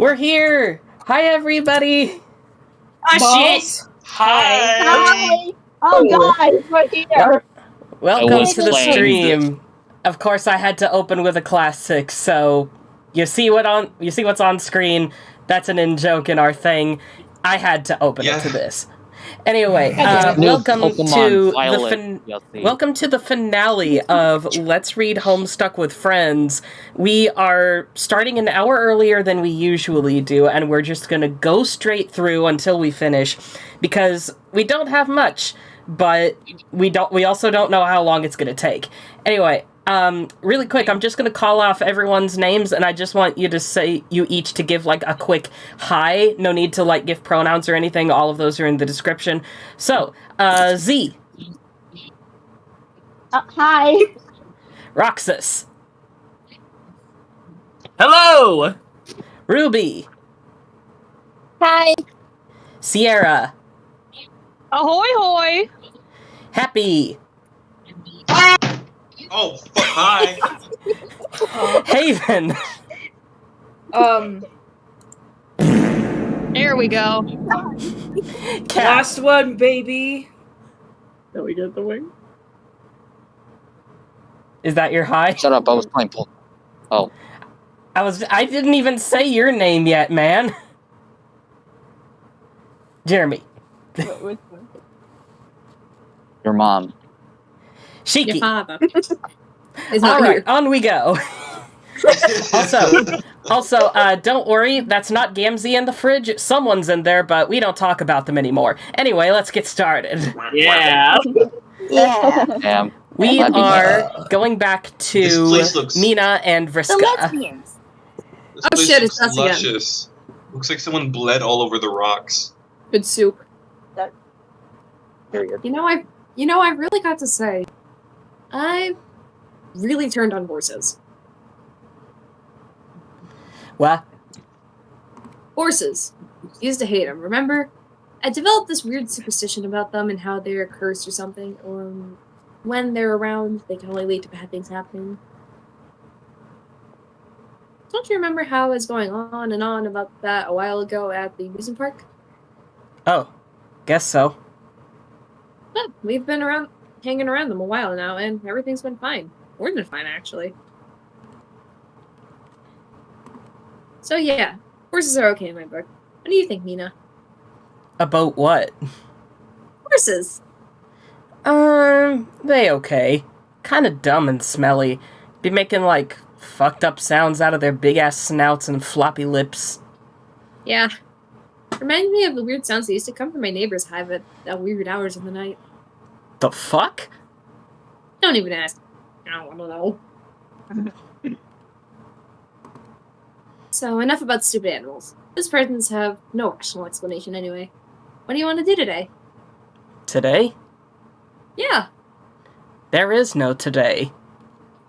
We're here! Hi, everybody! Shit! Hi! Oh, guys, we're here! Welcome to the stream. Of course, I had to open with a classic, so you see what's on screen. That's an in-joke in our thing. I had to open it to this. Anyway, welcome to the finale of Let's Read Homestuck with Friends. We are starting an hour earlier than we usually do, and we're just gonna go straight through until we finish, because we don't have much, but we also don't know how long it's gonna take. Anyway, really quick, I'm just gonna call off everyone's names, and I just want you each to give, like, a quick hi. No need to, like, give pronouns or anything. All of those are in the description. So, Zii. Hi. Roxas. Hello! Ruby. Hi. Sierra. Ahoy hoy! Happy. Oh, hi. Haven. There we go. Cath. Last one, baby. Then we get the wing. Is that your hi? Shut up, I was playing pool. Oh. I didn't even say your name yet, man. Jeremy. Your mom. Shikki. Your father. Alright, on we go. Also, don't worry, that's not Gamzee in the fridge. Someone's in there, but we don't talk about them anymore. Anyway, let's get started. Yeah. Yeah. We are going back to Mina and Vriska. The lesbians. Oh shit, it's us again. Luscious. Looks like someone bled all over the rocks. Good soup. Period. You know, I've really got to say, I really turned on horses. What? Horses. Used to hate them, remember? I developed this weird superstition about them and how they're cursed or something, or when they're around, they can only lead to bad things happening. Don't you remember how I was going on and on about that a while ago at the amusement park? Oh, guess so. Well, we've been hanging around them a while now, and everything's been fine. More than fine, actually. So yeah, horses are okay in my book. What do you think, Mina? About what? Horses! They okay. Kinda dumb and smelly. Be making, like, fucked up sounds out of their big-ass snouts and floppy lips. Yeah. Reminds me of the weird sounds that used to come from my neighbor's hive at weird hours of the night. The fuck? Don't even ask. I don't want to know. So, enough about stupid animals. Those persons have no rational explanation anyway. What do you want to do today? Today? Yeah. There is no today.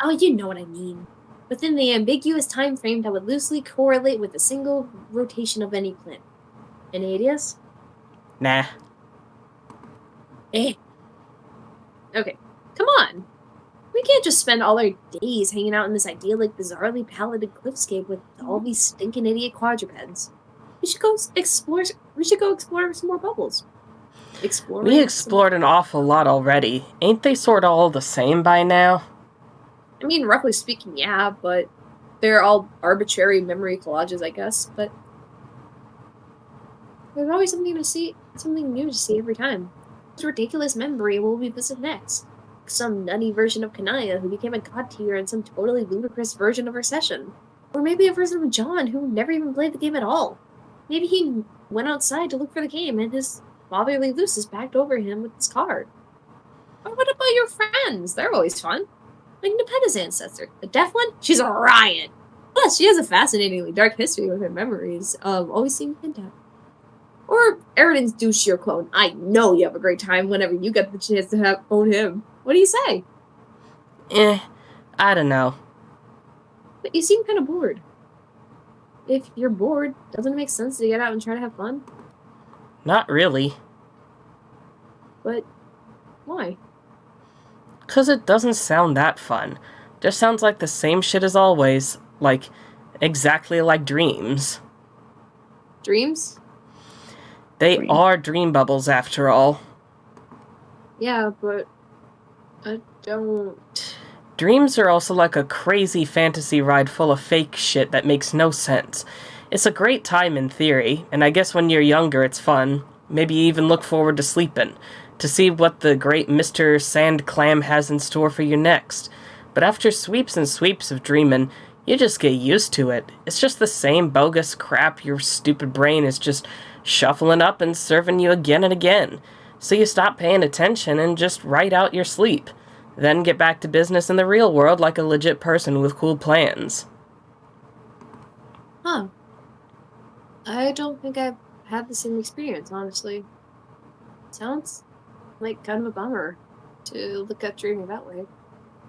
Oh, you know what I mean. Within the ambiguous time frame that would loosely correlate with a single rotation of any planet. Any ideas? Nah. Eh. Okay, come on. We can't just spend all our days hanging out in this idyllic, bizarrely paletted cliffscape with all these stinking idiot quadrupeds. We should go explore some more bubbles. We explored an awful lot already. Ain't they sort of all the same by now? I mean, roughly speaking, yeah, but they're all arbitrary memory collages, I guess, but there's always something new to see every time. Which ridiculous memory will we visit next? Some nutty version of Kanaya who became a god tier and some totally ludicrous version of her session. Or maybe a version of John who never even played the game at all. Maybe he went outside to look for the game and his fatherly Lucis backed over him with his card. Or what about your friends? They're always fun. Like Nepetta's ancestor, the deaf one, she's a riot. Plus, she has a fascinatingly dark history with her memories of always seeing Pinta. Or Eridan's douchier clone. I know you have a great time whenever you get the chance to own him. What do you say? I don't know. But you seem kind of bored. If you're bored, doesn't it make sense to get out and try to have fun? Not really. But why? 'Cause it doesn't sound that fun. Just sounds like the same shit as always. Like, exactly like dreams. Dreams? They Dream. are dream bubbles, after all. Yeah, but I don't... Dreams are also like a crazy fantasy ride full of fake shit that makes no sense. It's a great time in theory, and I guess when you're younger it's fun. Maybe you even look forward to sleeping, to see what the great Mr. Sand Clam has in store for you next. But after sweeps and sweeps of dreaming, you just get used to it. It's just the same bogus crap your stupid brain is just shuffling up and serving you again and again. So you stop paying attention and just write out your sleep. Then get back to business in the real world like a legit person with cool plans. Huh. I don't think I've had the same experience, honestly. Sounds like kind of a bummer to look at dreaming that way.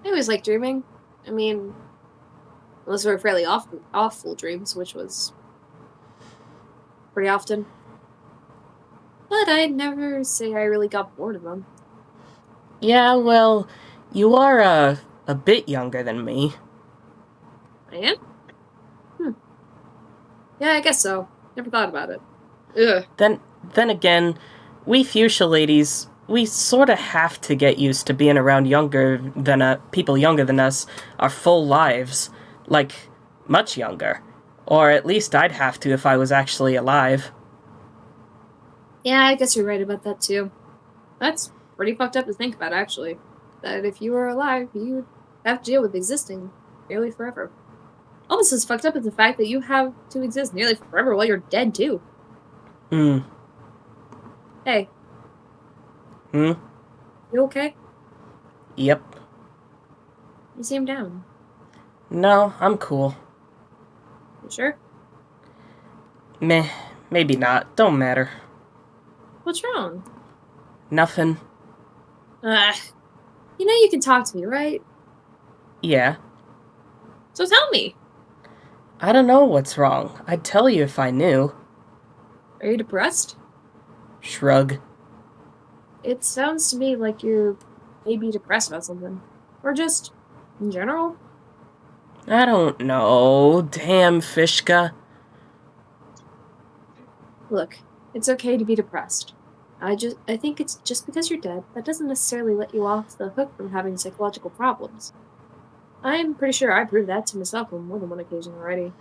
I always like dreaming. I mean, unless they were fairly awful dreams, which was pretty often. But I'd never say I really got bored of them. Yeah, well, you are a bit younger than me. I am? Yeah, I guess so. Never thought about it. Ugh. Then again, we fuchsia ladies, we sort of have to get used to being around people younger than us our full lives. Like, much younger. Or at least I'd have to if I was actually alive. Yeah, I guess you're right about that too. That's pretty fucked up to think about, actually. That if you were alive, you'd have to deal with existing nearly forever. Almost as fucked up as the fact that you have to exist nearly forever while you're dead, too. Hey. You okay? Yep. You seem down. No, I'm cool. You sure? Meh, maybe not. Don't matter. What's wrong? Nothing. You know you can talk to me, right? Yeah. So tell me. I don't know what's wrong. I'd tell you if I knew. Are you depressed? Shrug. It sounds to me like you're maybe depressed about something. Or just, in general. I don't know. Damn, Fishka. Look, it's okay to be depressed. I think it's just because you're dead, that doesn't necessarily let you off the hook from having psychological problems. I'm pretty sure I proved that to myself on more than one occasion already.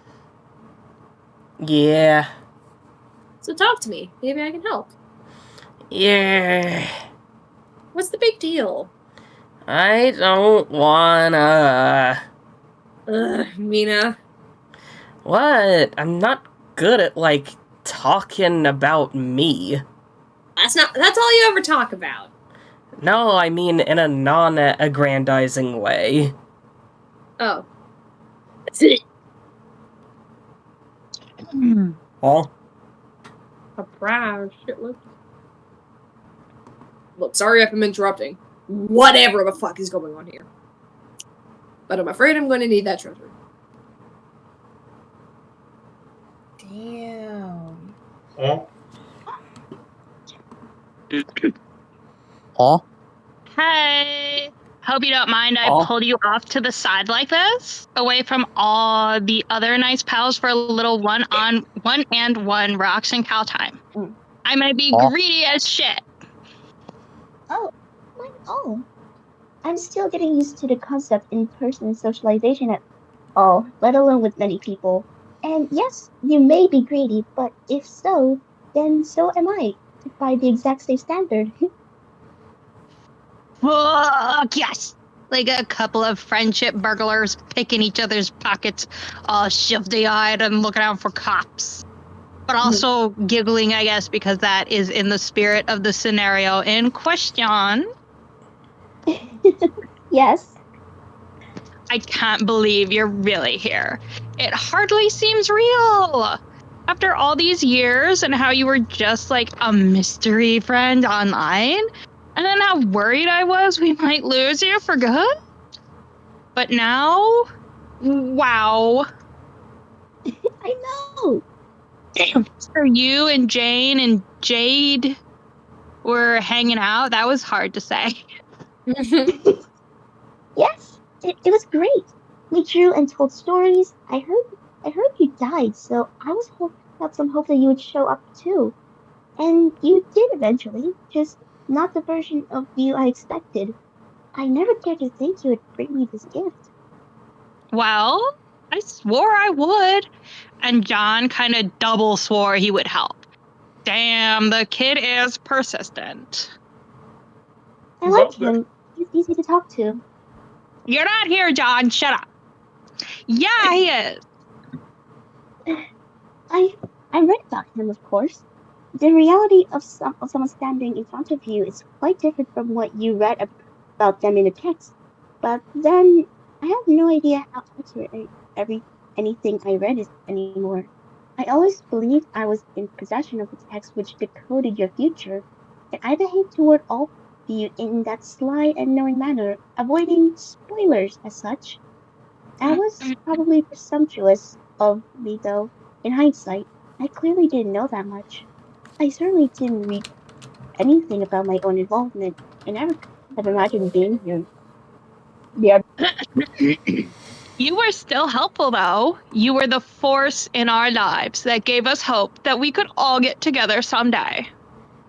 Yeah. So talk to me. Maybe I can help. Yeah. What's the big deal? I don't wanna... Ugh, Mina. What? I'm not good at, talking about me. That's all you ever talk about. No, I mean in a non-aggrandizing way. Oh. That's it. Huh? Surprise, shitload. Look, sorry if I'm interrupting. Whatever the fuck is going on here. But I'm afraid I'm going to need that treasure. Damn. Oh, Huh? Hey, hope you don't mind I Oh. pulled you off to the side like this, away from all the other nice pals for a little one-on-one rocks and cow time. I might be Oh. greedy as shit. Oh, I'm still getting used to the concept in-person socialization at all, let alone with many people. And yes, you may be greedy, but if so, then so am I, by the exact same standard. Fuck yes! Like a couple of friendship burglars picking each other's pockets, all shifty-eyed and looking out for cops. But also giggling, I guess, because that is in the spirit of the scenario in question. Yes. I can't believe you're really here. It hardly seems real. After all these years and how you were just like a mystery friend online, and then how worried I was we might lose you for good. But now, wow. I know. So you and Jane and Jade were hanging out. That was hard to say. Yes, it was great. We drew and told stories. I heard you died, so I was had some hope that you would show up too. And you did eventually, just not the version of you I expected. I never dared to think you would bring me this gift. Well, I swore I would. And John kind of double swore he would help. Damn, the kid is persistent. I like him. He's easy to talk to. You're not here, John. Shut up. Yeah, he is. I read about him, of course. The reality of someone standing in front of you is quite different from what you read about them in a text. But then I have no idea how accurate anything I read is anymore. I always believed I was in possession of the text which decoded your future, and I behaved toward all of you in that sly and knowing manner, avoiding spoilers as such. That was probably presumptuous of me, though. In hindsight, I clearly didn't know that much. I certainly didn't read anything about my own involvement. I never could have imagined being here. Yeah. You were still helpful, though. You were the force in our lives that gave us hope that we could all get together someday.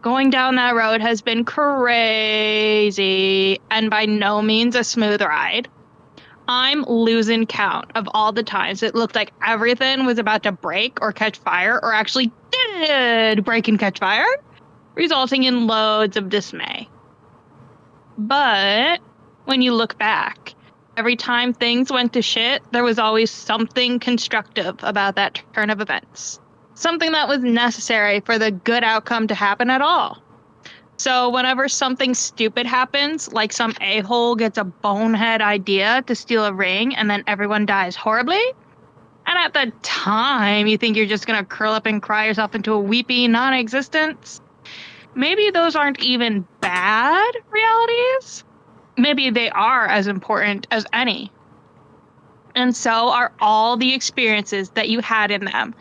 Going down that road has been crazy and by no means a smooth ride. I'm losing count of all the times it looked like everything was about to break or catch fire, or actually did break and catch fire, resulting in loads of dismay. But when you look back, every time things went to shit, there was always something constructive about that turn of events. Something that was necessary for the good outcome to happen at all. So whenever something stupid happens, like some a-hole gets a bonehead idea to steal a ring and then everyone dies horribly, and at the time you think you're just gonna curl up and cry yourself into a weepy non-existence, maybe those aren't even bad realities. Maybe they are as important as any. And so are all the experiences that you had in them.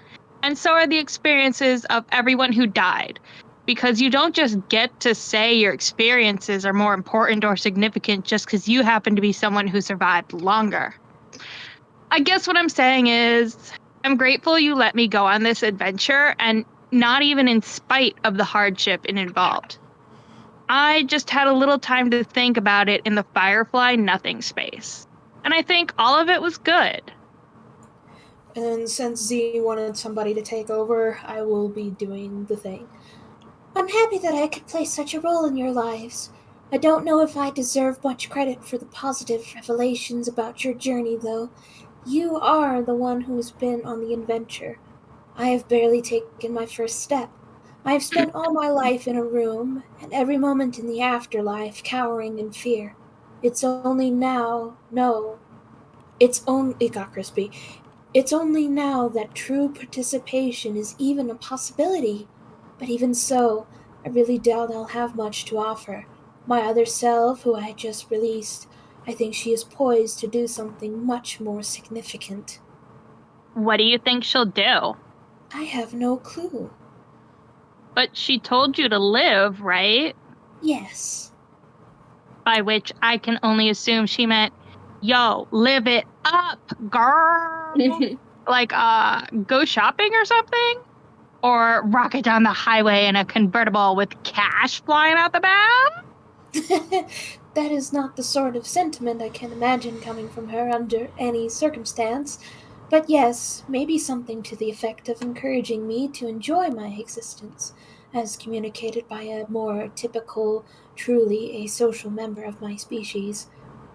And so are the experiences of everyone who died. Because you don't just get to say your experiences are more important or significant just because you happen to be someone who survived longer. I guess what I'm saying is, I'm grateful you let me go on this adventure, and not even in spite of the hardship it involved. I just had a little time to think about it in the Firefly nothing space. And I think all of it was good. And since Zii wanted somebody to take over, I will be doing the thing. I'm happy that I could play such a role in your lives. I don't know if I deserve much credit for the positive revelations about your journey, though. You are the one who has been on the adventure. I have barely taken my first step. I have spent all my life in a room, and every moment in the afterlife cowering in fear. It's only now, it got crispy. It's only now that true participation is even a possibility. But even so, I really doubt I'll have much to offer. My other self, who I just released, I think she is poised to do something much more significant. What do you think she'll do? I have no clue. But she told you to live, right? Yes. By which I can only assume she meant, yo, live it up, girl. Like, go shopping or something? Or rocket down the highway in a convertible with cash flying out the back? That is not the sort of sentiment I can imagine coming from her under any circumstance. But yes, maybe something to the effect of encouraging me to enjoy my existence, as communicated by a more typical, truly asocial member of my species.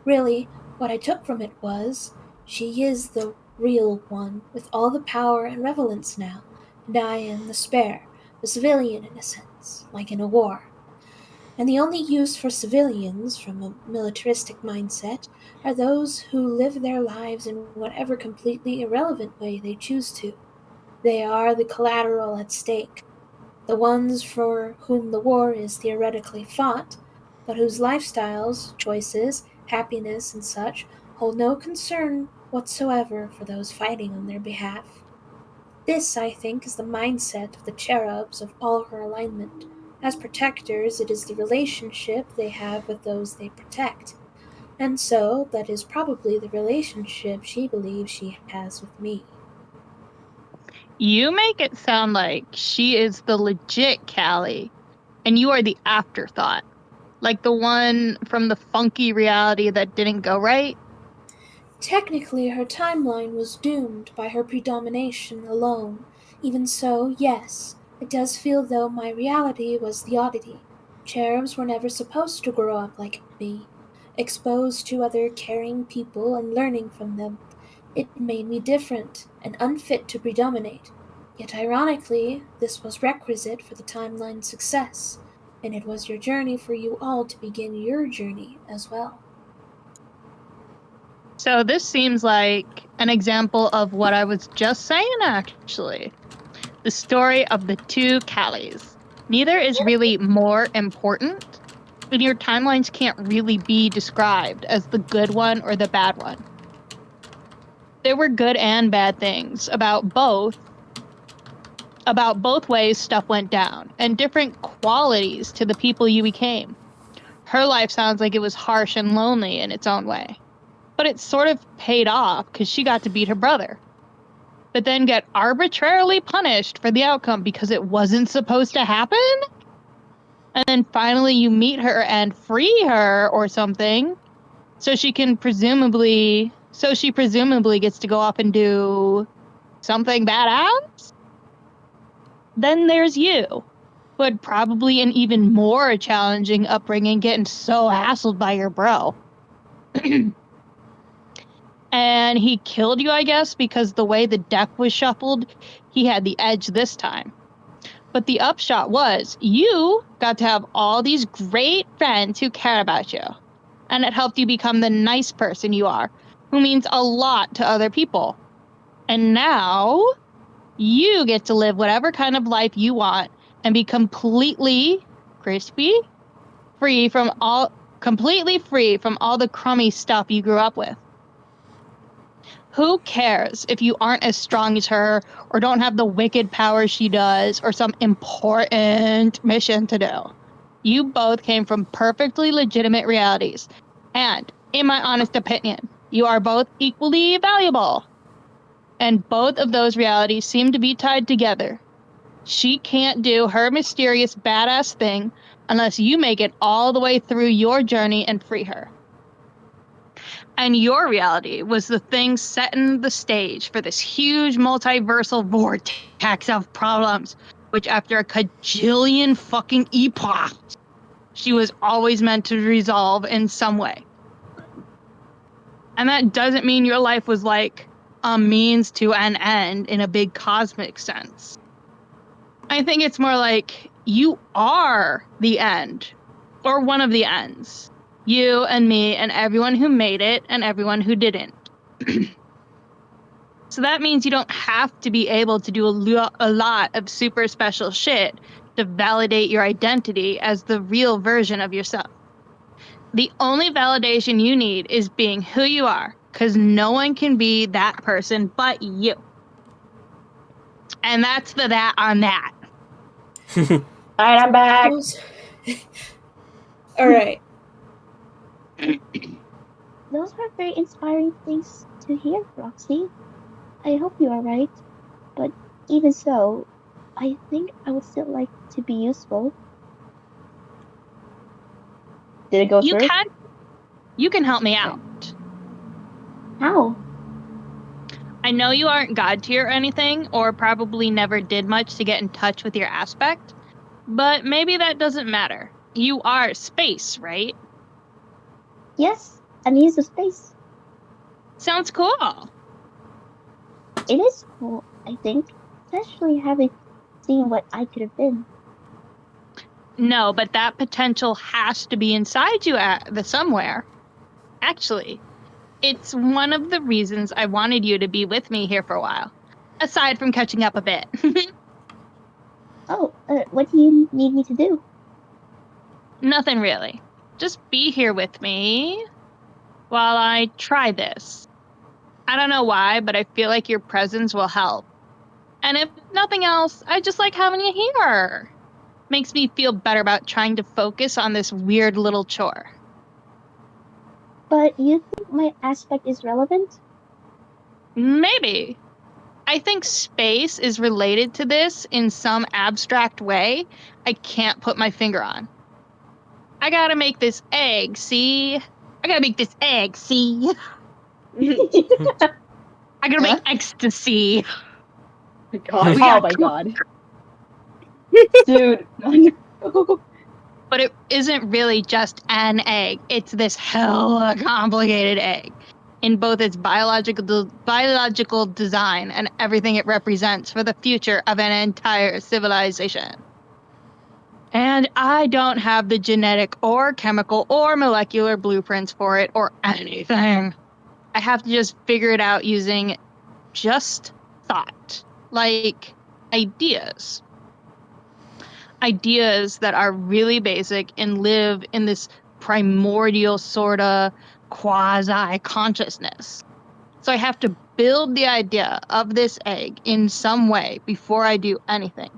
Really, what I took from it was, she is the real one, with all the power and relevance now, and I am the spare, the civilian in a sense, like in a war. And the only use for civilians, from a militaristic mindset, are those who live their lives in whatever completely irrelevant way they choose to. They are the collateral at stake, the ones for whom the war is theoretically fought, but whose lifestyles, choices, happiness, and such hold no concern whatsoever for those fighting on their behalf. This, I think, is the mindset of the cherubs of all her alignment. As protectors, it is the relationship they have with those they protect. And so, that is probably the relationship she believes she has with me. You make it sound like she is the legit Callie, and you are the afterthought. Like the one from the funky reality that didn't go right? Technically, her timeline was doomed by her predomination alone. Even so, yes, it does feel though my reality was the oddity. Cherubs were never supposed to grow up like me, exposed to other caring people and learning from them. It made me different and unfit to predominate. Yet ironically, this was requisite for the timeline's success, and it was your journey for you all to begin your journey as well. So this seems like an example of what I was just saying, actually. The story of the two Callies. Neither is really more important, and your timelines can't really be described as the good one or the bad one. There were good and bad things about both ways stuff went down, and different qualities to the people you became. Her life sounds like it was harsh and lonely in its own way. But it sort of paid off because she got to beat her brother. But then get arbitrarily punished for the outcome because it wasn't supposed to happen? And then finally you meet her and free her or something. So she presumably gets to go off and do something badass? Then there's you, who had probably an even more challenging upbringing getting so hassled by your bro. And he killed you, I guess, because the way the deck was shuffled, he had the edge this time. But the upshot was, you got to have all these great friends who care about you. And it helped you become the nice person you are, who means a lot to other people. And now, you get to live whatever kind of life you want and be completely free from all the crummy stuff you grew up with. Who cares if you aren't as strong as her or don't have the wicked powers she does or some important mission to do? You both came from perfectly legitimate realities. And, in my honest opinion, you are both equally valuable. And both of those realities seem to be tied together. She can't do her mysterious badass thing unless you make it all the way through your journey and free her. And your reality was the thing setting the stage for this huge multiversal vortex of problems, which after a cajillion fucking epochs, she was always meant to resolve in some way. And that doesn't mean your life was like a means to an end in a big cosmic sense. I think it's more like you are the end, or one of the ends. You and me and everyone who made it and everyone who didn't. So that means you don't have to be able to do a lot of super special shit to validate your identity as the real version of yourself. The only validation you need is being who you are, because no one can be that person but you. And that's that on that. Alright, I'm back. Alright. Those are very inspiring things to hear, Roxy. I hope you are right. But even so, I think I would still like to be useful. Did it go through? You can help me out. How? I know you aren't God tier or anything, or probably never did much to get in touch with your aspect, but maybe that doesn't matter. You are space, right? Yes, a means of space. Sounds cool. It is cool, I think, especially having seen what I could have been. No, but that potential has to be inside you somewhere. Actually, it's one of the reasons I wanted you to be with me here for a while, aside from catching up a bit. What do you need me to do? Nothing really. Just be here with me while I try this. I don't know why, but I feel like your presence will help. And if nothing else, I just like having you here. Makes me feel better about trying to focus on this weird little chore. But you think my aspect is relevant? Maybe. I think space is related to this in some abstract way I can't put my finger on. I gotta make this egg, see? I gotta make this egg, see? I gotta make ecstasy. God. We Oh got my cool. god. Dude. But it isn't really just an egg. It's this hella complicated egg in both its biological design and everything it represents for the future of an entire civilization. And I don't have the genetic or chemical or molecular blueprints for it or anything. I have to just figure it out using just thought, like ideas. Ideas that are really basic and live in this primordial sort of quasi-consciousness. So I have to build the idea of this egg in some way before I do anything,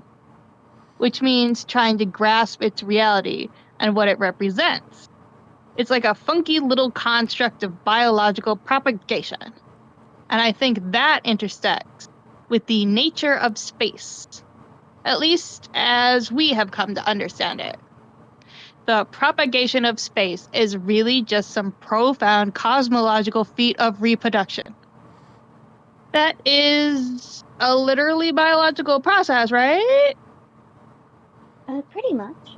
which means trying to grasp its reality and what it represents. It's like a funky little construct of biological propagation. And I think that intersects with the nature of space, at least as we have come to understand it. The propagation of space is really just some profound cosmological feat of reproduction. That is a literally biological process, right? Pretty much.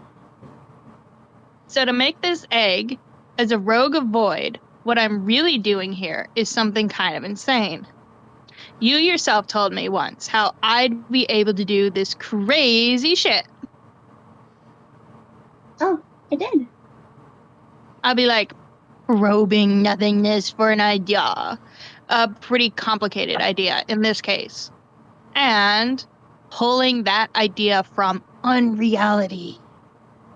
So to make this egg as a rogue of void, what I'm really doing here is something kind of insane. You yourself told me once how I'd be able to do this crazy shit. Oh, I did. I'll be like probing nothingness for an idea, a pretty complicated idea in this case, and pulling that idea from unreality.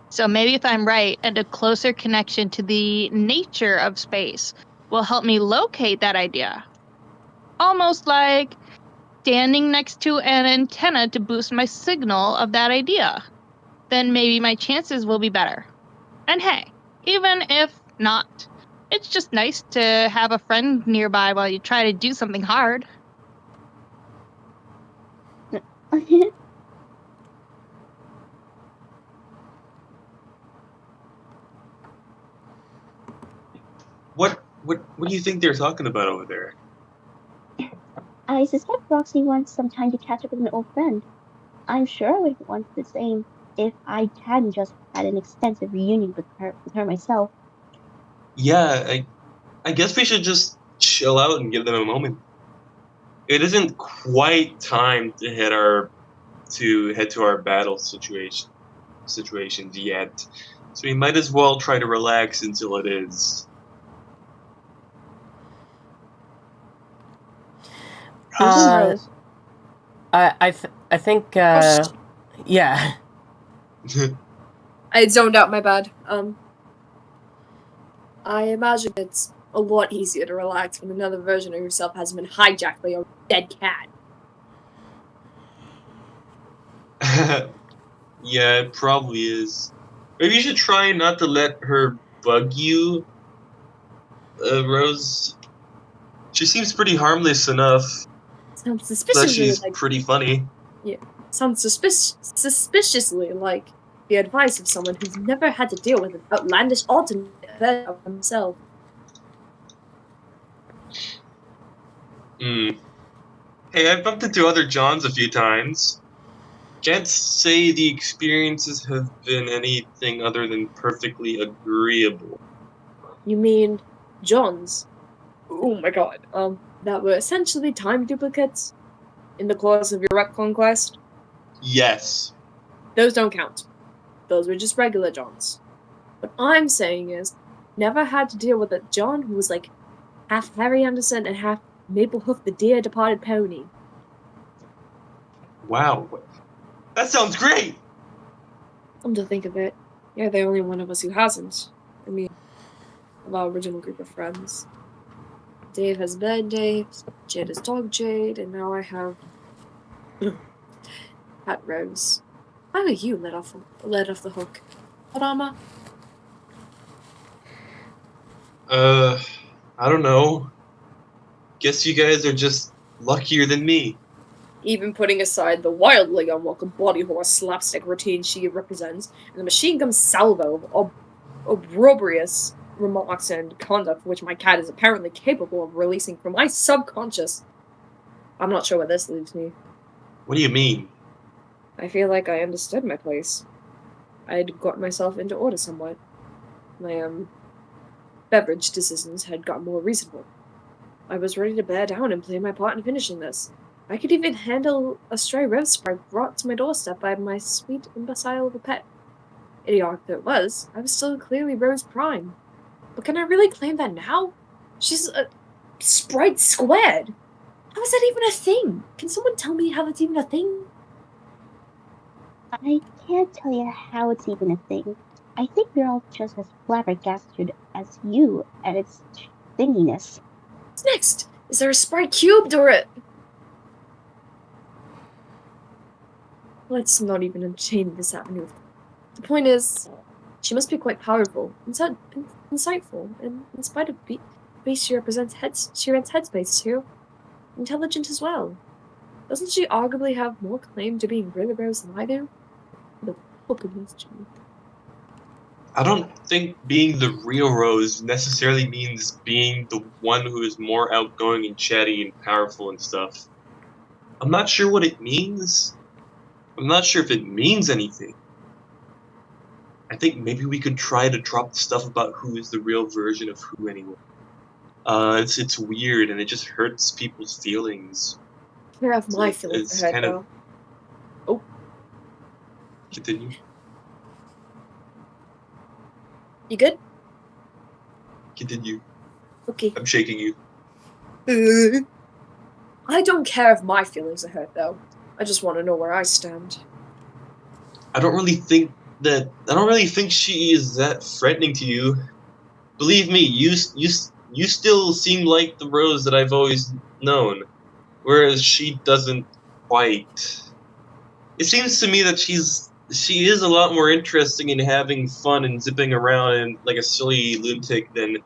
So maybe if I'm right, and a closer connection to the nature of space will help me locate that idea. Almost like standing next to an antenna to boost my signal of that idea. Then maybe my chances will be better. And hey, even if not, it's just nice to have a friend nearby while you try to do something hard. What do you think they're talking about over there? I suspect Roxy wants some time to catch up with an old friend. I'm sure I would want the same if I hadn't just had an extensive reunion with her myself. Yeah, I guess we should just chill out and give them a moment. It isn't quite time to head to our battle situations yet, so we might as well try to relax until it is. I think yeah. I zoned out, my bad. I imagine it's a lot easier to relax when another version of yourself has been hijacked by a dead cat. Yeah, it probably is. Maybe you should try not to let her bug you, Rose. She seems pretty harmless enough. Sounds Plus, suspiciously she's like pretty funny. sounds suspiciously like the advice of someone who's never had to deal with an outlandish alternate version of himself. Hey, I've bumped into other Johns a few times. Can't say the experiences have been anything other than perfectly agreeable. You mean Johns? Oh my god. That were essentially time duplicates in the course of your retcon quest? Yes. Those don't count. Those were just regular Johns. What I'm saying is, never had to deal with a John who was like half Harry Anderson and half Maplehoof the dear departed pony. Wow. That sounds great! Come to think of it, you're the only one of us who hasn't. I mean, of our original group of friends. Dave has bed Dave, Jade has dog Jade, and now I have Cat Rose. Why were you let off the hook? Adama? I don't know. Guess you guys are just luckier than me. Even putting aside the wildly unwelcome body horror slapstick routine she represents, and the machine gun salvo of opprobrious remarks and conduct which my cat is apparently capable of releasing from my subconscious. I'm not sure where this leaves me. What do you mean? I feel like I understood my place. I had got myself into order somewhat. My, beverage decisions had gotten more reasonable. I was ready to bear down and play my part in finishing this. I could even handle a stray rose sprite brought to my doorstep by my sweet imbecile of a pet. Idiotic though it was, I was still clearly Rose Prime. But can I really claim that now? She's a Sprite squared. How is that even a thing? Can someone tell me how that's even a thing? I can't tell you how it's even a thing. I think we're all just as flabbergasted as you at its thinginess. What's next? Is there a Sprite cubed or a... Let's not even entertain this avenue. The point is, she must be quite powerful, insightful, and in spite of base she represents headspace too, intelligent as well. Doesn't she arguably have more claim to being really Rose than I do? The fuck of mischief. I don't think being the real Rose necessarily means being the one who is more outgoing and chatty and powerful and stuff. I'm not sure what it means. I'm not sure if it means anything. I think maybe we could try to drop the stuff about who is the real version of who anyway. It's weird and it just hurts people's feelings. I have my feelings It's ahead, kind of- though. Oh. Continue. You good? Continue. Okay. I'm shaking you. I don't care if my feelings are hurt, though. I just want to know where I stand. I don't really think she is that threatening to you. Believe me, you still seem like the Rose that I've always known, whereas she doesn't quite. It seems to me that she is a lot more interesting in having fun and zipping around and like a silly lunatic than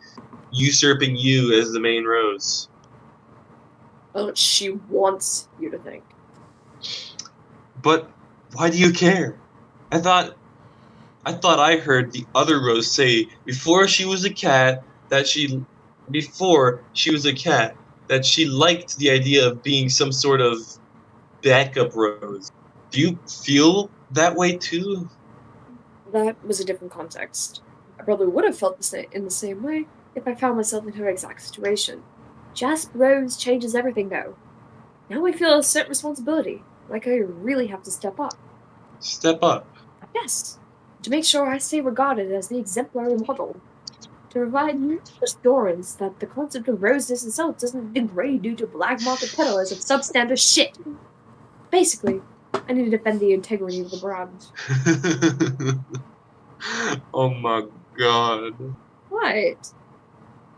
usurping you as the main Rose. Well, she wants you to think. But why do you care? I thought I heard the other Rose say before she was a cat that she liked the idea of being some sort of backup Rose. Do you feel that way too? That was a different context. I probably would have felt in the same way if I found myself in her exact situation. Just Rose changes everything, though. Now I feel a certain responsibility, like I really have to step up. Step up. Yes, to make sure I stay regarded as the exemplary model. To provide assurance that the concept of Roseness itself doesn't degrade due to black market peddlers of substandard shit. Basically, I need to defend the integrity of the brand. Oh my god. What?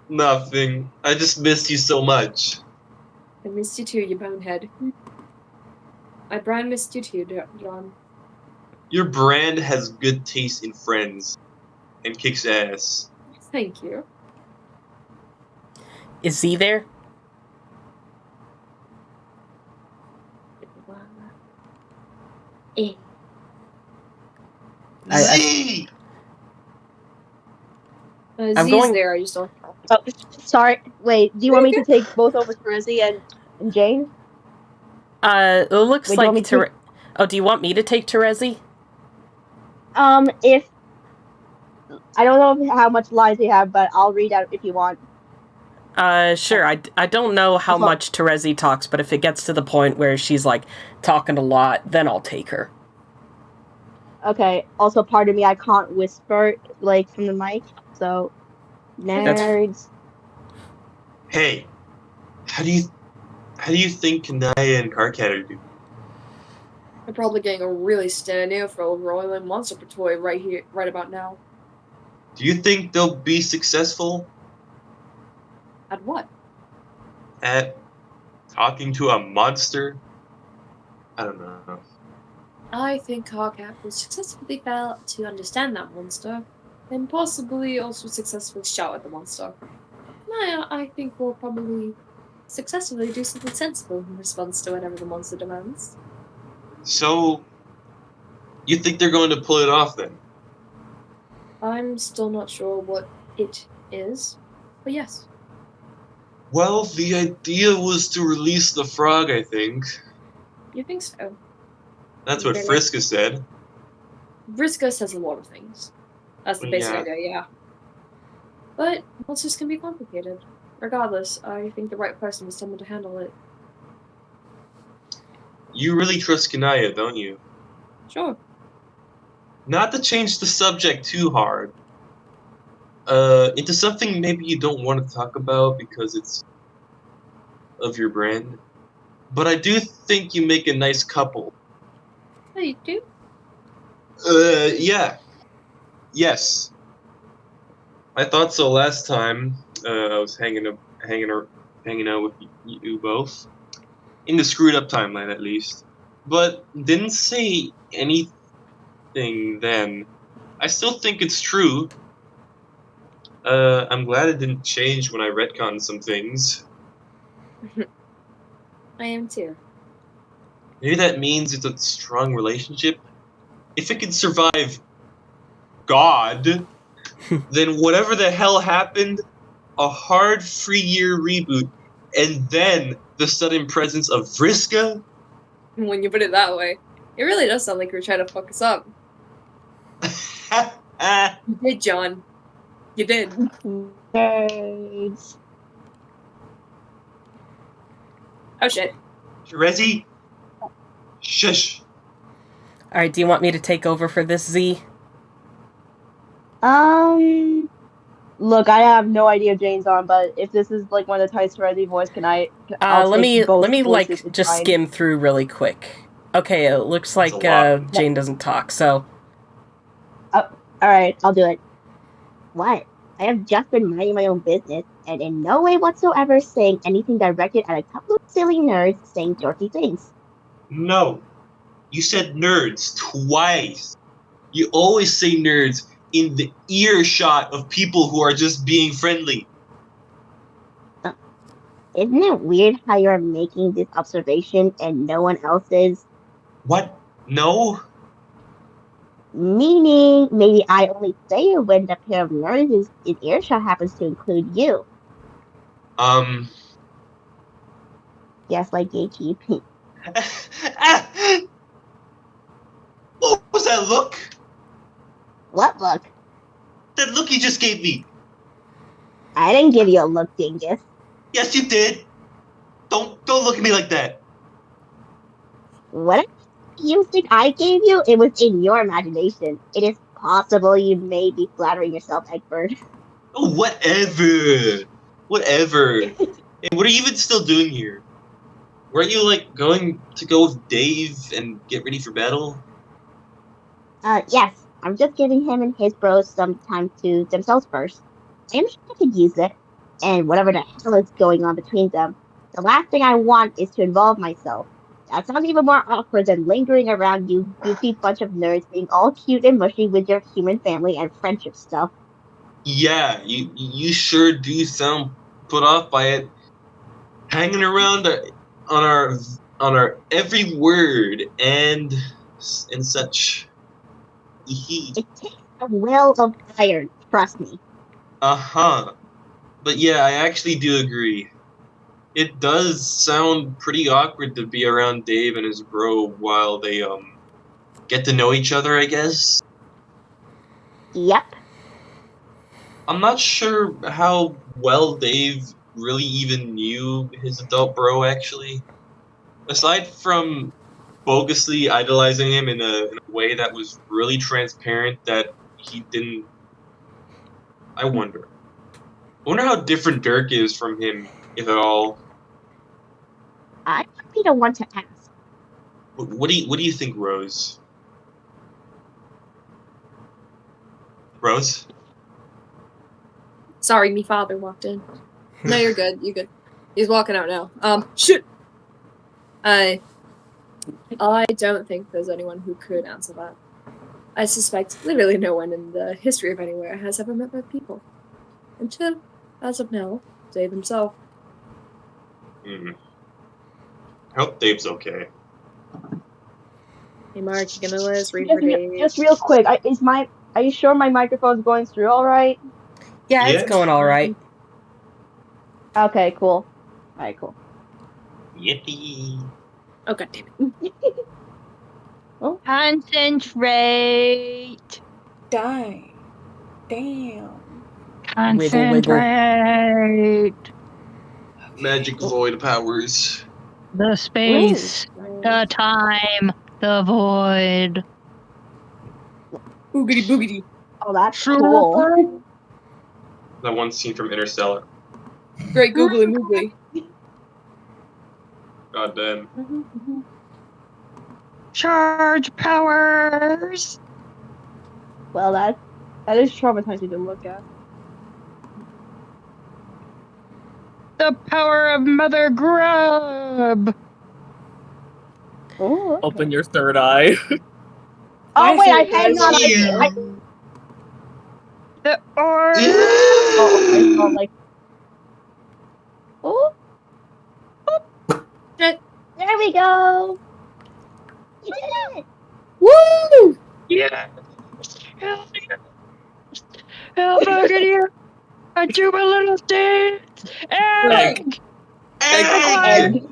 Nothing. I just missed you so much. I missed you too, you bonehead. My brand missed you too, John. Your brand has good taste in friends and kicks ass. Thank you. Is Zii there? Zii! I'm Z's going- there, I just don't... Oh, sorry. Wait, do you want me to take both over to Rizzy and Jane? It looks Wait, do you want me like to- Oh, do you want me to take Terezi? If I don't know how much lines you have, but I'll read out if you want. Sure. I don't know how Well- much Terezi talks, but if it gets to the point where she's, like, talking a lot, then I'll take her. Okay. Also, pardon me, I can't whisper like from the mic, so nerds. Hey, how do you think Kanaya and Karkat are doing? I'm probably getting a really standing ear for Royal and Monster toy right about now. Do you think they'll be successful At what? at talking to a monster? I don't know. I think Karkat will successfully fail to understand that monster, and possibly also successfully shout at the monster. Maya, I think, will probably successfully do something sensible in response to whatever the monster demands. So, you think they're going to pull it off then? I'm still not sure what it is, but yes. Well, the idea was to release the frog, I think. You think so? That's what Really? Vriska said. Vriska says a lot of things. That's the basic Yeah. idea, yeah. But monsters can be complicated. Regardless, I think the right person was someone to handle it. You really trust Kanaya, don't you? Sure. Not to change the subject too hard. Into something maybe you don't want to talk about because it's of your brand. But I do think you make a nice couple. Oh, you do? Yeah. Yes. I thought so last time. I was hanging out with you both in the screwed up timeline, at least. But didn't say anything then. I still think it's true. I'm glad it didn't change when I retconned some things. I am too. Maybe that means it's a strong relationship. If it can survive God, then whatever the hell happened, a hard 3-year reboot, and then the sudden presence of Vriska? When you put it that way, it really does sound like you were trying to fuck us up. You did, John. You did. Nerds. Oh shit. Terezi? Shush. Alright, do you want me to take over for this, Z? Look, I have no idea if Jane's on, but if this is like one of the Tice Terezi voice, can I? Let me voices, like it's just fine. skim through really quick. Okay, it looks like That's a lot. Jane doesn't talk, so Alright, I'll do it. What? I have just been minding my own business, and in no way whatsoever saying anything directed at a couple of silly nerds saying dorky things. No. You said nerds twice. You always say nerds in the earshot of people who are just being friendly. Isn't it weird how you're making this observation and no one else is? What? No? Meaning, maybe I only say it when the pair of nerds in earshot happens to include you. Yes, like gatekeeping. What was that look? What look? That look you just gave me. I didn't give you a look, dingus. Yes, you did. Don't look at me like that. What you think I gave you? It was in your imagination. It is possible you may be flattering yourself, Egbert. Oh, whatever. Whatever. Hey, what are you even still doing here? Weren't you, like, going to go with Dave and get ready for battle? Yes. I'm just giving him and his bros some time to themselves first. I'm sure I could use it. And whatever the hell is going on between them, the last thing I want is to involve myself. That sounds even more awkward than lingering around you goofy bunch of nerds being all cute and mushy with your human family and friendship stuff. Yeah, you sure do sound put off by it. Hanging around on our every word and such. It takes a will of iron, trust me. Uh-huh. But yeah, I actually do agree. It does sound pretty awkward to be around Dave and his bro while they get to know each other, I guess. Yep. I'm not sure how well Dave really even knew his adult bro, actually. Aside from bogusly idolizing him in a way that was really transparent that he didn't... I wonder how different Dirk is from him, if at all. I might be the one to ask. What do you think, Rose? Rose? Sorry, me father walked in. No, you're good. You're good. He's walking out now. Shit! I don't think there's anyone who could answer that. I suspect literally no one in the history of anywhere has ever met both people. Until, as of now, Dave himself. I hope Dave's okay. Hey, Mark, you gonna let us read for Dave? Just real quick, are you sure my microphone's going through all right? Yeah, it's Yes. going all right. Okay, cool. All right, cool. Yippee. Oh, god damn it. Concentrate. Die. Damn. Wiggle, wiggle. Concentrate. Magic void powers. The space, the time, the void. Boogity boogity. Oh, that's cool. That one scene from Interstellar. Great googly moogly. God damn. Charge powers. Well, that is traumatizing to look at. The power of Mother Grub. Oh, okay. Open your third eye. Oh wait, I had not. The orb. Oh, Shit. there we go. You did it. Woo! Yes. Hell yeah. Hell fucking yeah. I do my little dance. Egg. Egg!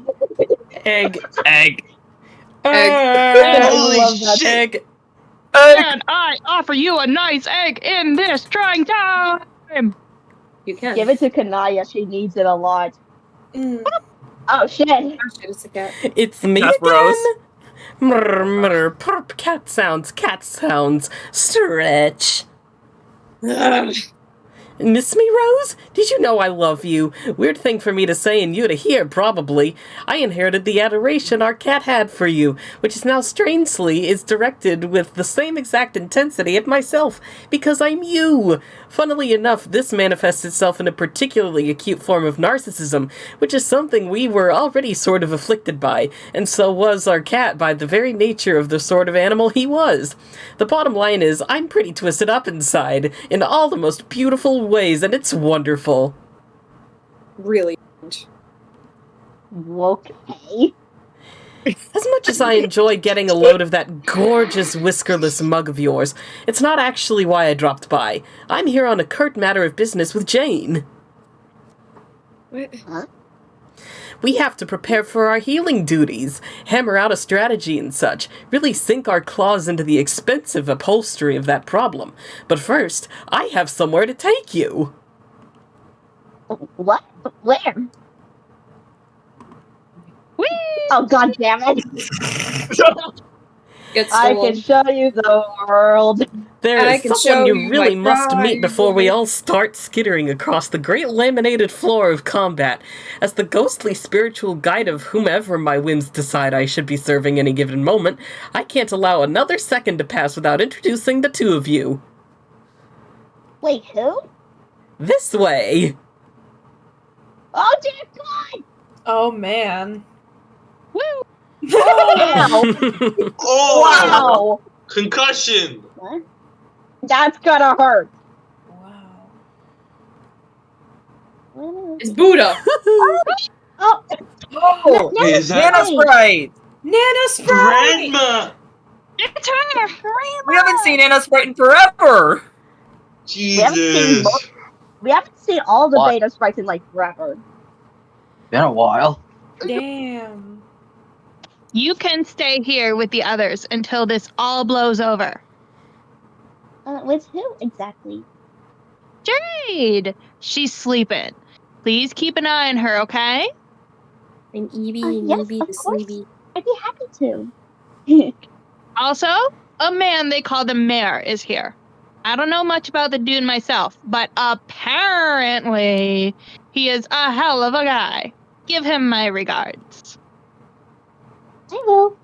Egg. Egg. Holy love that. shit! Egg. And I offer you a nice egg in this trying time. You can. Give it to Kanaya. She needs it a lot. Mm. Oh shit. Oh shit, it's a cat. It's me Cat again. bros. Murr, murr, purp, cat sounds, stretch. Miss me, Rose? Did you know I love you? Weird thing for me to say and you to hear, probably. I inherited the adoration our cat had for you, which is now strangely is directed with the same exact intensity at myself, because I'm you. Funnily enough, this manifests itself in a particularly acute form of narcissism, which is something we were already sort of afflicted by, and so was our cat by the very nature of the sort of animal he was. The bottom line is, I'm pretty twisted up inside, in all the most beautiful ways, and it's wonderful. Really. Okay. As much as I enjoy getting a load of that gorgeous whiskerless mug of yours, it's not actually why I dropped by. I'm here on a curt matter of business with Jane. What? Huh? We have to prepare for our healing duties, hammer out a strategy and such, really sink our claws into the expensive upholstery of that problem. But first, I have somewhere to take you. What? Where? Whee! Oh god damn it. Get I stolen. can show you the world. There I is can someone show you you really my must meet pride, before we woman. all start skittering across the great laminated floor of combat, as the ghostly spiritual guide of whomever my whims decide I should be serving any given moment. I can't allow another second to pass without introducing the two of you. Wait, who? This way! Oh dear god! Oh man. Woo! Ow! Oh! Wow! Concussion! What? That's gonna hurt. Wow. It's Buddha. Oh! Oh! Wait, is that Nana Sprite! Nana Sprite! Grandma? It's her! We haven't seen Nana Sprite in forever! Jesus. We haven't seen all the What? beta sprites in like forever. Been a while. Damn. You can stay here with the others until this all blows over. With who exactly? Jade! She's sleeping. Please keep an eye on her, okay? I'm Evie and Yes, Evie of the course. sleepy. I'd be happy to. Also, a man they call the mayor is here. I don't know much about the dude myself, but apparently he is a hell of a guy. Give him my regards. I will.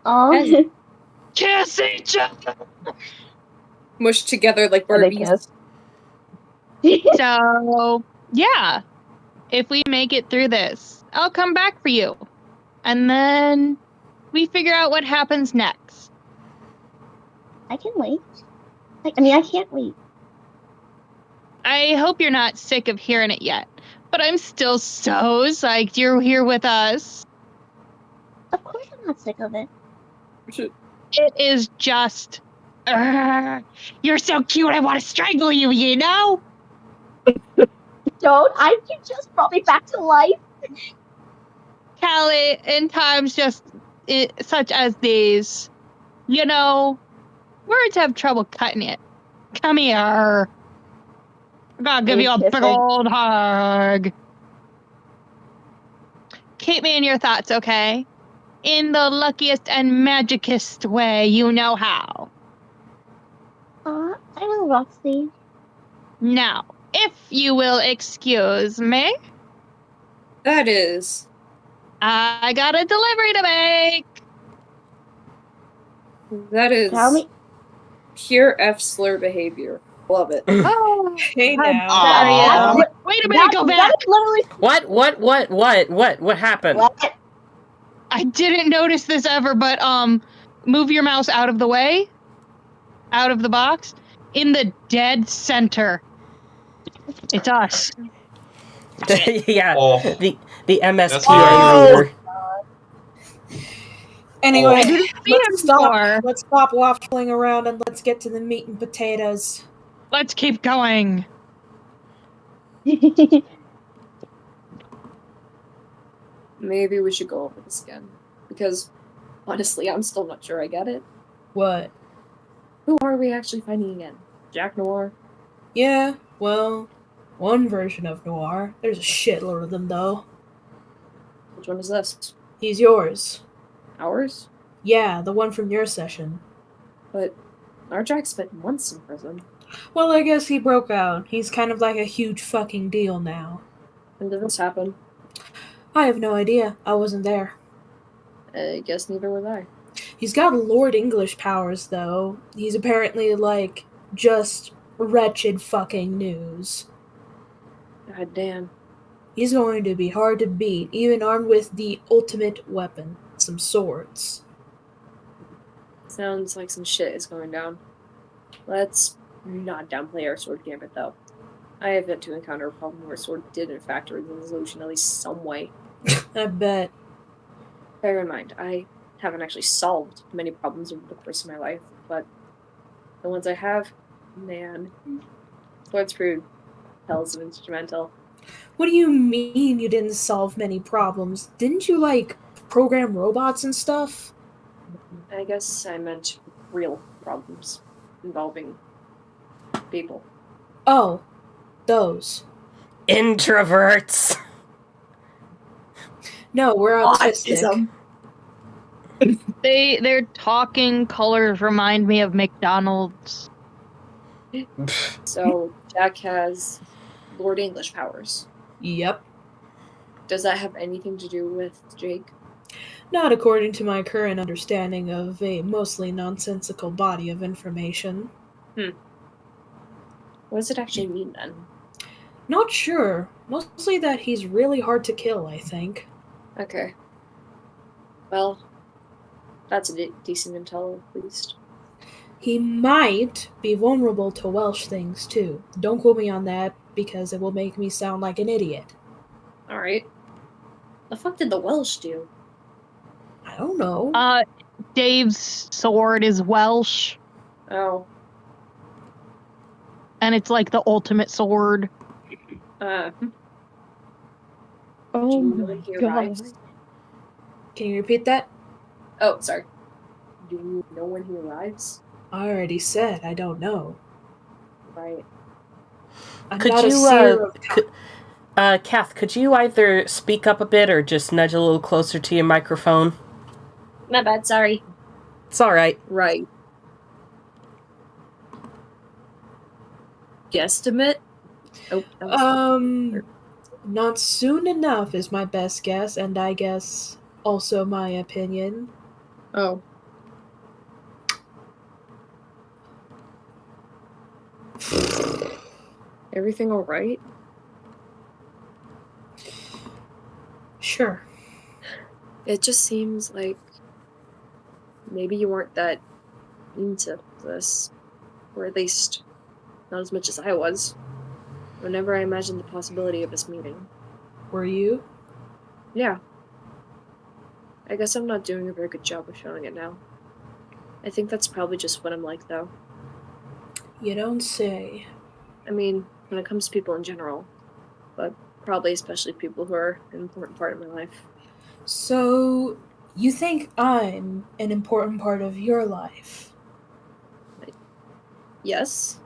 Oh, Kiss each other! Mushed together like they Barbies. kiss. So, yeah. If we make it through this, I'll come back for you. And then we figure out what happens next. I can wait. I mean, I can't wait. I hope you're not sick of hearing it yet, but I'm still so psyched you're here with us. Of course I'm not sick of it. It is just... you're so cute, I want to strangle you, you know? Don't I? You just brought me back to life. Callie, in times such as these, you know, words have trouble cutting it. Come here. I'm gonna give you a big Kissing. old hug. Keep me in your thoughts, okay? In the luckiest and magicest way you know how. I know, Roxy. Now, if you will excuse me, That is. I got a delivery to make. That is Tell me. pure F slur behavior. Love it. Oh, Hey how now. dare Aw. you. Wait a minute, go That back. is literally What happened? what? I didn't notice this ever, but move your mouse out of the way, out of the box, in the dead center. It's us. Yeah, Oh. the MSPA That's leader. Anyway, I didn't see him before. let's stop waffling around and let's get to the meat and potatoes. Let's keep going. Maybe we should go over this again. Because, honestly, I'm still not sure I get it. What? Who are we actually fighting again? Jack Noir? Yeah, well, one version of Noir. There's a shitload of them, though. Which one is this? He's yours. Ours? Yeah, the one from your session. But our Jack spent months in prison. Well, I guess he broke out. He's kind of like a huge fucking deal now. When did this happen? I have no idea. I wasn't there. I guess neither was I. He's got Lord English powers, though. He's apparently, like, just wretched fucking news. God damn. He's going to be hard to beat, even armed with the ultimate weapon, some swords. Sounds like some shit is going down. Let's not downplay our sword gambit, though. I have yet to encounter a problem where sword did in fact resolve the solution at least some way. I bet. Bear in mind, I haven't actually solved many problems over the course of my life, but the ones I have, man, swords proved hells of instrumental. What do you mean you didn't solve many problems? Didn't you, like, program robots and stuff? I guess I meant real problems involving people. Oh, those. Introverts. No, we're autistic. Their talking colors remind me of McDonald's. So Jack has Lord English powers. Yep. Does that have anything to do with Jake? Not according to my current understanding of a mostly nonsensical body of information. What does it actually mean then? Not sure. Mostly that he's really hard to kill, I think. Okay. Well, that's a decent intel, at least. He might be vulnerable to Welsh things, too. Don't quote me on that, because it will make me sound like an idiot. Alright. The fuck did the Welsh do? I don't know. Dave's sword is Welsh, Oh. and it's like the ultimate sword. Oh my God. Can you repeat that? Oh, sorry. Do you know when he arrives? I already said I don't know. Right. I'm Could not a you, seer of time. Cath, could you either speak up a bit or just nudge a little closer to your microphone? My bad, sorry. It's alright. Right. Guesstimate? Oh, that was Not soon enough is my best guess, and I guess also my opinion. Oh. Everything alright? Sure. It just seems like maybe you weren't that into this. Or at least not as much as I was. whenever I imagined the possibility of us meeting. Were you? Yeah. I guess I'm not doing a very good job of showing it now. I think that's probably just what I'm like, though. You don't say. I mean, when it comes to people in general, but probably especially people who are an important part of my life. So, you think I'm an important part of your life? Yes?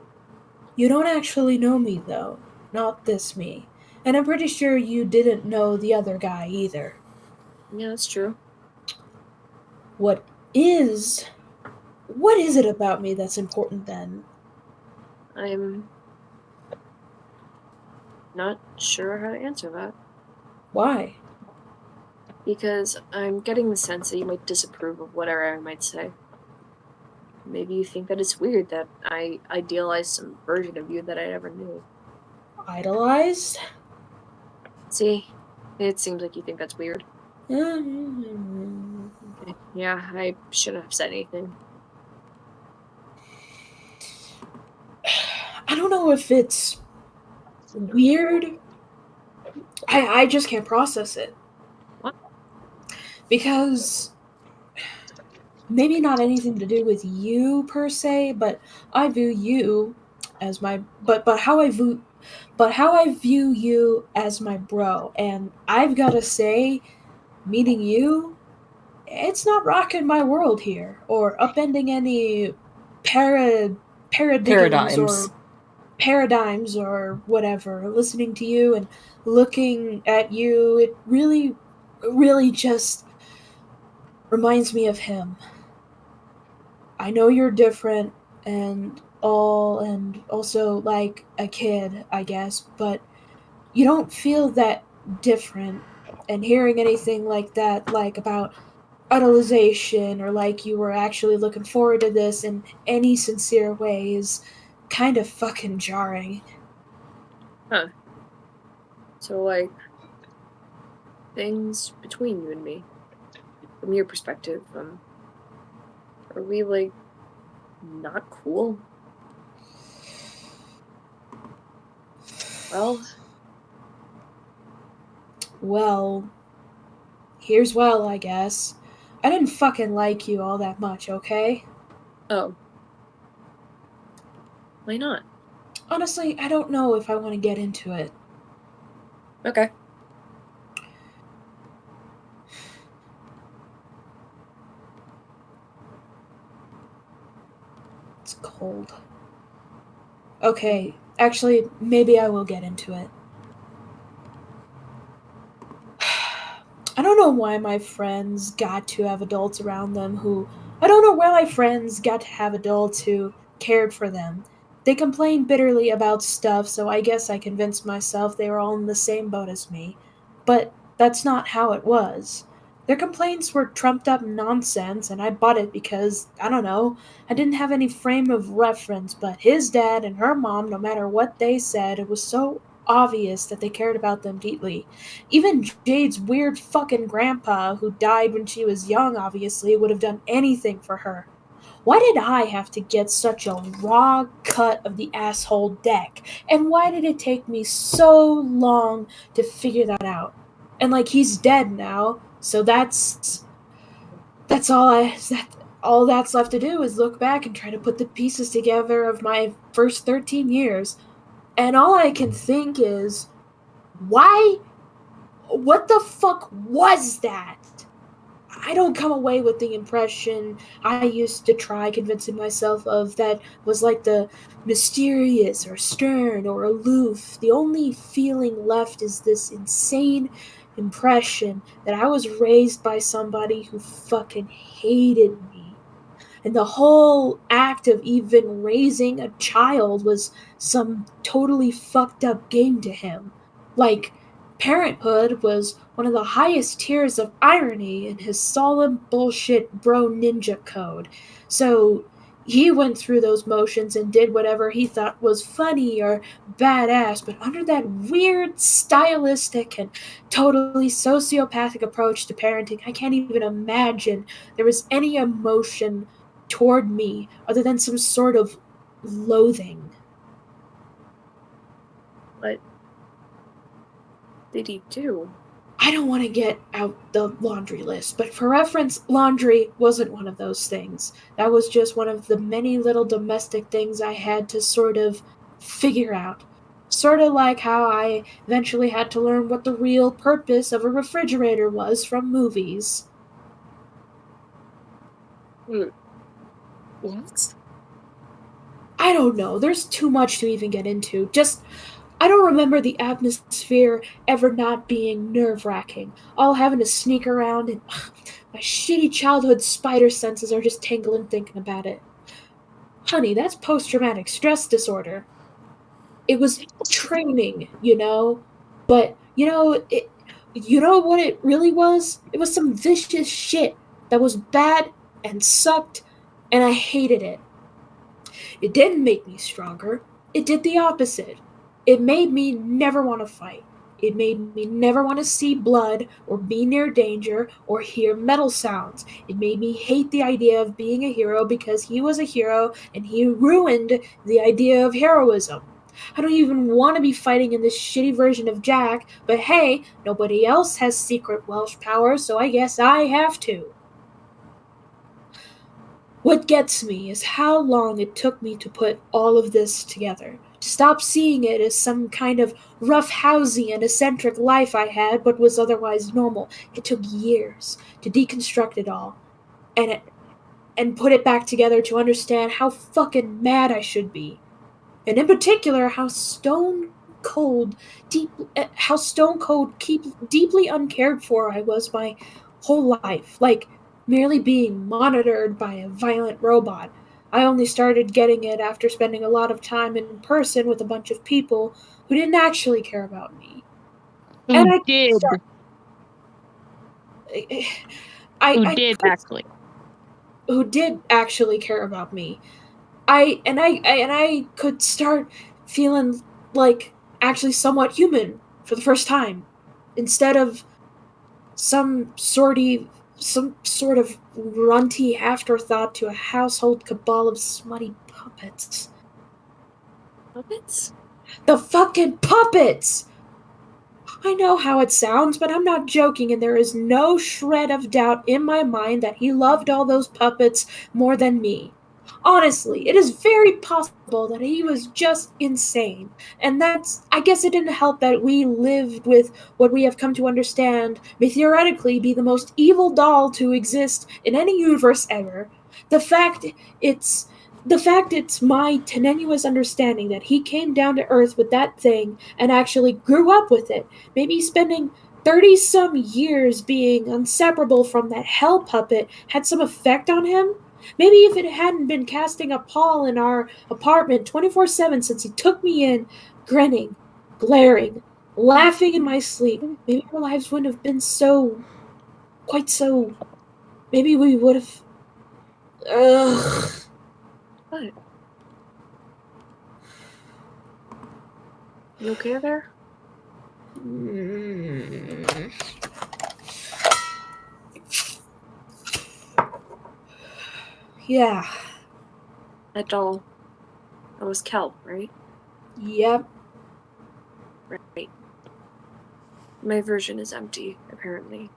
You don't actually know me, though. Not this me. And I'm pretty sure you didn't know the other guy either. Yeah, that's true. What is it about me that's important then? I'm not sure how to answer that. Why? Because I'm getting the sense that you might disapprove of whatever I might say. Maybe you think that it's weird that I idealize some version of you that I never knew. Idolized? See, it seems like you think that's weird. Mm. Yeah, I shouldn't have said anything. I don't know if it's weird. I just can't process it. What? Because maybe not anything to do with you per se, but I view you as my but how I view you as my bro, and I've got to say, meeting you, it's not rocking my world here or upending any Paradigms. paradigms or whatever. Listening to you and looking at you, it really just reminds me of him. I know you're different and all, and also like a kid, I guess, but you don't feel that different. And hearing anything like that, like about idolization or like you were actually looking forward to this in any sincere way is kind of fucking jarring. Huh. So, like, things between you and me, from your perspective, are we, like, not cool? Well, here's well, I guess. I didn't fucking like you all that much, okay? Oh. Why not? Honestly, I don't know if I want to get into it. Okay. It's cold. Okay, actually, maybe I will get into it. I don't know why my friends got to have adults around them who. I don't know why my friends got to have adults who cared for them. They complained bitterly about stuff, so I guess I convinced myself they were all in the same boat as me. But that's not how it was. Their complaints were trumped up nonsense, and I bought it because, I don't know, I didn't have any frame of reference, but his dad and her mom, no matter what they said, it was so obvious that they cared about them deeply. Even Jade's weird fucking grandpa, who died when she was young, obviously, would have done anything for her. Why did I have to get such a raw cut of the asshole deck? And why did it take me so long to figure that out? And like he's dead now, so that's all that's left to do is look back and try to put the pieces together of my first 13 years. And all I can think is, why? What the fuck was that? I don't come away with the impression I used to try convincing myself of that was like the mysterious or stern or aloof. The only feeling left is this insane impression that I was raised by somebody who fucking hated me. And the whole act of even raising a child was some totally fucked up game to him. Like, parenthood was one of the highest tiers of irony in his solemn bullshit bro ninja code. So he went through those motions and did whatever he thought was funny or badass, but under that weird stylistic and totally sociopathic approach to parenting, I can't even imagine there was any emotion toward me other than some sort of loathing. What did he do? I don't want to get out the laundry list, but for reference, laundry wasn't one of those things. That was just one of the many little domestic things I had to sort of figure out. Sort of like how I eventually had to learn what the real purpose of a refrigerator was from movies. What? I don't know. There's too much to even get into. I don't remember the atmosphere ever not being nerve-wracking. All having to sneak around, and my shitty childhood spider senses are just tingling thinking about it. Honey, that's post-traumatic stress disorder. It was training, But, you know what it really was? It was some vicious shit that was bad and sucked, and I hated it. It didn't make me stronger. It did the opposite. It made me never want to fight. It made me never want to see blood or be near danger or hear metal sounds. It made me hate the idea of being a hero because he was a hero and he ruined the idea of heroism. I don't even want to be fighting in this shitty version of Jack, but hey, nobody else has secret Welsh powers, so I guess I have to. What gets me is how long it took me to put all of this together. To stop seeing it as some kind of roughhousey and eccentric life I had but was otherwise normal. It took years to deconstruct it all and put it back together to understand how fucking mad I should be. And in particular, how stone cold, deeply uncared for I was my whole life. Like, merely being monitored by a violent robot. I only started getting it after spending a lot of time in person with a bunch of people who didn't actually care about me. Who did actually care about me. I could start feeling like actually somewhat human for the first time, instead of some sort of runty afterthought to a household cabal of smutty puppets. Puppets? The fucking puppets! I know how it sounds, but I'm not joking, and there is no shred of doubt in my mind that he loved all those puppets more than me. Honestly, it is very possible that he was just insane. And I guess it didn't help that we lived with what we have come to understand may theoretically be the most evil doll to exist in any universe ever. The fact it's my tenuous understanding that he came down to Earth with that thing and actually grew up with it, maybe spending 30-some years being inseparable from that hell puppet, had some effect on him. Maybe if it hadn't been casting a pall in our apartment 24/7 since he took me in, grinning, glaring, laughing in my sleep, maybe our lives wouldn't have been quite so. Maybe we would have. Ugh. What? You okay there? Yeah. That doll. That was kelp, right? Yep. Right. My version is empty, apparently.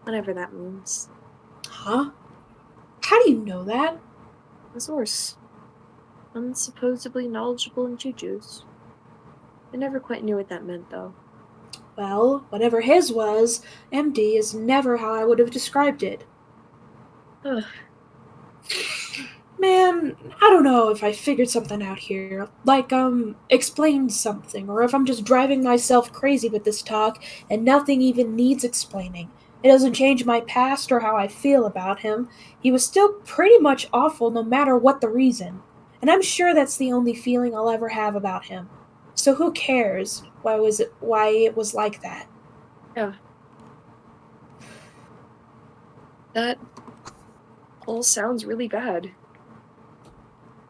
Whatever that means. Huh? How do you know that? A source. Unsupposedly knowledgeable in choo-choos. I never quite knew what that meant, though. Well, whatever his was, empty is never how I would have described it. Ugh. Man, I don't know if I figured something out here. Like, explained something, or if I'm just driving myself crazy with this talk, and nothing even needs explaining. It doesn't change my past or how I feel about him. He was still pretty much awful no matter what the reason. And I'm sure that's the only feeling I'll ever have about him. So who cares why it was like that? Yeah. That all sounds really bad.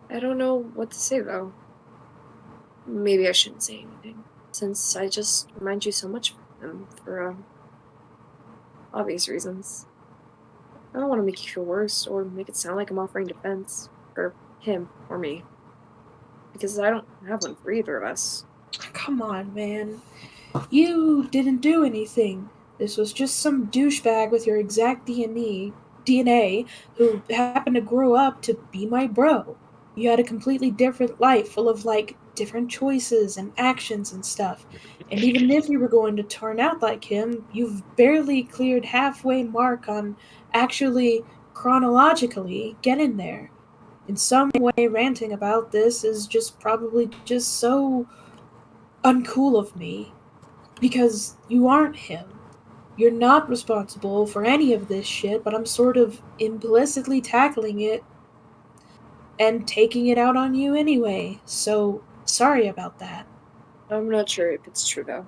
I don't know what to say, though. Maybe I shouldn't say anything, since I just remind you so much of him for, obvious reasons. I don't want to make you feel worse, or make it sound like I'm offering defense for him or me. Because I don't have one for either of us. Come on, man. You didn't do anything. This was just some douchebag with your exact DNA who happened to grow up to be my bro. You had a completely different life full of, like, different choices and actions and stuff. And even if you were going to turn out like him, you've barely cleared halfway mark on actually chronologically getting there. In some way, ranting about this is just probably just so uncool of me. Because you aren't him. You're not responsible for any of this shit, but I'm sort of implicitly tackling it and taking it out on you anyway. So, sorry about that. I'm not sure if it's true, though.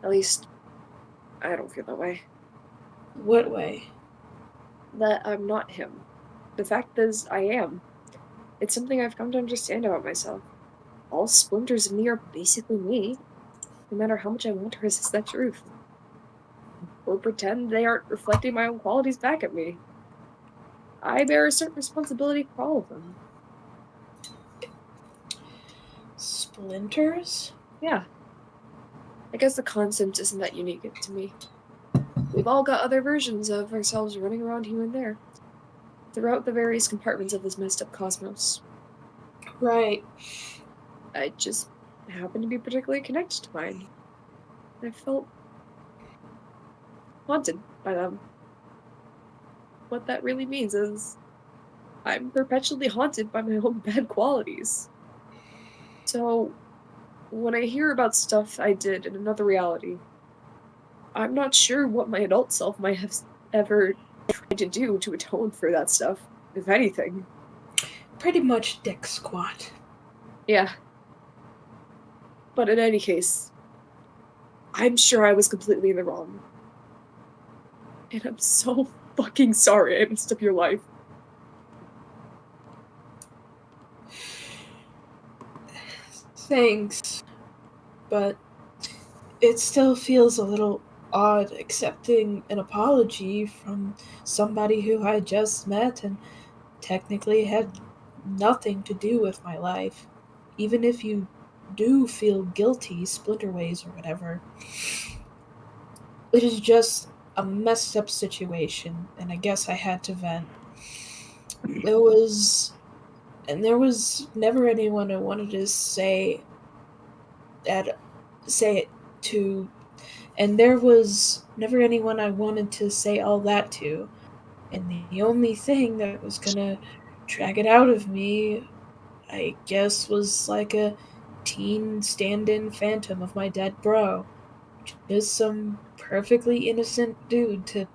At least, I don't feel that way. What way? That I'm not him. The fact is, I am. It's something I've come to understand about myself. All splinters in me are basically me, no matter how much I want to resist that truth. Or pretend they aren't reflecting my own qualities back at me. I bear a certain responsibility for all of them. Splinters? Yeah. I guess the concept isn't that unique to me. We've all got other versions of ourselves running around here and there, throughout the various compartments of this messed up cosmos. Right. I just happen to be particularly connected to mine. I felt haunted by them. What that really means is I'm perpetually haunted by my own bad qualities. So, when I hear about stuff I did in another reality, I'm not sure what my adult self might have ever tried to do to atone for that stuff, if anything. Pretty much dick squat. Yeah. But in any case, I'm sure I was completely in the wrong. And I'm so fucking sorry I messed up your life. Thanks. But it still feels a little odd accepting an apology from somebody who I just met and technically had nothing to do with my life. Even if you do feel guilty, splinterways or whatever, it is just a messed up situation, and I guess I had to vent. There was never anyone I wanted to say it to, and there was never anyone I wanted to say all that to. And the only thing that was gonna drag it out of me, I guess, was like a teen stand-in phantom of my dead bro. Just some perfectly innocent dude to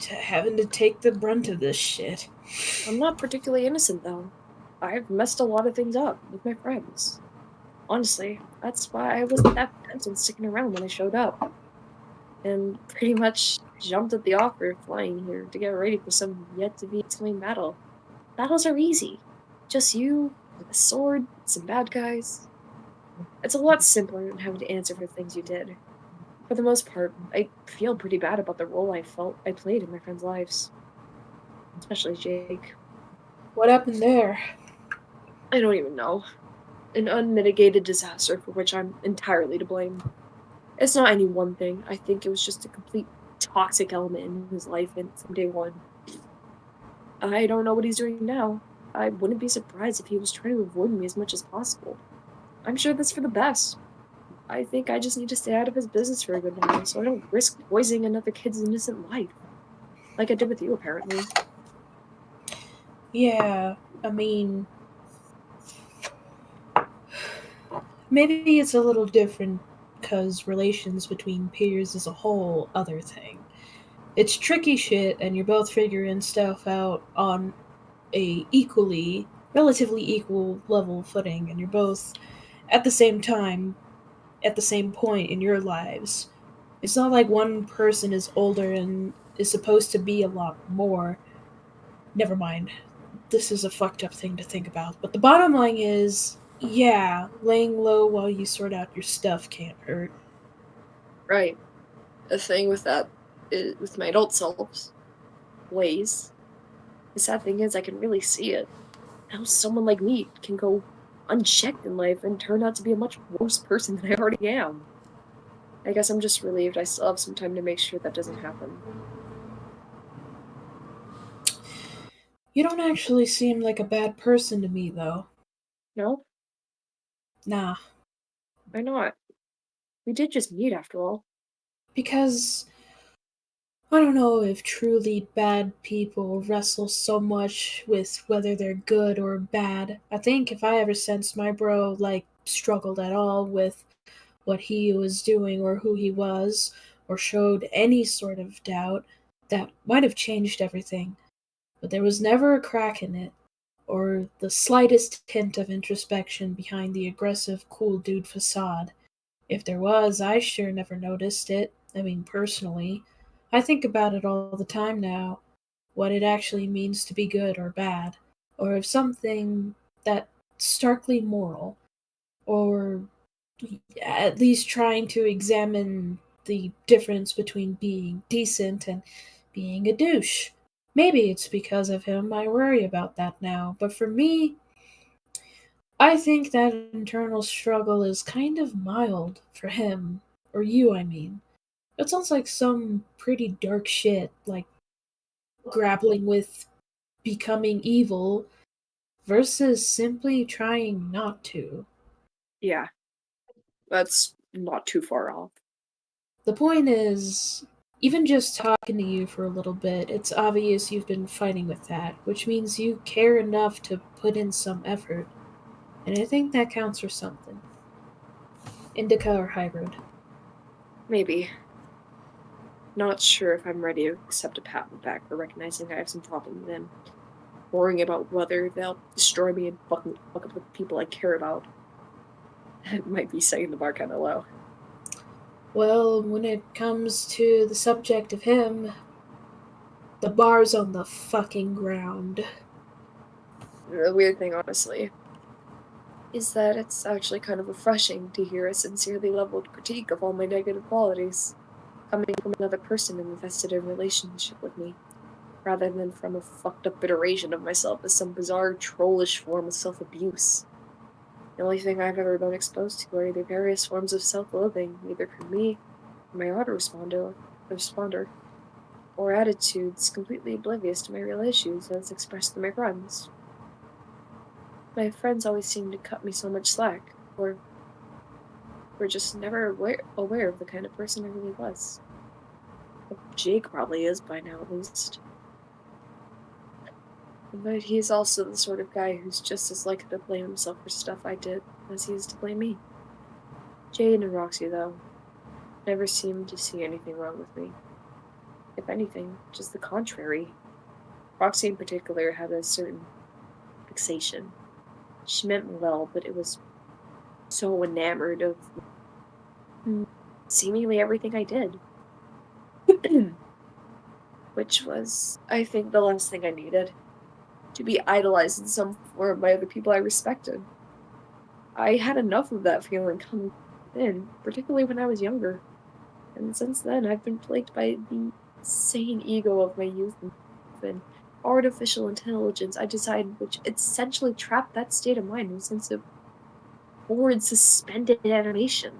having to take the brunt of this shit. I'm not particularly innocent, though. I've messed a lot of things up with my friends. Honestly, that's why I wasn't that bent on sticking around when I showed up. And pretty much jumped at the offer of flying here to get ready for some yet-to-be-explained battle. Battles are easy. Just you, with a sword, some bad guys. It's a lot simpler than having to answer for things you did. For the most part, I feel pretty bad about the role I felt I played in my friends' lives. Especially Jake. What happened there? I don't even know. An unmitigated disaster for which I'm entirely to blame. It's not any one thing. I think it was just a complete toxic element in his life from day one. I don't know what he's doing now. I wouldn't be surprised if he was trying to avoid me as much as possible. I'm sure that's for the best. I think I just need to stay out of his business for a good while, so I don't risk poisoning another kid's innocent life. Like I did with you, apparently. Yeah, I mean, maybe it's a little different because relations between peers is a whole other thing. It's tricky shit, and you're both figuring stuff out on a relatively equal level footing, and you're both at the same time, at the same point in your lives. It's not like one person is older and is supposed to be a lot more. Never mind. This is a fucked up thing to think about. But the bottom line is, yeah, laying low while you sort out your stuff can't hurt. Right. The thing with that, with my adult self's ways, the sad thing is I can really see it. How someone like me can go unchecked in life and turn out to be a much worse person than I already am. I guess I'm just relieved I still have some time to make sure that doesn't happen. You don't actually seem like a bad person to me, though. No? Nah, Why not? We did just meet, after all. because I don't know if truly bad people wrestle so much with whether they're good or bad. I think if I ever sensed my bro, struggled at all with what he was doing or who he was, or showed any sort of doubt, that might have changed everything. But there was never a crack in it, or the slightest hint of introspection behind the aggressive, cool dude facade. If there was, I sure never noticed it. I mean, personally. I think about it all the time now, what it actually means to be good or bad, or if something that's starkly moral, or at least trying to examine the difference between being decent and being a douche. Maybe it's because of him I worry about that now, but for me, I think that internal struggle is kind of mild for him, or you, I mean. It sounds like some pretty dark shit, like grappling with becoming evil versus simply trying not to. Yeah. That's not too far off. The point is, even just talking to you for a little bit, it's obvious you've been fighting with that, which means you care enough to put in some effort. And I think that counts for something. Indica or hybrid? Maybe. Not sure if I'm ready to accept a pat on the back for recognizing I have some problem with him. Worrying about whether they'll destroy me and fuck up the people I care about. It might be setting the bar kind of low. Well, when it comes to the subject of him, the bar's on the fucking ground. The weird thing, honestly, is that it's actually kind of refreshing to hear a sincerely leveled critique of all my negative qualities, coming from another person invested in a relationship with me, rather than from a fucked up iteration of myself as some bizarre trollish form of self-abuse. The only thing I've ever been exposed to are either various forms of self-loathing, either from me, or my autoresponder, or attitudes completely oblivious to my real issues as expressed through my friends. My friends always seem to cut me so much slack, or were just never aware of the kind of person I really was. Jake probably is by now, at least. But he's also the sort of guy who's just as likely to blame himself for stuff I did as he is to blame me. Jade and Roxy, though, never seemed to see anything wrong with me. If anything, just the contrary. Roxy in particular had a certain fixation. She meant well, but it was so enamored of seemingly everything I did. Which was, I think, the last thing I needed. To be idolized in some form by other people I respected. I had enough of that feeling coming in, particularly when I was younger. And since then, I've been plagued by the insane ego of my youth and artificial intelligence I designed, which essentially trapped that state of mind in a sense of bored, suspended animation.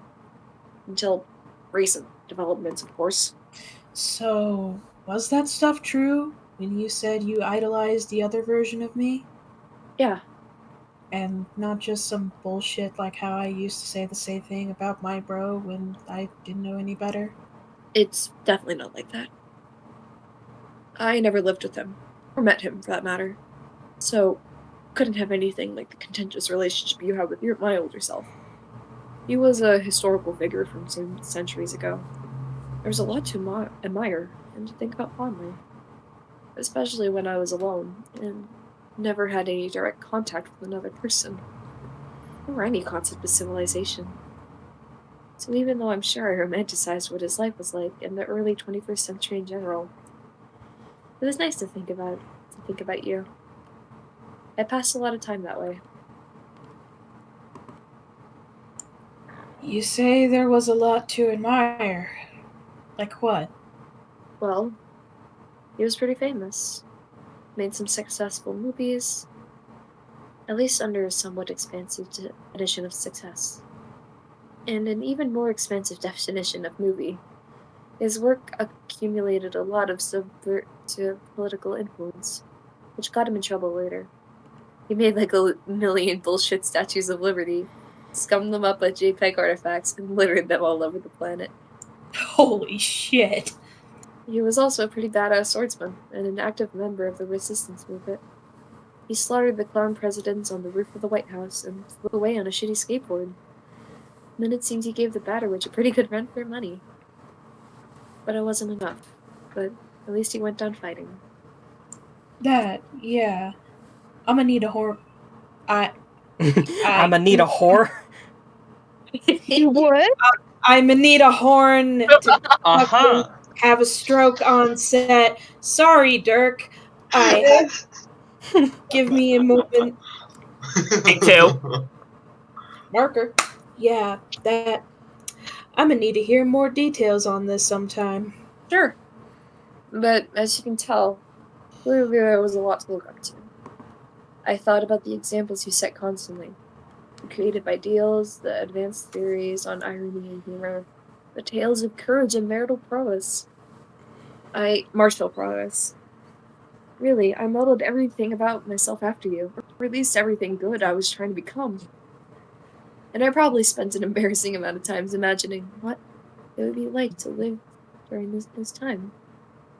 Until recent developments, of course. So, was that stuff true when you said you idolized the other version of me? Yeah. And not just some bullshit like how I used to say the same thing about my bro when I didn't know any better? It's definitely not like that. I never lived with him, or met him for that matter, so couldn't have anything like the contentious relationship you had with my older self. He was a historical figure from some centuries ago. There was a lot to admire and to think about fondly, especially when I was alone and never had any direct contact with another person, or any concept of civilization. So even though I'm sure I romanticized what his life was like in the early 21st century in general, it was nice to think about you. I passed a lot of time that way. You say there was a lot to admire. Like what? Well, he was pretty famous. Made some successful movies. at least under a somewhat expansive definition of success, and an even more expansive definition of movie. His work accumulated a lot of subversive political influence, which got him in trouble later. He made like a million bullshit statues of liberty, scummed them up like JPEG artifacts, and littered them all over the planet. Holy shit. He was also a pretty badass swordsman, and an active member of the resistance movement. He slaughtered the clown presidents on the roof of the White House and flew away on a shitty skateboard. Then it seems he gave the Batter Witch a pretty good run for money. But it wasn't enough. But at least he went down fighting. Yeah. I'm gonna need a whore. I'm gonna need a whore. You would? I'm gonna need a horn to Uh-huh. have a stroke on set. Sorry, Dirk. Give me a moment. Take two. Marker. Yeah, that. I'm gonna need to hear more details on this sometime. Sure. But as you can tell, clearly there was a lot to look up to. I thought about the examples you set constantly. The creative ideals, the advanced theories on irony and humor, the tales of courage and martial prowess. Really, I modeled everything about myself after you, or at least everything good I was trying to become. And I probably spent an embarrassing amount of times imagining what it would be like to live during this time,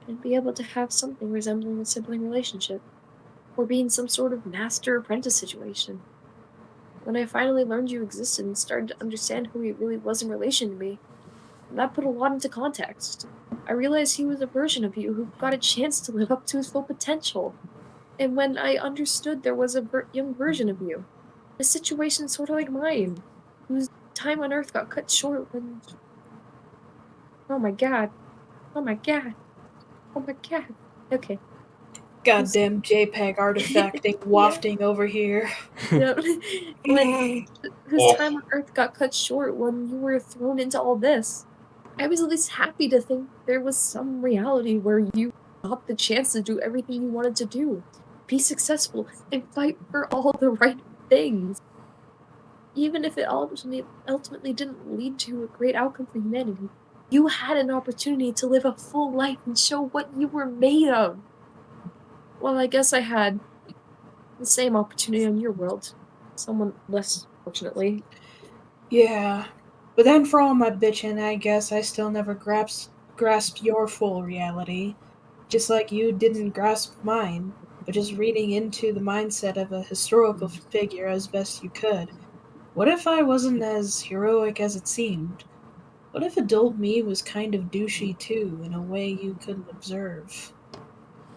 and be able to have something resembling a sibling relationship, or be in some sort of master-apprentice situation. When I finally learned you existed and started to understand who he really was in relation to me, that put a lot into context. I realized he was a version of you who got a chance to live up to his full potential. And when I understood there was a young version of you, a situation sort of like mine, whose time on Earth got cut short when... Oh my god. Okay. Goddamn JPEG artifacting wafting over here. Yep. Whose time on Earth got cut short when you were thrown into all this. I was at least happy to think there was some reality where you got the chance to do everything you wanted to do, be successful, and fight for all the right things. Even if it ultimately didn't lead to a great outcome for humanity, you had an opportunity to live a full life and show what you were made of. Well, I guess I had the same opportunity on your world. Somewhat less, fortunately. Yeah. But then for all my bitching, I guess I still never grasped your full reality. Just like you didn't grasp mine, but just reading into the mindset of a historical figure as best you could. What if I wasn't as heroic as it seemed? What if adult me was kind of douchey too, in a way you couldn't observe?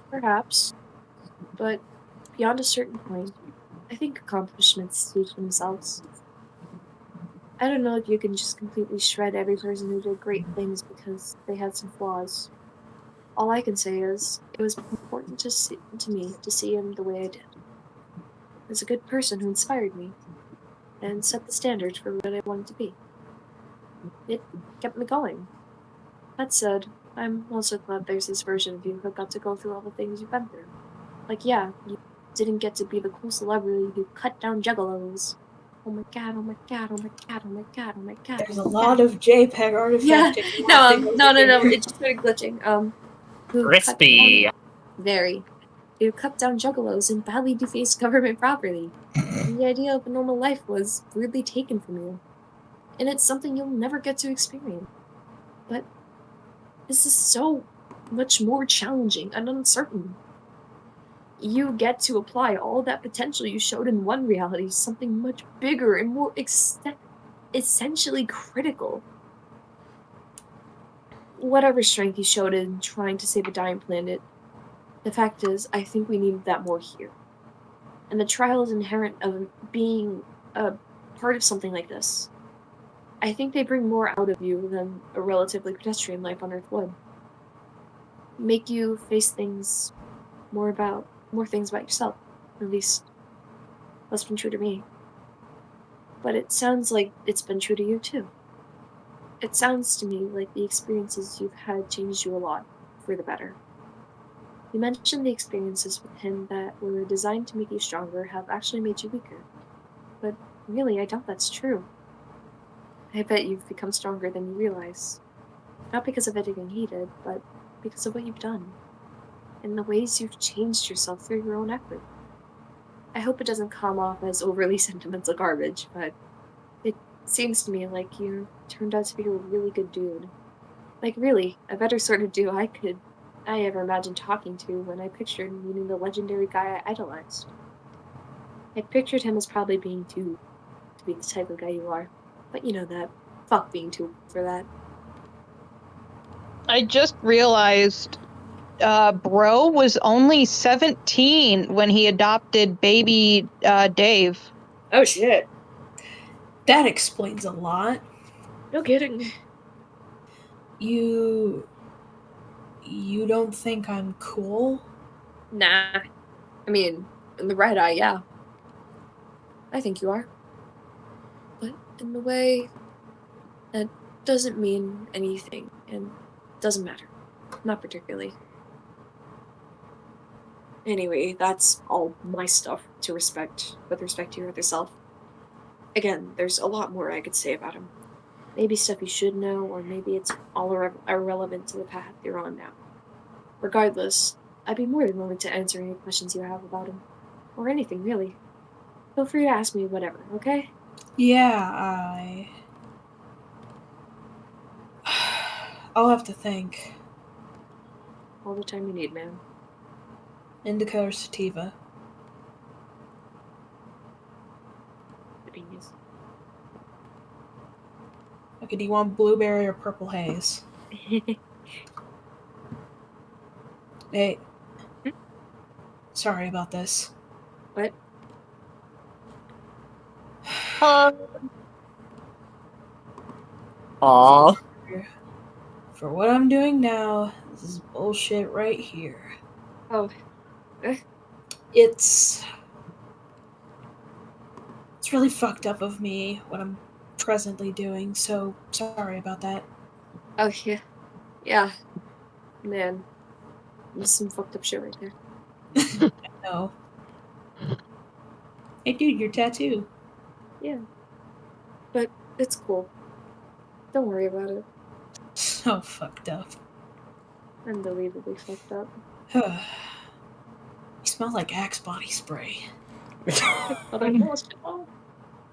Perhaps. But beyond a certain point, I think accomplishments speak for themselves. I don't know if you can just completely shred every person who did great things because they had some flaws. All I can say is, it was important to me to see him the way I did. As a good person who inspired me, and set the standard for what I wanted to be. It kept me going. That said, I'm also glad there's this version of you who got to go through all the things you've been through. Like, yeah, you didn't get to be the cool celebrity who cut down juggalos. Oh my god, oh my god, oh my god, oh my god, oh my god. There's a lot of JPEG artifacting. Yeah, no, it just started glitching. Crispy. Who cut down juggalos and badly defaced government property. And the idea of a normal life was weirdly taken from you. And it's something you'll never get to experience. But this is so much more challenging and uncertain. You get to apply all that potential you showed in one reality to something much bigger and more essentially critical. Whatever strength you showed in trying to save a dying planet, the fact is, I think we need that more here. And the trials inherent of being a part of something like this, I think they bring more out of you than a relatively pedestrian life on Earth would. Make you face things more things about yourself. At least, that's been true to me. But it sounds like it's been true to you too. It sounds to me like the experiences you've had changed you a lot, for the better. You mentioned the experiences with him that were designed to make you stronger have actually made you weaker. But really, I doubt that's true. I bet you've become stronger than you realize. Not because of anything he did, but because of what you've done. And the ways you've changed yourself through your own effort. I hope it doesn't come off as overly sentimental garbage, but it seems to me like you turned out to be a really good dude. Like really, a better sort of dude I ever imagined talking to when I pictured meeting the legendary guy I idolized. I pictured him as probably being too to be the type of guy you are. But you know that. Fuck being too for that. I just realized Bro was only 17 when he adopted baby Dave. Oh shit. That explains a lot. No kidding. You don't think I'm cool? Nah. I mean, in the right eye, yeah. I think you are. But in the way that doesn't mean anything and doesn't matter. Not particularly. Anyway, that's all my stuff with respect to your other self. Again, there's a lot more I could say about him. Maybe stuff you should know, or maybe it's all irrelevant to the path you're on now. Regardless, I'd be more than willing to answer any questions you have about him. Or anything, really. Feel free to ask me whatever, okay? Yeah, I'll have to think. All the time you need, man. Indica or sativa? Opinions. Okay, do you want blueberry or purple haze? Hey. Sorry about this. What? Aww. For what I'm doing now, this is bullshit right here. Oh. It's really fucked up of me what I'm presently doing, so sorry about that. Oh, yeah. Yeah. Man. That's some fucked up shit right there. No. Hey dude, your tattoo. Yeah. But it's cool. Don't worry about it. So fucked up. Unbelievably fucked up. You smell like Axe body spray.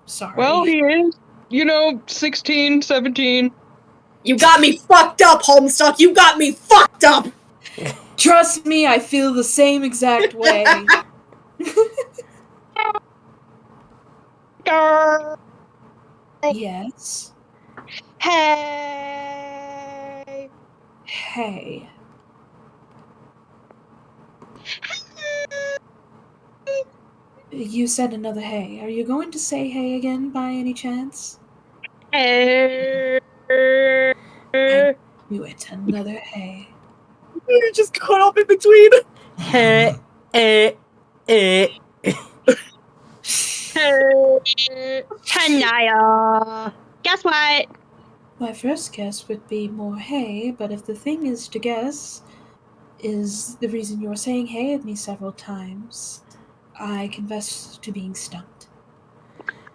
Sorry. Well, he is, 16, 17. You got me fucked up, Homestuck! You got me fucked up! Trust me, I feel the same exact way. Yes. Hey. Hey. You said another hey. Are you going to say hey again by any chance? Hey. I knew it. Another hey. You just cut off in between. Hey, Tanaya. Guess what? My first guess would be more hey, but if the thing is to guess is the reason you're saying hey at me several times, I confess to being stumped.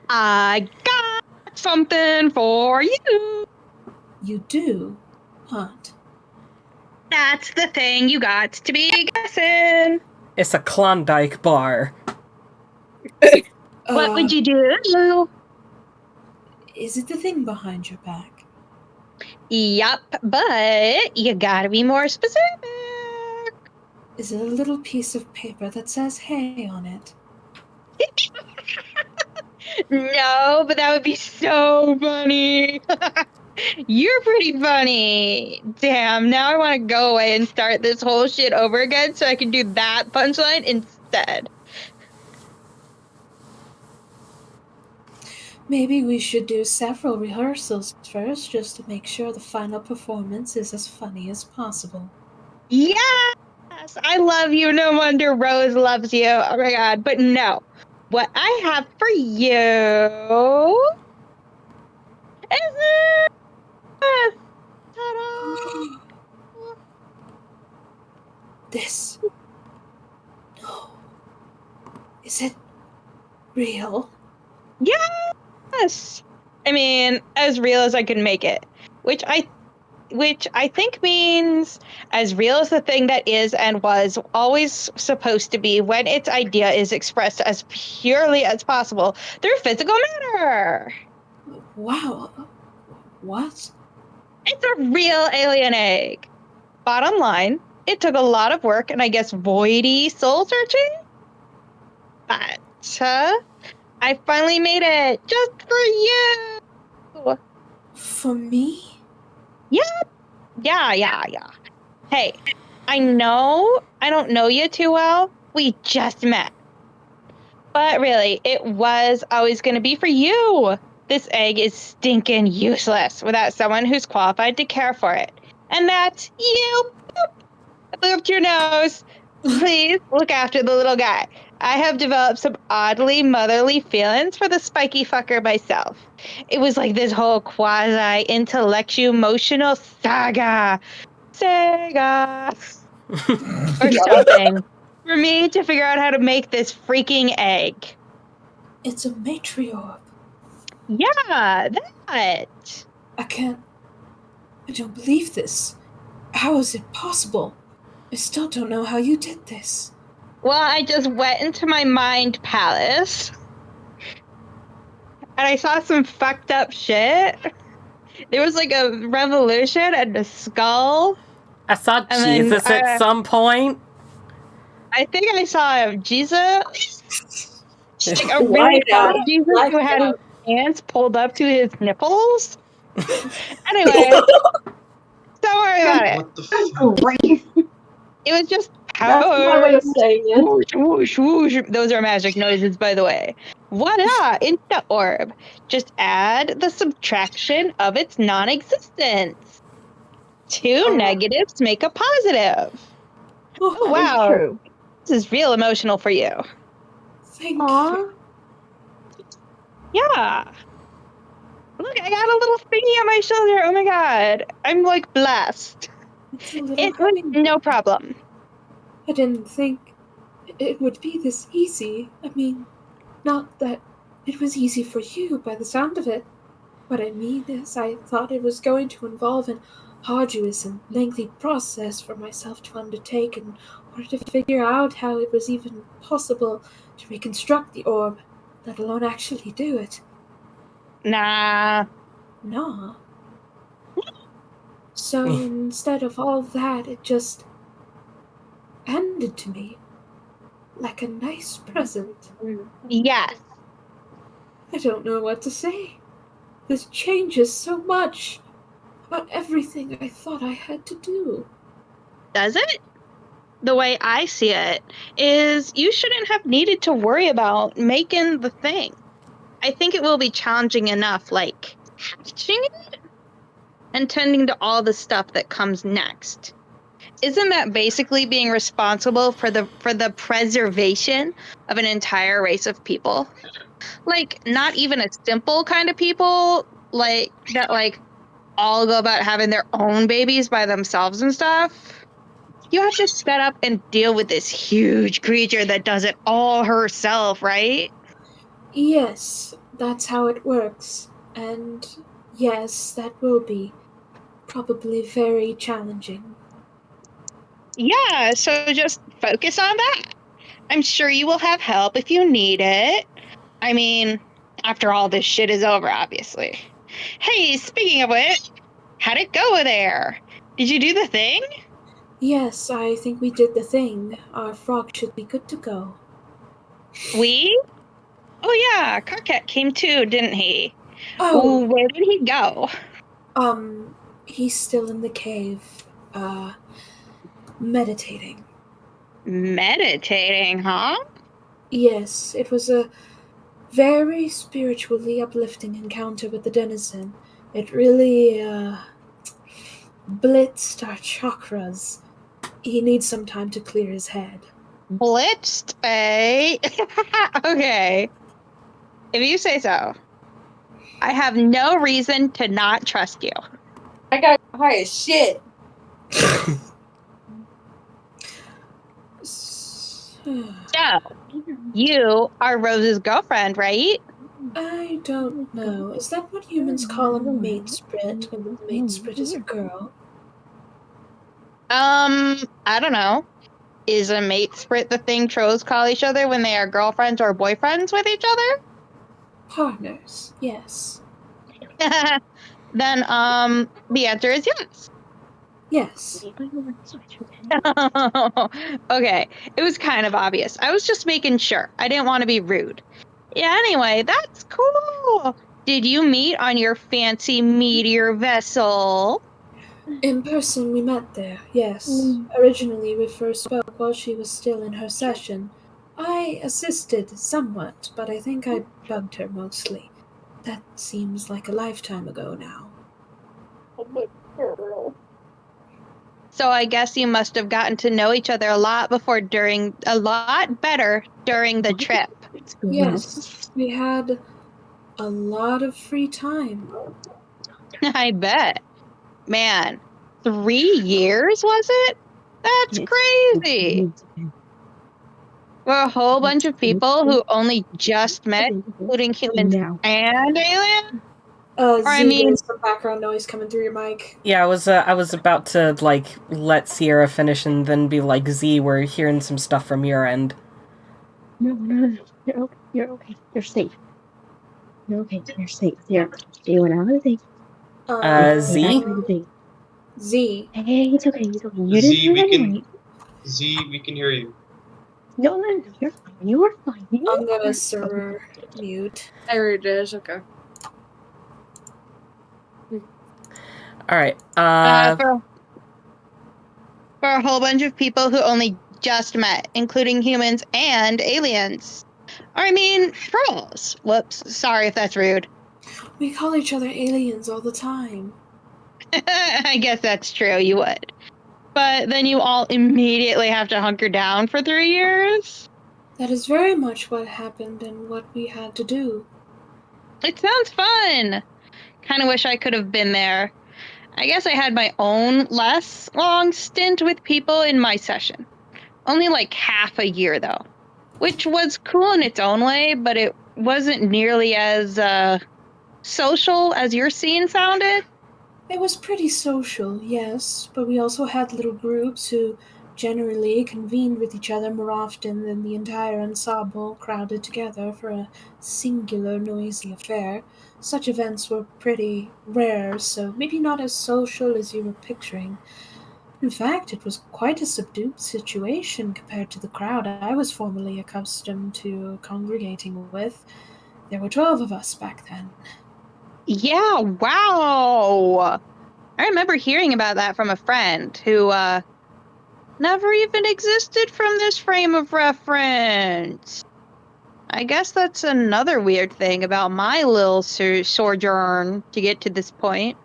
I got something for you. You do, Hunt. That's the thing you got to be guessing. It's a Klondike bar. What would you do? Is it the thing behind your back? Yup, but you gotta be more specific. Is it a little piece of paper that says hey on it? No, but that would be so funny. You're pretty funny. Damn, now I want to go away and start this whole shit over again so I can do that punchline instead. Maybe we should do several rehearsals first just to make sure the final performance is as funny as possible. Yes! I love you. No wonder Rose loves you. Oh my god. But no. What I have for you is this. Ta-da! this? No. Is it real? Yes! I mean, as real as I can make it. Which I think means as real as the thing that is and was always supposed to be when its idea is expressed as purely as possible through physical matter. Wow. What? It's a real alien egg. Bottom line, it took a lot of work and I guess voidy soul searching. But I finally made it just for you. For me? Yeah. Hey, I know I don't know you too well. We just met. But really, it was always going to be for you. This egg is stinking useless without someone who's qualified to care for it. And that's you. I booped your nose. Please look after the little guy. I have developed some oddly motherly feelings for the spiky fucker myself. It was like this whole quasi-intellectual emotional saga. Sega. Or something. For me to figure out how to make this freaking egg. It's a matriarch. Yeah, that. I don't believe this. How is it possible? I still don't know how you did this. Well, I just went into my mind palace. And I saw some fucked up shit. There was like a revolution and a skull. I saw And Jesus then, at some point. I think I saw Jesus. Like a Why really not? fat Jesus Why who had his not? hands pulled up to his nipples. Anyway, don't worry about it. What the fuck? Great. It was just That's my way power. of saying it. Whoosh, whoosh, whoosh. Those are magic noises, by the way. Voila! Insta orb. Just add the subtraction of its non-existence. Two negatives make a positive. Oh, That is wow. true. This is real emotional for you. Thank Aw. you. Yeah. Look, I got a little thingy on my shoulder. Oh my god. I'm like blessed. It's a little It was hummingbird. no problem. I didn't think it would be this easy. I mean, not that it was easy for you by the sound of it. What I mean is, I thought it was going to involve an arduous and lengthy process for myself to undertake in order to figure out how it was even possible to reconstruct the orb, let alone actually do it. Nah. Nah. So instead of all that, it just handed to me like a nice present. Yes. I don't know what to say. This changes so much about everything I thought I had to do. Does it? The way I see it is you shouldn't have needed to worry about making the thing. I think it will be challenging enough, like hatching it and tending to all the stuff that comes next. Isn't that basically being responsible for the preservation of an entire race of people? Like, not even a simple kind of people, like that, like all go about having their own babies by themselves and stuff. You have to set up and deal with this huge creature that does it all herself, right? Yes, that's how it works. And yes, that will be probably very challenging. Yeah, so just focus on that. I'm sure you will have help if you need it. I mean, after all this shit is over, obviously. Hey, speaking of which, how'd it go there? Did you do the thing? Yes, I think we did the thing. Our frog should be good to go. We? Oh yeah, Carcat came too, didn't he? Oh, Ooh, where did he go? he's still in the cave, meditating. Meditating, huh? Yes, it was a very spiritually uplifting encounter with the denizen. It really, blitzed our chakras. He needs some time to clear his head. Blitzed, eh? Okay. If you say so. I have no reason to not trust you. I got high as shit. So, you are Rose's girlfriend, right? I don't know. Is that what humans call a mate split when the mate split is a girl? I don't know. Is a mate split the thing trolls call each other when they are girlfriends or boyfriends with each other? Partners, yes. Then, the answer is yes. Yes. Okay, it was kind of obvious. I was just making sure. I didn't want to be rude. Yeah, anyway, that's cool. Did you meet on your fancy meteor vessel? In person, we met there, yes. Originally, we first spoke while she was still in her session. I assisted somewhat, but I think I bugged her mostly. That seems like a lifetime ago now. So I guess you must have gotten to know each other a lot better during the trip. Yes, we had a lot of free time. I bet. Man, 3 years was it? That's crazy. For a whole bunch of people who only just met, including humans and aliens? I Zii, mean- there's some background noise coming through your mic. Yeah, I was about to like let Sierra finish and then be like, Z, we're hearing some stuff from your end. No. You're okay. You're okay. You're safe. You're okay. You're safe. Here. You went out of the thing. Z? Zii. Hey, it's okay. It's okay. You didn't Z, hear we that can. anyway. Z, we can hear you. No, you're fine. You were fine. I'm gonna server mute. I heard it. Okay. Alright, for a whole bunch of people who only just met, including humans and aliens. I mean, trolls. Whoops, sorry if that's rude. We call each other aliens all the time. I guess that's true, you would. But then you all immediately have to hunker down for 3 years? That is very much what happened and what we had to do. It sounds fun. Kind of wish I could have been there. I guess I had my own less long stint with people in my session. Only like half a year, though. Which was cool in its own way, but it wasn't nearly as social as your scene sounded. It was pretty social, yes, but we also had little groups who generally convened with each other more often than the entire ensemble crowded together for a singular noisy affair. Such events were pretty rare, so maybe not as social as you were picturing. In fact, it was quite a subdued situation compared to the crowd I was formerly accustomed to congregating with. There were 12 of us back then. Yeah, wow! I remember hearing about that from a friend who, never even existed from this frame of reference. I guess that's another weird thing about my little sojourn to get to this point.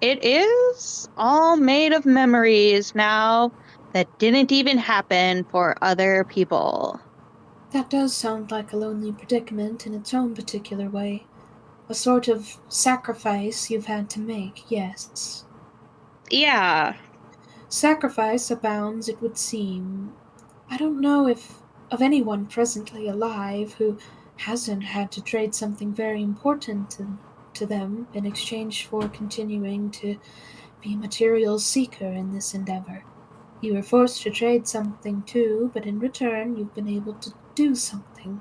It is all made of memories now that didn't even happen for other people. That does sound like a lonely predicament in its own particular way. A sort of sacrifice you've had to make, yes. Yeah. Sacrifice abounds, it would seem. I don't know if of anyone presently alive who hasn't had to trade something very important to them in exchange for continuing to be a material seeker in this endeavor. You were forced to trade something too, but in return you've been able to do something.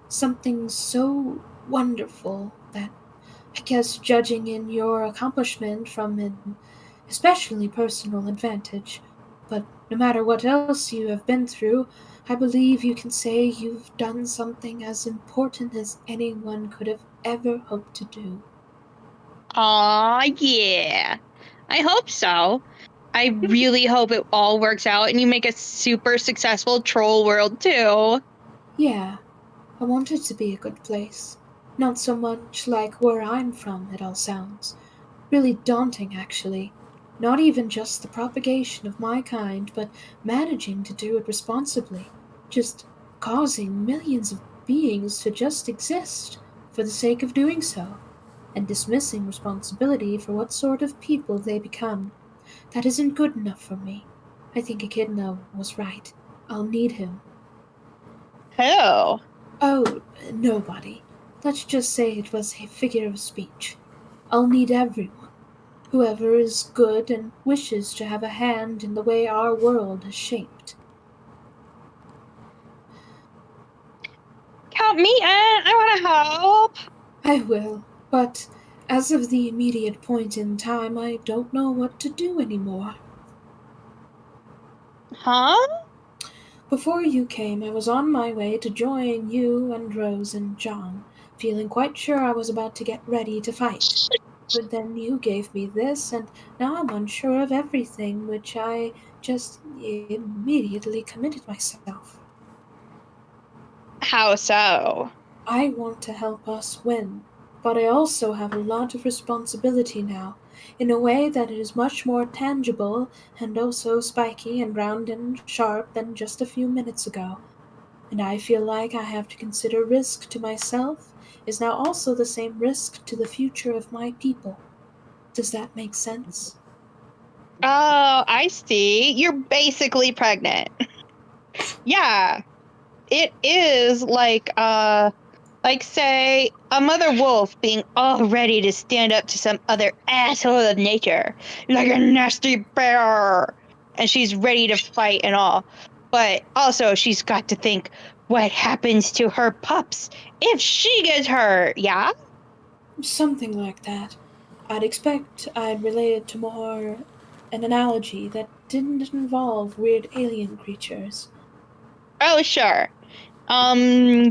Something so wonderful that I guess judging in your accomplishment from an especially personal advantage, but no matter what else you have been through, I believe you can say you've done something as important as anyone could have ever hoped to do. Aw, yeah. I hope so. I really hope it all works out and you make a super successful troll world too. Yeah, I want it to be a good place. Not so much like where I'm from, it all sounds. Really daunting, actually. Not even just the propagation of my kind, but managing to do it responsibly. Just causing millions of beings to just exist for the sake of doing so, and dismissing responsibility for what sort of people they become. That isn't good enough for me. I think Echidna was right. I'll need him. Who? Oh, nobody. Let's just say it was a figure of speech. I'll need everyone. Whoever is good and wishes to have a hand in the way our world is shaped. Count me in. I want to help. I will, but as of the immediate point in time, I don't know what to do anymore. Huh? Before you came, I was on my way to join you and Rose and John, feeling quite sure I was about to get ready to fight. But then you gave me this, and now I'm unsure of everything, which I just immediately committed myself. How so? I want to help us win, but I also have a lot of responsibility now, in a way that is much more tangible and also spiky and round and sharp than just a few minutes ago. And I feel like I have to consider risk to myself is now also the same risk to the future of my people. Does that make sense? Oh, I see. You're basically pregnant. Yeah. It is like say a mother wolf being all ready to stand up to some other asshole of nature, like a nasty bear, and she's ready to fight and all. But also she's got to think what happens to her pups if she gets hurt, yeah? Something like that. I'd expect I'd relate it to more an analogy that didn't involve weird alien creatures. Oh, sure.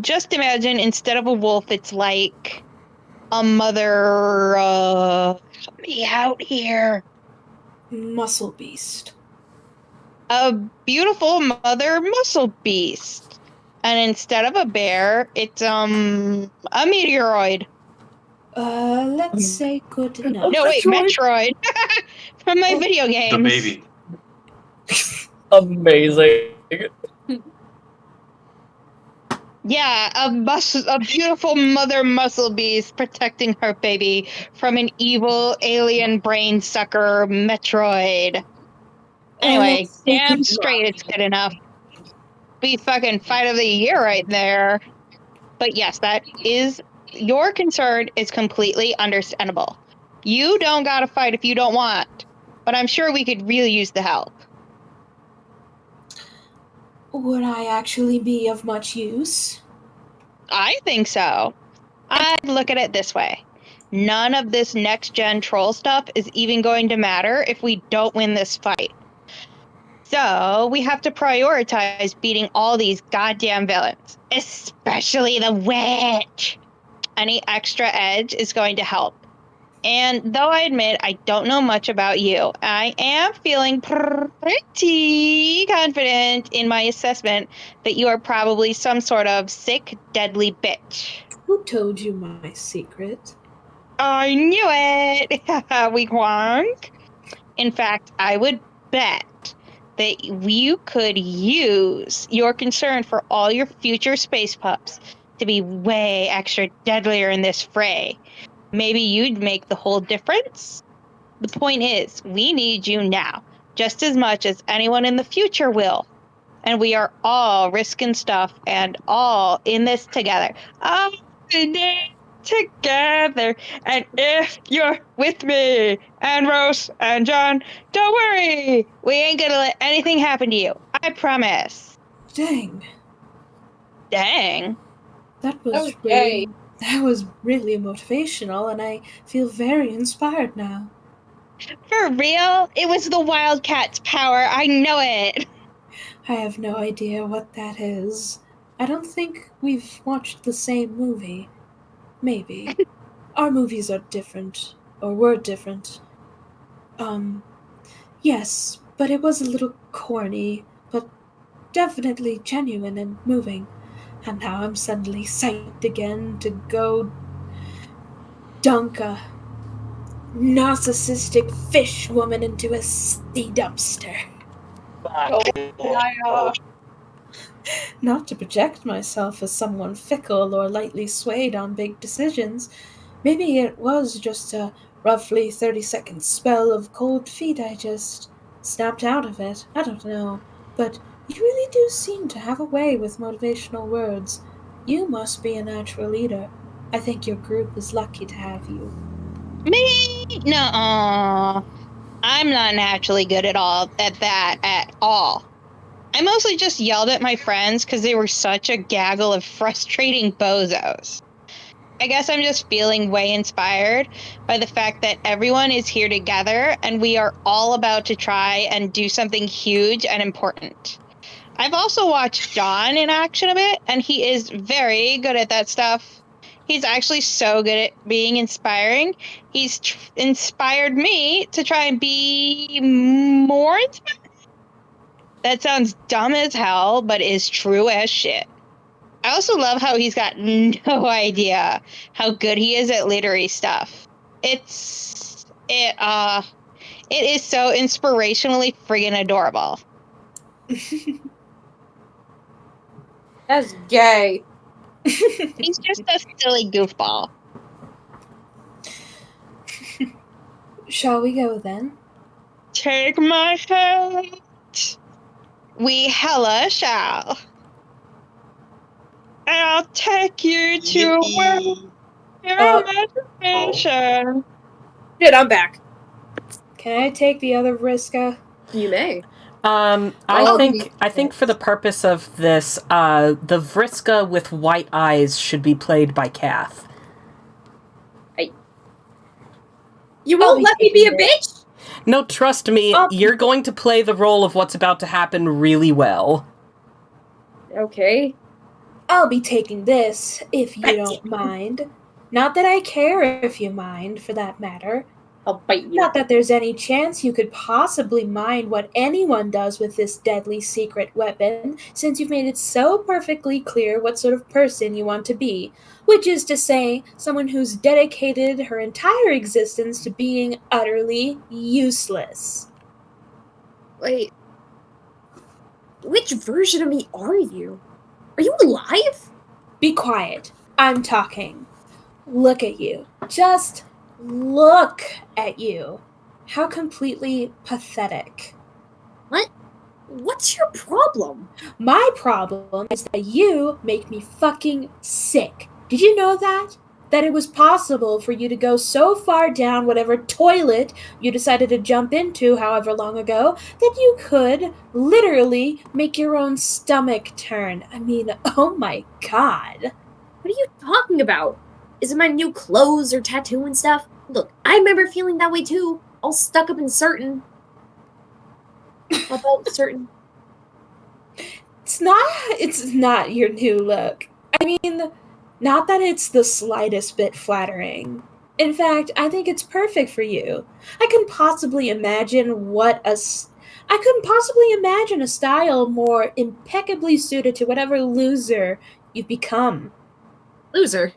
Just imagine instead of a wolf, it's like a mother, help me out here. Muscle beast. A beautiful mother muscle beast. And instead of a bear, it's, a meteoroid. Let's say good enough. No, wait, Metroid. From my video games. The baby. Amazing. Yeah, a beautiful mother muscle beast protecting her baby from an evil alien brain sucker Metroid. Anyway, let's say damn good straight it's good enough. Be fucking fight of the year right there. But yes, that is your concern is completely understandable. You don't gotta fight if you don't want, but I'm sure we could really use the help. Would I actually be of much use? I think so. I'd look at it this way. None of this next-gen troll stuff is even going to matter if we don't win this fight. So we have to prioritize beating all these goddamn villains, especially the witch. Any extra edge is going to help. And though I admit I don't know much about you, I am feeling pretty confident in my assessment that you are probably some sort of sick, deadly bitch. Who told you my secret? I knew it! Weak wonk. In fact, I would bet that you could use your concern for all your future space pups to be way extra deadlier in this fray. Maybe you'd make the whole difference? The point is, we need you now, just as much as anyone in the future will. And we are all risking stuff and all in this together. All in it together. And if you're with me, and Rose and John, don't worry. We ain't gonna let anything happen to you. I promise. Dang. Dang. That was Okay. really motivational, and I feel very inspired now. For real? It was the Wildcat's power. I know it. I have no idea what that is. I don't think we've watched the same movie. Maybe. Our movies are different, or were different. Yes, but it was a little corny, but definitely genuine and moving. And now I'm suddenly psyched again to go dunk a narcissistic fish woman into a sea dumpster. Not to project myself as someone fickle or lightly swayed on big decisions. Maybe it was just a roughly 30-second spell of cold feet I just snapped out of it. I don't know. But You really do seem to have a way with motivational words. You must be a natural leader. I think your group is lucky to have you. Me? No, I'm not naturally good at that at all. I mostly just yelled at my friends because they were such a gaggle of frustrating bozos. I guess I'm just feeling way inspired by the fact that everyone is here together and we are all about to try and do something huge and important. I've also watched John in action a bit, and he is very good at that stuff. He's actually so good at being inspiring. He's inspired me to try and be more inspired. That sounds dumb as hell, but is true as shit. I also love how he's got no idea how good he is at literary stuff. It is so inspirationally friggin' adorable. That's gay. He's just a silly goofball. Shall we go then? Take my hand. We hella shall. And I'll take you to where your imagination. Shit, I'm back. Can I take the other Vriska? You may. I think for the purpose of this, the Vriska with white eyes should be played by Cath. You won't let me be a bitch? No, trust me, you're going to play the role of what's about to happen really well. Okay. I'll be taking this, if you don't mind. Not that I care if you mind, for that matter. I'll bite you. Not that there's any chance you could possibly mind what anyone does with this deadly secret weapon, since you've made it so perfectly clear what sort of person you want to be, which is to say, someone who's dedicated her entire existence to being utterly useless. Wait. Which version of me are you? Are you alive? Be quiet. I'm talking. Look at you. Just look at you. How completely pathetic. What? What's your problem? My problem is that you make me fucking sick. Did you know that? That it was possible for you to go so far down whatever toilet you decided to jump into however long ago that you could literally make your own stomach turn. I mean, oh my god. What are you talking about? Is it my new clothes or tattoo and stuff? Look, I remember feeling that way too. All stuck up in certain. About certain. It's not your new look. I mean, not that it's the slightest bit flattering. In fact, I think it's perfect for you. I couldn't possibly imagine a style more impeccably suited to whatever loser you've become. Loser?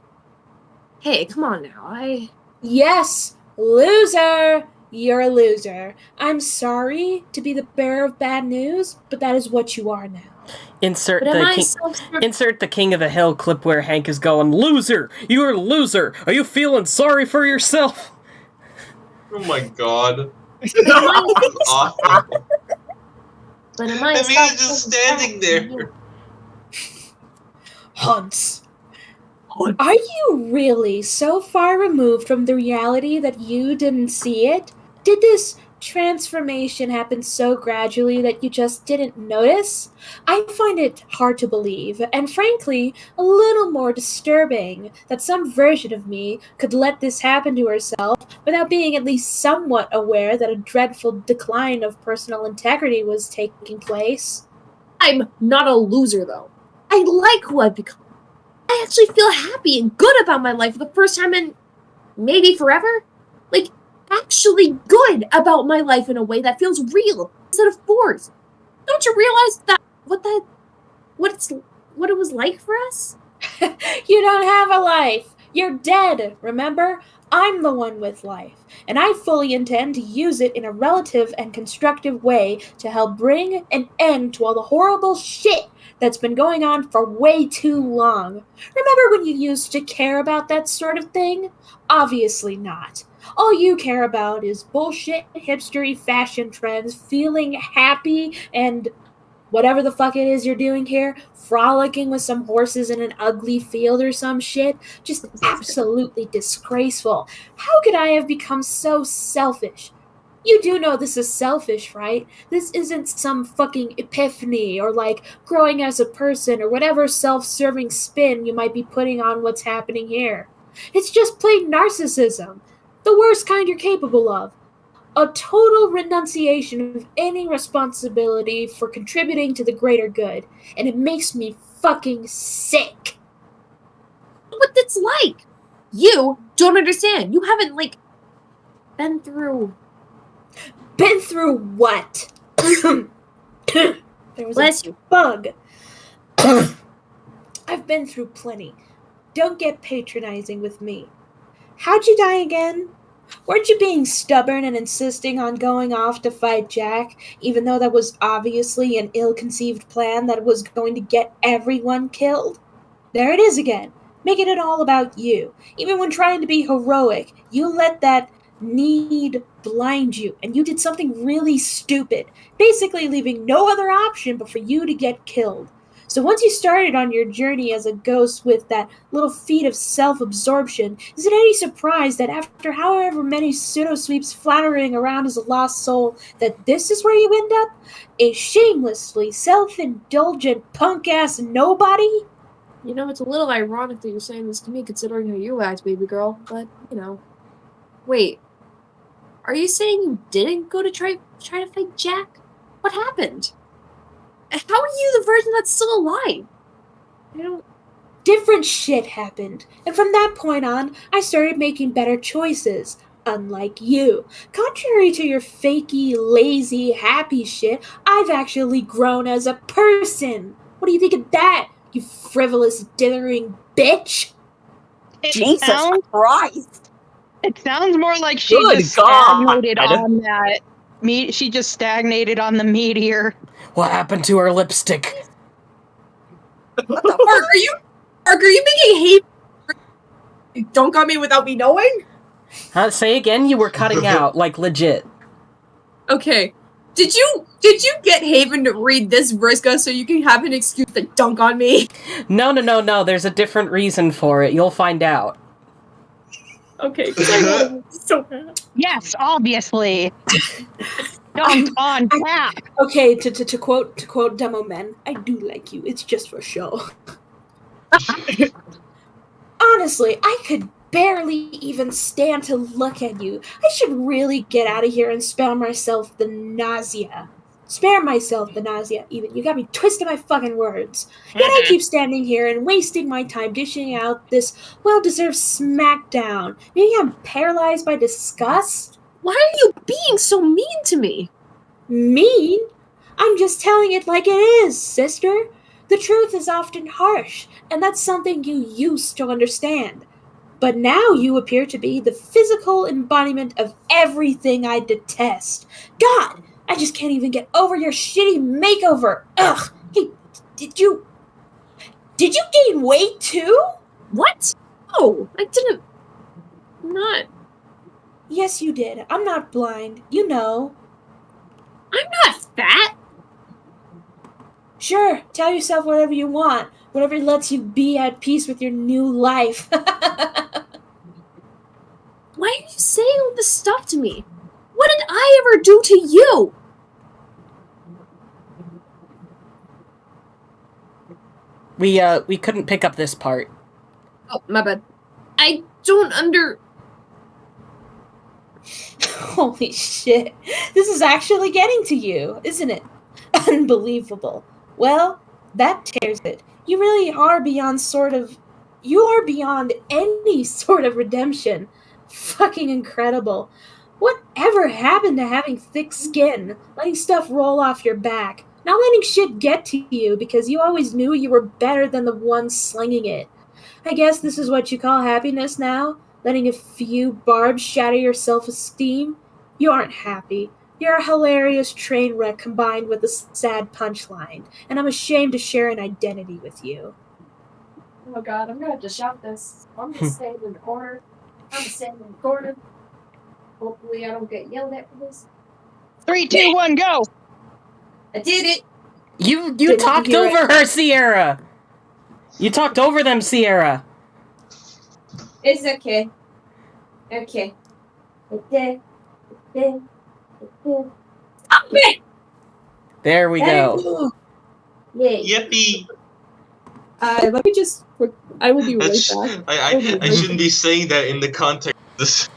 Hey, come on now. Yes, loser! You're a loser. I'm sorry to be the bearer of bad news, but that is what you are now. Insert the King of the Hill clip where Hank is going, "Loser! You're a loser! Are you feeling sorry for yourself?" Oh my god. But am I mean, it's just standing there. Hunts. Are you really so far removed from the reality that you didn't see it? Did this transformation happen so gradually that you just didn't notice? I find it hard to believe, and frankly, a little more disturbing that some version of me could let this happen to herself without being at least somewhat aware that a dreadful decline of personal integrity was taking place. I'm not a loser, though. I like who I've become. I actually feel happy and good about my life for the first time in maybe forever. Like, actually good about my life in a way that feels real instead of forced. Don't you realize that what it was like for us? You don't have a life. You're dead, remember? I'm the one with life, and I fully intend to use it in a relative and constructive way to help bring an end to all the horrible shit that's been going on for way too long. Remember when you used to care about that sort of thing? Obviously not. All you care about is bullshit, hipstery fashion trends, feeling happy, and whatever the fuck it is you're doing here, frolicking with some horses in an ugly field or some shit, just absolutely disgraceful. How could I have become so selfish? You do know this is selfish, right? This isn't some fucking epiphany or like growing as a person or whatever self-serving spin you might be putting on what's happening here. It's just plain narcissism. The worst kind you're capable of. A total renunciation of any responsibility for contributing to the greater good. And it makes me fucking sick. What that's like. You don't understand. You haven't, like, been through... Been through what? There was Bless a you. bug. I've been through plenty. Don't get patronizing with me. How'd you die again? Weren't you being stubborn and insisting on going off to fight Jack, even though that was obviously an ill-conceived plan that was going to get everyone killed? There it is again, making it all about you. Even when trying to be heroic, you let that need blind you, and you did something really stupid, basically leaving no other option but for you to get killed. So once you started on your journey as a ghost with that little feat of self-absorption, is it any surprise that after however many pseudo-sweeps flattering around as a lost soul, that this is where you end up? A shamelessly self-indulgent punk-ass nobody? You know, it's a little ironic that you're saying this to me considering how you act, baby girl, but, you know. Wait. Are you saying you didn't go to try to fight Jack? What happened? How are you the version that's still alive? I don't... Different shit happened, and from that point on, I started making better choices. Unlike you. Contrary to your fakey, lazy, happy shit, I've actually grown as a person. What do you think of that, you frivolous, dithering bitch? Jesus Christ! It sounds more like she Good just God. stagnated on that. She just stagnated on the meteor. What happened to her lipstick? What the fuck? Are you making hate dunk on me without me knowing? Say again, you were cutting out, like legit. Okay. Did you get Haven to read this, Vriska, so you can have an excuse to dunk on me? No, there's a different reason for it. You'll find out. Okay, because I want to so bad. Yes, obviously. Dunked on Cath. Okay, to quote Demo Men, I do like you. It's just for show. Honestly, I could barely even stand to look at you. I should really get out of here and spare myself the nausea. Even. You got me twisting my fucking words. Yet I keep standing here and wasting my time dishing out this well-deserved smackdown. Maybe I'm paralyzed by disgust? Why are you being so mean to me? Mean? I'm just telling it like it is, sister. The truth is often harsh, and that's something you used to understand. But now you appear to be the physical embodiment of everything I detest. God, I just can't even get over your shitty makeover. Ugh. Hey, did you gain weight too? What? Oh, I didn't... I'm not... Yes, you did. I'm not blind. You know. I'm not fat! Sure, tell yourself whatever you want. Whatever lets you be at peace with your new life. Why are you saying all this stuff to me? What did I ever do to you? We couldn't pick up this part. Oh, my bad. I don't Holy shit. This is actually getting to you, isn't it? Unbelievable. Well, that tears it. You really are beyond any sort of redemption. Fucking incredible. Whatever happened to having thick skin, letting stuff roll off your back, not letting shit get to you because you always knew you were better than the one slinging it? I guess this is what you call happiness now? Letting a few barbs shatter your self-esteem? You aren't happy. You're a hilarious train wreck combined with a sad punchline, and I'm ashamed to share an identity with you. Oh god, I'm gonna have to shout this. I'm gonna stand in the corner. Hopefully I don't get yelled at for this. 3, 2, 1, go! I did it! You Didn't talked hear over her, Sierra. You talked over them, Sierra. It's okay. Okay. Okay. Okay. Okay. Stop it! There we go. Yay. Yippee! Let me just. I will be right That's, back. I shouldn't be saying that in the context of this.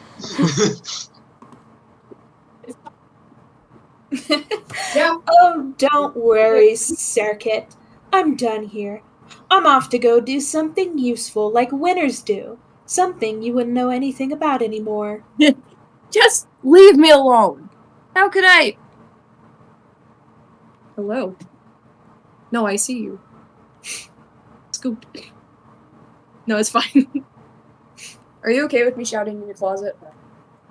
Yeah. Oh, don't worry, Circuit. I'm done here. I'm off to go do something useful like winners do. Something you wouldn't know anything about anymore. Just leave me alone. How could I? Hello. No, I see you. Scoop. No, it's fine. Are you okay with me shouting in your closet?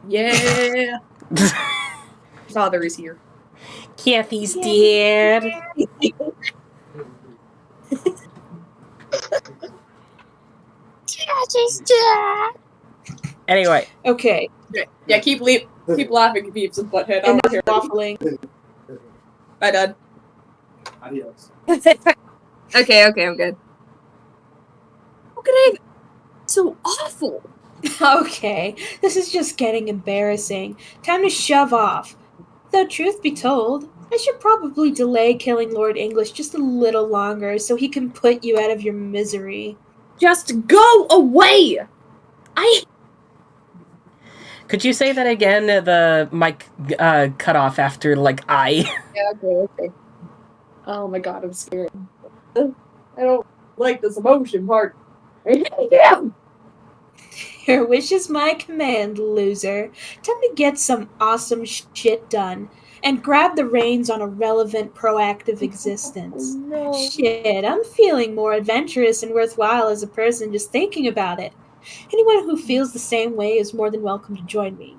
Yeah. Father is here. Kathy's dead. Anyway. Okay. Yeah, keep laughing, Beeps and Butthead. I don't Enough care. waffling. Bye, Dad. Adios. Okay, I'm good. How could I? So awful. Okay, this is just getting embarrassing. Time to shove off. Though truth be told, I should probably delay killing Lord English just a little longer so he can put you out of your misery. Just go away! Could you say that again? The mic cut off after, like, I. Yeah, okay. Oh my god, I'm scared. I don't like this emotion part. I hate him! Your wish is my command, loser. Time to get some awesome shit done. And grab the reins on a relevant, proactive existence. No. Shit, I'm feeling more adventurous and worthwhile as a person just thinking about it. Anyone who feels the same way is more than welcome to join me.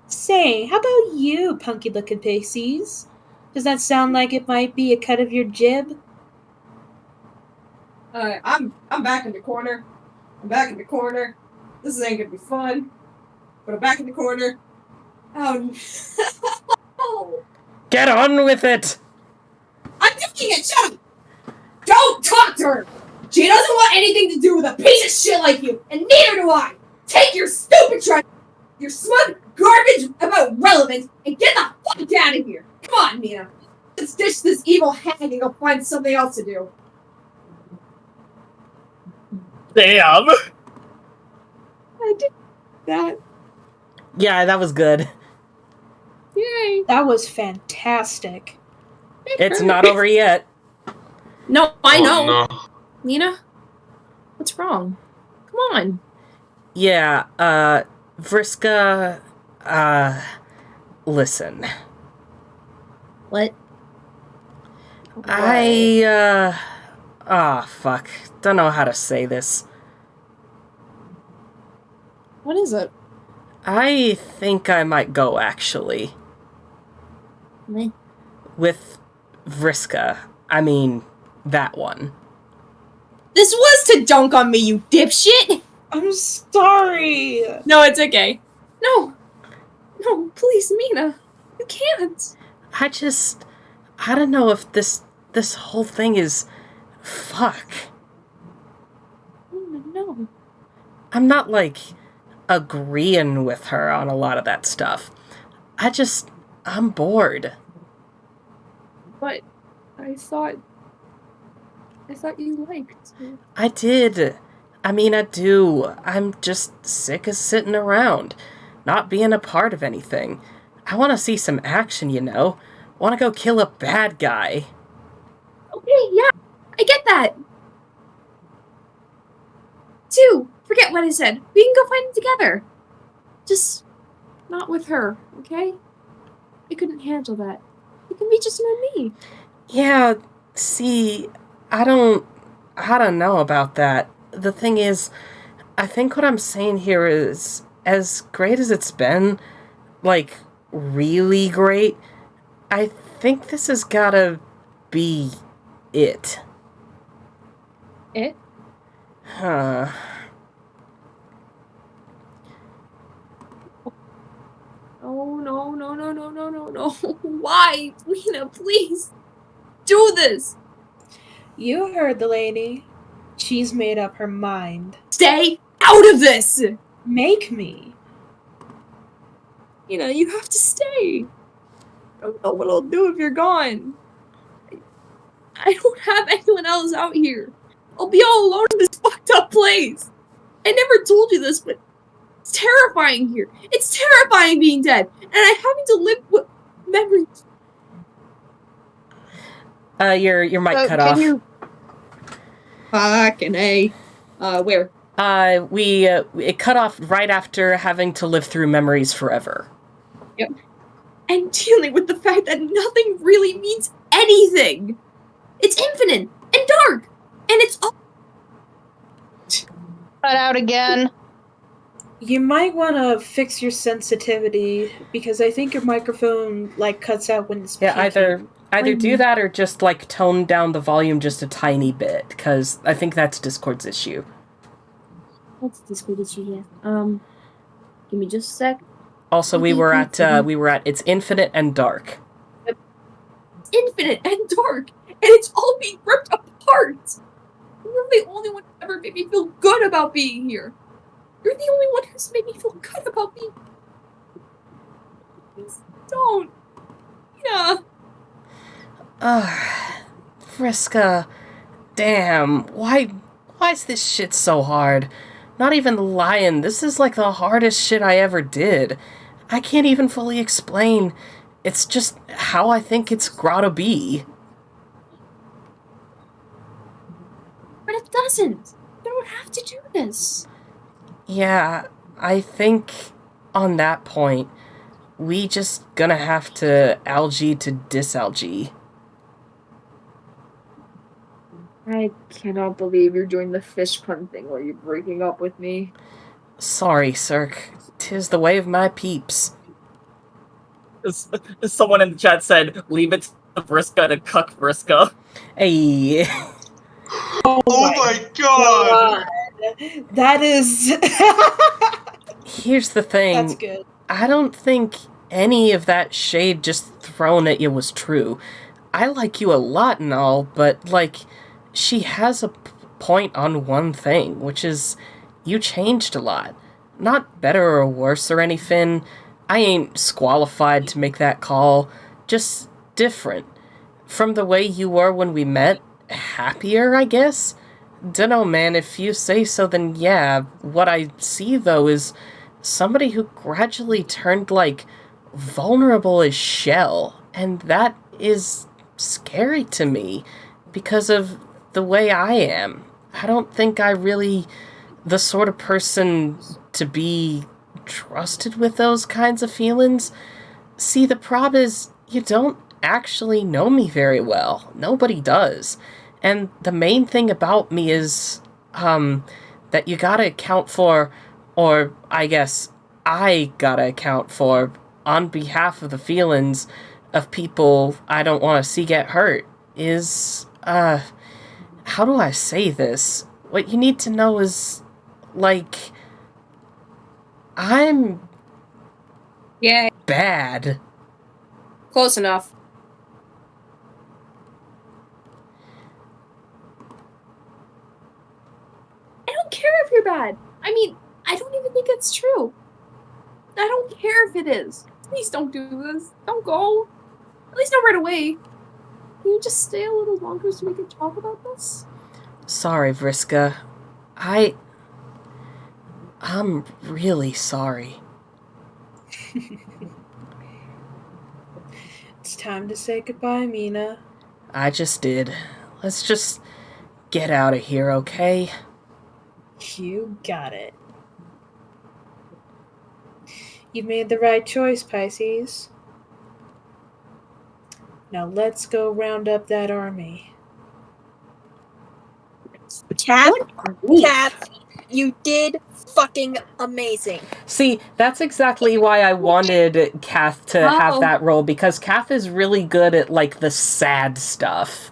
Say, how about you, punky-looking pixies? Does that sound like it might be a cut of your jib? I'm back in the corner. This ain't gonna be fun. But I'm back in the corner. Oh no. Get on with it! I'm doing it! Shut up! Don't talk to her! She doesn't want anything to do with a piece of shit like you, and neither do I! Take your stupid your smug garbage about relevance, and get the fuck out of here! Come on, Mina. Let's ditch this evil hag and go find something else to do. Damn! I did that. Yeah, that was good. Yay. That was fantastic. It's not over yet. No, I know. No. Mina? What's wrong? Come on. Yeah, Vriska, listen. What? Fuck. Don't know how to say this. What is it? I think I might go, actually. Me? With Vriska. I mean, that one. This was to dunk on me, you dipshit! I'm sorry. No, it's okay. No, please, Mina. You can't. I don't know if this whole thing is... Fuck. No. I'm not, like, agreeing with her on a lot of that stuff. I'm bored. But I thought you liked it. I did. I mean, I do. I'm just sick of sitting around, not being a part of anything. I want to see some action, you know. Want to go kill a bad guy. Okay, yeah, I get that. Two, forget what I said. We can go find it together. Just not with her, okay? I couldn't handle that. It can be just you and me. Yeah, see, I don't know about that. The thing is, I think what I'm saying here is, as great as it's been, like, really great, I think this has gotta be it. It? Huh. Oh, no. Why? Mina, please. do this. You heard the lady. She's made up her mind. Stay out of this. Make me. You know, you have to stay. I don't know what I'll do if you're gone. I don't have anyone else out here. I'll be all alone in this fucked up place. I never told you this, but it's terrifying here. It's terrifying being dead, and I'm having to live with memories. Your mic cut off. Fucking A. Where? It cut off right after having to live through memories forever. Yep. And dealing with the fact that nothing really means anything. It's infinite and dark, and it's all. Cut out again. You might want to fix your sensitivity because I think your microphone cuts out when it's Yeah, either do that or just tone down the volume just a tiny bit, because I think that's Discord's issue. That's Discord's issue, yeah. Give me just a sec. Also, we were at It's Infinite and Dark. It's infinite and dark, and it's all being ripped apart. You're the only one who ever made me feel good about being here. You're the only one who's made me feel good about being. Please don't. Yeah. Vriska, damn, why is this shit so hard? Not even lying, this is the hardest shit I ever did. I can't even fully explain. It's just how I think it's gotta be. But it doesn't. You don't have to do this. Yeah, I think on that point, we just gonna have to algae to disalgae. I cannot believe you're doing the fish pun thing where you're breaking up with me. Sorry, Cirque. 'Tis the way of my peeps. Someone in the chat said, leave it to Vriska to cuck Vriska. Hey. Oh my god! That is... Here's the thing. That's good. I don't think any of that shade just thrown at you was true. I like you a lot and all, but, she has a point on one thing, which is you changed a lot. Not better or worse or anything. I ain't squalified to make that call. Just different. From the way you were when we met, happier, I guess? Dunno, man, if you say so, then yeah. What I see, though, is somebody who gradually turned, vulnerable as shell. And that is scary to me, because of the way I am. I don't think I really the sort of person to be trusted with those kinds of feelings. See, the problem is you don't actually know me very well. Nobody does. And the main thing about me is that you gotta account for, or I guess I gotta account for, on behalf of the feelings of people I don't want to see get hurt, is, how do I say this? What you need to know is, I'm... Yeah. bad. Close enough. I don't care if you're bad. I mean, I don't even think it's true. I don't care if it is. Please don't do this. Don't go. At least not right away. Can you just stay a little longer so we can talk about this? Sorry, Vriska. I'm really sorry. It's time to say goodbye, Mina. I just did. Let's just get out of here, okay? You got it. You made the right choice, Pisces. Now let's go round up that army. Cath, you did fucking amazing. See, that's exactly why I wanted Cath to have that role, because Cath is really good at, the sad stuff.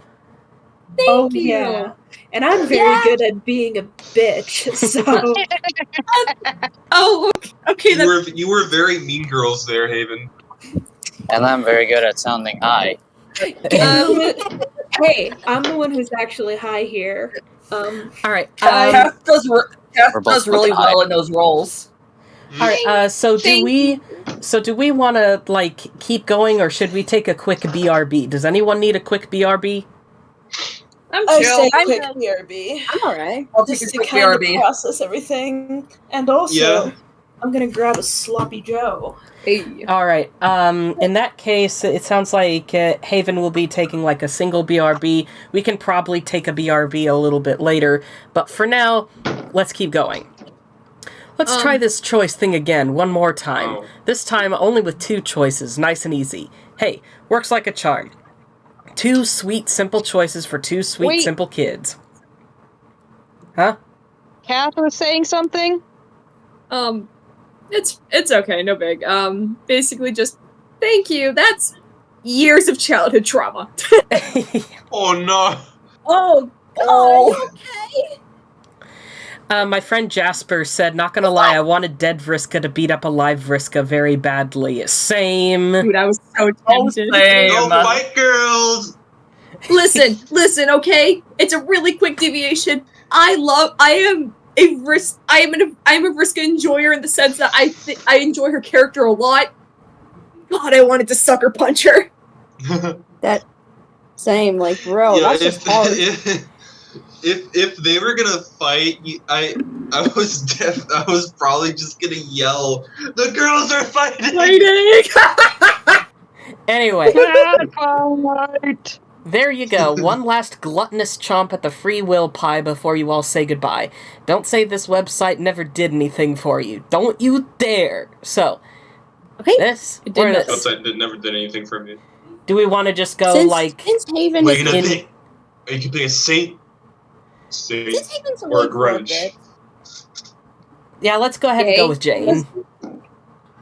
Thank you. Yeah. And I'm very good at being a bitch, so... Okay. You were very Mean Girls there, Haven. And I'm very good at sounding high. Hey, I'm the one who's actually high here. All right. Cath does We're both really high. well in those roles. All right. So do we want to like keep going, or should we take a quick BRB? Does anyone need a quick BRB? I'm I chill. say I'm quick good. BRB. I'm alright. I'll take Just a to quick kind of BRB. process everything. And also, Yeah. I'm gonna grab a sloppy Joe. Hey. All right. In that case, it sounds like Haven will be taking like a single BRB. We can probably take a BRB a little bit later, but for now, let's keep going. Let's try this choice thing again one more time. Oh. This time only with 2 choices, nice and easy. Hey, works like a charm. 2 sweet, simple choices for 2 sweet, Wait. simple kids. Huh? Cath was saying something? It's okay, no big. Basically just thank you. That's years of childhood trauma. Oh no. Oh, Oh. My friend Jasper said, not gonna lie, I wanted dead Vriska to beat up a live Vriska very badly. Same. Dude, I was so tempted. Go fight, girls. Listen, okay? It's a really quick deviation. I am a Vriska enjoyer in the sense that I enjoy her character a lot. God, I wanted to sucker punch her. same, like, bro, Yeah, that's just hard. if they were gonna fight, I was probably just gonna yell, "The girls are fighting!" Anyway, Catfight! there you go. One last gluttonous chomp at the free will pie before you all say goodbye. Don't say this website never did anything for you. Don't you dare. So, Okay. this It did or not. this? Website never did anything for me. Do we want to just go like... Since Haven Wait, is you in- pick? You can pick a saint, since Haven's or a away for a grunge. bit. Yeah, let's go ahead and go with Jane.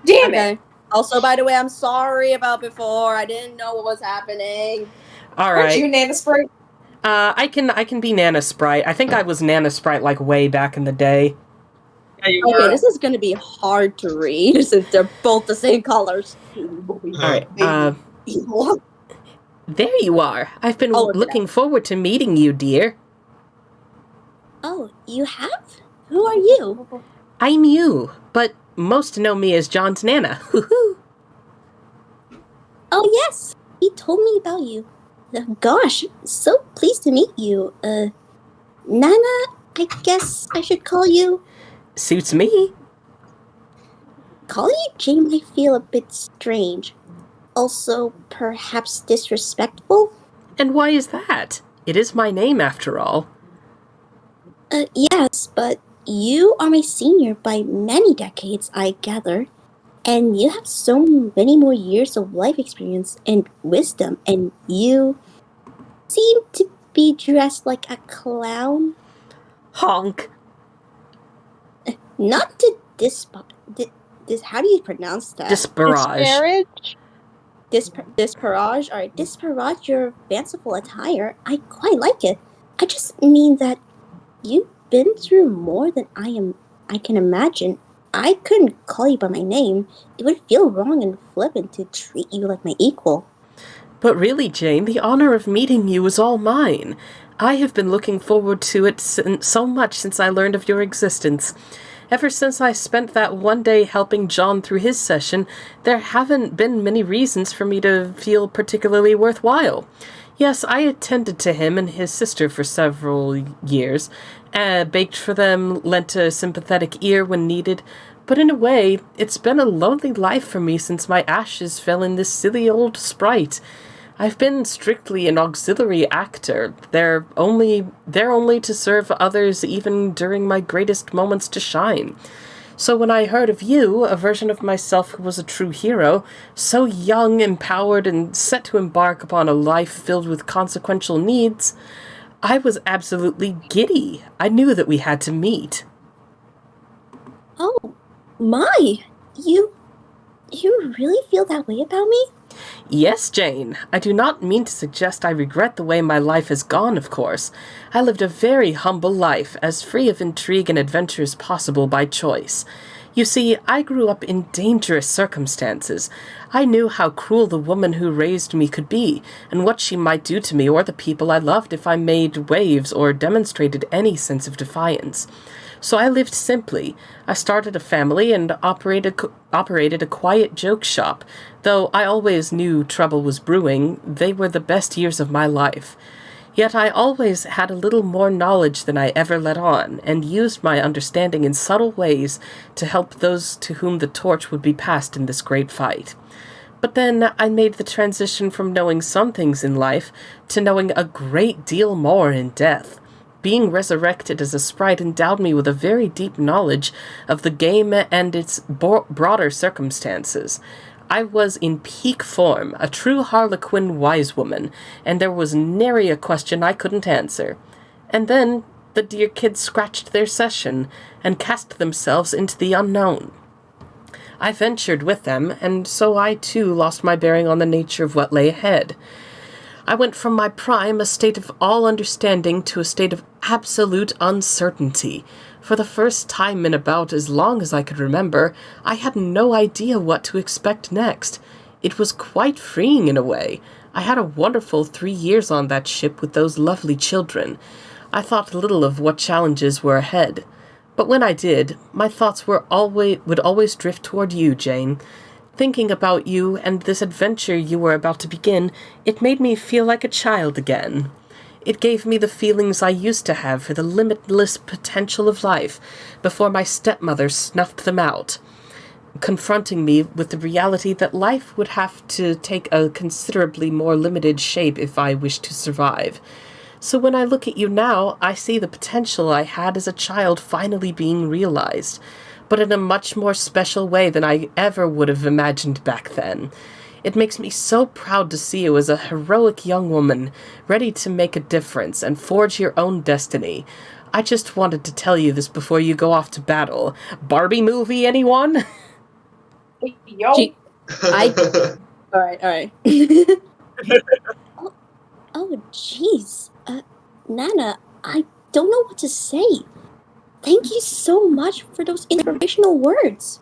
Damn it. Okay. Also, by the way, I'm sorry about before. I didn't know what was happening. All Aren't right. you Nana Sprite? I can be Nana Sprite. I think I was Nana Sprite like way back in the day. Yeah, you Okay, were. this is gonna be hard to read since they're both the same colors. All right. There you are. I've been I'll look it looking forward to meeting you, dear. Oh, you have? Who are you? I'm you, but most know me as John's Nana. Hoo-hoo. Oh yes, he told me about you. Gosh, so pleased to meet you. Nana, I guess I should call you. Suits me. Calling you Jane might feel a bit strange. Also, perhaps disrespectful? And why is that? It is my name, after all. Yes, but you are my senior by many decades, I gather. And you have so many more years of life experience and wisdom, and you seem to be dressed like a clown. Honk. Not to how do you pronounce that? Disparage. Disparage? Disparage? Alright, disparage your fanciful attire. I quite like it. I just mean that you've been through more than I can imagine. I couldn't call you by my name. It would feel wrong and flippant to treat you like my equal. But really, Jane, the honor of meeting you is all mine. I have been looking forward to it so much since I learned of your existence. Ever since I spent that one day helping John through his session, there haven't been many reasons for me to feel particularly worthwhile. Yes, I attended to him and his sister for several years, baked for them, lent a sympathetic ear when needed, but in a way, it's been a lonely life for me since my ashes fell in this silly old Sprite. I've been strictly an auxiliary actor. They're only to serve others even during my greatest moments to shine. So when I heard of you, a version of myself who was a true hero, so young, empowered, and set to embark upon a life filled with consequential needs, I was absolutely giddy. I knew that we had to meet. Oh, my! You really feel that way about me? Yes, Jane. I do not mean to suggest I regret the way my life has gone, of course. I lived a very humble life, as free of intrigue and adventure as possible by choice. You see, I grew up in dangerous circumstances. I knew how cruel the woman who raised me could be, and what she might do to me or the people I loved if I made waves or demonstrated any sense of defiance. So I lived simply. I started a family and operated a quiet joke shop. Though I always knew trouble was brewing, they were the best years of my life. Yet I always had a little more knowledge than I ever let on, and used my understanding in subtle ways to help those to whom the torch would be passed in this great fight. But then I made the transition from knowing some things in life to knowing a great deal more in death. Being resurrected as a sprite endowed me with a very deep knowledge of the game and its broader circumstances. I was in peak form, a true harlequin wise woman, and there was nary a question I couldn't answer. And then the dear kids scratched their session and cast themselves into the unknown. I ventured with them, and so I too lost my bearing on the nature of what lay ahead. I went from my prime, a state of all understanding, to a state of absolute uncertainty. For the first time in about as long as I could remember, I had no idea what to expect next. It was quite freeing in a way. I had a wonderful 3 years on that ship with those lovely children. I thought little of what challenges were ahead. But when I did, my thoughts would always drift toward you, Jane. Thinking about you and this adventure you were about to begin, it made me feel like a child again. It gave me the feelings I used to have for the limitless potential of life before my stepmother snuffed them out, confronting me with the reality that life would have to take a considerably more limited shape if I wished to survive. So when I look at you now, I see the potential I had as a child finally being realized, but in a much more special way than I ever would have imagined back then. It makes me so proud to see you as a heroic young woman, ready to make a difference and forge your own destiny. I just wanted to tell you this before you go off to battle. Barbie movie, anyone? Yo. Alright. Oh, jeez. Nana, I don't know what to say. Thank you so much for those inspirational words.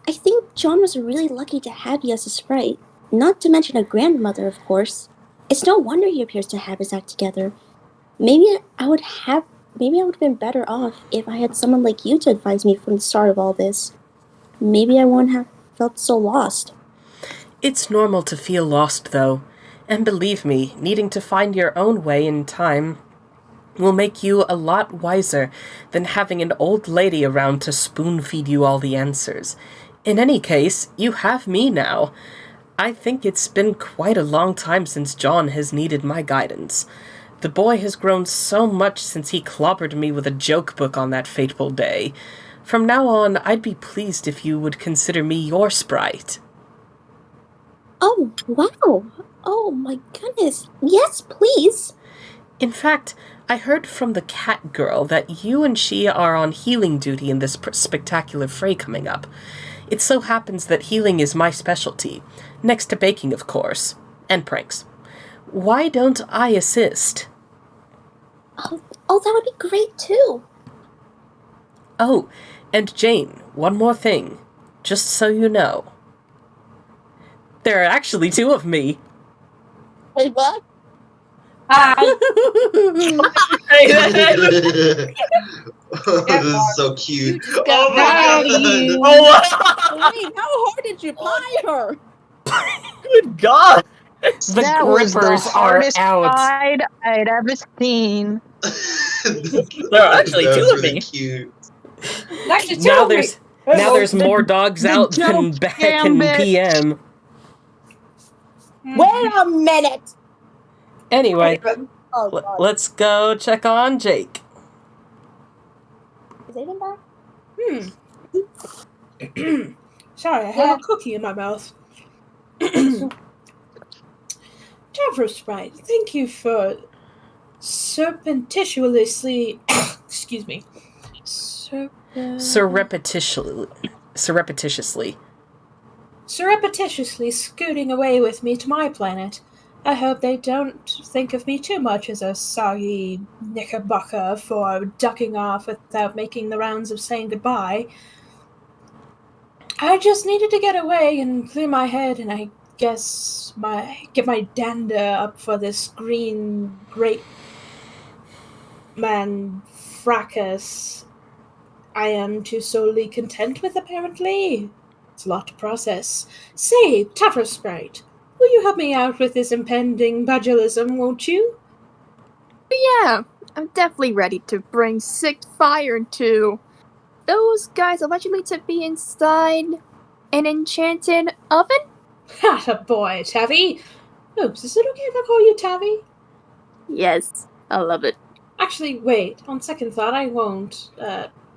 I think John was really lucky to have you as a sprite, not to mention a grandmother, of course. It's no wonder he appears to have his act together. Maybe I would have been better off if I had someone like you to advise me from the start of all this. Maybe I wouldn't have felt so lost. It's normal to feel lost, though. And believe me, needing to find your own way in time will make you a lot wiser than having an old lady around to spoon-feed you all the answers. In any case, you have me now. I think it's been quite a long time since John has needed my guidance. The boy has grown so much since he clobbered me with a joke book on that fateful day. From now on, I'd be pleased if you would consider me your sprite. Oh, wow. Oh, my goodness. Yes, please. In fact, I heard from the cat girl that you and she are on healing duty in this spectacular fray coming up. It so happens that healing is my specialty, next to baking, of course, and pranks. Why don't I assist? Oh, that would be great, too. Oh, and Jane, one more thing, just so you know. There are actually 2 of me. Wait, what? This is so cute. Oh my god! Oh, Wait, how hard did you buy her? good God! The That was the grippers are hardest out. ride I'd ever seen. There are actually That's 2 of really me. cute. Now there's more dogs the out than joke back in gambit. PM. Wait a minute! Anyway, Oh, God. let's go check on Jake. Is Aiden back? Sorry, I had a cookie in my mouth. Tavro Sprite, thank you for surreptitiously excuse me. Surreptitiously Surreptitiously scooting away with me to my planet. I hope they don't think of me too much as a soggy knickerbocker for ducking off without making the rounds of saying goodbye. I just needed to get away and clear my head, and I guess get my dander up for this green great man fracas I am too solely content with, apparently. It's a lot to process. Say, Tougher Sprite, will you help me out with this impending pugilism, won't you? Yeah, I'm definitely ready to bring sick fire to those guys allegedly to be inside an enchanted oven? Ha, boy, Tavi. Oops, is it okay if I call you Tavi? Yes, I love it. Actually, wait, on second thought, I won't.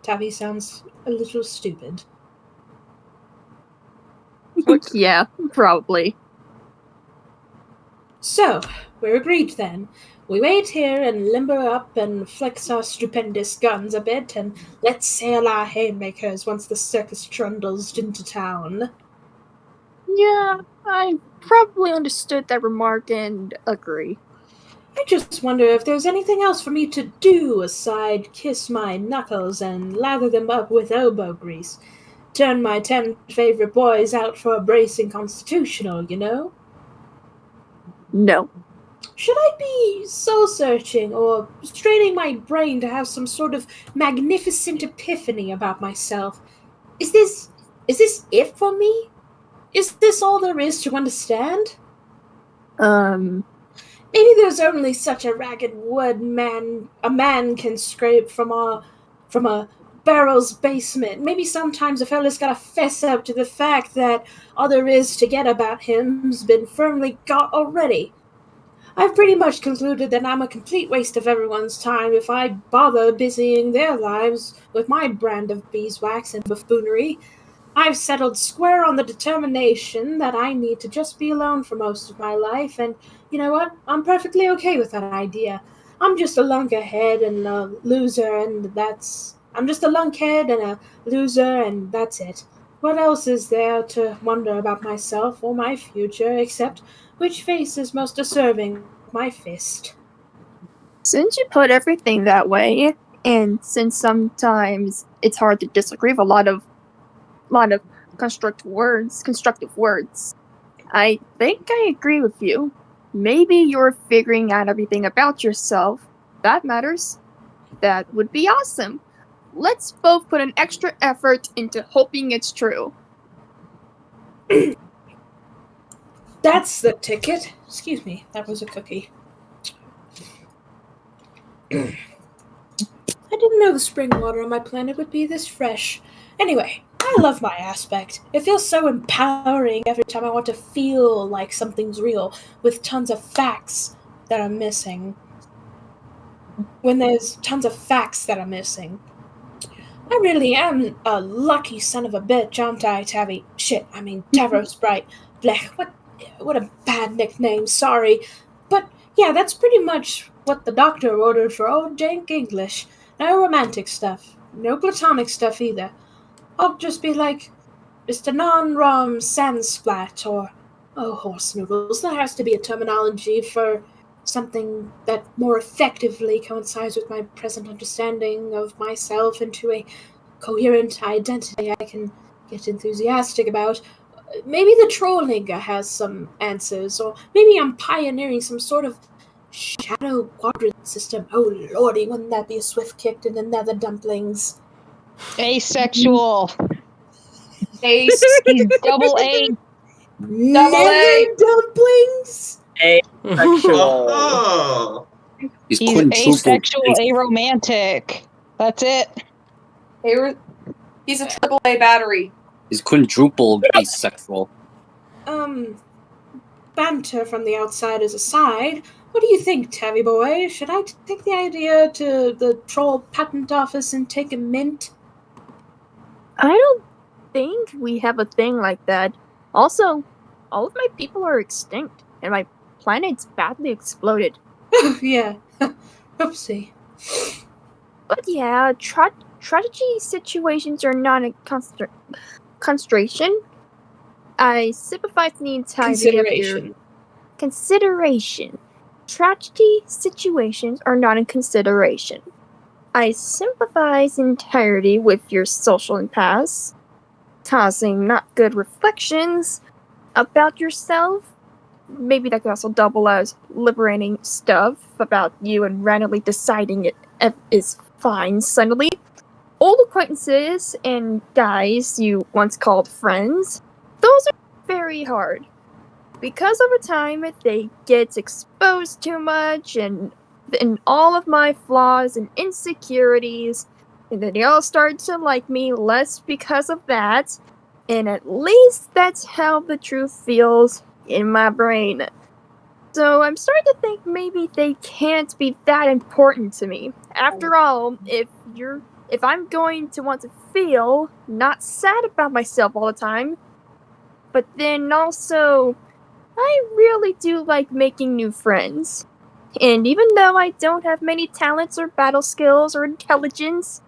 Tavi sounds a little stupid. Yeah, probably. So, we're agreed then. We wait here and limber up and flex our stupendous guns a bit, and let's sail our haymakers once the circus trundles into town. Yeah, I probably understood that remark and agree. I just wonder if there's anything else for me to do aside kiss my knuckles and lather them up with elbow grease. Turn my 10 favorite boys out for a bracing constitutional, you know? No. Should I be soul-searching or straining my brain to have some sort of magnificent epiphany about myself? Is this it for me? Is this all there is to understand? Maybe there's only such a ragged wood a man can scrape from a barrel's basement. Maybe sometimes a fella's gotta fess up to the fact that all there is to get about him's been firmly got already. I've pretty much concluded that I'm a complete waste of everyone's time if I bother busying their lives with my brand of beeswax and buffoonery. I've settled square on the determination that I need to just be alone for most of my life, and you know what? I'm perfectly okay with that idea. I'm just a lunkhead and a loser, and I'm just a lunkhead and a loser, and that's it. What else is there to wonder about myself or my future, except which face is most deserving of my fist? Since you put everything that way, and since sometimes it's hard to disagree with a lot of constructive words, I think I agree with you. Maybe you're figuring out everything about yourself. That matters. That would be awesome. Let's both put an extra effort into hoping it's true. That's the ticket. Excuse me, that was a cookie. I didn't know the spring water on my planet would be this fresh. Anyway, I love my aspect. It feels so empowering every time I want to feel like something's real, with tons of facts that are missing. When there's tons of facts that are missing. I really am a lucky son of a bitch, aren't I, Tavi? Tavro Sprite. Blech, what a bad nickname, sorry. But yeah, that's pretty much what the doctor ordered for old Jank English. No romantic stuff. No platonic stuff either. I'll just be like, Mr. Non-Rom Sandsplat, or, oh, horse noodles. There has to be a terminology for something that more effectively coincides with my present understanding of myself into a coherent identity I can get enthusiastic about. Maybe the Trollinga has some answers, or maybe I'm pioneering some sort of shadow quadrant system. Oh lordy, wouldn't that be a swift kick to the nether dumplings? Asexual. Ace. He's double A. Nether dumplings? Asexual. Oh. He's asexual, aromantic. That's it. He's a AAA battery. He's quadruple asexual. Banter from the outsiders aside, what do you think, Tabby boy? Should I take the idea to the troll patent office and take a mint? I don't think we have a thing like that. Also, all of my people are extinct, and my planet's badly exploded. Yeah, oopsie. But yeah, tragedy situations are not a constration. I sympathize with the entirety of your... consideration. Tragedy situations are not in consideration. I sympathize entirely with your social impasse, causing not good reflections about yourself. Maybe that could also double as liberating stuff about you and randomly deciding it is fine suddenly. Old acquaintances and guys you once called friends, those are very hard. Because over time they get exposed too much and all of my flaws and insecurities, and then they all start to like me less because of that. And at least that's how the truth feels in my brain. So I'm starting to think maybe they can't be that important to me. After all, if I'm going to want to feel not sad about myself all the time, but then also I really do like making new friends. And even though I don't have many talents or battle skills or intelligence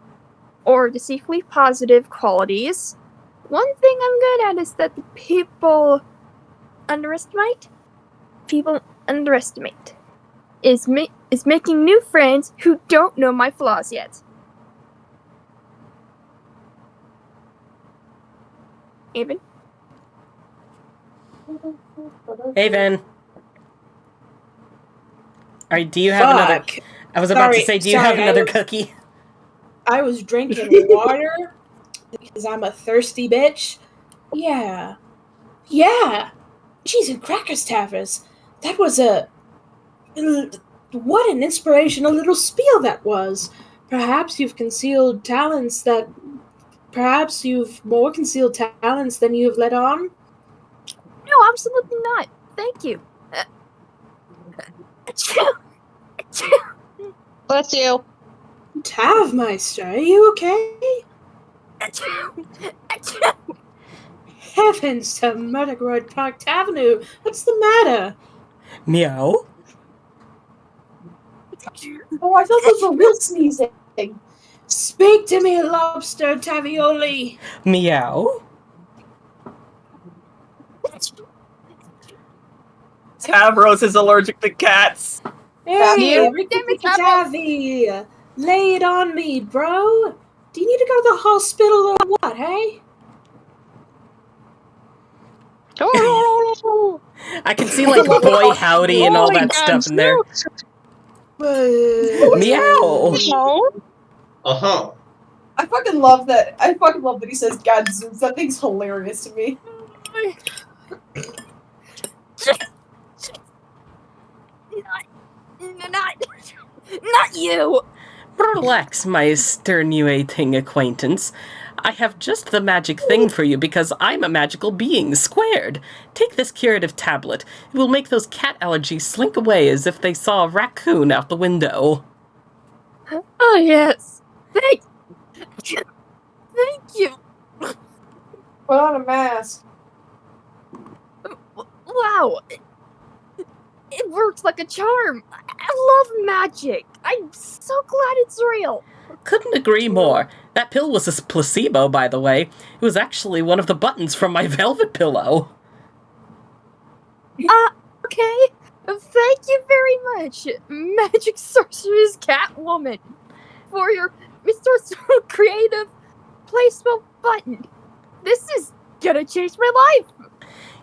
or deceitfully positive qualities, one thing I'm good at is that the people underestimate is making new friends who don't know my flaws yet. Even. Haven. Alright, do you have another... I was about to say, do you have another cookie? I was drinking water because I'm a thirsty bitch. Yeah. Cheese and crackers, Tavers. That was what an inspirational little spiel that was. Perhaps you've more concealed talents than you've let on? No, absolutely not. Thank you. Bless you. Tavmeister, are you okay? Heavens to Murdergrove Park Avenue! What's the matter? Meow. Oh, I thought those were real sneezing. Speak to me, lobster tavioli. Meow. Tavros is allergic to cats. Hey, everything Tavi! Lay it on me, bro! Do you need to go to the hospital or what, hey? I can see, like, boy howdy and all that stuff in there. Meow! Uh-huh. I fucking love that. I fucking love that he says Gadzooks. That thing's hilarious to me. Not you! Relax, my sternuating acquaintance. I have just the magic thing for you because I'm a magical being, squared. Take this curative tablet. It will make those cat allergies slink away as if they saw a raccoon out the window. Oh, yes. Thank you. Put on a mask. Wow. It works like a charm. I love magic. I'm so glad it's real. Couldn't agree more. That pill was a placebo, by the way. It was actually one of the buttons from my velvet pillow. Okay. Thank you very much, Magic Sorceress Catwoman, for your resourceful creative placement button. This is gonna change my life.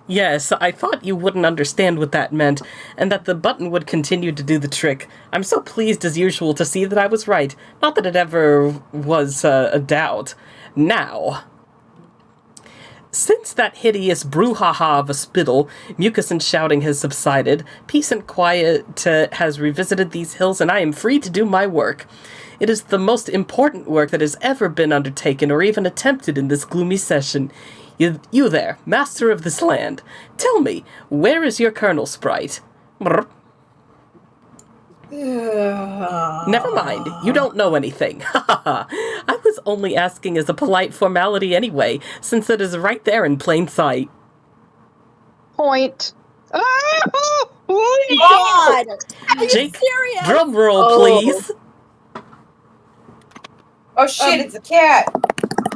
Yes, I thought you wouldn't understand what that meant, and that the button would continue to do the trick. I'm so pleased as usual to see that I was right. Not that it ever was a doubt. Now, since that hideous brouhaha of a spittle, mucus and shouting has subsided, peace and quiet has revisited these hills, and I am free to do my work. It is the most important work that has ever been undertaken or even attempted in this gloomy session. You there, master of this land, tell me, where is your colonel, Sprite? Never mind, you don't know anything. I was only asking as a polite formality anyway, since it is right there in plain sight. Point. God! Are you Jake, serious? drum roll, please. Oh shit, it's a cat!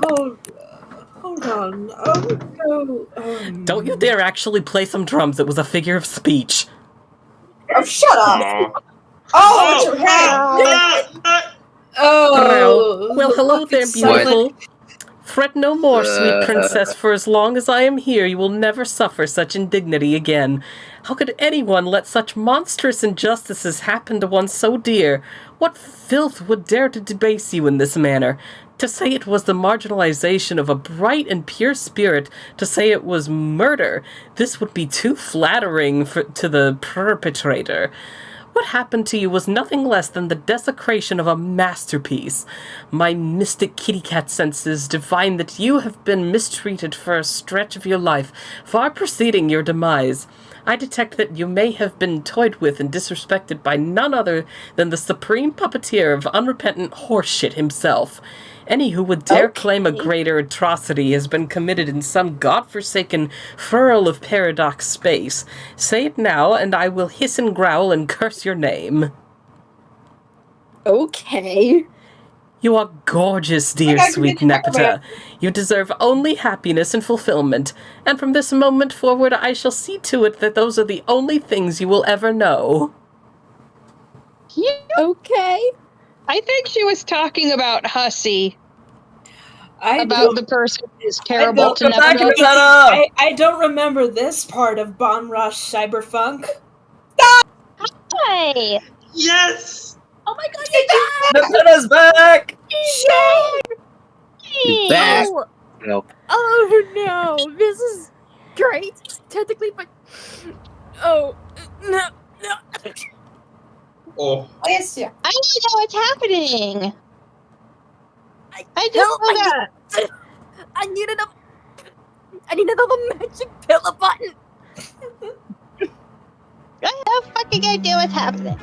Hold on. Don't you dare actually play some drums, it was a figure of speech. Oh, shut up! Aw. Oh, it's your head! Oh, Well, hello there, fucking son of a- beautiful. Fret no more, sweet princess, for as long as I am here, you will never suffer such indignity again. How could anyone let such monstrous injustices happen to one so dear? What filth would dare to debase you in this manner? To say it was the marginalization of a bright and pure spirit, to say it was murder, this would be too flattering to the perpetrator. What happened to you was nothing less than the desecration of a masterpiece. My mystic kitty cat senses divine that you have been mistreated for a stretch of your life, far preceding your demise. I detect that you may have been toyed with and disrespected by none other than the supreme puppeteer of unrepentant horseshit himself. Any who would dare claim a greater atrocity has been committed in some godforsaken furrow of paradox space. Say it now, and I will hiss and growl and curse your name. Okay. You are gorgeous, dear sweet Nepeta. You deserve only happiness and fulfillment, and from this moment forward I shall see to it that those are the only things you will ever know. Okay. I think she was talking about Hussy. About the person who's terrible to Nepeta. I don't remember this part of Bon Rush Cyberfunk. Hi! Yes! Oh my god, Nepeta's back! You're back. No. Oh no, this is great. Technically, but no. Oh. Yes, yeah. I don't know what's happening. I just know that. I need another magic pillar button. I have fucking idea what's happening.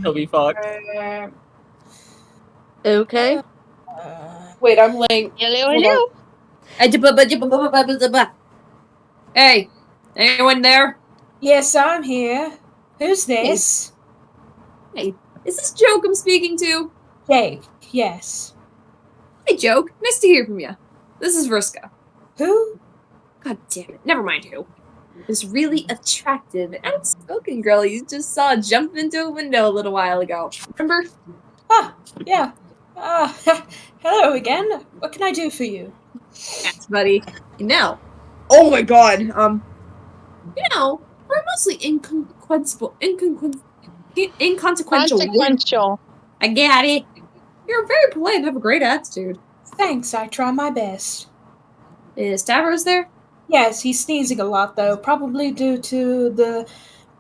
He'll be fucked. Okay. Wait, I'm laying. Hello. Hey, anyone there? Yes, I'm here. Who's this? Hey, is this Joke I'm speaking to? Jake, yes. Hey, Joke. Nice to hear from you. This is Vriska. Who? God damn it. Never mind who. This really attractive, outspoken girl you just saw jump into a window a little while ago. Remember? Ah, yeah. Hello again. What can I do for you? Yes, buddy. Now, oh my god, we're mostly inconsequential. Consequential. I get it. You're very polite and have a great attitude. Thanks, I try my best. Is Stavros there? Yes, he's sneezing a lot though, probably due to the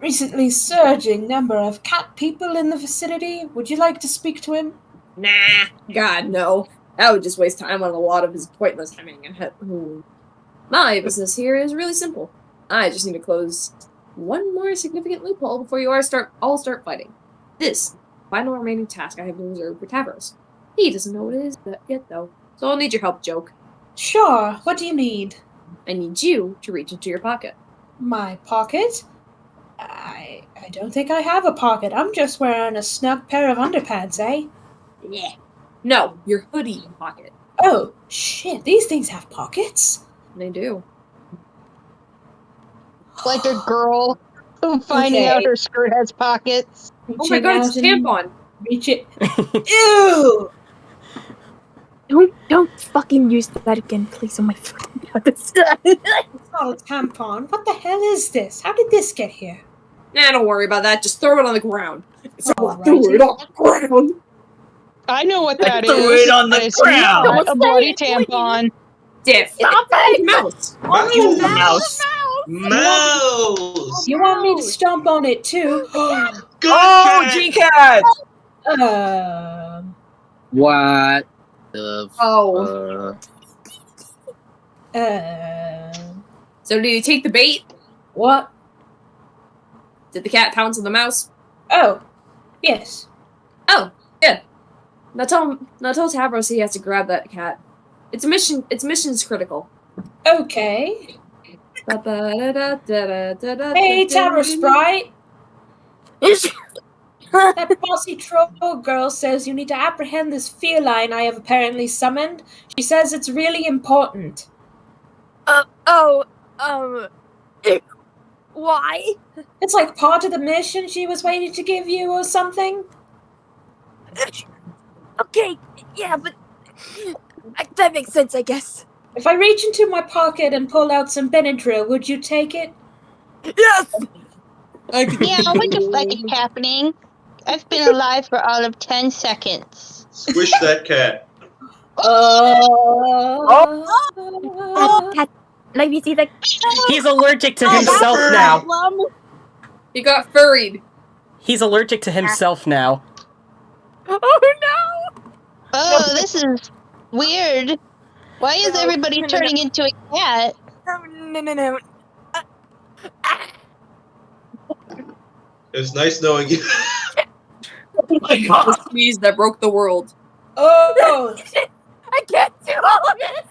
recently surging number of cat people in the vicinity. Would you like to speak to him? Nah, God, no. That would just waste time on a lot of his pointless hemming and hemming. My business here is really simple. I just need to close one more significant loophole before you all start fighting. This final remaining task I have reserved for Tavros. He doesn't know what it is yet, though, so I'll need your help, Joke. Sure. What do you need? I need you to reach into your pocket. My pocket? I don't think I have a pocket. I'm just wearing a snug pair of underpants, eh? Yeah. No, your hoodie pocket. Oh, shit. These things have pockets? They do. Like a girl who finding out her skirt has pockets. Oh my god, it's a tampon. Reach it. Ew! Don't fucking use that again, please. Oh my fucking god. It's not a tampon. What the hell is this? How did this get here? Nah, don't worry about that. Just throw it on the ground. Throw it on the ground. I know what that is. Threw it on the It's ground. not a bloody tampon. Stop it! Mouse! Mouse! You want me to stomp on it too? Good Oh, cat! G-Cat! What the So did you take the bait? What? Did the cat pounce on the mouse? Oh, yes. Oh, good. Now tell Tavros he has to grab that cat. Its mission's critical. Okay. Hey, Tavros Sprite. That bossy troll girl says you need to apprehend this feline I have apparently summoned. She says it's really important. Oh, Why? It's like part of the mission she was waiting to give you or something? Okay, yeah, but that makes sense, I guess. If I reach into my pocket and pull out some Benadryl, would you take it? Yes! Yeah, what the fuck is happening? I've been alive for all of 10 seconds. Squish that cat. Cat, let me see the... He's allergic to himself now. He got furried. He's allergic to himself now. Oh no! Oh, this is weird. Why is everybody turning into a cat? No. It was nice knowing you. Oh my god. The squeeze that broke the world. Oh! I can't do all of this!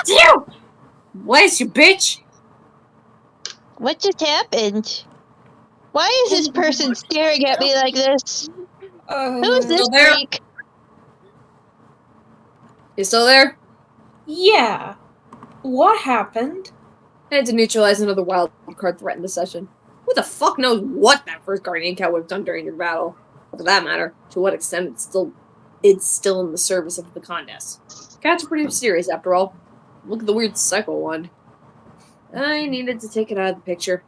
You! Bless you, bitch! What just happened? Why is this person staring at me like this? Who's this Still there? freak? You still there? Yeah. What happened? I had to neutralize another wild card threaten the session. Who the fuck knows what that first Guardian Cat would have done during your battle? Or for that matter, to what extent it's still in the service of the contest. Cats are pretty serious after all. Look at the weird psycho one. I needed to take it out of the picture.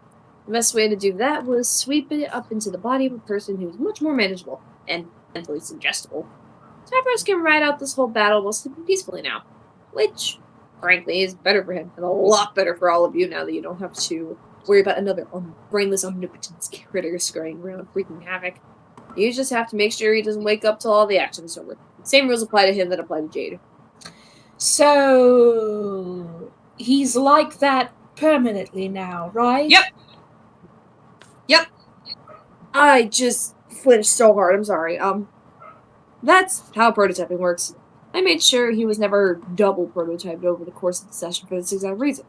The best way to do that was sweep it up into the body of a person who's much more manageable and mentally suggestible. Tapros can ride out this whole battle while sleeping peacefully now. Which, frankly, is better for him, and a lot better for all of you now that you don't have to worry about another brainless omnipotence critter scurrying around wreaking havoc. You just have to make sure he doesn't wake up till all the action's over. Same rules apply to him that apply to Jade. So... he's like that permanently now, right? Yep! I just flinched so hard, I'm sorry. That's how prototyping works. I made sure he was never double prototyped over the course of the session for this exact reason.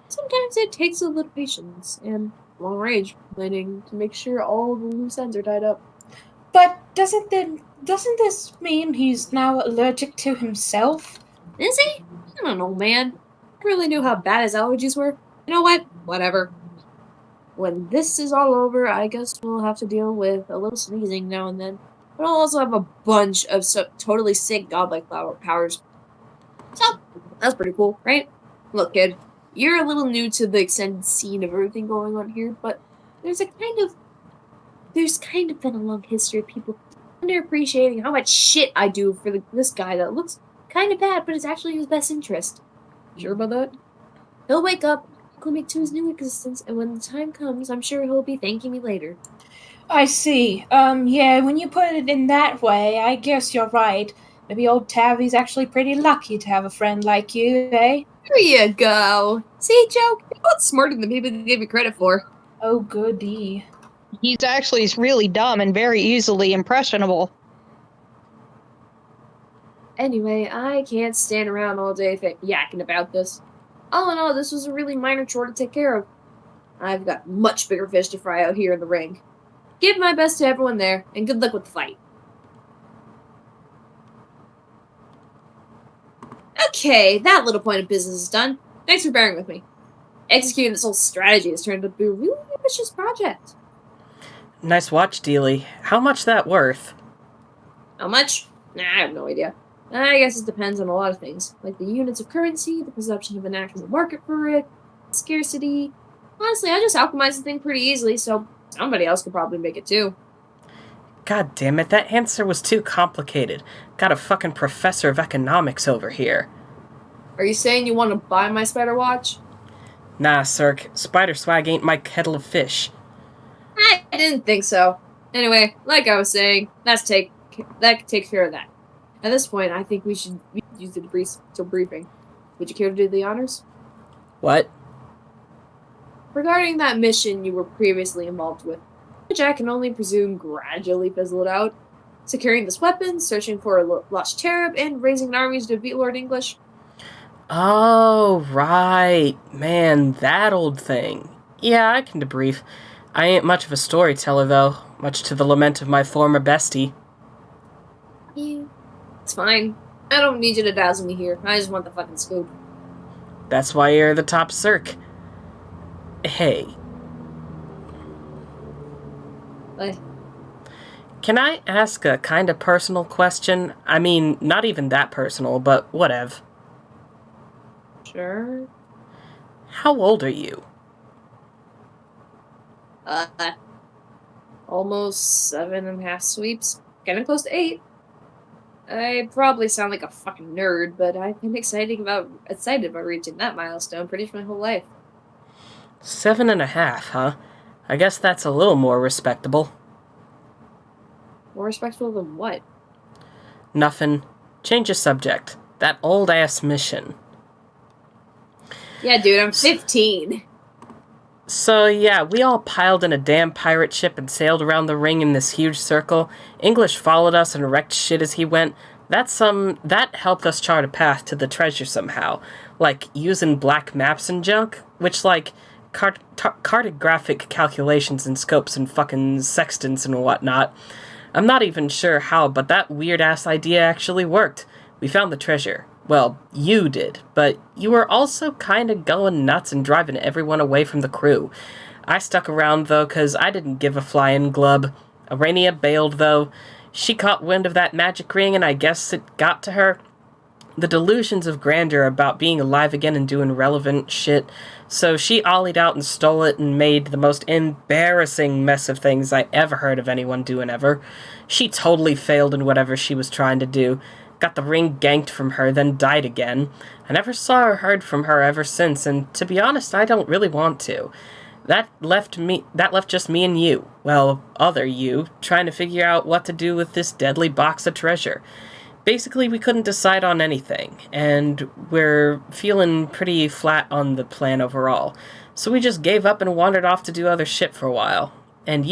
Sometimes it takes a little patience and long-range planning to make sure all the loose ends are tied up. But doesn't this mean he's now allergic to himself? Is he? I don't know, man. I really knew how bad his allergies were. You know what? Whatever. When this is all over, I guess we'll have to deal with a little sneezing now and then. But I'll also have a bunch of totally sick godlike powers. So, that's pretty cool, right? Look, kid, you're a little new to the extended scene of everything going on here, but there's kind of been a long history of people underappreciating how much shit I do for this guy that looks kind of bad, but it's actually his best interest. Sure about that? He'll wake up, acclimate to his new existence, and when the time comes, I'm sure he'll be thanking me later. I see. Yeah, when you put it in that way, I guess you're right. Maybe old Tavi's actually pretty lucky to have a friend like you, eh? There you go. See, Joe? You're both smarter than people give you credit for. Oh, goody. He's actually really dumb and very easily impressionable. Anyway, I can't stand around all day yakking about this. All in all, this was a really minor chore to take care of. I've got much bigger fish to fry out here in the ring. Give my best to everyone there, and good luck with the fight. Okay, that little point of business is done. Thanks for bearing with me. Executing this whole strategy has turned out to be a really ambitious project. Nice watch, Dealey. How much that worth? How much? Nah, I have no idea. I guess it depends on a lot of things, like the units of currency, the perception of an actual market for it, scarcity. Honestly, I just alchemized the thing pretty easily, so somebody else could probably make it too. God damn it, that answer was too complicated. Got a fucking professor of economics over here. Are you saying you want to buy my spider watch? Nah, Cirque. Spider swag ain't my kettle of fish. I didn't think so. Anyway, like I was saying, that takes care of that. At this point, I think we should use the briefing. Would you care to do the honors? What? Regarding that mission you were previously involved with, which I can only presume gradually fizzled out, securing this weapon, searching for a lost cherub, and raising armies to defeat Lord English. Oh, right. Man, that old thing. Yeah, I can debrief. I ain't much of a storyteller, though, much to the lament of my former bestie. Yeah, it's fine. I don't need you to dazzle me here. I just want the fucking scoop. That's why you're the top Cirque. Hey, But can I ask a kind of personal question? I mean, not even that personal, but whatever. sure. How old are you? Almost 7.5 sweeps. Getting close to 8. I probably sound like a fucking nerd, but I've been excited about reaching that milestone pretty much my whole life. 7.5, huh? I guess that's a little more respectable. More respectful than what? Nothing. Change of subject. That old-ass mission. Yeah, dude, I'm 15. So, yeah, we all piled in a damn pirate ship and sailed around the ring in this huge circle. English followed us and wrecked shit as he went. That helped us chart a path to the treasure somehow. Like, using black maps and junk, which, like, cartographic calculations and scopes and fucking sextants and whatnot. I'm not even sure how, but that weird-ass idea actually worked. We found the treasure. Well, you did, but you were also kind of going nuts and driving everyone away from the crew. I stuck around, though, because I didn't give a flying glub. Arania bailed, though. She caught wind of that magic ring, and I guess it got to her. The delusions of grandeur about being alive again and doing relevant shit. So she ollied out and stole it and made the most embarrassing mess of things I ever heard of anyone doing ever. She totally failed in whatever she was trying to do. Got the ring ganked from her, then died again. I never saw or heard from her ever since, and to be honest, I don't really want to. That left just me and you, well, other you, trying to figure out what to do with this deadly box of treasure. Basically, we couldn't decide on anything, and we're feeling pretty flat on the plan overall. So we just gave up and wandered off to do other shit for a while. And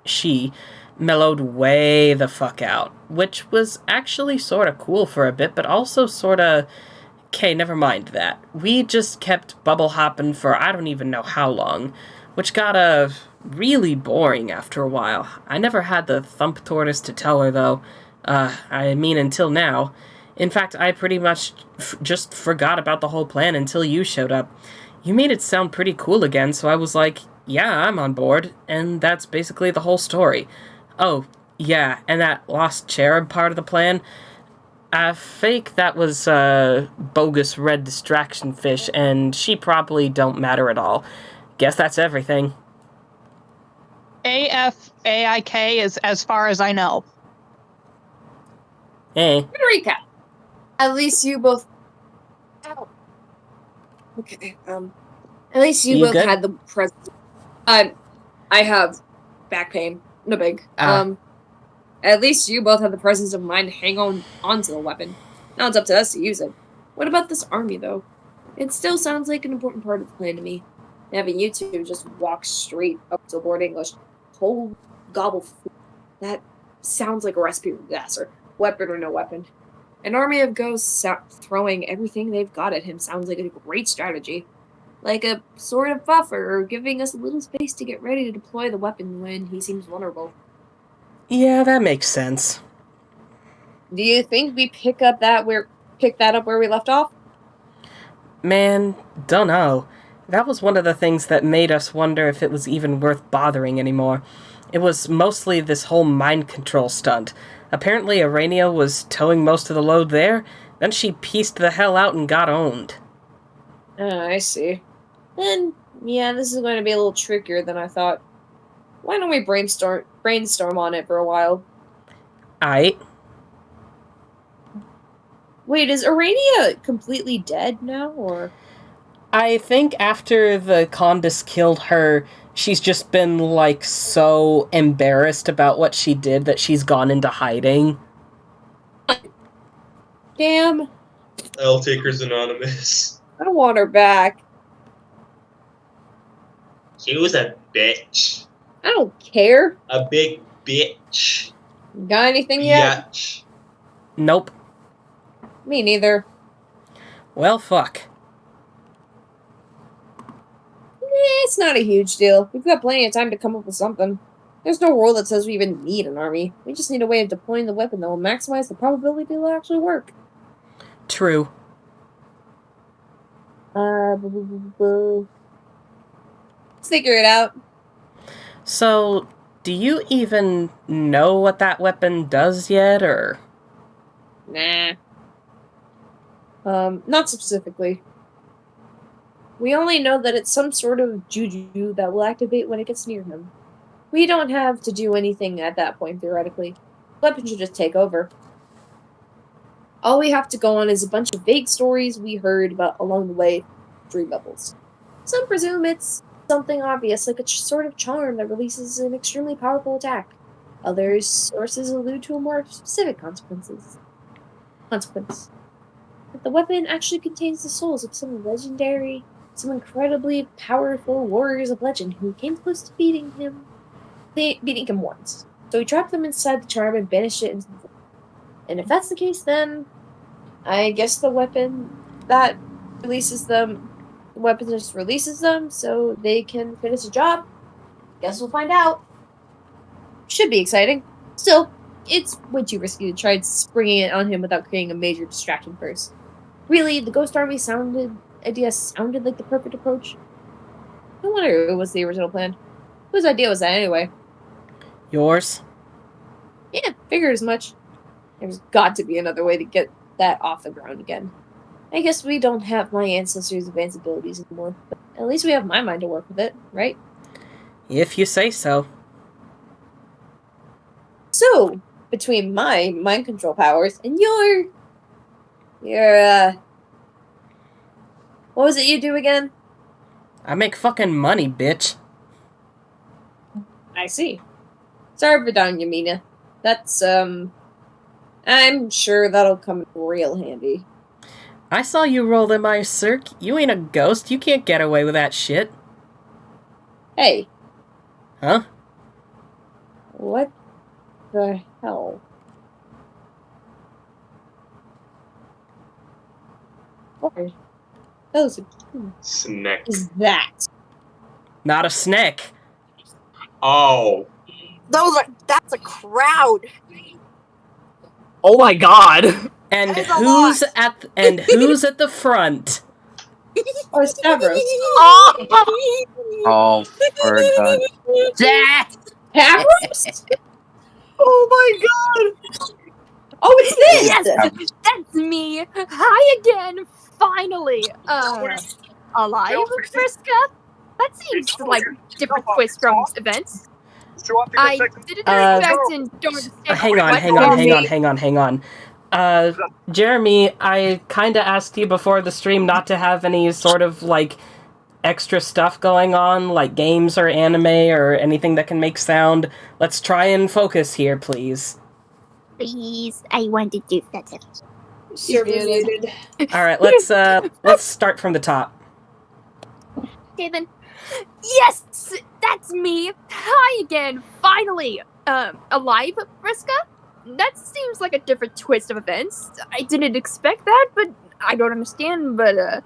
she, mellowed way the fuck out, which was actually sorta cool for a bit, but also sorta... Okay, never mind that. We just kept bubble hopping for I don't even know how long, which got really boring after a while. I never had the thump tortoise to tell her, though. Until now. In fact, I pretty much just forgot about the whole plan until you showed up. You made it sound pretty cool again, so I was like, yeah, I'm on board, and that's basically the whole story. Oh, yeah, and that lost cherub part of the plan? Fake that was bogus red distraction fish, and she probably don't matter at all. Guess that's everything. AFAIK is as far as I know. Hey. Recap. At least you both... Ow. Okay, at least you both good? had the presence... I have back pain. No big. At least you both have the presence of mind to hang onto the weapon. Now it's up to us to use it. What about this army, though? It still sounds like an important part of the plan to me. Having you two just walk straight up to Lord English, whole gobble food. That sounds like a recipe for disaster. Weapon or no weapon. An army of ghosts throwing everything they've got at him sounds like a great strategy. Like a sort of buffer, giving us a little space to get ready to deploy the weapon when he seems vulnerable. Yeah, that makes sense. Do you think we pick that up where we left off? Man, dunno. That was one of the things that made us wonder if it was even worth bothering anymore. It was mostly this whole mind control stunt. Apparently Arania was towing most of the load there, then she pieced the hell out and got owned. Oh, I see. Then, yeah, this is going to be a little trickier than I thought. Why don't we brainstorm on it for a while? Aight. Wait, is Arania completely dead now, or...? I think after the Condis killed her, she's just been, like, so embarrassed about what she did that she's gone into hiding. Damn. L-Taker's Anonymous. I don't want her back. She was a bitch. I don't care. A big bitch. Got anything yet? Yatch. Nope. Me neither. Well, fuck. It's not a huge deal. We've got plenty of time to come up with something. There's no rule that says we even need an army. We just need a way of deploying the weapon that will maximize the probability it'll actually work. True. figure it out. So, do you even know what that weapon does yet, or? Nah. Not specifically. We only know that it's some sort of juju that will activate when it gets near him. We don't have to do anything at that point, theoretically. The weapon should just take over. All we have to go on is a bunch of vague stories we heard about along the way, dream bubbles. Some presume it's something obvious, like a sort of charm that releases an extremely powerful attack. Others sources allude to a more specific consequence. That the weapon actually contains the souls of some legendary, some incredibly powerful warriors of legend who came close to beating him once. So he trapped them inside the charm and banished it into the void. And if that's the case, then I guess the weapon that releases them, the weapon just releases them so they can finish the job. Guess we'll find out. Should be exciting. Still, it's way too risky to try springing it on him without creating a major distraction first. Really, the Ghost Army idea sounded like the perfect approach. No wonder it was the original plan. Whose idea was that anyway? Yours? Yeah, figured as much. There's got to be another way to get that off the ground again. I guess we don't have my ancestors' advanced abilities anymore, but at least we have my mind to work with it, right? If you say so. So, between my mind control powers and your what was it you do again? I make fucking money, bitch. I see. Sorry for down you, Mina. That's, I'm sure that'll come in real handy. I saw you roll in my circ. You ain't a ghost. You can't get away with that shit. Hey. Huh? What the hell? What Snack. is that? Not a snack. Oh. That's a crowd. Oh my god! And That is a who's lot. at the front? Oh, Stavros. Oh, for God. Stavros? Oh my god! Oh, it's this! Yes, that's me. Hi again, finally. Alive, Vriska? That seems like a different twist from events. I didn't expect and don't understand. Hang on. Jeremy, I kinda asked you before the stream not to have any sort of, like, extra stuff going on, like games or anime or anything that can make sound. Let's try and focus here, please. Please, I want to do that. Surveyed. Alright, let's start from the top. Okay then. Yes, that's me. Hi again, finally. Alive, Vriska? That seems like a different twist of events. I didn't expect that, but I don't understand, but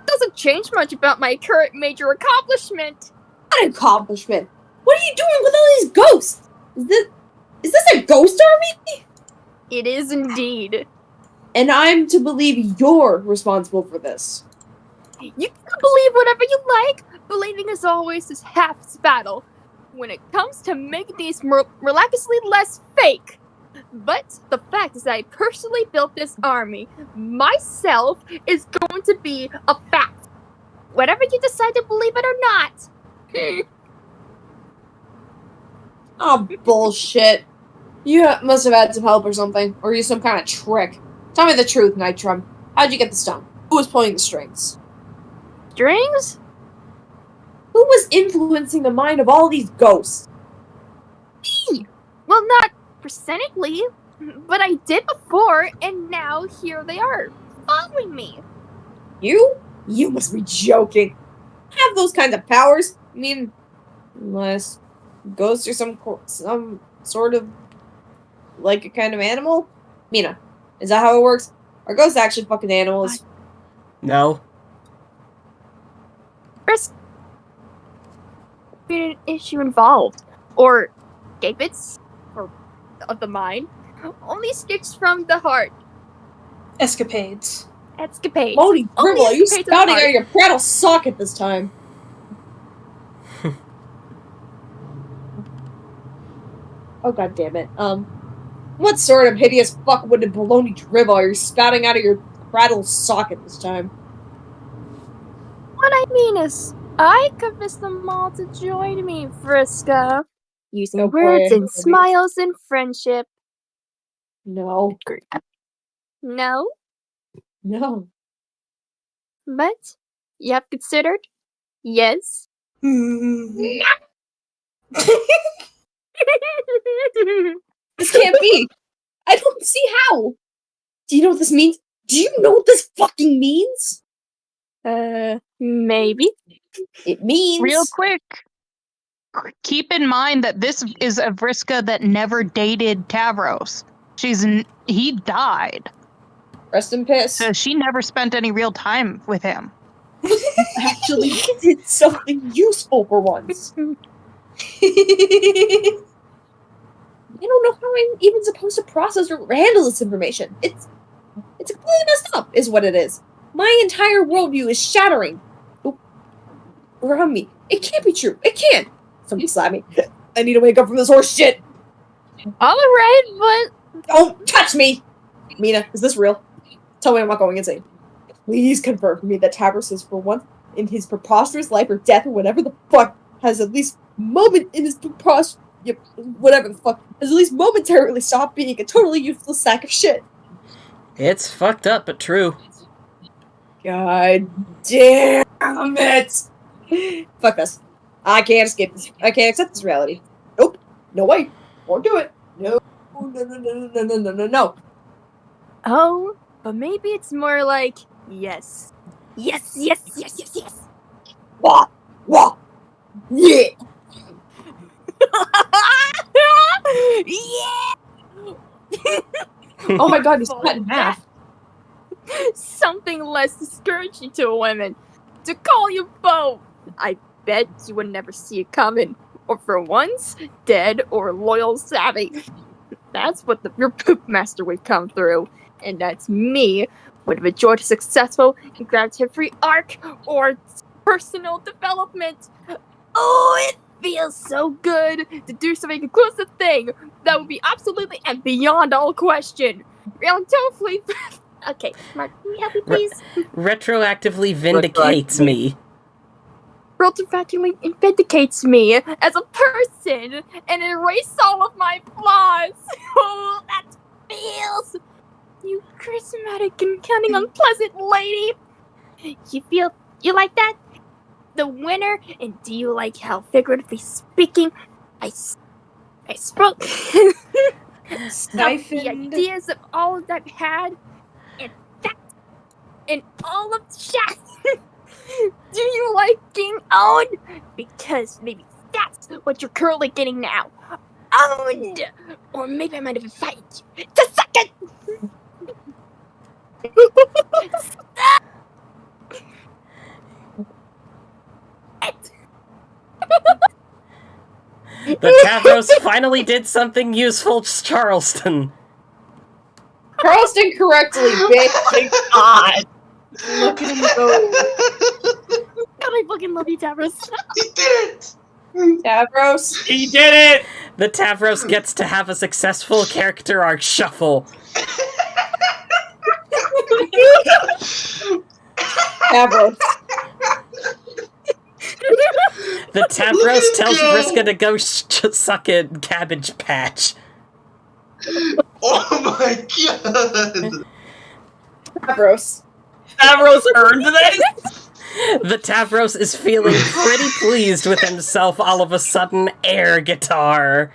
doesn't change much about my current major accomplishment. What accomplishment? What are you doing with all these ghosts? Is this a ghost army? It is indeed. And I'm to believe you're responsible for this. You can believe whatever you like. Believing as always is half the battle when it comes to making these miraculously less fake. But the fact is that I personally built this army myself is going to be a fact. Whatever you decide to believe it or not. Oh, bullshit. You must have had some help or something, or you some kind of trick. Tell me the truth, Nitrum. How'd you get this done? Who was pulling the strings? Strings? Who was influencing the mind of all these ghosts? Me! Well, not percentage, but I did before, and now here they are, following me. You? You must be joking. Have those kinds of powers? I mean, unless ghosts are some sort of like a kind of animal? Mina, is that how it works? Are ghosts actually fucking animals? No. First, an issue involved, or escapades, or of the mind, only escapes from the heart. Escapades. Escapades. Holy Only dribble, are you escapades of the spouting heart. out your prattle socket this time? Oh god damn it. What sort of hideous fuck-witted baloney dribble are you spouting out of your cradle socket this time? What I mean is, I convinced them all to join me, Vriska. Using Oh words boy. and smiles and friendship. No. No? No. But you have considered? Yes. This can't be! I don't see how! Do you know what this means? Do you know what this fucking means? Maybe. It means... Real quick, keep in mind that this is a Vriska that never dated Tavros. He died. Rest in piss. So she never spent any real time with him. Actually did something useful for once. I don't know how I'm even supposed to process or handle this information. It's completely messed up, is what it is. My entire worldview is shattering. Around me. It can't be true. It can't. Somebody slap me. I need to wake up from this horse shit. Alright, but... Don't touch me! Mina, is this real? Tell me I'm not going insane. Please confirm for me that Tavros is, for once in his preposterous life or death or whatever the fuck, has at least moment in his whatever the fuck, has at least momentarily stopped being a totally useless sack of shit. It's fucked up, but true. God damn it! Fuck this. I can't escape this. I can't accept this reality. Nope. No way. Won't do it. No. No. Oh, but maybe it's more like, yes. Yes. Wah! Wah! Yeah! Yeah! Oh my god, he's cut in half. Something less discouraging to women. To call you both. I bet you would never see it coming. Or for once, dead or loyal savvy. That's what your poop master would come through. And that's me. Would have enjoyed a successful and gratitude-free arc or personal development. Oh, it feels so good to do something conclusive thing that would be absolutely and beyond all question. Relatively. Okay, Mark, can you help me, please? Retroactively vindicates me. Retroactively vindicates me as a person and erase all of my flaws. Oh, that feels. You charismatic and cunning unpleasant lady. You like that? The winner? And do you like how, figuratively speaking, I spoke the ideas of all that I've had, and that, and all of the chat. Do you like being owned? Because maybe that's what you're currently getting now. Owned! Or maybe I might have invited you to suck it! The Tavros finally did something useful, Charleston. Charleston correctly, bitch. Thank God. Look at him go. God, I fucking love you, Tavros. He did it! Tavros. He did it! The Tavros gets to have a successful character arc shuffle. Tavros. The Tavros tells Vriska to go suck a Cabbage Patch. Oh my god! Tavros. Tavros earned this? The Tavros is feeling pretty pleased with himself all of a sudden. Air guitar.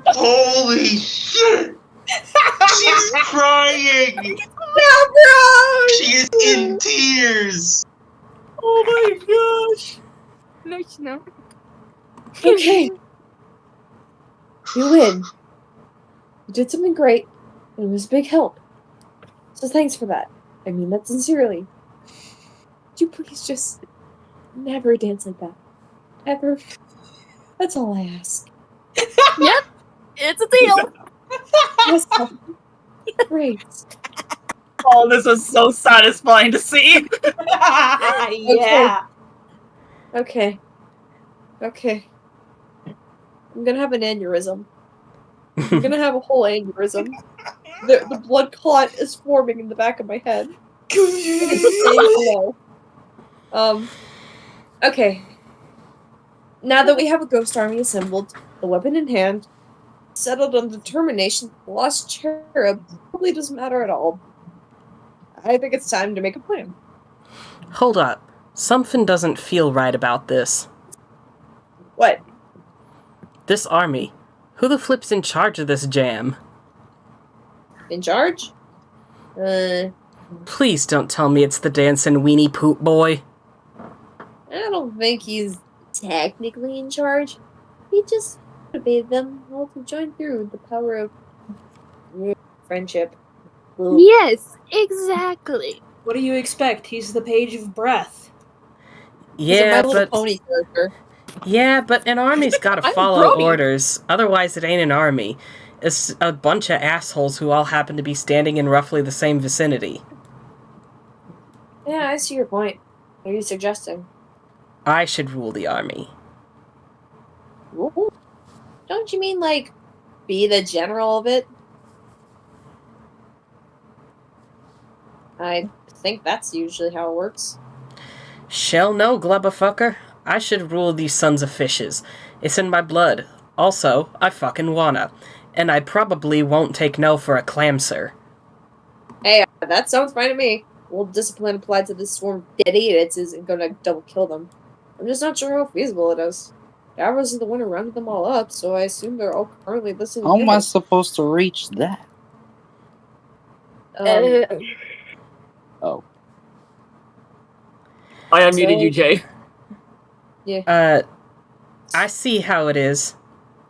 Holy shit! She's crying! Tavros! She is in tears! Oh my gosh! No, she's not. Okay. You win. You did something great. It was a big help. So thanks for that. I mean that sincerely. Could you please just never dance like that? Ever? That's all I ask. Yep. It's a deal. Awesome. Great. Oh, this was so satisfying to see. Yeah. Okay. I'm gonna have an aneurysm. I'm gonna have a whole aneurysm. The blood clot is forming in the back of my head. Okay. Now that we have a ghost army assembled, the weapon in hand, settled on determination, the lost cherub probably doesn't matter at all. I think it's time to make a plan. Hold up. Something doesn't feel right about this. What? This army. Who the flip's in charge of this jam? In charge? Please don't tell me it's the dancing weenie poop boy. I don't think he's technically in charge. He just motivated them all to join through with the power of friendship. Yes, exactly. What do you expect? He's the page of breath. Yeah, but Pony character. Yeah, but an army's gotta follow orders. Otherwise, it ain't an army. It's a bunch of assholes who all happen to be standing in roughly the same vicinity. Yeah, I see your point. What are you suggesting? I should rule the army. Ooh. Don't you mean, like, be the general of it? I think that's usually how it works. Shall no, glubberfucker. I should rule these sons of fishes. It's in my blood. Also, I fucking wanna. And I probably won't take no for a clam, sir. Hey, that sounds fine to me. Well, discipline applied to this swarm of dead idiots isn't gonna double kill them. I'm just not sure how feasible it is. Davros is the one who rounded them all up, so I assume they're all currently listening. How am I supposed to reach that? Oh. I unmuted you, Jay. Yeah. I see how it is.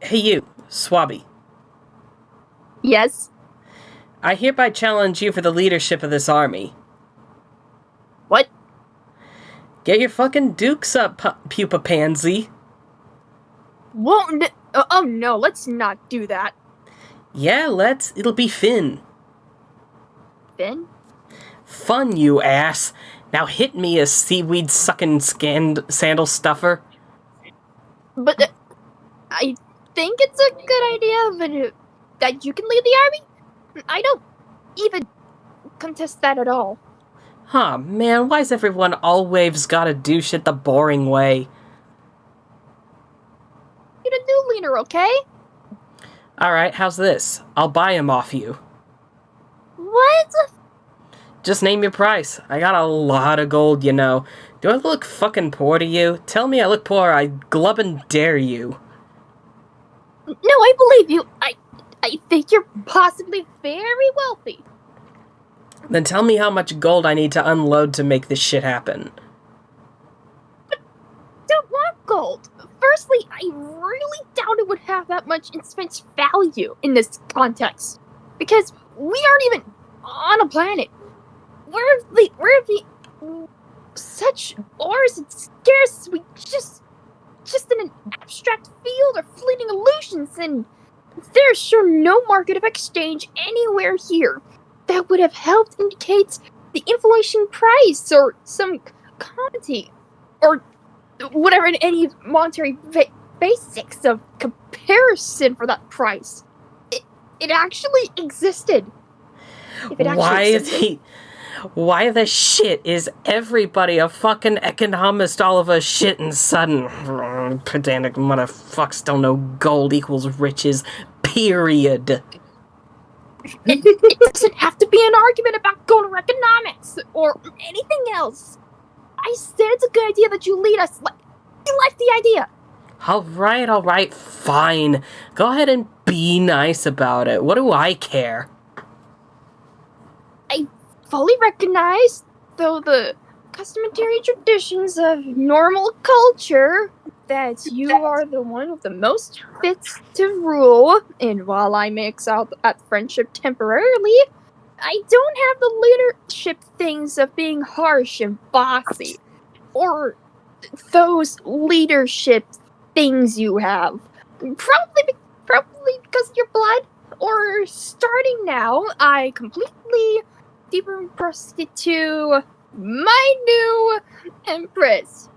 Hey you, Swabby. Yes? I hereby challenge you for the leadership of this army. What? Get your fucking dukes up, pupa pansy. Won't. Oh no, let's not do that. Yeah, let's. It'll be Finn. Finn? Fun, you ass. Now hit me, a seaweed-sucking sandal stuffer. But I think it's a good idea that you can lead the army. I don't even contest that at all. Huh, man, why's everyone always gotta do shit the boring way? You're the new leader, okay? Alright, how's this? I'll buy him off you. What? Just name your price. I got a lot of gold, you know. Do I look fucking poor to you? Tell me I look poor, I glub and dare you. No, I believe you. I think you're possibly very wealthy. Then tell me how much gold I need to unload to make this shit happen. But don't want gold. Firstly, I really doubt it would have that much instant value in this context. Because we aren't even on a planet. We're the such ores and scarce. We just in an abstract field or fleeting illusions, and there's sure no market of exchange anywhere here that would have helped indicate the inflation price or some commodity or whatever in any monetary basics of comparison for that price. It actually existed. If it actually existed. Why the shit is everybody a fucking economist all of a shit and sudden? Pedantic motherfucks don't know gold equals riches, period. It doesn't have to be an argument about gold or economics or anything else. I said it's a good idea that you lead us. You like the idea. Alright, fine. Go ahead and be nice about it. What do I care? I fully recognize, though, the customary traditions of normal culture, that you are the one with the most fits to rule, and while I may excel at friendship temporarily, I don't have the leadership things of being harsh and bossy, or those leadership things you have. Probably because of your blood, or starting now, I completely proceed to my new empress.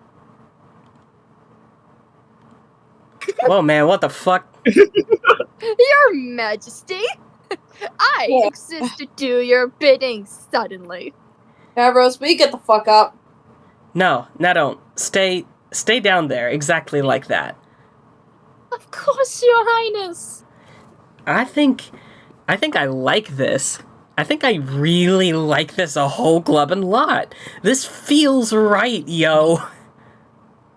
Whoa, man, what the fuck? Your Majesty, I Yeah. exist to do your bidding suddenly. Ambrose, we get the fuck up. No, don't. Stay down there, exactly like that. Of course, Your Highness. I think I like this. I think I really like this a whole clubbing lot. This feels right, yo.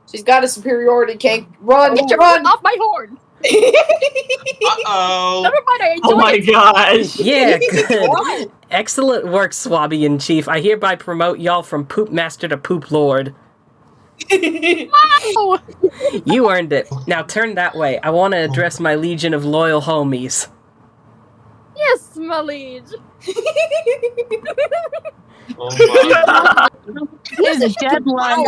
She's got a superiority kink. Run, Get your run! foot off my horn. Uh-oh. Never mind, I enjoy Oh my it. gosh. Yeah, good. Excellent work, Swabby in Chief. I hereby promote y'all from Poop Master to Poop Lord. Wow. You earned it. Now turn that way. I want to address my legion of loyal homies. Yes, my liege. Oh His deadline.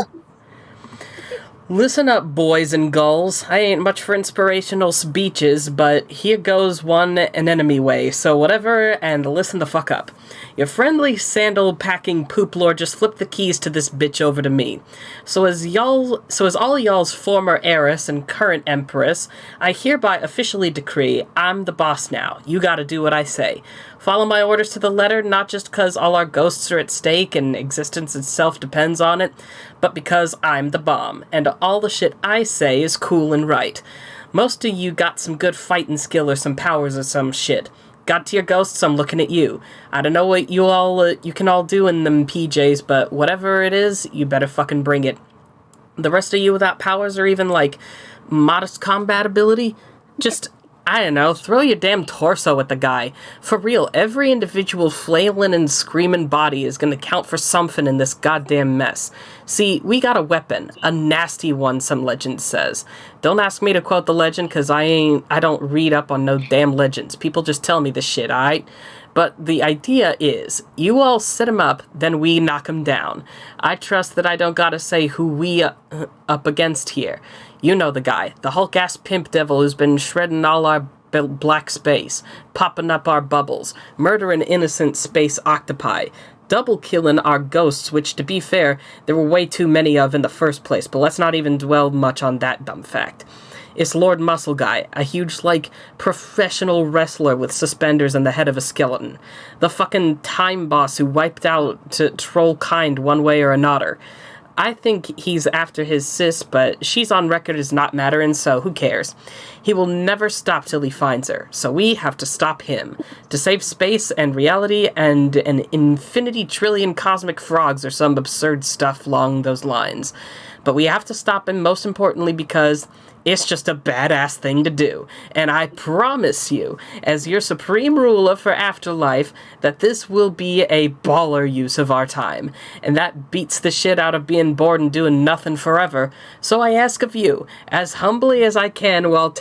Listen up, boys and gulls. I ain't much for inspirational speeches, but here goes one an enemy way, so whatever, and listen the fuck up. Your friendly sandal-packing poop lord just flipped the keys to this bitch over to me. So as all y'all's former heiress and current empress, I hereby officially decree I'm the boss now. You gotta do what I say. Follow my orders to the letter, not just because all our ghosts are at stake and existence itself depends on it, but because I'm the bomb, and all the shit I say is cool and right. Most of you got some good fighting skill or some powers or some shit. Got to your ghosts, I'm looking at you. I don't know what you can all do in them PJs, but whatever it is, you better fucking bring it. The rest of you without powers or even, like, modest combat ability, just, I don't know, throw your damn torso at the guy. For real, every individual flailing and screaming body is gonna count for something in this goddamn mess. See, we got a weapon. A nasty one, some legend says. Don't ask me to quote the legend, cause I don't read up on no damn legends. People just tell me this shit, alright? But the idea is, you all set him up, then we knock him down. I trust that I don't gotta say who we up against here. You know the guy, the Hulk-ass pimp devil who's been shredding all our black space, popping up our bubbles, murdering innocent space octopi, double killing our ghosts, which, to be fair, there were way too many of in the first place, but let's not even dwell much on that dumb fact. It's Lord Muscle Guy, a huge, like, professional wrestler with suspenders and the head of a skeleton. The fucking time boss who wiped out to troll kind one way or another. I think he's after his sis, but she's on record as not mattering, so who cares? He will never stop till he finds her, so we have to stop him. To save space and reality and an infinity trillion cosmic frogs or some absurd stuff along those lines. But we have to stop him most importantly because it's just a badass thing to do. And I promise you, as your supreme ruler for Afterlife, that this will be a baller use of our time. And that beats the shit out of being bored and doing nothing forever. So I ask of you, as humbly as I can while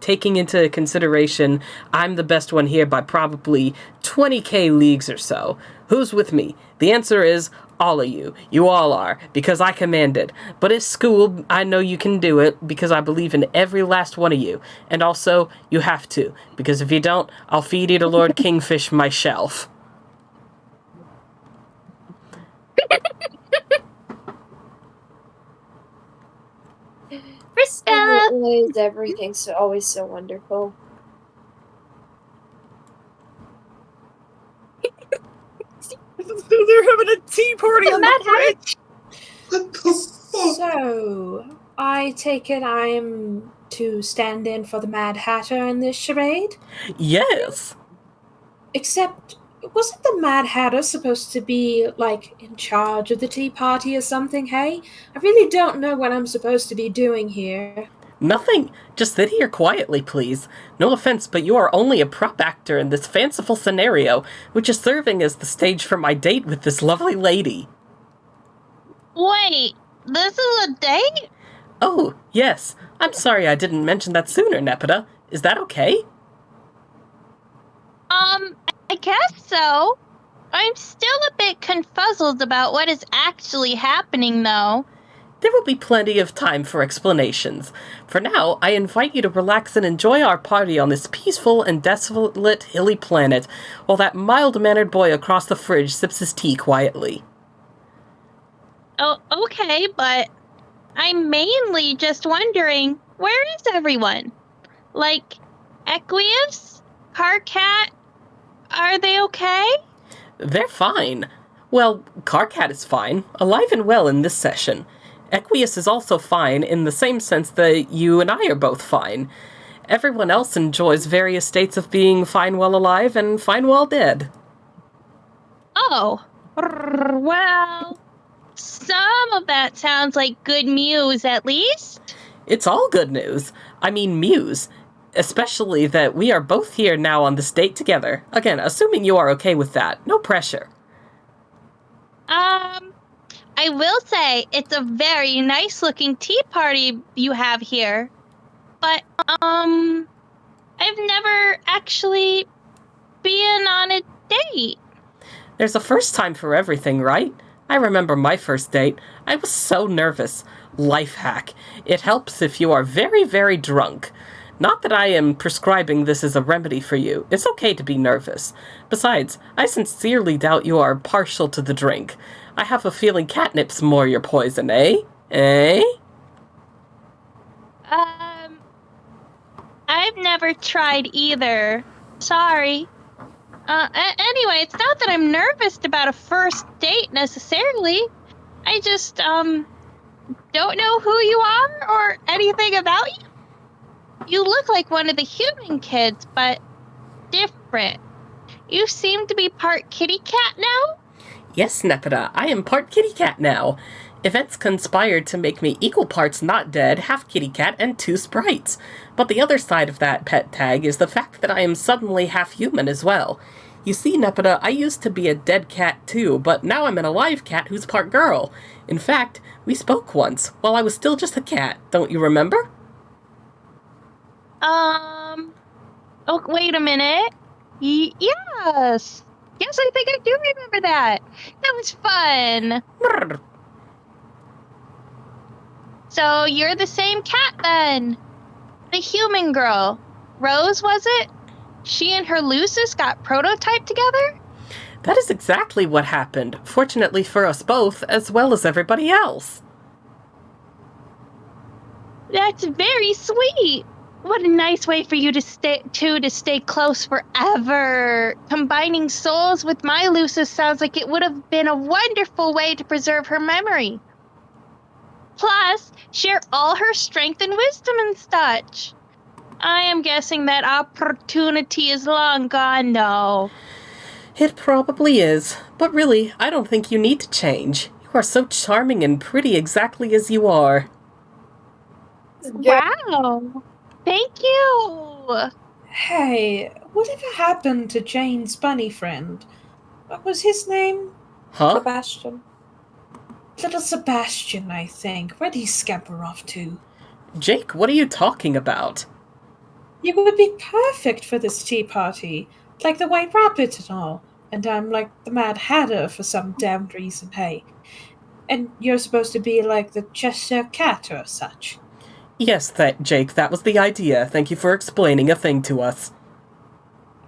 taking into consideration I'm the best one here by probably 20k leagues or so. Who's with me? The answer is all of you. You all are, because I commanded. But at school, I know you can do it, because I believe in every last one of you. And also, you have to, because if you don't, I'll feed you to Lord Kingfish myself. Vriska! Everything's always so wonderful. They're having a tea party on the fridge. So, I take it I'm to stand in for the Mad Hatter in this charade? Yes. Except, wasn't the Mad Hatter supposed to be, like, in charge of the tea party or something, hey? I really don't know what I'm supposed to be doing here. Nothing. Just sit here quietly, please. No offense, but you are only a prop actor in this fanciful scenario, which is serving as the stage for my date with this lovely lady. Wait, this is a date? Oh, yes. I'm sorry I didn't mention that sooner, Nepeta. Is that okay? I guess so. I'm still a bit confuzzled about what is actually happening, though. There will be plenty of time for explanations. For now, I invite you to relax and enjoy our party on this peaceful and desolate hilly planet, while that mild-mannered boy across the fridge sips his tea quietly. Oh, okay, but I'm mainly just wondering, where is everyone? Like, Equius? Carcat? Are they okay? They're fine. Well, Carcat is fine, alive and well in this session. Equius is also fine in the same sense that you and I are both fine. Everyone else enjoys various states of being fine while alive and fine while dead. Oh, well, some of that sounds like good news, at least. It's all good news. I mean news. Especially that we are both here now on this date together. Again, assuming you are okay with that. No pressure. I will say it's a very nice-looking tea party you have here. But, I've never actually been on a date. There's a first time for everything, right? I remember my first date. I was so nervous. Life hack. It helps if you are very, very drunk. Not that I am prescribing this as a remedy for you. It's okay to be nervous. Besides, I sincerely doubt you are partial to the drink. I have a feeling catnip's more your poison, eh? Eh? I've never tried either. Sorry. Anyway, it's not that I'm nervous about a first date necessarily. I just, don't know who you are or anything about you. You look like one of the human kids, but different. You seem to be part kitty cat now? Yes, Nepeta, I am part kitty cat now. Events conspired to make me equal parts not dead, half kitty cat, and 2 sprites. But the other side of that pet tag is the fact that I am suddenly half human as well. You see, Nepeta, I used to be a dead cat too, but now I'm an alive cat who's part girl. In fact, we spoke once, while I was still just a cat, don't you remember? Oh, wait a minute. Yes. Yes, I think I do remember that. That was fun. Brr. So you're the same cat then. The human girl. Rose, was it? She and her Lucis got prototyped together? That is exactly what happened, fortunately for us both, as well as everybody else. That's very sweet. What a nice way for you to stay close forever. Combining souls with my Lucis sounds like it would have been a wonderful way to preserve her memory. Plus, share all her strength and wisdom and such. I am guessing that opportunity is long gone now. It probably is, but really, I don't think you need to change. You are so charming and pretty exactly as you are. Wow. Thank you. Hey, whatever happened to Jane's bunny friend? What was his name? Huh? Sebastian. Little Sebastian, I think. Where'd he scamper off to? Jake, what are you talking about? You would be perfect for this tea party. Like the White Rabbit and all. And I'm like the Mad Hatter for some damned reason, hey. And you're supposed to be like the Cheshire Cat or such. Yes, Jake, that was the idea. Thank you for explaining a thing to us.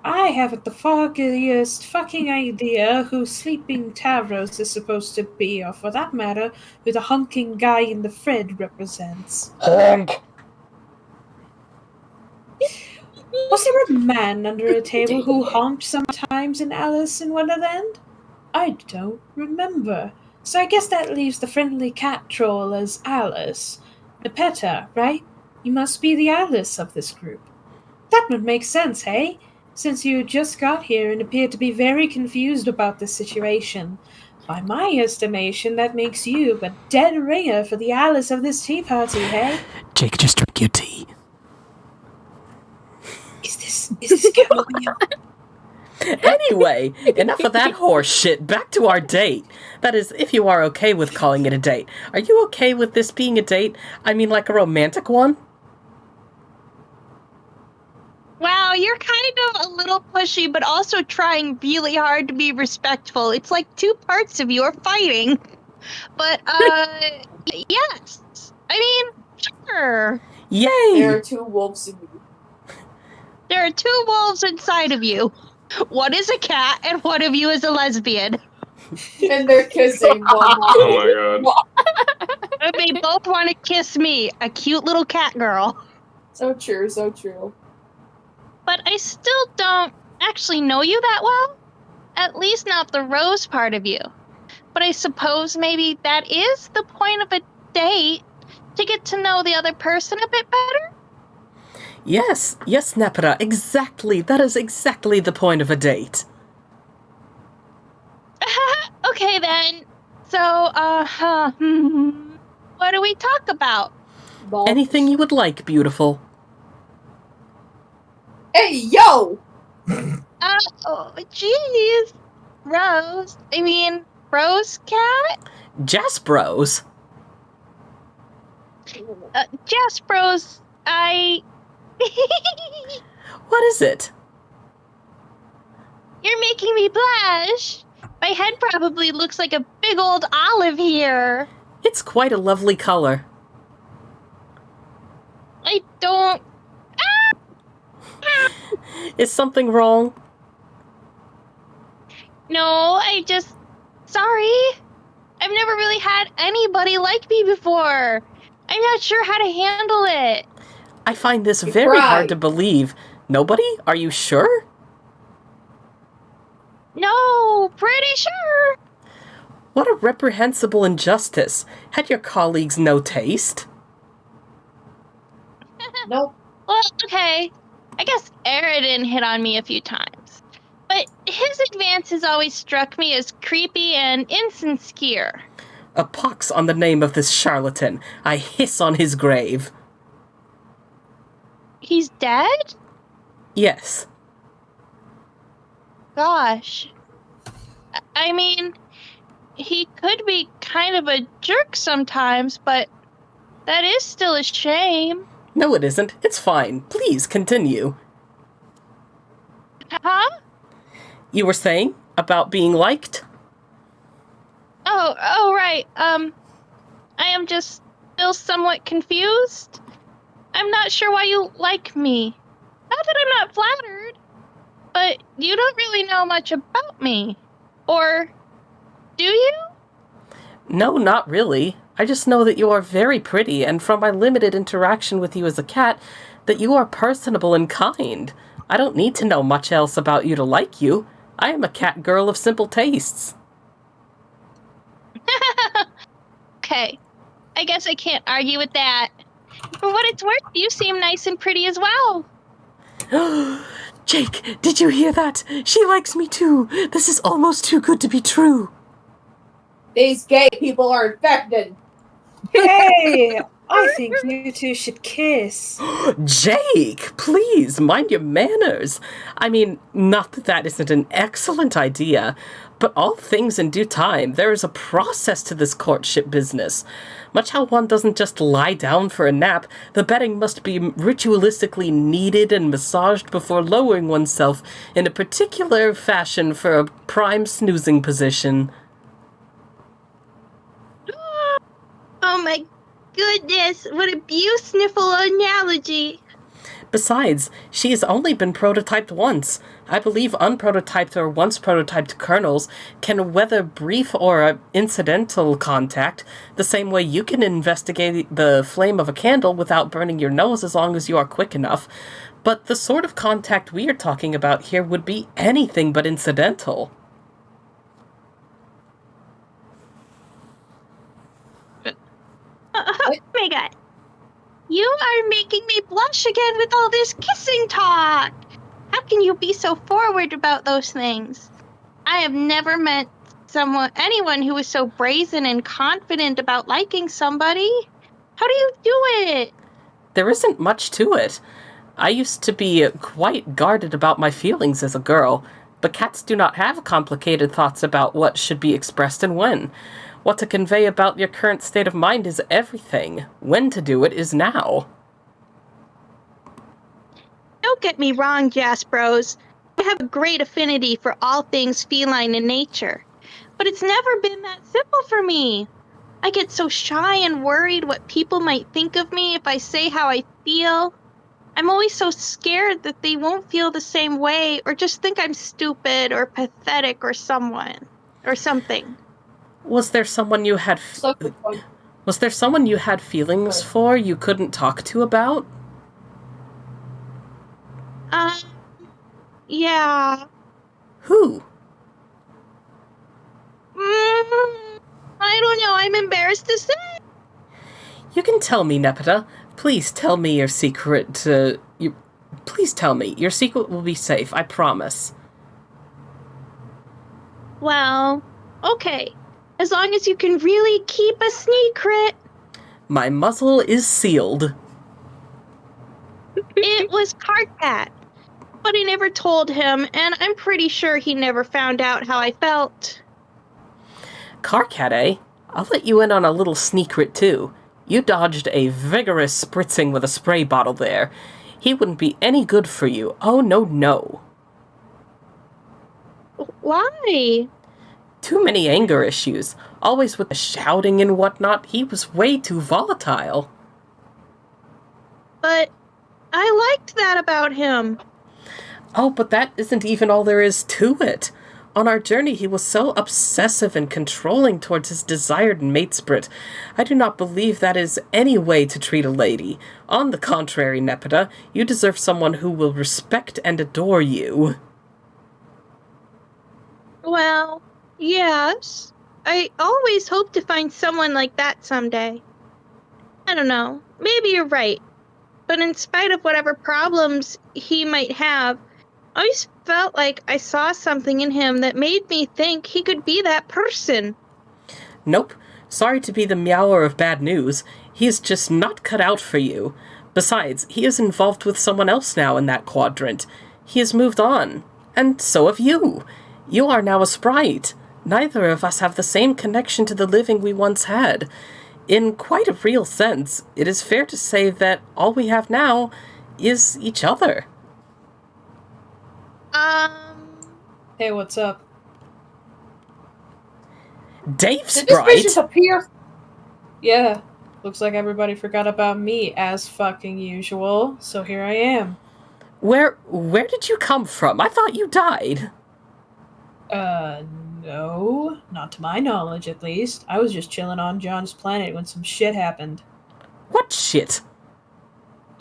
I haven't the foggiest fucking idea who Sleeping Tavros is supposed to be, or for that matter, who the hunking guy in the Fred represents. Honk! Was there a man under a table who honked sometimes in Alice in Wonderland? I don't remember. So I guess that leaves the friendly cat troll as Alice. The Nepeta, right? You must be the Alice of this group. That would make sense, hey? Since you just got here and appear to be very confused about this situation. By my estimation, that makes you a dead ringer for the Alice of this tea party, hey? Jake, just drink your tea. Is this chamomile? Anyway, enough of that horse shit. Back to our date. That is, if you are okay with calling it a date. Are you okay with this being a date? I mean, like a romantic one? Wow, you're kind of a little pushy, but also trying really hard to be respectful. It's like 2 parts of you are fighting. But, yes. I mean, sure. Yay! There are 2 wolves in you. There are 2 wolves inside of you. One is a cat, and one of you is a lesbian. And they're kissing. Oh my god. They both want to kiss me, a cute little cat girl. So true, so true. But I still don't actually know you that well. At least not the rose part of you. But I suppose maybe that is the point of a date, to get to know the other person a bit better? Yes, Nepeta, exactly. That is exactly the point of a date. Okay then. So, what do we talk about? Balls. Anything you would like, beautiful. Hey, yo! Oh, jeez. Rose Cat? Jaspros. Jaspros, What is it? You're making me blush. My head probably looks like a big old olive here. It's quite a lovely color. I don't... Is something wrong? No, Sorry. I've never really had anybody like me before. I'm not sure how to handle it. I find this very hard to believe. Nobody? Are you sure? No, pretty sure. What a reprehensible injustice. Had your colleagues no taste? Nope. Well, okay. I guess Aridin hit on me a few times. But his advances always struck me as creepy and insincere. A pox on the name of this charlatan. I hiss on his grave. He's dead? Yes. Gosh. I mean, he could be kind of a jerk sometimes, but that is still a shame. No, it isn't. It's fine. Please continue. Huh? You were saying about being liked? Oh, right. I am just still somewhat confused. I'm not sure why you like me. Not that I'm not flattered, but you don't really know much about me. Or do you? No, not really. I just know that you are very pretty, and from my limited interaction with you as a cat, that you are personable and kind. I don't need to know much else about you to like you. I am a cat girl of simple tastes. Okay. I guess I can't argue with that. For what it's worth, you seem nice and pretty as well. Jake, did you hear that? She likes me too. This is almost too good to be true. These gay people are infected. Hey, I think you two should kiss. Jake, please, mind your manners. I mean, not that that isn't an excellent idea, but all things in due time. There is a process to this courtship business. Much how one doesn't just lie down for a nap, the bedding must be ritualistically kneaded and massaged before lowering oneself in a particular fashion for a prime snoozing position. Oh my goodness, what a beautiful analogy. Besides, she has only been prototyped once. I believe unprototyped or once prototyped kernels can weather brief or incidental contact the same way you can investigate the flame of a candle without burning your nose as long as you are quick enough. But the sort of contact we are talking about here would be anything but incidental. Oh my god. You are making me blush again with all this kissing talk. How can you be so forward about those things? I have never met anyone who is so brazen and confident about liking somebody. How do you do it? There isn't much to it. I used to be quite guarded about my feelings as a girl, but cats do not have complicated thoughts about what should be expressed and when. What to convey about your current state of mind is everything. When to do it is now. Don't get me wrong, Jaspros. I have a great affinity for all things feline in nature. But it's never been that simple for me. I get so shy and worried what people might think of me if I say how I feel. I'm always so scared that they won't feel the same way or just think I'm stupid or pathetic or something. Was there someone you had... Was there someone you had feelings for you couldn't talk to about? Yeah. Who? I don't know. I'm embarrassed to say. You can tell me, Nepeta. Please tell me your secret. Please tell me. Your secret will be safe, I promise. Well, okay. As long as you can really keep a secret. My muzzle is sealed. It was Cath, but I never told him, and I'm pretty sure he never found out how I felt. Cath, eh? I'll let you in on a little secret, too. You dodged a vigorous spritzing with a spray bottle there. He wouldn't be any good for you. Oh, no, no. Why? Too many anger issues. Always with the shouting and whatnot. He was way too volatile. But I liked that about him. Oh, but that isn't even all there is to it. On our journey, he was so obsessive and controlling towards his desired mate Sprite. I do not believe that is any way to treat a lady. On the contrary, Nepeta, you deserve someone who will respect and adore you. Well, yes. I always hope to find someone like that someday. I don't know. Maybe you're right. But in spite of whatever problems he might have, I always felt like I saw something in him that made me think he could be that person. Nope. Sorry to be the meower of bad news. He is just not cut out for you. Besides, he is involved with someone else now in that quadrant. He has moved on. And so have you. You are now a sprite. Neither of us have the same connection to the living we once had. In quite a real sense, it is fair to say that all we have now is each other. Hey, what's up? Dave Did Sprite? this bitch just appear? Yeah, looks like everybody forgot about me as fucking usual, so here I am. Where did you come from? I thought you died. No, not to my knowledge at least. I was just chilling on John's planet when some shit happened. What shit?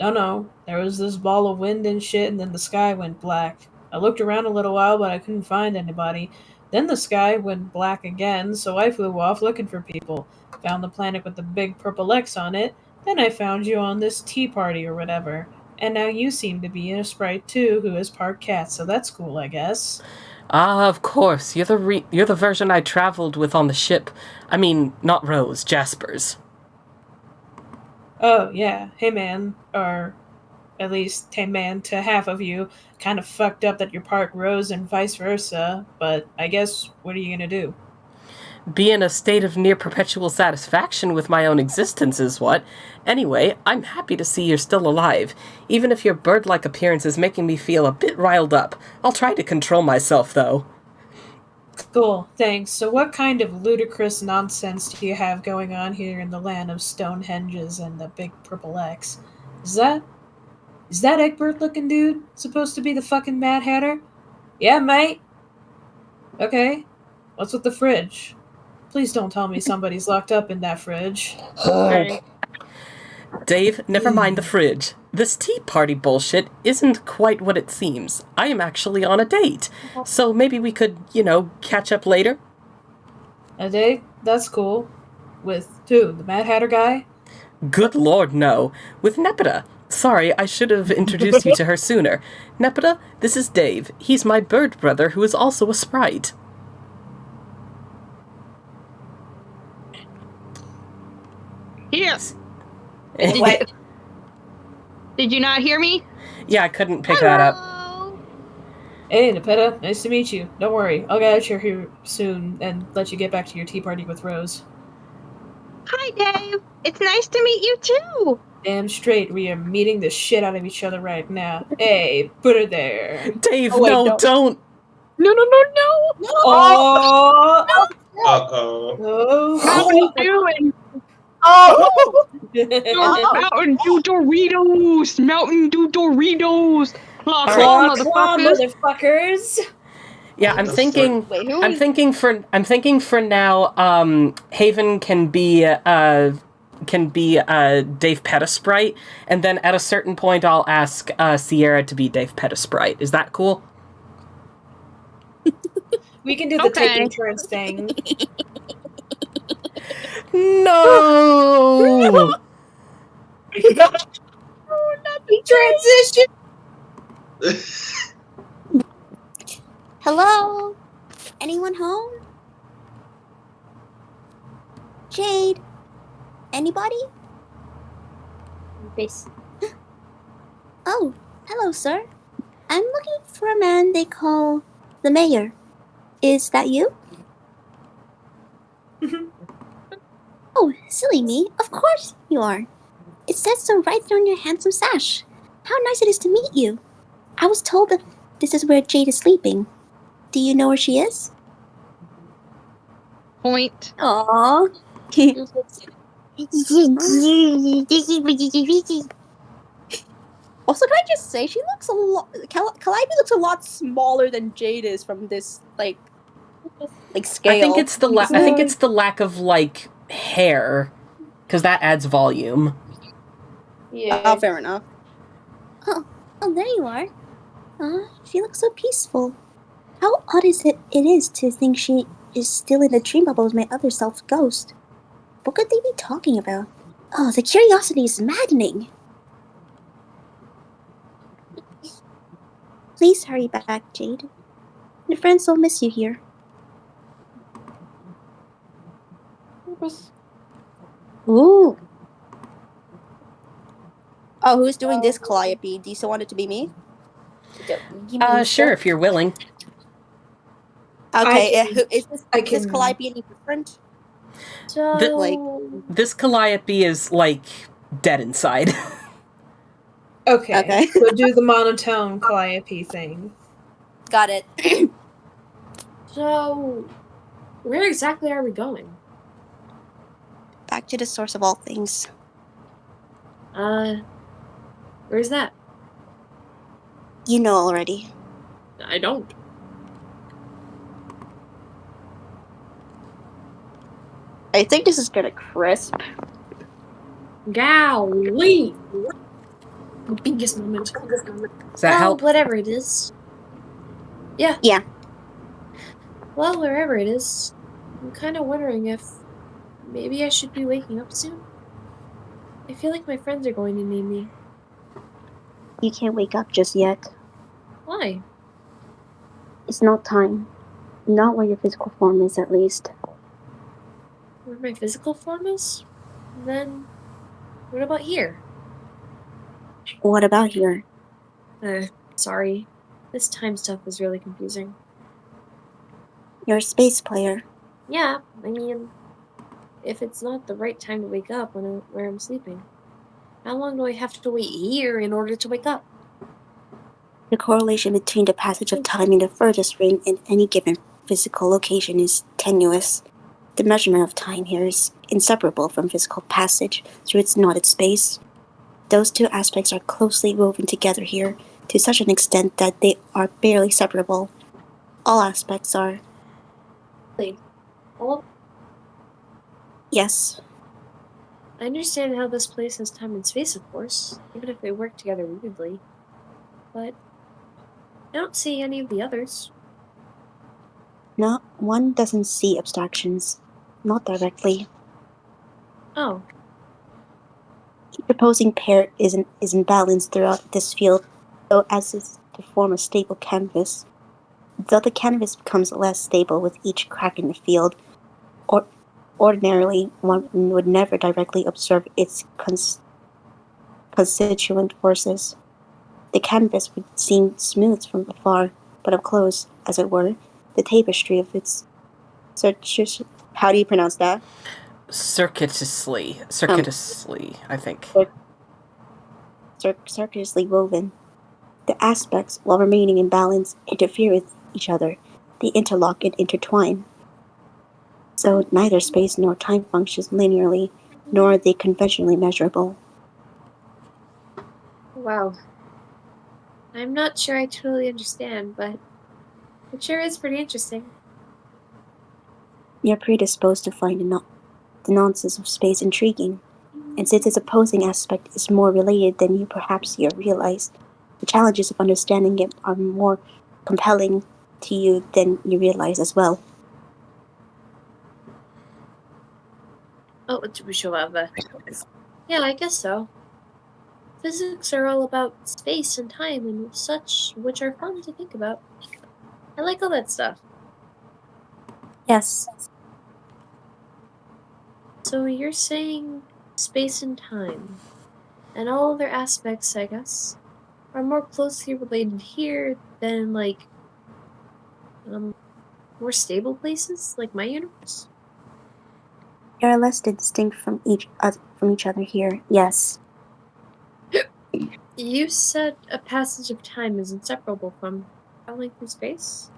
No, there was this ball of wind and shit, and then the sky went black. I looked around a little while, but I couldn't find anybody. Then the sky went black again, so I flew off looking for people. Found the planet with the big purple X on it. Then I found you on this tea party or whatever. And now you seem to be in a sprite too, who is part cat, so that's cool, I guess. Ah, of course. You're the version I traveled with on the ship. I mean, not Rose, Jasper's. Oh, yeah. Hey, man. Or at least, hey, man, to half of you. Kind of fucked up that you're part Rose and vice versa, but I guess, what are you gonna do? Be in a state of near perpetual satisfaction with my own existence is what. Anyway, I'm happy to see you're still alive. Even if your bird-like appearance is making me feel a bit riled up. I'll try to control myself, though. Cool, thanks. So what kind of ludicrous nonsense do you have going on here in the land of Stonehenges and the big purple X? Is that Egbert-looking dude supposed to be the fucking Mad Hatter? Yeah, mate. Okay. What's with the fridge? Please don't tell me somebody's locked up in that fridge. Dave, never mind the fridge. This tea party bullshit isn't quite what it seems. I am actually on a date. So maybe we could, catch up later? A date? That's cool. With who? The Mad Hatter guy? Good lord, no. With Nepeta. Sorry, I should have introduced you to her sooner. Nepeta, this is Dave. He's my bird brother who is also a sprite. Yes. What? Did you not hear me? Yeah, I couldn't pick that up. Hey, Nepeta, nice to meet you. Don't worry, I'll get out here soon and let you get back to your tea party with Rose. Hi, Dave. It's nice to meet you, too. Damn straight, we are meeting the shit out of each other right now. Hey, put her there. Dave, no, don't. No. Oh! Uh-oh. Oh! How are you doing? Oh! Mountain Dew Doritos! Mountain Dew Doritos! Claw, motherfuckers! Yeah, I'm thinking. I'm thinking for now. Haven can be can be Dave Pettisprite, and then at a certain point I'll ask Sierra to be Dave Pettisprite. Is that cool? We can do the taking turns thing. No! Transition. Hello? Anyone home? Jade? Anybody? Face. Oh, hello, sir. I'm looking for a man they call the mayor. Is that you? Oh, silly me. Of course you are. It says so right there on your handsome sash. How nice it is to meet you. I was told that this is where Jade is sleeping. Do you know where she is? Point. Aww. Also, can I just say, she looks a lot. Calliope looks a lot smaller than Jade is from this like scale. I think it's the lack of like hair, because that adds volume. Yeah. Oh, fair enough. Oh, there you are. She looks so peaceful. How odd is it to think she is still in a dream bubble with my other self, Ghost? What could they be talking about? Oh, the curiosity is maddening. Please hurry back, Jade. Your friends will miss you here. Ooh. Oh, who's doing this, Calliope? Do you still want it to be me? Sure, if you're willing. Okay, is this Calliope any different? This Calliope is, like, dead inside. Okay. So do the monotone Calliope thing. Got it. So, where exactly are we going? Back to the source of all things. Where's that? You know already. I don't. I think this is gonna crisp. Golly! The biggest moment. Does that help? Whatever it is. Yeah. Yeah. Well, wherever it is, I'm kind of wondering if maybe I should be waking up soon. I feel like my friends are going to need me. You can't wake up just yet. Why? It's not time. Not where your physical form is, at least. Where my physical form is? Then, what about here? What about here? Sorry. This time stuff is really confusing. You're a space player. Yeah, I mean, if it's not the right time to wake up where I'm sleeping, how long do I have to wait here in order to wake up? The correlation between the passage of time in the furthest ring in any given physical location is tenuous. The measurement of time here is inseparable from physical passage through its knotted space. Those two aspects are closely woven together here to such an extent that they are barely separable. All aspects are. All? Yes. I understand how this place has time and space, of course, even if they work together weirdly. But I don't see any of the others. No, one doesn't see abstractions. Not directly. Oh. The opposing pair is imbalanced throughout this field, so as is to form a stable canvas. Though the canvas becomes less stable with each crack in the field, ordinarily one would never directly observe its constituent forces. The canvas would seem smooth from afar, but up close, as it were, the tapestry of its how do you pronounce that? Circuitously, I think. Circuitously woven. The aspects, while remaining in balance, interfere with each other. They interlock and intertwine. So neither space nor time functions linearly, nor are they conventionally measurable. Wow. I'm not sure I totally understand, but it sure is pretty interesting. You're predisposed to find the nonsense of space intriguing. And since its opposing aspect is more related than you realize, the challenges of understanding it are more compelling to you than you realize as well. Oh, yeah, I guess so. Physics are all about space and time and such, which are fun to think about. I like all that stuff. Yes. So you're saying space and time, and all other aspects, I guess, are more closely related here than, like, more stable places, like my universe? You are less distinct from each other here, yes. You said a passage of time is inseparable from traveling through space?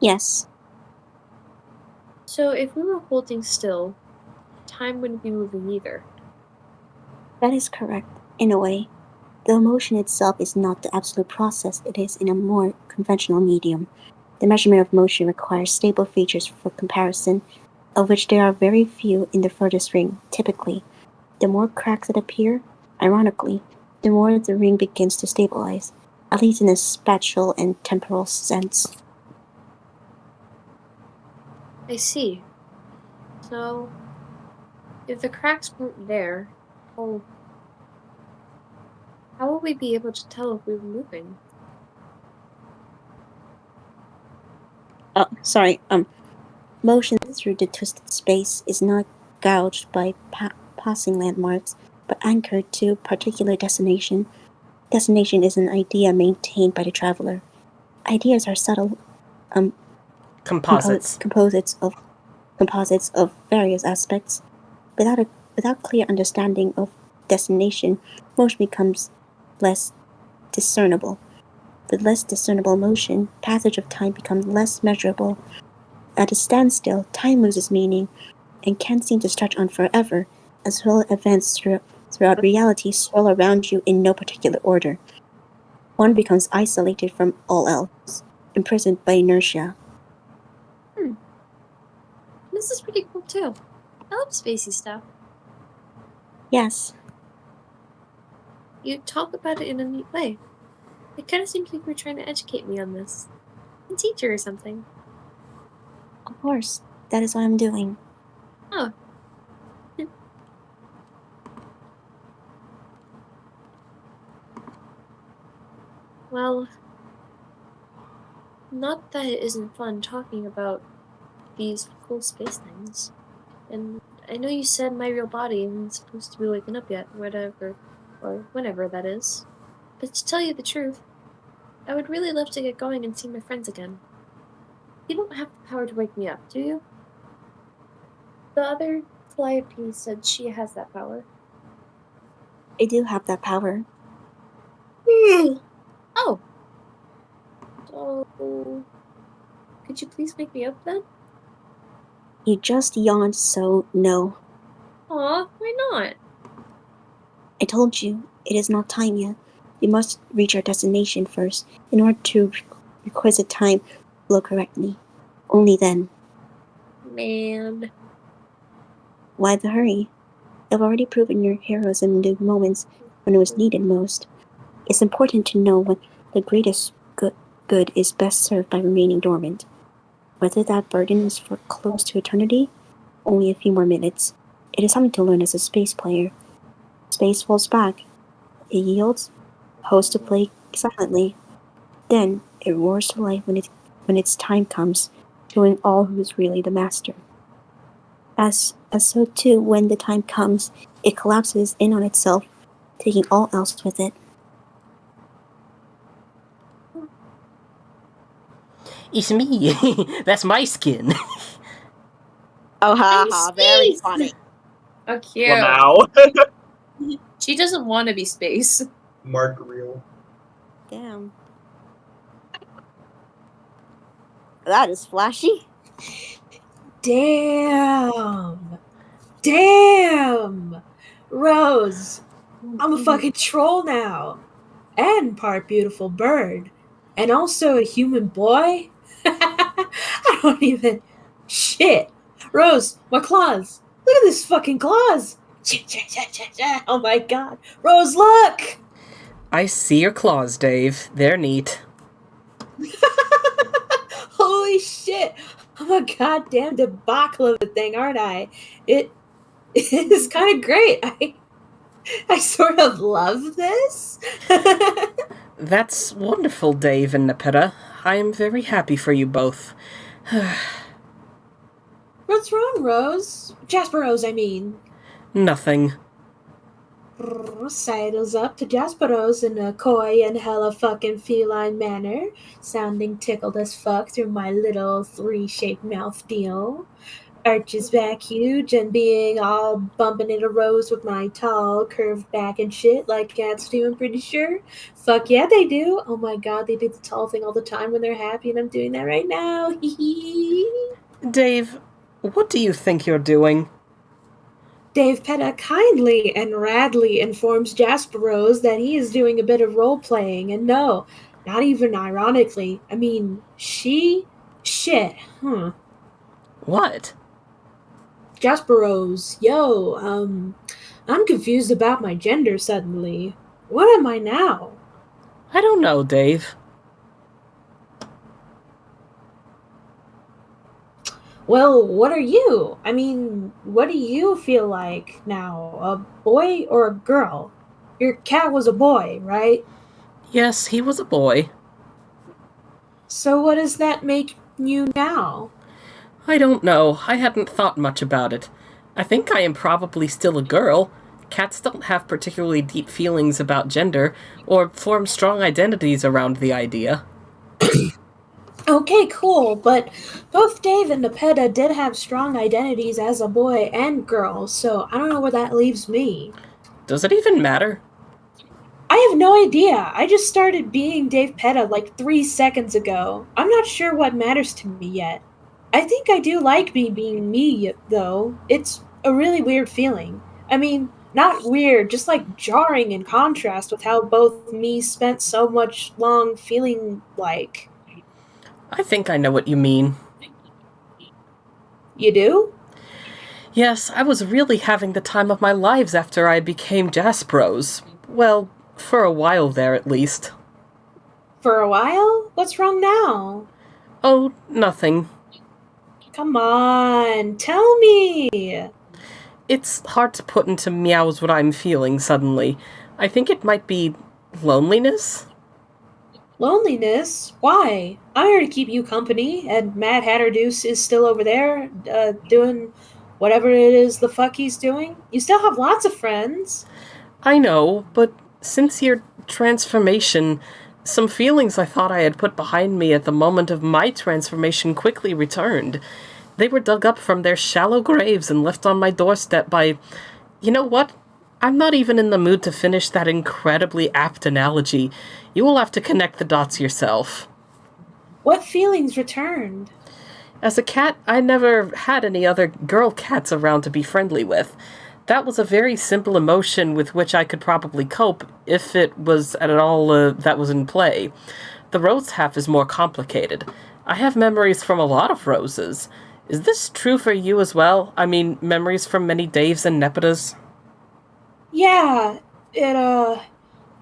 Yes. So if we were holding still, time wouldn't be moving either. That is correct, in a way. Though motion itself is not the absolute process, it is in a more conventional medium. The measurement of motion requires stable features for comparison, of which there are very few in the furthest ring, typically. The more cracks that appear, ironically, the more the ring begins to stabilize, at least in a spatial and temporal sense. I see. So, if the cracks weren't there, well, how would we be able to tell if we were moving? Oh, sorry, motion through the twisted space is not gouged by passing landmarks, but anchored to particular destination. Destination is an idea maintained by the traveler. Ideas are subtle Composites. Composites of various aspects. Without clear understanding of destination, motion becomes less discernible. With less discernible motion, passage of time becomes less measurable. At a standstill, time loses meaning and can seem to stretch on forever, as well as events throughout reality swirl around you in no particular order. One becomes isolated from all else, imprisoned by inertia. This is pretty cool too. I love spacey stuff. Yes. You talk about it in a neat way. It kind of seems like you're trying to educate me on this. A teacher or something. Of course, that is what I'm doing. Oh. Well, not that it isn't fun talking about these cool space things. And I know you said my real body isn't supposed to be waking up yet, whatever, or whenever that is. But to tell you the truth, I would really love to get going and see my friends again. You don't have the power to wake me up, do you? The other Calliope said she has that power. I do have that power. Oh. So, could you please wake me up then? You just yawned, so no. Aw, why not? I told you, it is not time yet. We must reach our destination first, in order to requisite time flow correctly. Only then. Man. Why the hurry? I've already proven your heroism in the moments when it was needed most. It's important to know when the greatest good is best served by remaining dormant. Whether that burden is for close to eternity, only a few more minutes. It is something to learn as a space player. Space falls back. It yields, hosts to play silently. Then it roars to life when its time comes, showing all who is really the master. As so too, when the time comes, it collapses in on itself, taking all else with it. It's me. That's my skin. Oh, ha, very funny. Oh, cute. Wow. She doesn't want to be space. Mark real. Damn. That is flashy. Damn. Rose, I'm a fucking troll now. And part beautiful bird. And also a human boy? I don't even... Shit. Rose, my claws. Look at this fucking claws. Oh my god. Rose, look! I see your claws, Dave. They're neat. Holy shit. I'm a goddamn debacle of the thing, aren't I? It is kind of great. I sort of love this. That's wonderful, Dave and Nepeta. I am very happy for you both. What's wrong, Rose? Jasper Rose, I mean. Nothing. Sidles up to Jasper Rose in a coy and hella fucking feline manner, sounding tickled as fuck through my little 3-shaped mouth deal. Arches back huge and being all bumping into Rose with my tall, curved back and shit like cats do, I'm pretty sure. Fuck yeah, they do. Oh my god, they do the tall thing all the time when they're happy, and I'm doing that right now. Dave, what do you think you're doing? Dave Petta kindly and radly informs Jasper Rose that he is doing a bit of role-playing, and no, not even ironically. I mean, shit, What? Jasper Rose, yo, I'm confused about my gender suddenly. What am I now? I don't know, Dave. Well, what are you? I mean, what do you feel like now? A boy or a girl? Your cat was a boy, right? Yes, he was a boy. So what does that make you now? I don't know. I hadn't thought much about it. I think I am probably still a girl. Cats don't have particularly deep feelings about gender, or form strong identities around the idea. Okay, cool, but both Dave and Nepeta did have strong identities as a boy and girl, so I don't know where that leaves me. Does it even matter? I have no idea. I just started being Dave Petta like 3 seconds ago. I'm not sure what matters to me yet. I think I do like me being me, though. It's a really weird feeling. I mean, not weird, just like jarring in contrast with how both me spent so much long feeling like. I think I know what you mean. You do? Yes, I was really having the time of my lives after I became Jaspros. Well, for a while there at least. For a while? What's wrong now? Oh, nothing. Come on, tell me! It's hard to put into meows what I'm feeling suddenly. I think it might be loneliness? Loneliness? Why? I'm here to keep you company, and Mad Hatter Deuce is still over there, doing whatever it is the fuck he's doing. You still have lots of friends. I know, but since your transformation, some feelings I thought I had put behind me at the moment of my transformation quickly returned. They were dug up from their shallow graves and left on my doorstep by... You know what? I'm not even in the mood to finish that incredibly apt analogy. You will have to connect the dots yourself. What feelings returned? As a cat, I never had any other girl cats around to be friendly with. That was a very simple emotion with which I could probably cope, if it was at all that was in play. The rose half is more complicated. I have memories from a lot of roses. Is this true for you as well? I mean, memories from many Daves and Nepetas? Yeah, it,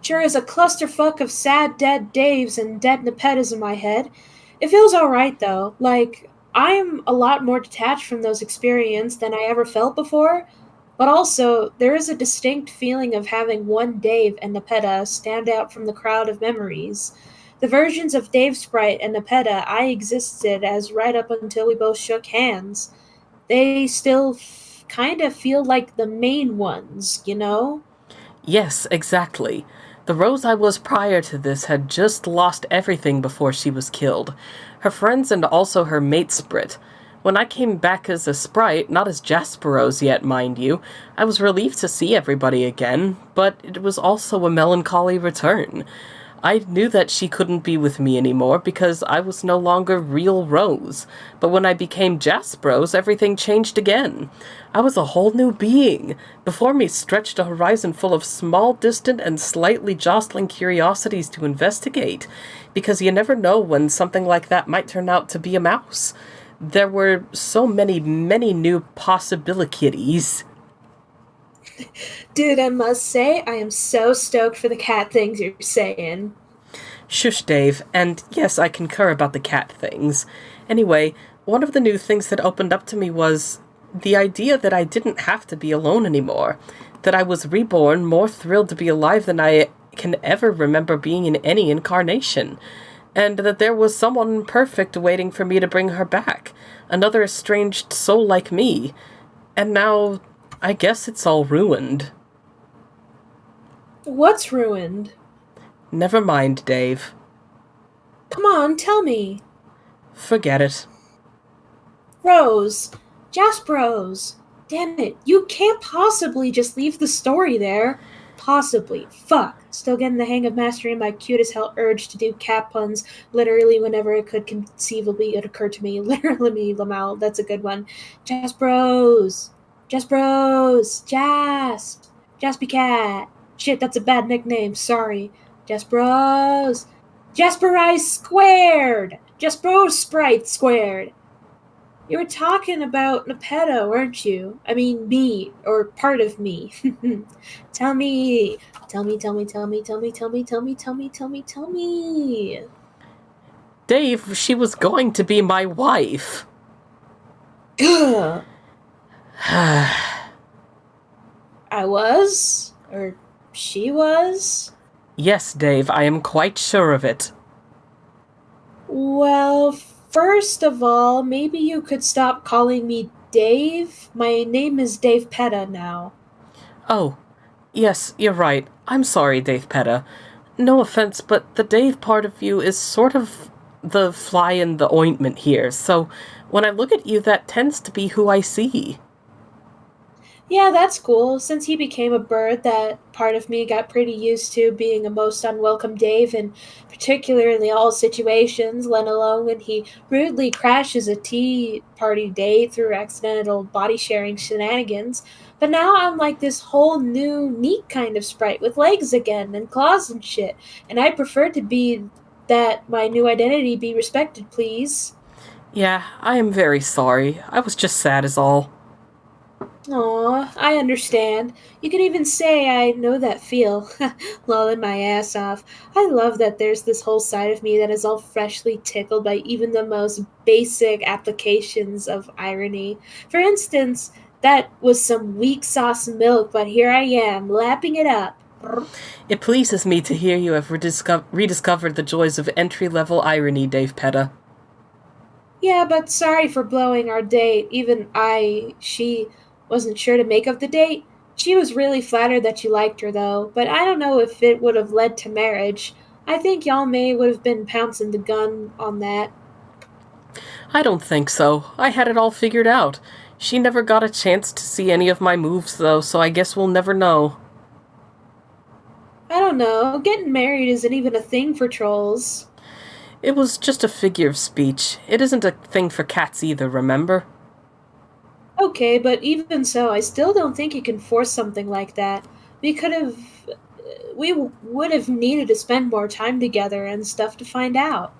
sure is a clusterfuck of sad dead Daves and dead Nepetas in my head. It feels alright, though. Like, I'm a lot more detached from those experiences than I ever felt before, but also, there is a distinct feeling of having one Dave and Nepeta stand out from the crowd of memories. The versions of Dave Sprite and Nepeta I existed as right up until we both shook hands. They still kind of feel like the main ones, you know? Yes, exactly. The Rose I was prior to this had just lost everything before she was killed. Her friends and also her mate Sprite. When I came back as a Sprite, not as Jasperos yet, mind you, I was relieved to see everybody again, but it was also a melancholy return. I knew that she couldn't be with me anymore because I was no longer real Rose. But when I became Jaspros, everything changed again. I was a whole new being. Before me stretched a horizon full of small, distant, and slightly jostling curiosities to investigate, because you never know when something like that might turn out to be a mouse. There were so many new possibilities. Dude, I must say, I am so stoked for the cat things you're saying. Shush, Dave, and yes, I concur about the cat things. Anyway, one of the new things that opened up to me was the idea that I didn't have to be alone anymore. That I was reborn, more thrilled to be alive than I can ever remember being in any incarnation. And that there was someone perfect waiting for me to bring her back. Another estranged soul like me. And now, I guess it's all ruined. What's ruined? Never mind, Dave. Come on, tell me. Forget it. Rose. Jaspros. Damn it, you can't possibly just leave the story there. Possibly. Fuck. Still getting the hang of mastering my cute as hell urge to do cat puns literally whenever it could conceivably occur to me. Literally, Lamau. That's a good one. Jaspros. Jaspros. Jasp. Jaspy Cat. Shit, that's a bad nickname. Sorry. Jaspros. Jasperize squared. Jaspros Sprite squared. You were talking about Nepeta, weren't you? I mean, me, or part of me. Tell me. Tell me. Dave, she was going to be my wife. I was? Or she was? Yes, Dave, I am quite sure of it. Well, first of all, maybe you could stop calling me Dave. My name is Dave Petta now. Oh, yes, you're right. I'm sorry, Dave Petta. No offense, but the Dave part of you is sort of the fly in the ointment here, so when I look at you, that tends to be who I see. Yeah, that's cool. Since he became a bird, that part of me got pretty used to being a most unwelcome Dave, in particularly all situations, let alone when he rudely crashes a tea party date through accidental body-sharing shenanigans. But now I'm like this whole new, neat kind of sprite with legs again and claws and shit, and I prefer to be that my new identity be respected, please. Yeah, I am very sorry. I was just sad as all. Aw, I understand. You can even say I know that feel. Lolling my ass off. I love that there's this whole side of me that is all freshly tickled by even the most basic applications of irony. For instance, that was some weak sauce milk, but here I am, lapping it up. It pleases me to hear you have rediscovered the joys of entry-level irony, Dave Petta. Yeah, but sorry for blowing our date. Even she wasn't sure to make of the date. She was really flattered that you liked her, though, but I don't know if it would have led to marriage. I think y'all may would have been pouncing the gun on that. I don't think so. I had it all figured out. She never got a chance to see any of my moves, though, so I guess we'll never know. I don't know. Getting married isn't even a thing for trolls. It was just a figure of speech. It isn't a thing for cats either, remember? Okay, but even so, I still don't think you can force something like that. We would have needed to spend more time together and stuff to find out.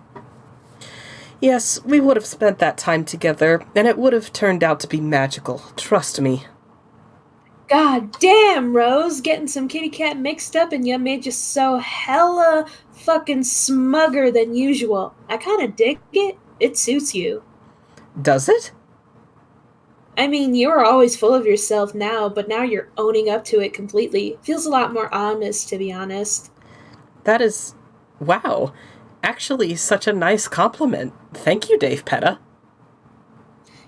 Yes, we would have spent that time together, and it would have turned out to be magical. Trust me. God damn, Rose, getting some kitty cat mixed up and you made you so hella fucking smugger than usual. I kinda dig it. It suits you. Does it? I mean, you were always full of yourself now, but now you're owning up to it completely. Feels a lot more honest, to be honest. That is... wow. Actually, such a nice compliment. Thank you, Dave Petta.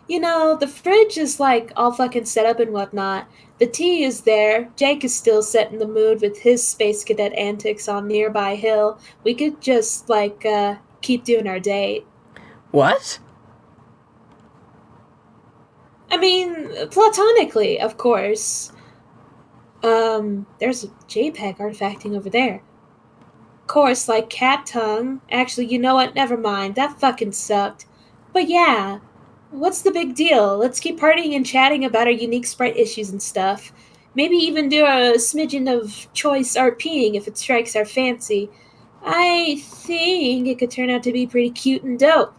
You know, the fridge is like all fucking set up and whatnot. The tea is there. Jake is still setting the mood with his space cadet antics on nearby hill. We could just, keep doing our date. What? I mean, platonically, of course. There's a JPEG artifacting over there. Of course, like cat tongue. Actually, you know what? Never mind. That fucking sucked. But yeah, what's the big deal? Let's keep partying and chatting about our unique sprite issues and stuff. Maybe even do a smidgen of choice RPing if it strikes our fancy. I think it could turn out to be pretty cute and dope.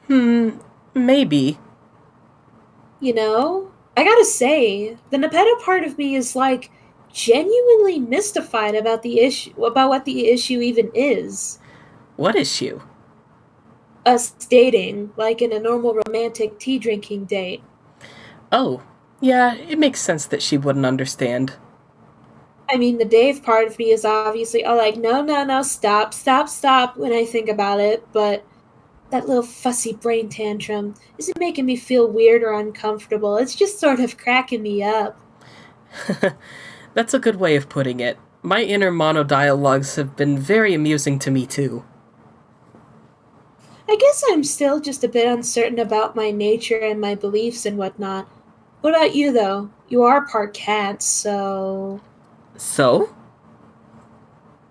Maybe. You know, I gotta say, the Nepeta part of me is like genuinely mystified about the issue, about what the issue even is. What issue? Us dating, like in a normal romantic tea drinking date. Oh, yeah, it makes sense that she wouldn't understand. I mean, the Dave part of me is obviously all like, no, stop when I think about it, but that little fussy brain tantrum isn't making me feel weird or uncomfortable. It's just sort of cracking me up. That's a good way of putting it. My inner monodialogues have been very amusing to me too. I guess I'm still just a bit uncertain about my nature and my beliefs and whatnot. What about you, though? You are part cat, so... So?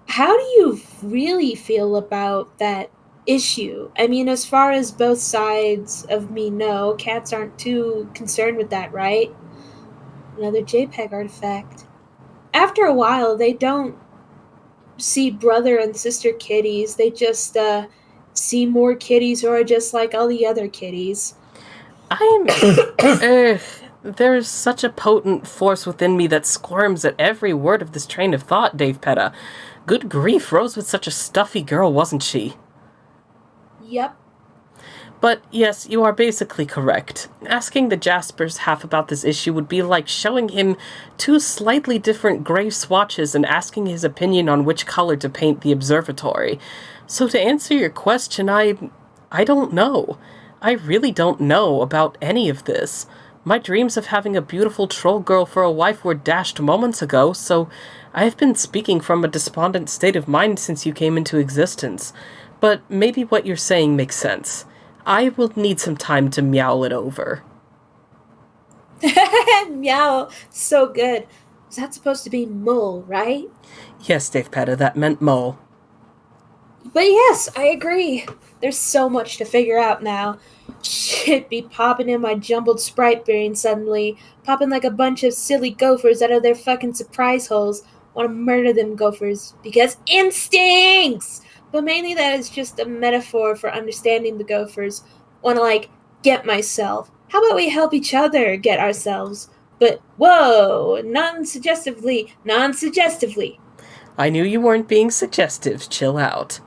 How do you really feel about that issue? I mean, as far as both sides of me know, cats aren't too concerned with that, right? Another JPEG artifact. After a while, they don't see brother and sister kitties. They just see more kitties who are just like all the other kitties. There's such a potent force within me that squirms at every word of this train of thought, Dave Petta. Good grief, Rose was such a stuffy girl, wasn't she? Yep. But yes, you are basically correct. Asking the Jaspers half about this issue would be like showing him two slightly different gray swatches and asking his opinion on which color to paint the observatory. So to answer your question, I don't know. I really don't know about any of this. My dreams of having a beautiful troll girl for a wife were dashed moments ago, so I have been speaking from a despondent state of mind since you came into existence. But maybe what you're saying makes sense. I will need some time to meow it over. Meow, so good. Is that supposed to be mole, right? Yes, Dave Petta, that meant mole. But yes, I agree. There's so much to figure out now. Shit be popping in my jumbled Sprite brain suddenly. Popping like a bunch of silly gophers out of their fucking surprise holes. Want to murder them gophers. Because instincts! But mainly that is just a metaphor for understanding the gophers. Want to, like, get myself. How about we help each other get ourselves? But, whoa! Non-suggestively. I knew you weren't being suggestive. Chill out.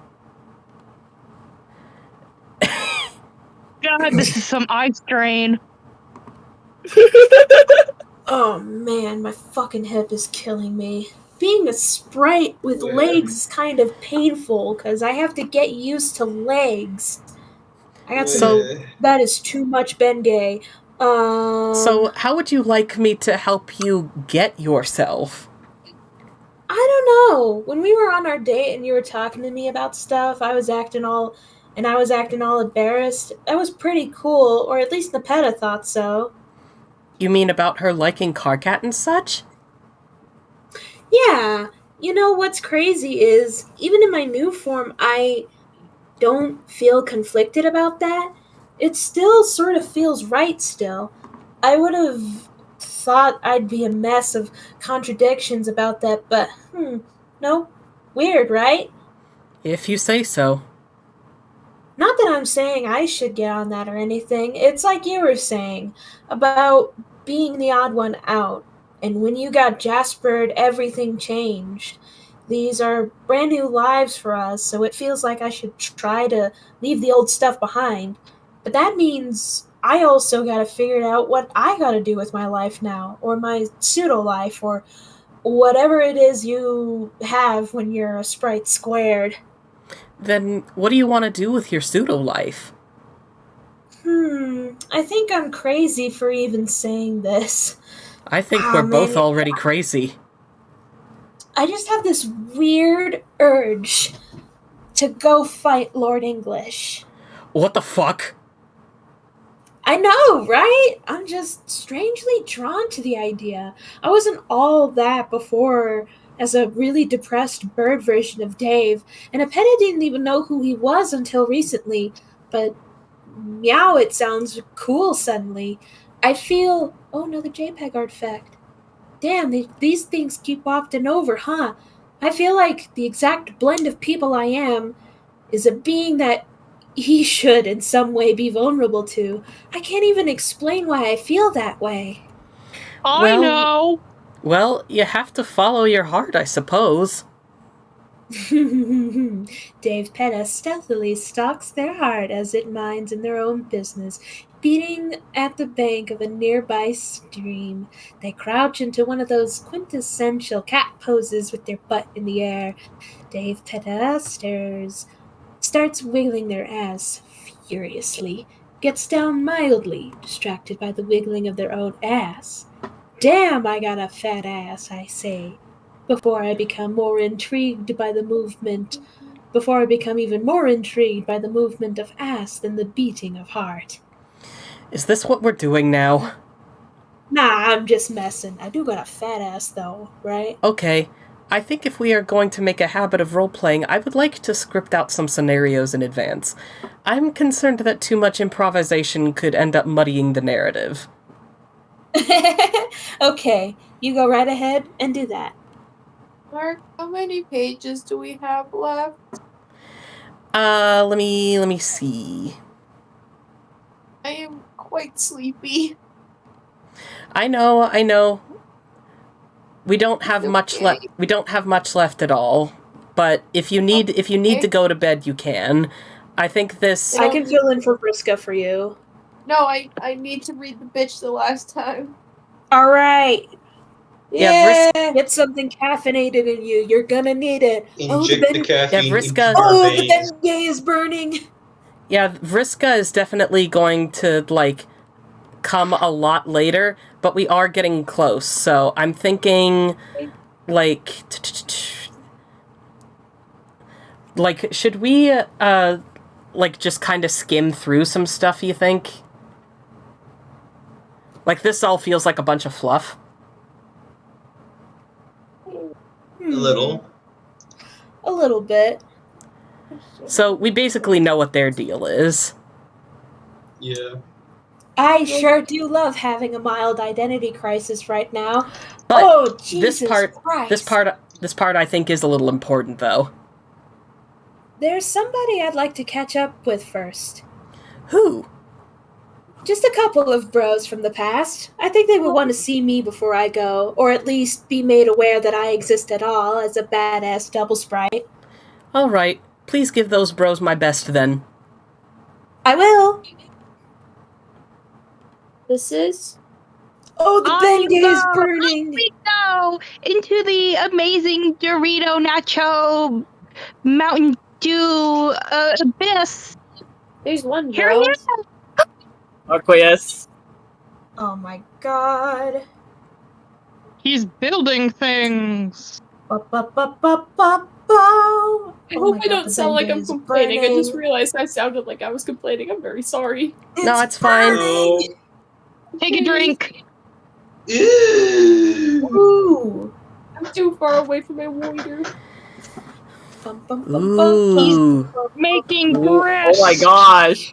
God, this is some eye strain. Oh man, my fucking hip is killing me. Being a sprite with legs is kind of painful because I have to get used to legs. I got that is too much Bengay. So how would you like me to help you get yourself? I don't know. When we were on our date and you were talking to me about stuff, I was acting all embarrassed. That was pretty cool, or at least Nepeta thought so. You mean about her liking Karkat and such? Yeah. You know what's crazy is, even in my new form, I don't feel conflicted about that. It still sort of feels right still. I would have thought I'd be a mess of contradictions about that, but, no. Weird, right? If you say so. Not that I'm saying I should get on that or anything. It's like you were saying, about being the odd one out. And when you got Jaspered, everything changed. These are brand new lives for us, so it feels like I should try to leave the old stuff behind. But that means I also gotta figure out what I gotta do with my life now, or my pseudo-life, or whatever it is you have when you're a sprite squared. Then what do you want to do with your pseudo-life? I think I'm crazy for even saying this. I think we're both already crazy. I just have this weird urge to go fight Lord English. What the fuck? I know, right? I'm just strangely drawn to the idea. I wasn't all that before as a really depressed bird version of Dave, and Apetta didn't even know who he was until recently, but meow, it sounds cool suddenly. I feel... Oh, another JPEG artifact. Damn, these things keep wafting over, huh? I feel like the exact blend of people I am is a being that he should in some way be vulnerable to. I can't even explain why I feel that way. I know. Well, you have to follow your heart, I suppose. Dave Petta stealthily stalks their heart as it minds in their own business, beating at the bank of a nearby stream. They crouch into one of those quintessential cat poses with their butt in the air. Dave Petta starts wiggling their ass furiously, gets down mildly, distracted by the wiggling of their own ass. Damn, I got a fat ass, I say, before I become even more intrigued by the movement of ass than the beating of heart. Is this what we're doing now? Nah, I'm just messing. I do got a fat ass, though, right? Okay. I think if we are going to make a habit of role-playing, I would like to script out some scenarios in advance. I'm concerned that too much improvisation could end up muddying the narrative. Okay, you go right ahead and do that. Mark, how many pages do we have left? Let me see. I am quite sleepy. I know. We don't have much left. We don't have much left at all. But if you need to go to bed, you can. I think this. I can fill in for Vriska for you. No, I need to read the bitch the last time. All right. Yeah, Get something caffeinated in you. You're gonna need it. Inject the caffeine into Vriska. our the veins. Bengay is burning. Yeah, Vriska is definitely going to come a lot later, but we are getting close. So I'm thinking, should we just kind of skim through some stuff? You think? This all feels like a bunch of fluff. A little. A little bit. So we basically know what their deal is. Yeah. I sure do love having a mild identity crisis right now. But Jesus Christ. This part I think is a little important, though. There's somebody I'd like to catch up with first. Who? Just a couple of bros from the past. I think they would want to see me before I go, or at least be made aware that I exist at all as a badass double sprite. All right. Please give those bros my best, then. I will. This is... Oh, the Bengay is burning! We go into the amazing Dorito Nacho Mountain Dew abyss. There's one, bro. Here he is. Acquiesce. Oh my god. He's building things. I hope I don't sound like I'm complaining. I just realized I sounded like I was complaining. I'm very sorry. No, it's fine. Take a drink. Ooh. I'm too far away from my warrior. Ooh. Making Oh breath. my gosh.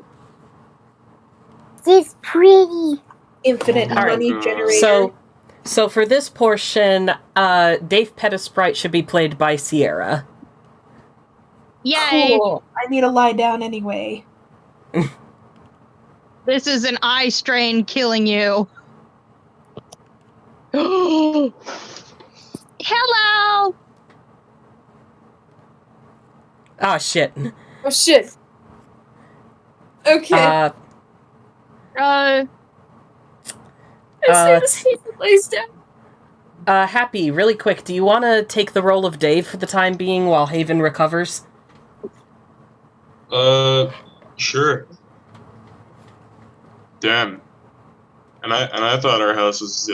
She's pretty. Infinite money generator. So for this portion, Dave Petta Sprite should be played by Sierra. Yay. Cool. I need to lie down anyway. This is an eye strain killing you. Hello. Oh, shit. Oh, shit. Okay. Uh, As soon as he lays down. Happy, really quick, do you want to take the role of Dave for the time being while Haven recovers? Sure. Damn. And I thought our houses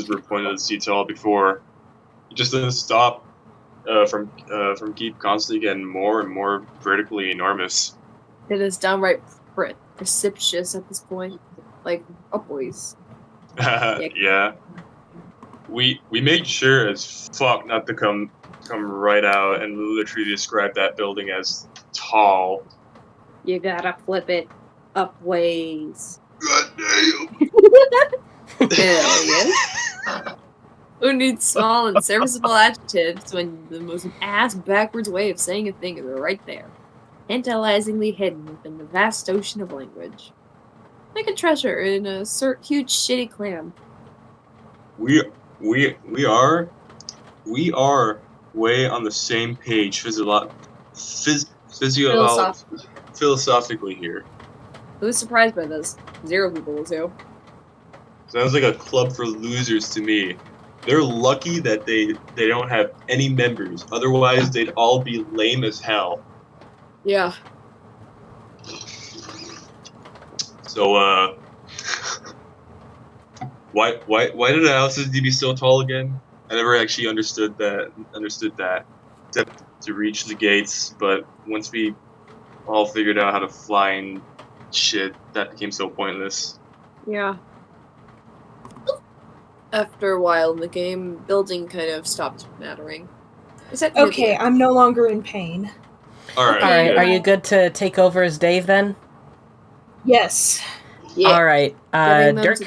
were pointed at Sea Tall before. It just didn't stop from keep constantly getting more and more vertically enormous. It is downright precipitous at this point. Like, upwards. Yeah. We made sure as fuck not to come right out and literally describe that building as tall. You gotta flip it upways. God damn. Hell yeah. Who needs small and serviceable adjectives when the most ass-backwards way of saying a thing is right there, tantalizingly hidden within the vast ocean of language? Like a treasure in a huge shitty clam. We are way on the same page philosophically here. Who's surprised by this? 0 people will too. Sounds like a club for losers to me. They're lucky that they don't have any members. Otherwise, they'd all be lame as hell. Yeah. So, why did houses need to be so tall again? I never actually understood that. Except to reach the gates, but once we all figured out how to fly and shit, that became so pointless. Yeah. After a while in the game, building kind of stopped mattering. Okay, I'm no longer in pain. Alright. Alright, are you good to take over as Dave then? Yes. Yeah. Alright, Dirk?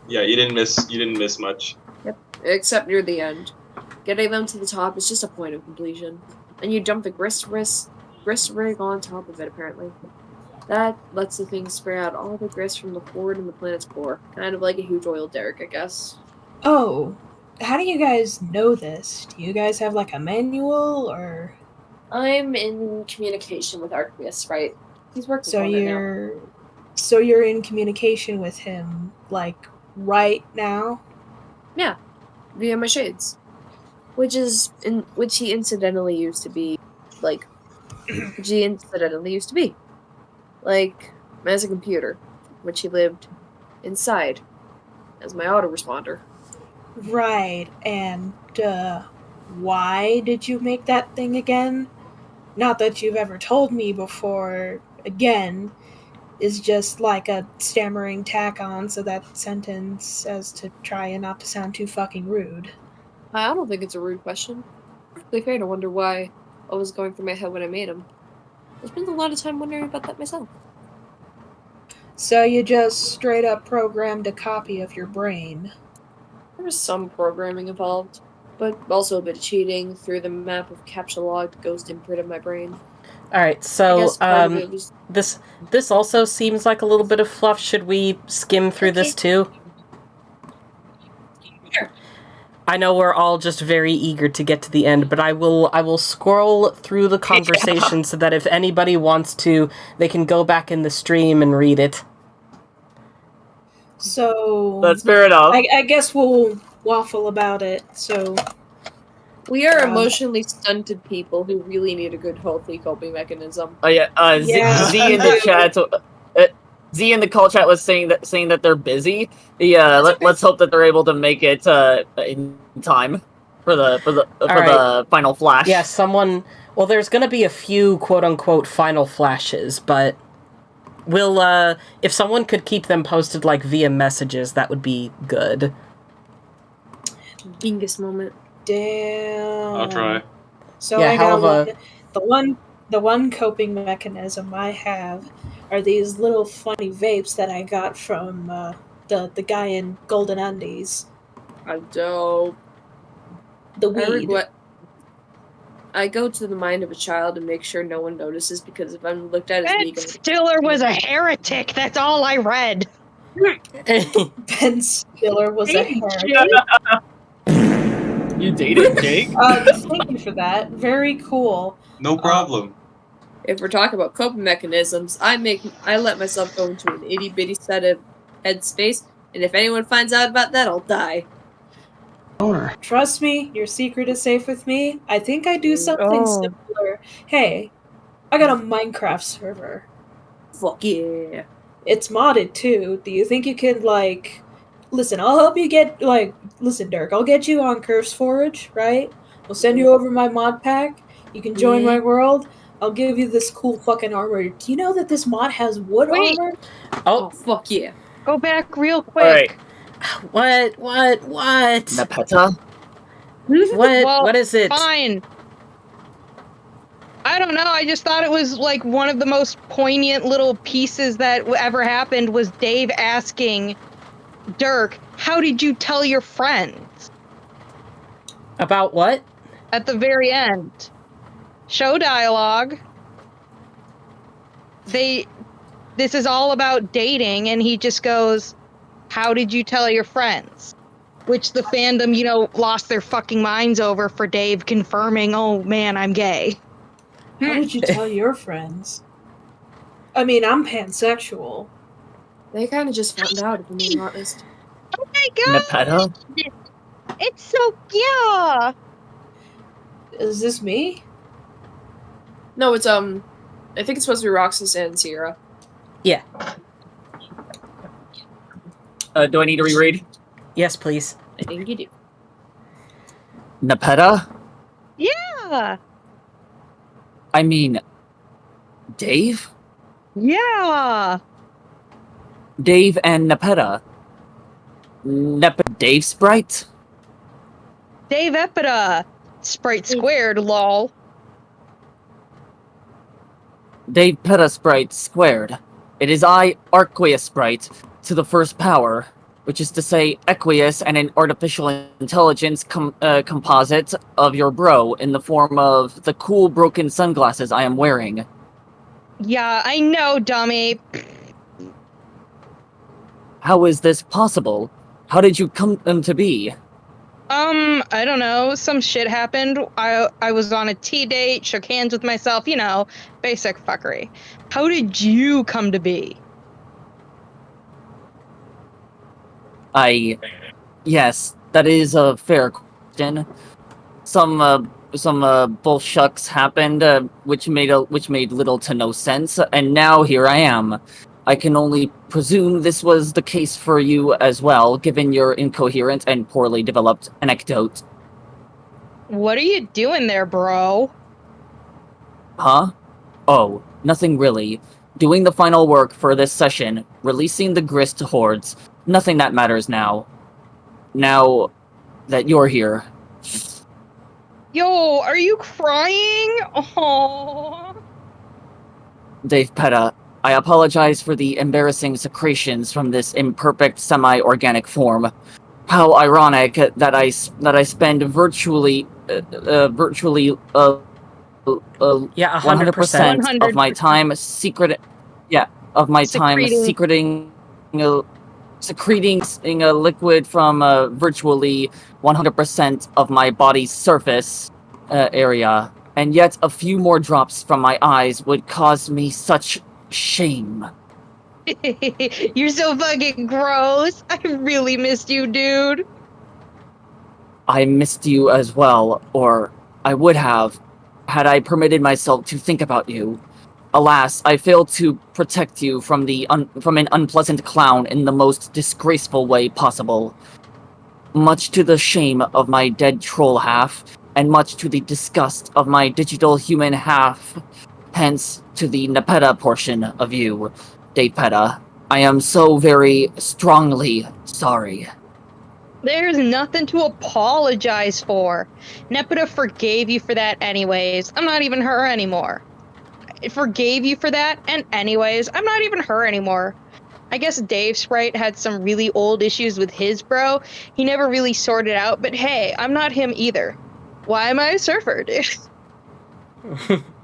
Yeah, you didn't miss much. Yep. Except near the end. Getting them to the top is just a point of completion. And you dump the grist rig on top of it, apparently. That lets the thing spray out all the grist from the forward in the planet's core. Kind of like a huge oil derrick, I guess. Oh, how do you guys know this? Do you guys have like a manual or? I'm in communication with Arceus, right? He's working So on it now. So you're in communication with him like right now? Yeah, via my shades, which he incidentally used to be, like, as a computer, which he lived inside as my autoresponder. Right, and why did you make that thing again? Not that you've ever told me before. Again, is just like a stammering tack on so that sentence as to try and not to sound too fucking rude. I don't think it's a rude question. Perfectly fair to wonder why what was going through my head when I made him. I spent a lot of time wondering about that myself. So you just straight up programmed a copy of your brain. There was some programming involved, but also a bit of cheating through the map of captcha-logged ghost imprint of my brain. Alright, so, this also seems like a little bit of fluff. Should we skim through this too? Sure. I know we're all just very eager to get to the end, but I will scroll through the conversation so that if anybody wants to, they can go back in the stream and read it. So That's fair enough. I guess we'll waffle about it. So we are emotionally stunted people who really need a good, healthy coping mechanism. Oh yeah, Z in the chat. Z in the call chat was saying that they're busy. Yeah, let's hope that they're able to make it in time for the final flash. Yeah, well, there's going to be a few quote unquote final flashes, but we'll if someone could keep them posted like via messages, that would be good. Dingus moment. Damn. I'll try. So yeah, I hell got of the one coping mechanism I have are these little funny vapes that I got from the guy in Golden Undies. Dope. The weed. I go to the mind of a child and make sure no one notices, because if I'm looked at as Ben Stiller was a heretic. That's all I read. Ben Stiller was a heretic. You dated Jake? Thank you for that. Very cool. No problem. If we're talking about coping mechanisms, I let myself go into an itty bitty set of headspace, and if anyone finds out about that, I'll die. Trust me, your secret is safe with me. I think I do something similar. Hey, I got a Minecraft server. Fuck yeah. It's modded too. Do you think you can listen, I'll help you get listen, Dirk, I'll get you on Curse Forge, right? I'll send you over my mod pack. You can join my world. I'll give you this cool fucking armor. Do you know that this mod has wood armor? Oh, fuck yeah. Go back real quick. What? Napeta? What is it? Fine. I don't know. I just thought it was like one of the most poignant little pieces that ever happened was Dave asking Dirk, how did you tell your friends? About what? At the very end. Show dialogue. They this is all about dating, and he just goes, how did you tell your friends? Which the fandom, lost their fucking minds over for Dave confirming, oh man, I'm gay. How did you tell your friends? I mean, I'm pansexual. They kind of just found out, if I'm being honest. Oh my god! Nepeta? It's so, yeah! Is this me? No, it's, I think it's supposed to be Roxas and Sierra. Yeah. Do I need to reread? Yes, please. I think you do. Nepeta? Yeah! I mean, Dave? Yeah! Dave and Nepeta. Dave Sprite? Dave Epida! Sprite squared, lol. Dave Peta Sprite squared. It is I, Arqueus Sprite, to the first power, which is to say, Equius and an artificial intelligence composite of your bro in the form of the cool broken sunglasses I am wearing. Yeah, I know, dummy. How is this possible? How did you come to be? I don't know. Some shit happened. I was on a tea date, shook hands with myself, basic fuckery. How did you come to be? Yes, that is a fair question. Some bullshucks happened, which made little to no sense, and now here I am. I can only presume this was the case for you as well, given your incoherent and poorly developed anecdote. What are you doing there, bro? Huh? Oh, nothing really. Doing the final work for this session, releasing the grist hordes. Nothing that matters now. Now that you're here. Yo, are you crying? Oh. Dave Peta, I apologize for the embarrassing secretions from this imperfect semi-organic form. How ironic that I spend virtually 100% of my time secreting a liquid from virtually 100% of my body's surface area, and yet a few more drops from my eyes would cause me such shame. You're so fucking gross. I really missed you, dude. I missed you as well, or I would have, had I permitted myself to think about you. Alas, I failed to protect you from an unpleasant clown in the most disgraceful way possible. Much to the shame of my dead troll half, and much to the disgust of my digital human half, hence to the Nepeta portion of you, Dave Peta. I am so very strongly sorry. There's nothing to apologize for. Nepeta forgave you for that anyways. I'm not even her anymore. I forgave you for that, and anyways, I'm not even her anymore. I guess Dave Sprite had some really old issues with his bro. He never really sorted out, but hey, I'm not him either. Why am I a surfer, dude?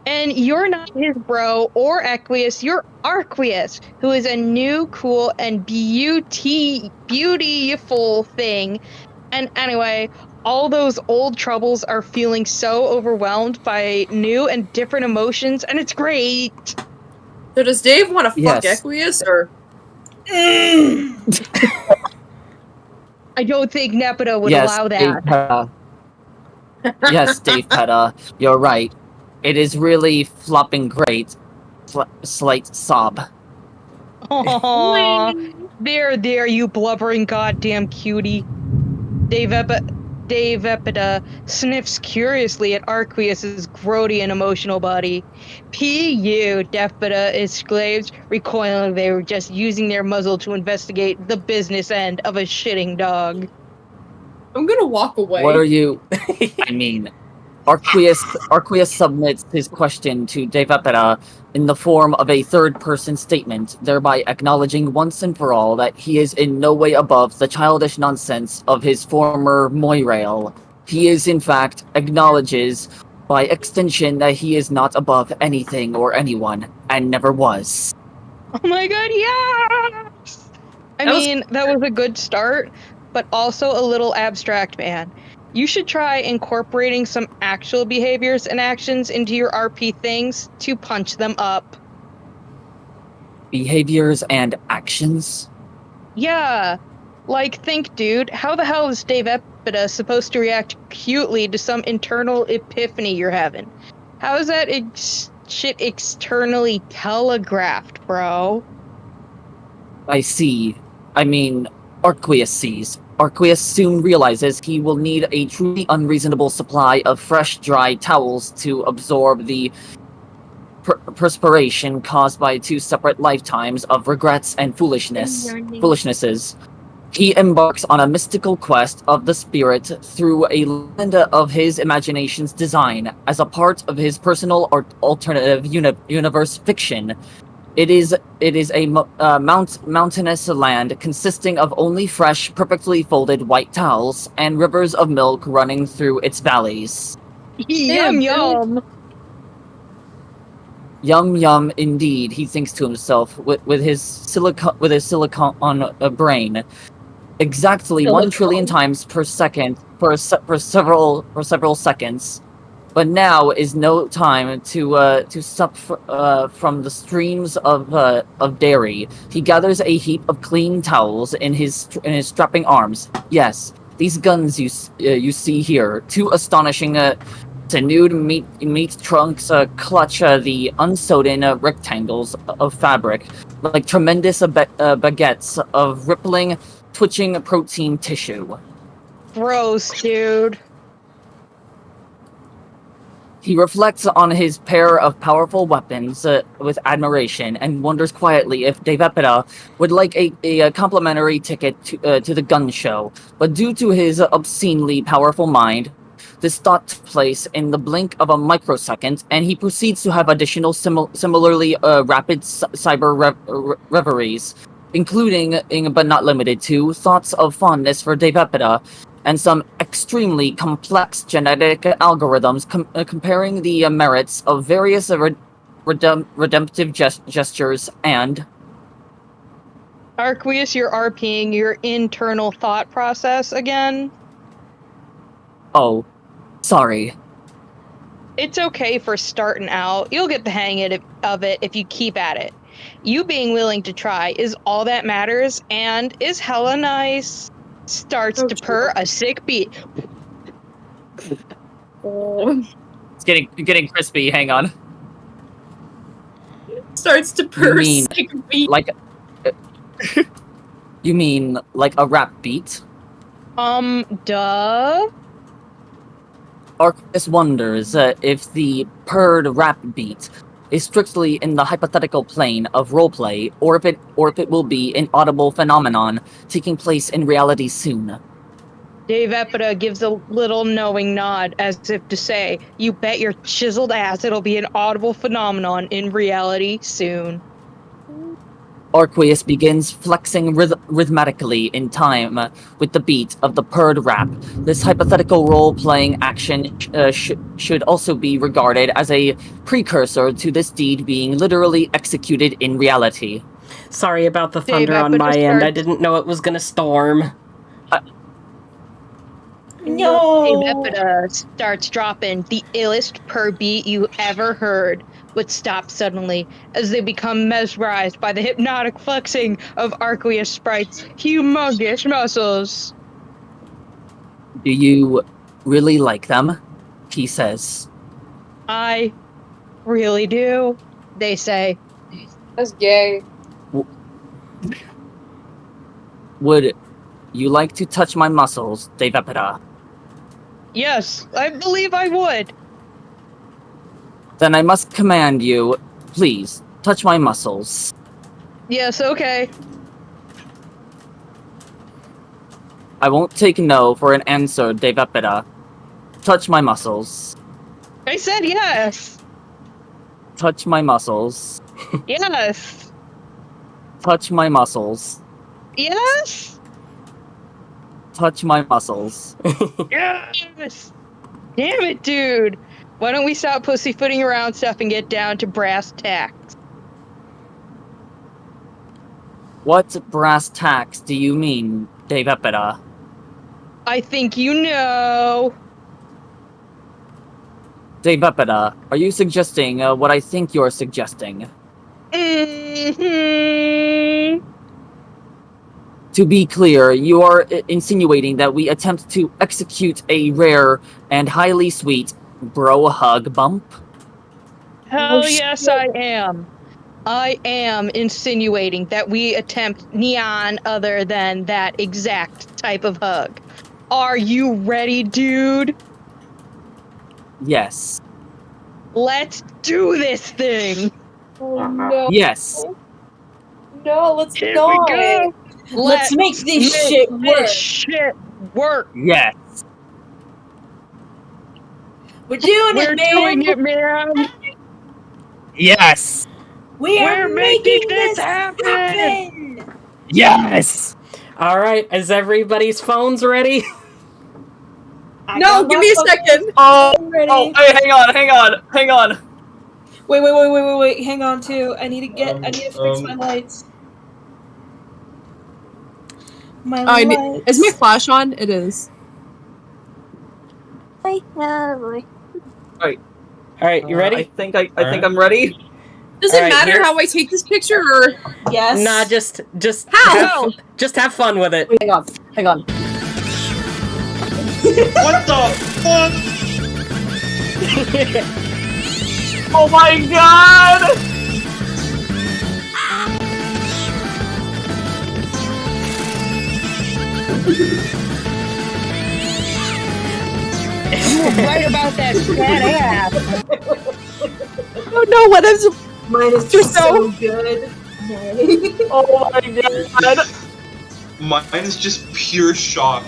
And you're not his bro or Equius, you're Arqueus, who is a new, cool, and beautiful thing. And anyway, all those old troubles are feeling so overwhelmed by new and different emotions, and it's great. So does Dave want to fuck Yes. Equius, or? I don't think Nepeta would Yes, allow Dave that. Peta. Yes, Dave Peta, you're right. It is really flopping great. Slight sob. Aww. There, you blubbering goddamn cutie. Dave Epida sniffs curiously at Arqueus's grody and emotional body. P.U. Defpida exclaims, recoiling they were just using their muzzle to investigate the business end of a shitting dog. I'm gonna walk away. What are you... I mean... Arqueus submits his question to Dave Epida in the form of a third-person statement, thereby acknowledging once and for all that he is in no way above the childish nonsense of his former moirail. He is, in fact, acknowledges, by extension, that he is not above anything or anyone, and never was. Oh my god, yes! That was a good start, but also a little abstract, man. You should try incorporating some actual behaviors and actions into your RP things to punch them up. Behaviors and actions? Yeah. Like, think, dude, how the hell is Dave Epida supposed to react cutely to some internal epiphany you're having? How is that shit externally telegraphed, bro? I see. Arqueus sees. Arqueus soon realizes he will need a truly unreasonable supply of fresh, dry towels to absorb the perspiration caused by 2 separate lifetimes of regrets and foolishnesses. He embarks on a mystical quest of the spirit through a land of his imagination's design as a part of his personal or alternative universe fiction. It is a mountainous land consisting of only fresh, perfectly folded white towels and rivers of milk running through its valleys. Yum yum! Yum yum indeed, he thinks to himself with his silicon brain. Exactly 1 trillion times per second for several seconds. But now is no time to sup from the streams of dairy. He gathers a heap of clean towels in his strapping arms. Yes, these guns you see here, too astonishing to nude meat trunks clutch the unsewed-in rectangles of fabric like tremendous baguettes of rippling, twitching protein tissue. Gross, dude. He reflects on his pair of powerful weapons with admiration and wonders quietly if Devepida would like a complimentary ticket to the gun show. But due to his obscenely powerful mind, this thought took place in the blink of a microsecond, and he proceeds to have additional similarly rapid cyber reveries, including, but not limited to, thoughts of fondness for Devepida, and some extremely complex genetic algorithms comparing the merits of various redemptive gestures and... Arqueus, you're RPing your internal thought process again? Oh, sorry. It's okay for starting out. You'll get the hang of it if you keep at it. You being willing to try is all that matters, and is hella nice. Starts to purr a sick beat. It's getting crispy, hang on. Starts to purr sick beat. Like... You mean like a rap beat? Duh? Arqueus wonders if the purred rap beat is strictly in the hypothetical plane of roleplay, or if it will be an audible phenomenon taking place in reality soon. Dave Epida gives a little knowing nod, as if to say, "You bet your chiseled ass it'll be an audible phenomenon in reality soon." Arqueus begins flexing rhythmically in time with the beat of the purred rap. This hypothetical role-playing action should also be regarded as a precursor to this deed being literally executed in reality. Sorry about the thunder on my end. I didn't know it was gonna storm. No! Dave Epida starts dropping the illest per beat you ever heard, would stop suddenly as they become mesmerized by the hypnotic flexing of Arqueus Sprite's humongous muscles. Do you really like them? He says. I really do, they say. That's gay. Would you like to touch my muscles, Devepida? Yes, I believe I would. Then I must command you, please, touch my muscles. Yes, okay. I won't take no for an answer, Devepida. Touch my muscles. I said yes. Touch my muscles. Yes. Touch my muscles. Yes. Touch my muscles. Yes. Damn it, dude. Why don't we stop pussyfooting around stuff and get down to brass tacks? What brass tacks do you mean, Devepera? I think you know. Devepera, are you suggesting what I think you're suggesting? Mm-hmm. To be clear, you are insinuating that we attempt to execute a rare and highly sweet bro hug bump? Hell yes, I am. I am insinuating that we attempt neon other than that exact type of hug. Are you ready, dude? Yes. Let's do this thing! Oh no. Yes. No, let's Here not. we go! Let's make this shit work. This shit work! Yes. We're doing We're it, man. doing it, man! Yes. We're making this this happen. Yes. All right, is everybody's phones ready? No, give me a second. Oh, ready. oh, hey, hang on. Wait, hang on too. I need to fix my lights. My lights. Is my flash on? It is. Boy. All right, you ready? I think I'm ready. Does All it right, matter here- how I take this picture, or Yes. Nah, just How? just have fun with it. Wait, hang on. What the fuck? Oh my god! You were right about that fat ass! oh no, what is? Mine is just so good. Oh my god! Mine is just pure shock.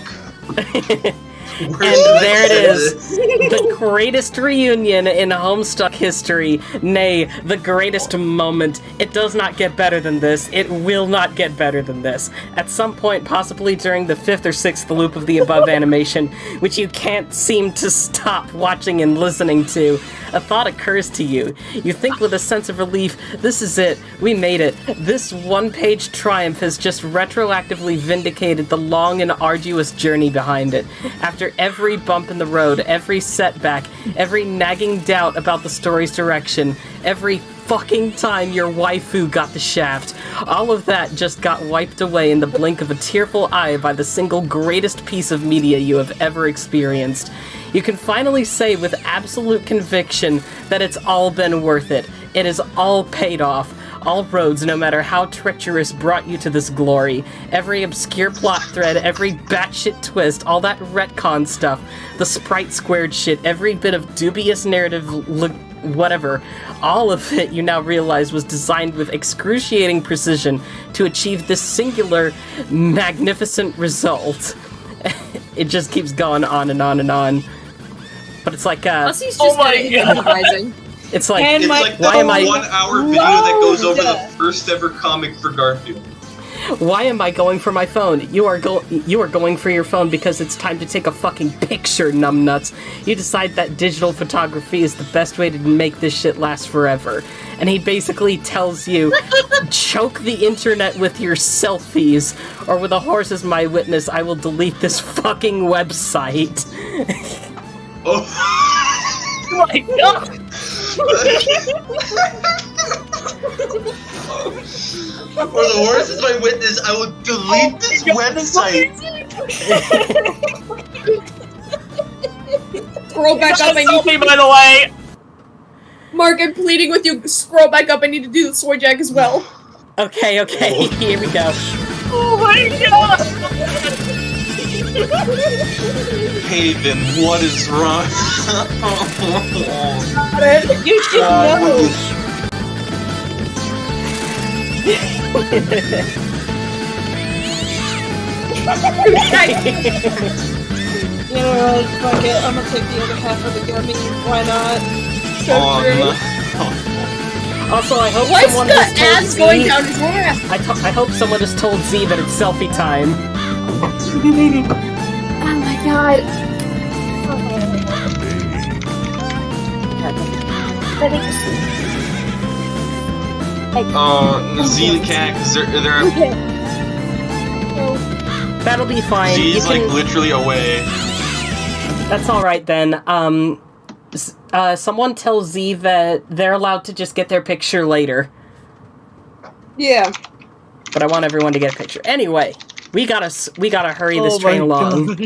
And there it is, the greatest reunion in Homestuck history, nay, the greatest moment. It does not get better than this. It will not get better than this. At some point, possibly during the 5th or 6th loop of the above animation, which you can't seem to stop watching and listening to, a thought occurs to you. You think with a sense of relief, this is it, we made it. This one-page triumph has just retroactively vindicated the long and arduous journey behind it. After every bump in the road, every setback, every nagging doubt about the story's direction, every fucking time your waifu got the shaft, all of that just got wiped away in the blink of a tearful eye by the single greatest piece of media you have ever experienced. You can finally say with absolute conviction that it's all been worth it. It has all paid off. All roads, no matter how treacherous, brought you to this glory. Every obscure plot thread, every batshit twist, all that retcon stuff, the Sprite squared shit, every bit of dubious narrative whatever, all of it you now realize was designed with excruciating precision to achieve this singular, magnificent result. It just keeps going on and on and on. But it's like, Plus he's just improvising. It's like, why am I 1 hour video that goes over the first ever comic for Garfield? Why am I going for my phone? You are going for your phone because it's time to take a fucking picture, numbnuts. You decide that digital photography is the best way to make this shit last forever. And he basically tells you, choke the internet with your selfies, or with a horse as my witness, I will delete this fucking website. Oh my god! For the horse is my witness, I will delete this website. Scroll back up. I need me, by the way. Mark, I'm pleading with you. Scroll back up. I need to do the sword jack as well. Okay, here we go. Oh my god! Haven, what is wrong? You should know. You know what? Fuck it. I'm gonna take the other half of the gummy. Why not? So true. Also, I hope Why's someone the has told ads Zii, going down his ass? I hope someone has told Zii that it's selfie time. Oh my god. Zii the cat, because they're That'll be fine. She's like literally away. That's all right then. Someone tell Z that they're allowed to just get their picture later. Yeah. But I want everyone to get a picture. Anyway, we gotta hurry this train along.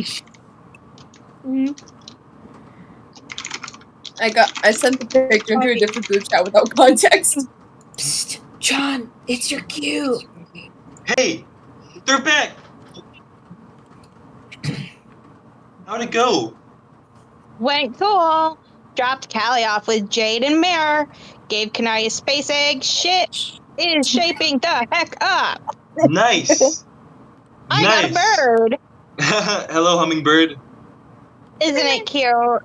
I sent the picture into a different group chat without context. Psst, John, it's your cue. Hey, they're back. How'd it go? Went cool. Dropped Callie off with Jade and Mirror. Gave Kanai a space egg. Shit is shaping the heck up. Nice. I got a bird. Hello, hummingbird. Isn't it cute?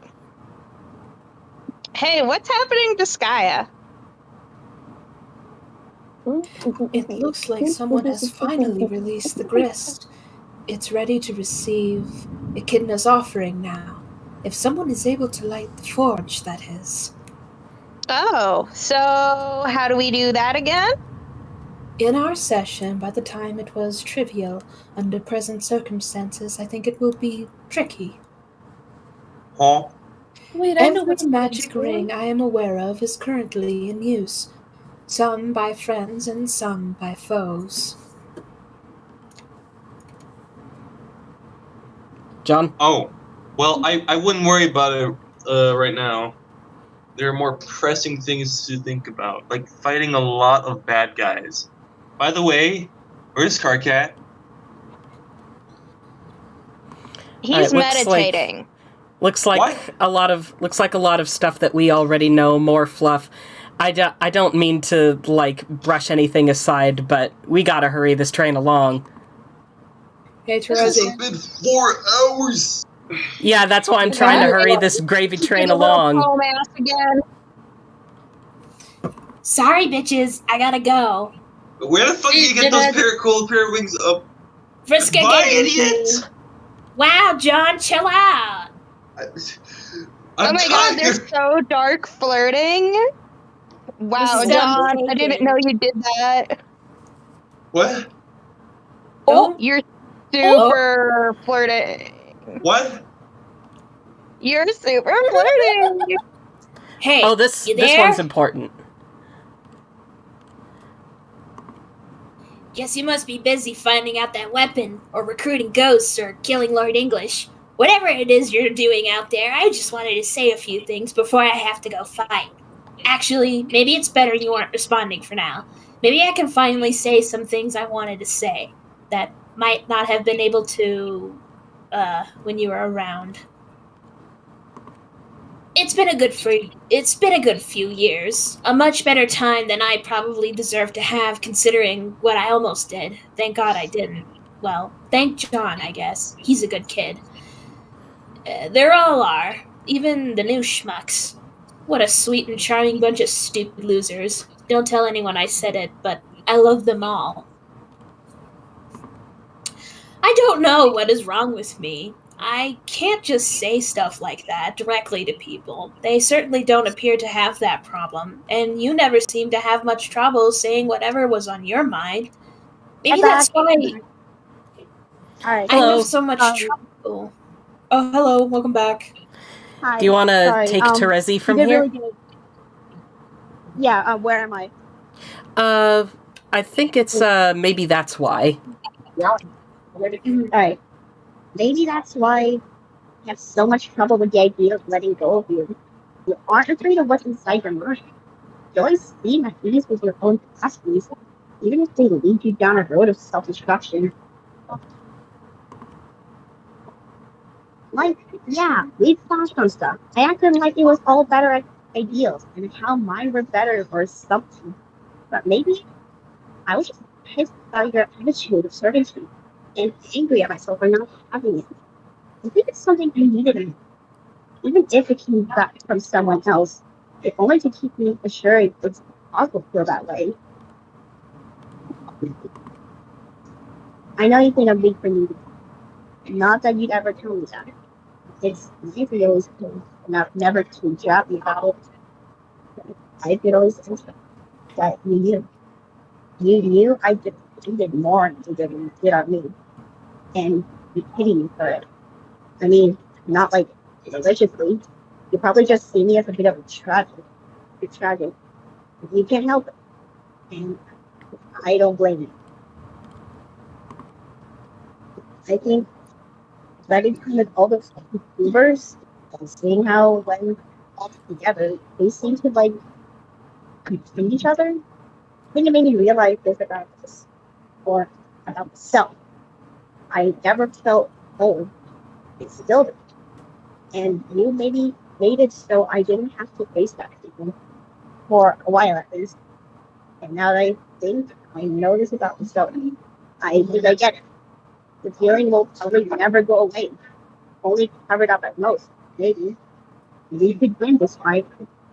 Hey, what's happening to Skya? It looks like someone has finally released the grist. It's ready to receive Echidna's offering now. If someone is able to light the forge, that is. Oh, so how do we do that again? In our session, by the time it was trivial, under present circumstances, I think it will be tricky. Huh? Wait, I know Every what's magic ring I am aware of is currently in use. Some by friends and some by foes. John? Oh, well, I wouldn't worry about it right now. There are more pressing things to think about, like fighting a lot of bad guys. By the way, where's Carcat? He's meditating. Looks like a lot of stuff that we already know. More fluff. I don't mean to like brush anything aside, but we gotta hurry this train along. Hey, This has been 4 hours. Yeah, that's why I'm trying to hurry this gravy train along. Again. Sorry, bitches, I gotta go. Where the fuck did you get those pair of wings up? Vriska, Bye, get idiot! Wow, John, chill out. Oh my god, they're so dark flirting. Wow, John, I didn't know you did that. What? Oh, you're super flirting. What? You're super flirting. Hey, oh, this one's important. Guess you must be busy finding out that weapon, or recruiting ghosts, or killing Lord English. Whatever it is you're doing out there, I just wanted to say a few things before I have to go fight. Actually, maybe it's better you aren't responding for now. Maybe I can finally say some things I wanted to say that might not have been able to when you were around. It's been a good few years. A much better time than I probably deserve to have, considering what I almost did. Thank God I didn't. Well, thank John, I guess. He's a good kid. There all are. Even the new schmucks. What a sweet and charming bunch of stupid losers. Don't tell anyone I said it, but I love them all. I don't know what is wrong with me. I can't just say stuff like that directly to people. They certainly don't appear to have that problem, and you never seem to have much trouble saying whatever was on your mind. Maybe that's why I have so much trouble. Oh, hello, welcome back. Hi. Do you want to Sorry, take Terezi from you did here? really good. Yeah, where am I? I think it's maybe that's why. Alright. Maybe that's why I have so much trouble with the idea of letting go of you. You aren't afraid of what's inside your mind. You always seem at ease with your own capacities, even if they lead you down a road of self-destruction. Like, yeah, we've flashed on stuff. I acted like it was all better ideals, and how mine were better or something. But maybe I was just pissed about your attitude of certainty, and angry at myself for not having it. I think it's something I needed in me. Even if it came back from someone else, if only to keep me assured it's possible to feel that way. I know you think I'm weak for me. Not that you'd ever tell me that. It's easy always enough never to jab me about it. I could always think that you knew. You knew I did more than you did on me. and be pity me for it. I mean, not like maliciously. You probably just see me as a bit of a tragic. It's tragic. You can't help it. And I don't blame you. I think spending time with all those Ubers and seeing how when all together, they seem to like complete each other. I think it made me realize this or about myself. I never felt home. It's still there. And you maybe made it so I didn't have to face that feeling for a while at least. And now that I think I know this about myself, I think I get it. The feeling will probably never go away. Only covered up at most. Maybe. We could win this fight,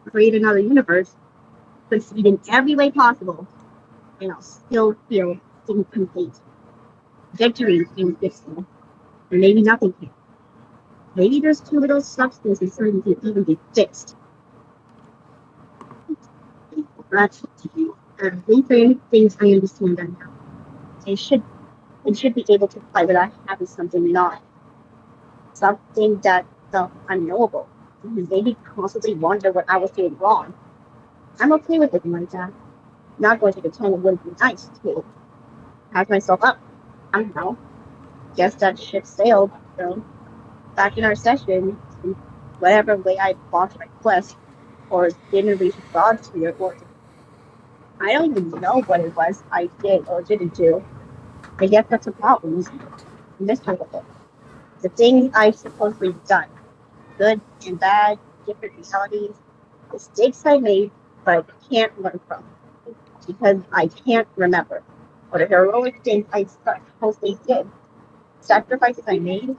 create another universe, succeed in every way possible, and I'll still feel incomplete. Victory seems distant, or maybe nothing can. Maybe there's too little substance inside to even be fixed. But these are things I understand that now. I should be able to fight without having something something that felt unknowable. Maybe constantly wonder what I was doing wrong. I'm okay with it like that. Not going to pretend it wouldn't be nice to pass myself up. I don't know. Guess that ship sailed, so back in our session, in whatever way I botched my quest, or didn't reach God's sphere, or I don't even know what it was I did or didn't do. I guess that's a problem, isn't it? Mystery with it. The things I've supposedly done, good and bad, different realities, mistakes I made, but I can't learn from, because I can't remember. Or the heroic things I supposedly did, sacrifices I made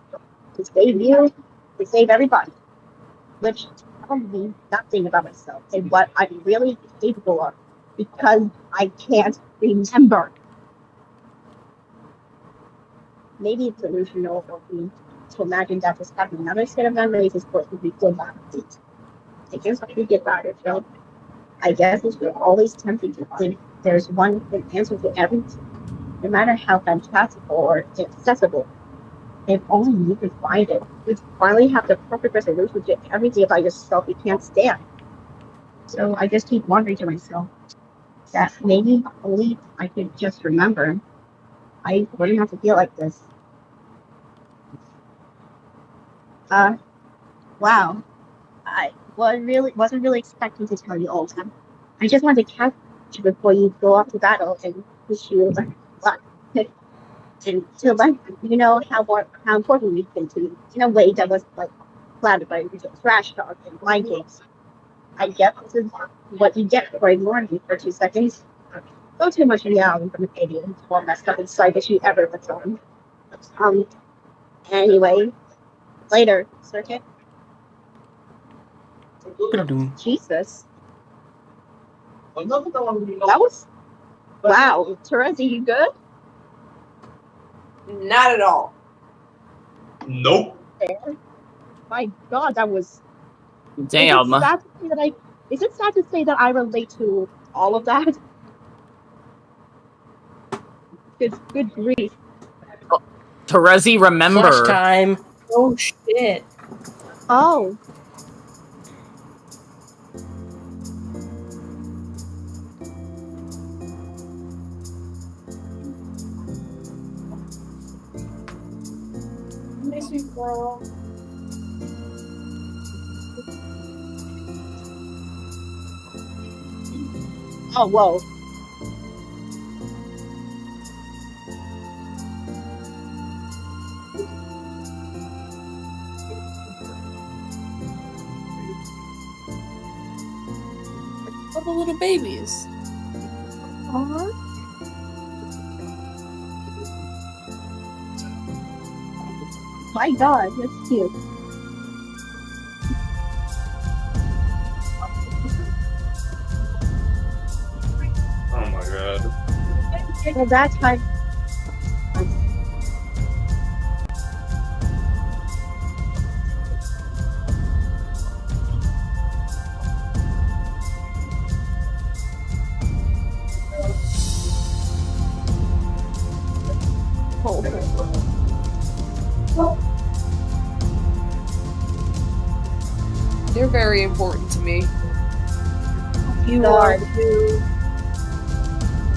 to save you, to save everybody, which tells me nothing about myself and what I'm really capable of, because I can't remember. Maybe it's delusional of me to imagine that just having another set of memories is supposed to be good about it. I guess I should get about it, though. I guess it's always tempting to think there's one good answer to everything, no matter how fantastical or accessible. If only you could find it, you'd finally have the perfect resolution to everything about yourself you can't stand. So I just keep wondering to myself that maybe only I could just remember, I wouldn't have to feel like this. Wow. I wasn't really expecting to tell you all that. I just wanted to catch you before you go off to battle and wish you luck. And to let you know how important we've been to you in a way that was like clouded by trash talk and blind games. I guess this is what you get for ignoring me for 2 seconds. So too much reality from the idiot who's more messed up inside that you ever was on. Anyway, later, Circuit. Jesus. That was wow. Terezi, you good? Not at all. Nope. My God, that was. Damn. Is it sad to say that I relate to all of that? Good grief. Terezi, remember. Flush time. Oh shit. Oh. Oh, whoa. All the little babies. My God, that's cute. Oh my God. Well, that's how. very important to me. You God. are too.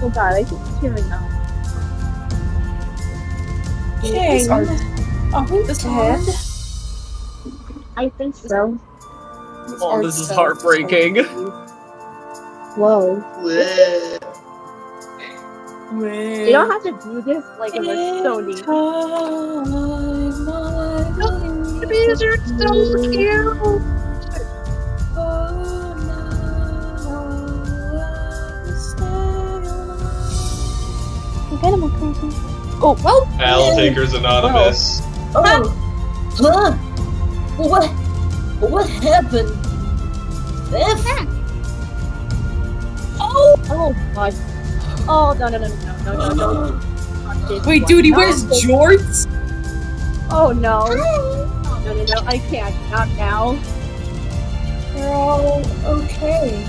Oh god, I keep hearing that. Okay, are we dead? I think so. Oh, this is heartbreaking. Whoa. Wait. You don't have to do this like when we're so deep. These are so cute. Animal Crossing. Oh, well. Al Takers Anonymous. Oh. Huh? What happened? Theft? Oh god. Oh no. Wait, dude, he wears jorts? Oh no. No. I can't. Not now. They're all okay.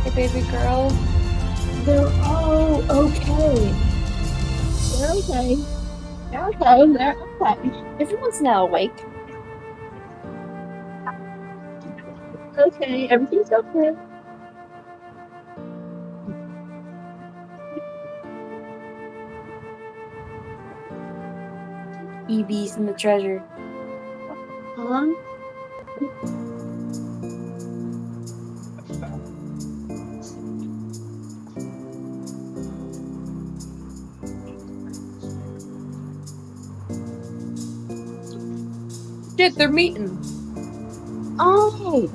Hey, baby girl. They're all okay. They're okay. They're okay. They're okay. Everyone's now awake. Okay. Everything's okay. EB's in the treasure. Shit, they're meeting. Oh.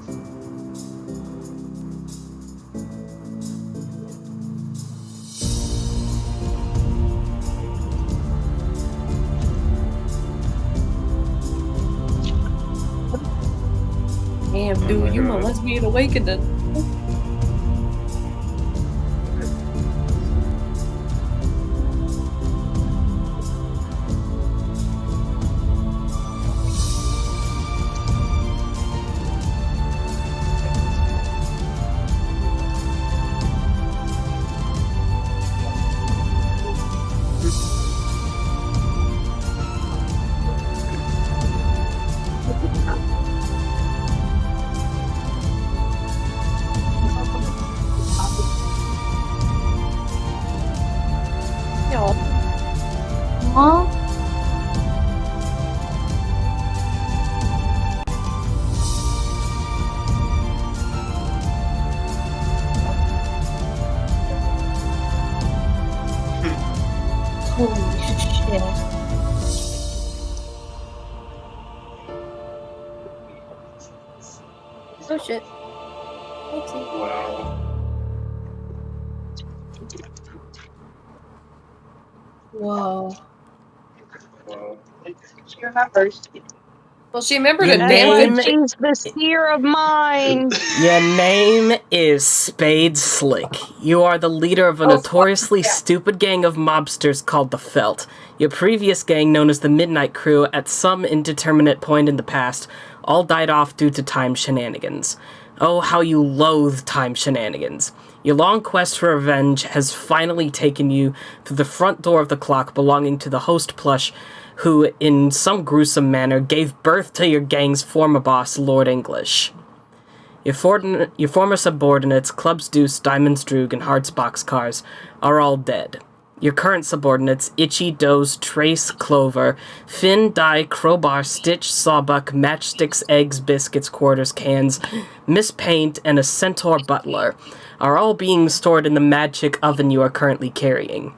Damn, dude, you a lesbian awakening. Holy shit. Oh shit. Wow. Whoa. Wow. She remembers. Well, she remembered Your a name- damn She's the seer of mine. Your name is Spade Slick. You are the leader of a notoriously stupid gang of mobsters called the Felt. Your previous gang, known as the Midnight Crew, at some indeterminate point in the past, all died off due to time shenanigans. Oh, how you loathe time shenanigans. Your long quest for revenge has finally taken you through the front door of the clock belonging to the host plush, who, in some gruesome manner, gave birth to your gang's former boss, Lord English. Your former subordinates, Clubs Deuce, Diamonds Droog, and Hearts Boxcars, are all dead. Your current subordinates, Itchy, Doze, Trace, Clover, Finn, Die, Crowbar, Stitch, Sawbuck, Matchsticks, Eggs, Biscuits, Quarters, Cans, Miss Paint, and a Centaur Butler, are all being stored in the magic oven you are currently carrying.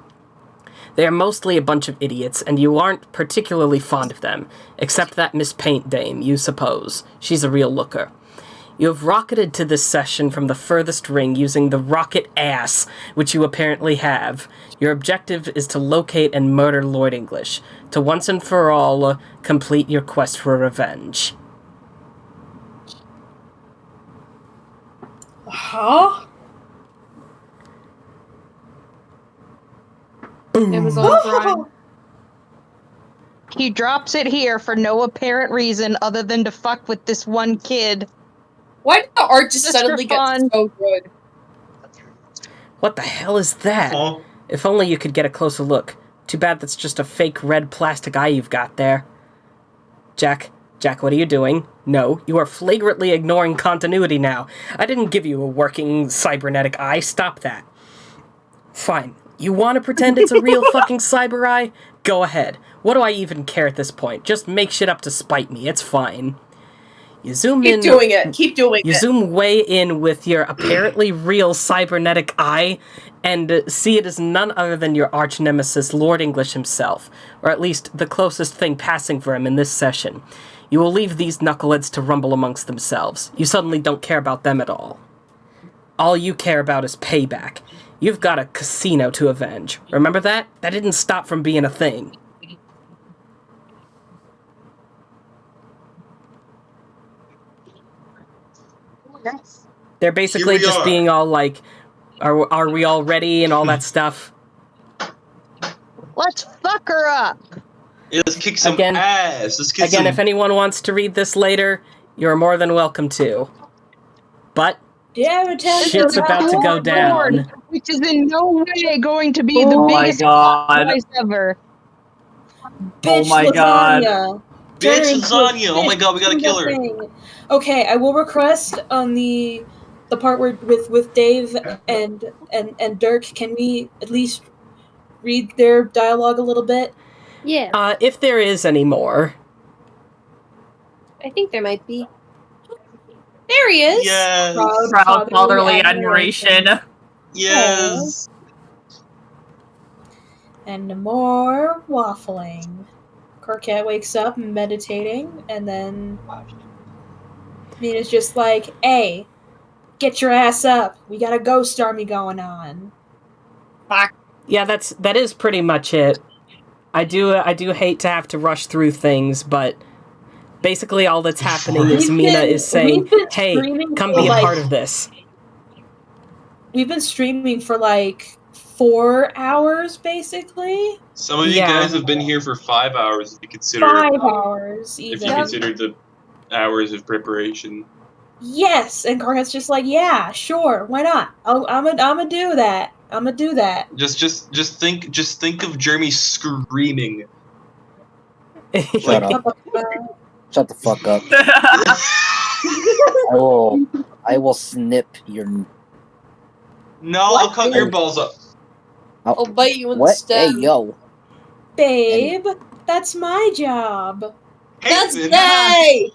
They are mostly a bunch of idiots, and you aren't particularly fond of them, except that Miss Paint dame, you suppose. She's a real looker. You have rocketed to this session from the furthest ring using the rocket ass, which you apparently have. Your objective is to locate and murder Lord English, to once and for all complete your quest for revenge. Huh? It was all Brian. He drops it here for no apparent reason other than to fuck with this one kid. Why did the art just Just suddenly for get fun. so good? What the hell is that? Oh, If only you could get a closer look. Too bad that's just a fake red plastic eye you've got there. Jack, what are you doing? No, you are flagrantly ignoring continuity now. I didn't give you a working cybernetic eye. Stop that. Fine. You want to pretend it's a real fucking cyber eye? Go ahead. What do I even care at this point? Just make shit up to spite me. It's fine. You zoom in. Keep doing it. Keep doing it. You zoom way in with your apparently real cybernetic eye and see it as none other than your arch nemesis, Lord English himself, or at least the closest thing passing for him in this session. You will leave these knuckleheads to rumble amongst themselves. You suddenly don't care about them at all. All you care about is payback. You've got a casino to avenge. Remember that? That didn't stop from being a thing. Nice. They're basically just being all like, are we all ready and all that stuff. Let's fuck her up. Let's kick some ass. Let's kick Again, if anyone wants to read this later, you're more than welcome to. But shit's about to go down. Which is in no way going to be the biggest surprise ever. Oh my god. Bitch lasagna! Oh my god, we gotta kill her. Okay, I will request on the part where with Dave and Dirk, can we at least read their dialogue a little bit? Yeah. If there is any more. I think there might be. There he is! Yes! Proud fatherly admiration. Yes! And more waffling. Croquette wakes up meditating, and then Mina's just like, hey, get your ass up. We got a ghost army going on. Yeah, that is pretty much it. I do hate to have to rush through things, but basically all that's happening is Mina is saying, hey, come be a part of this. We've been streaming for like 4 hours, basically. Some of you guys have been here for 5 hours if you consider 5 hours, even. If you consider the hours of preparation. Yes, and Carhat's just like, yeah, sure, why not? I'm gonna do that. I'm gonna do that. Just think of Jeremy screaming. Shut up. Shut the fuck up. I will snip your. No, I'll cut your balls up. I'll bite you What? instead. Hey, yo. Babe, that's my job. That's gay!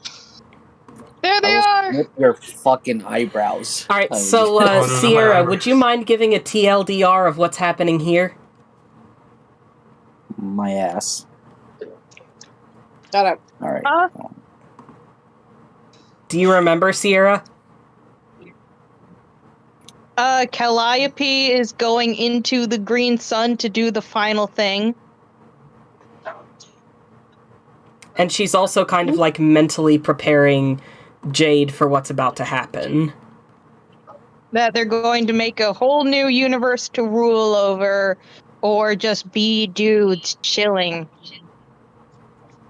There they are! Snip your fucking eyebrows. Alright, so, Sierra, would you mind giving a TLDR of what's happening here? My ass. Shut up. Alright. Do you remember, Sierra? Calliope is going into the green sun to do the final thing. And she's also kind of like mentally preparing Jade for what's about to happen. That they're going to make a whole new universe to rule over, or just be dudes chilling.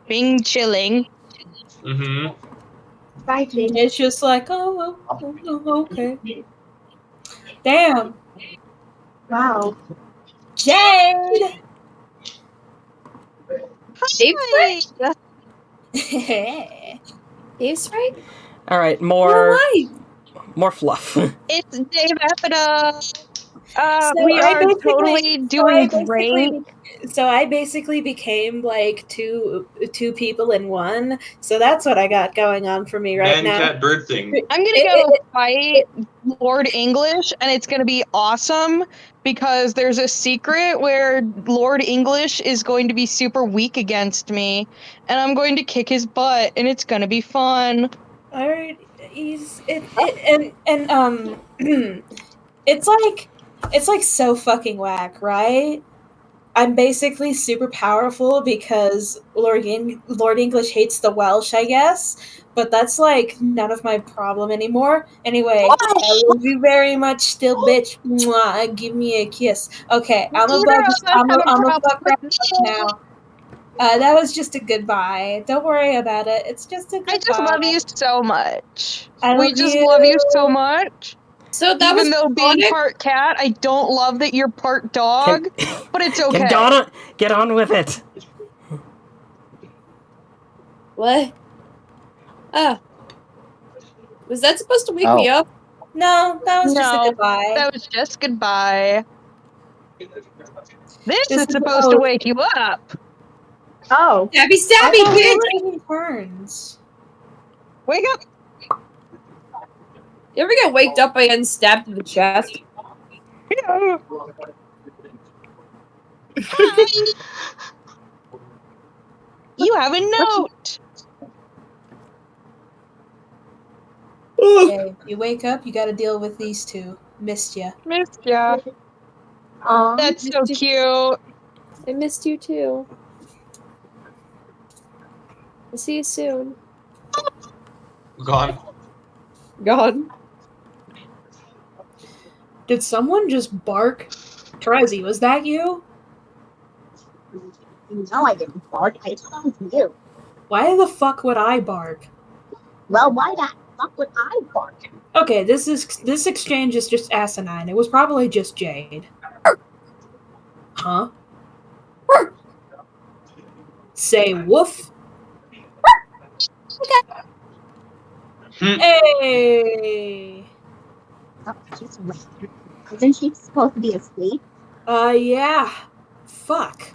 Being chilling. Mm-hmm. It's just like, oh, okay. Damn. Wow. Jade! Dave's right? Dave's right? Alright, more fluff. It's Dave Epida. So We I are basically- totally doing great. So I basically became like two people in one. So that's what I got going on for me right Man, now. cat, bird thing. I'm gonna go fight Lord English, and it's gonna be awesome because there's a secret where Lord English is going to be super weak against me, and I'm going to kick his butt, and it's gonna be fun. Alright, it's like so fucking whack, right? I'm basically super powerful because Lord English hates the Welsh, I guess. But that's like none of my problem anymore. Anyway, I love you very much, still, bitch. Mwah, give me a kiss. Okay, I'm a fuck right now. That was just a goodbye. Don't worry about it. It's just a goodbye. I just love you so much. I We love just you. love you so much. So that Even was though being Sonic? part cat, I don't love that you're part dog, but it's okay. Get on with it. What? Oh. Was that supposed to wake Oh. me up? No, that was just a No, goodbye. that was just goodbye. This This is is- supposed to wake you up. Oh. Stabby, I stabby, thought we bitch! were taking turns. Wake up! You ever get waked up by getting stabbed in the chest? Hi. You have a note. Okay, you wake up, you gotta deal with these two. Missed ya. Missed ya. That's so cute. I missed you too. I'll see you soon. Gone. Gone. Did someone just bark? Terezi, was that you? No, I didn't bark. I told you. Why the fuck would I bark? Well, why the fuck would I bark? Okay, this exchange is just asinine. It was probably just Jade. Huh? Say woof. Hey. Oh, she's awake. Isn't she supposed to be asleep? Yeah. Fuck.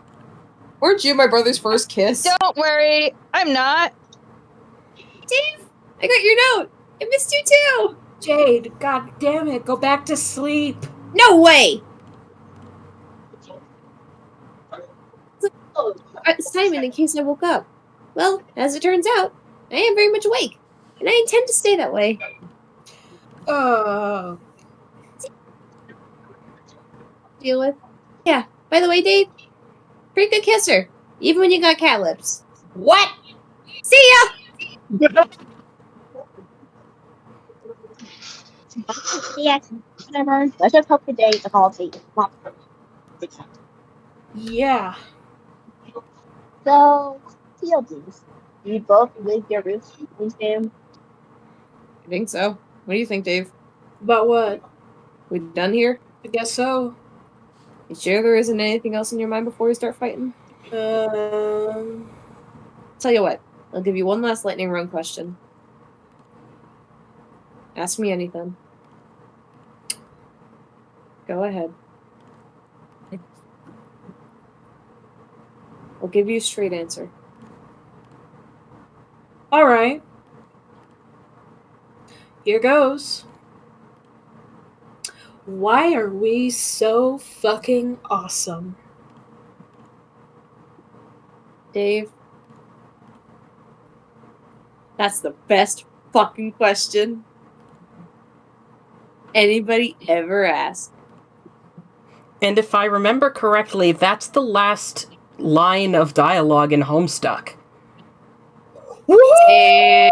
Weren't you my brother's first kiss? Don't worry, I'm not. Dave, I got your note. I missed you too. Jade, god damn it, go back to sleep. No way. Simon, in case I woke up. Well, as it turns out, I am very much awake, and I intend to stay that way. Deal with. Yeah. By the way, Dave, pretty good kisser, even when you got cat lips. What? See ya. Yeah, whatever. Let's just hope today is all safe. Yeah. So, TLDs. You both live your roots in him. I think so. What do you think, Dave? About what? We done here? I guess so. You sure there isn't anything else in your mind before we start fighting? Um. Tell you what, I'll give you one last lightning round question. Ask me anything. Go ahead. I'll give you a straight answer. Alright. Here goes. Why are we so fucking awesome? Dave, that's the best fucking question anybody ever asked. And if I remember correctly, that's the last line of dialogue in Homestuck. Oh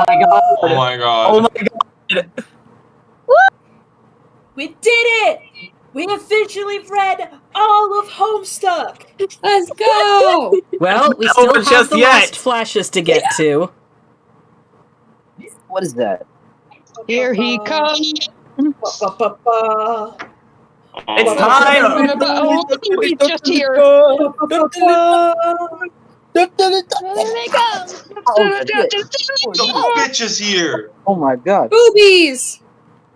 my god. Oh my god. Oh my god. We did it! We officially read all of Homestuck! Let's go! Well, we Not still over have just the yet. last flashes to get to. What is that? Here he comes. It's time. Oh, he's just here. There they go. Oh, shit. The bitch is here. Oh my god. Boobies!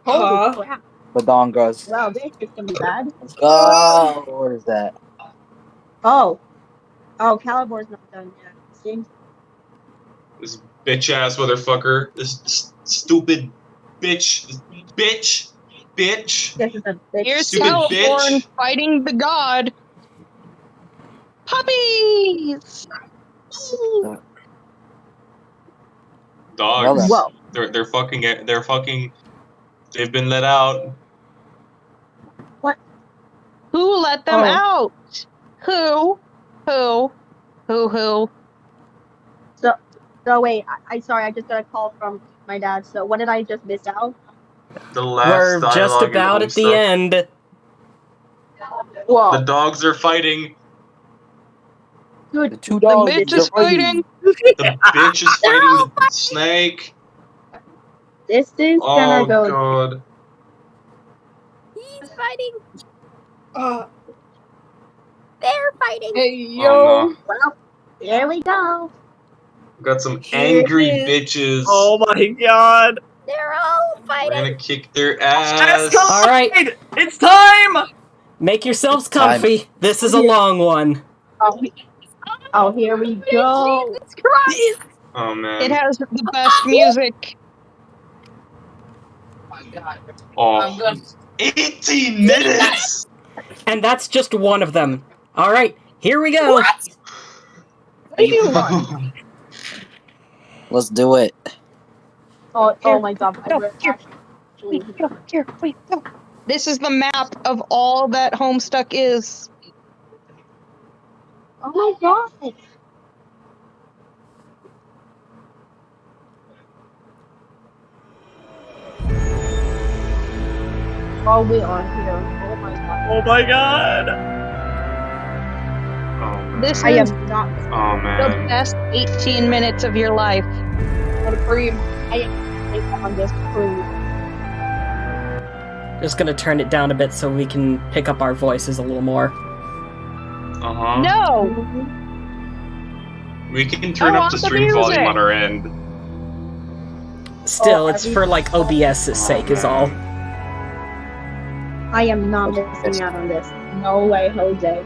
Huh? Crap. Badongas. Well, this is gonna be bad. Let's go. What is that? Oh. Oh, Calibor's not done yet. See? This bitch ass motherfucker. This stupid bitch. Bitch. This is a bitch. Here's Stupid Californ bitch. fighting the god. Puppies! Dogs. Whoa. They're fucking. They've been let out. Who let them out? Who? So wait, I sorry, I just got a call from my dad. So what did I just miss out? The last We're just dialogue in about at the Homestuck. end. Whoa. The dogs are fighting. Good. The two The dogs. bitch they're is fighting. The bitch is fighting the snake. This is gonna Oh go. god. He's fighting. They're fighting. Hey, Oh, no. Well, there we go. Got some Here angry it bitches. Oh my god. They're all We're fighting. gonna kick their ass. All right, it's time. make yourselves It's time. comfy. This is a long one. Oh, here we go. Jesus Christ! Oh man. It has the best music. Oh, 18 minutes. And that's just one of them. All right, here we go. What? What do you want? Let's do it. Oh my god. Wait, no. This is the map of all that Homestuck is. Oh my god. Oh, we are here. Oh my god. Oh my god. Oh man. This I is am not. Oh the man. best 18 minutes of your life. What a cream. I am on this cream. Just gonna turn it down a bit so we can pick up our voices a little more. Uh-huh. No! We can turn I up want the the stream music. volume on our end. Still, it's for like OBS's sake is all. I am not missing out on this. No way, Jose.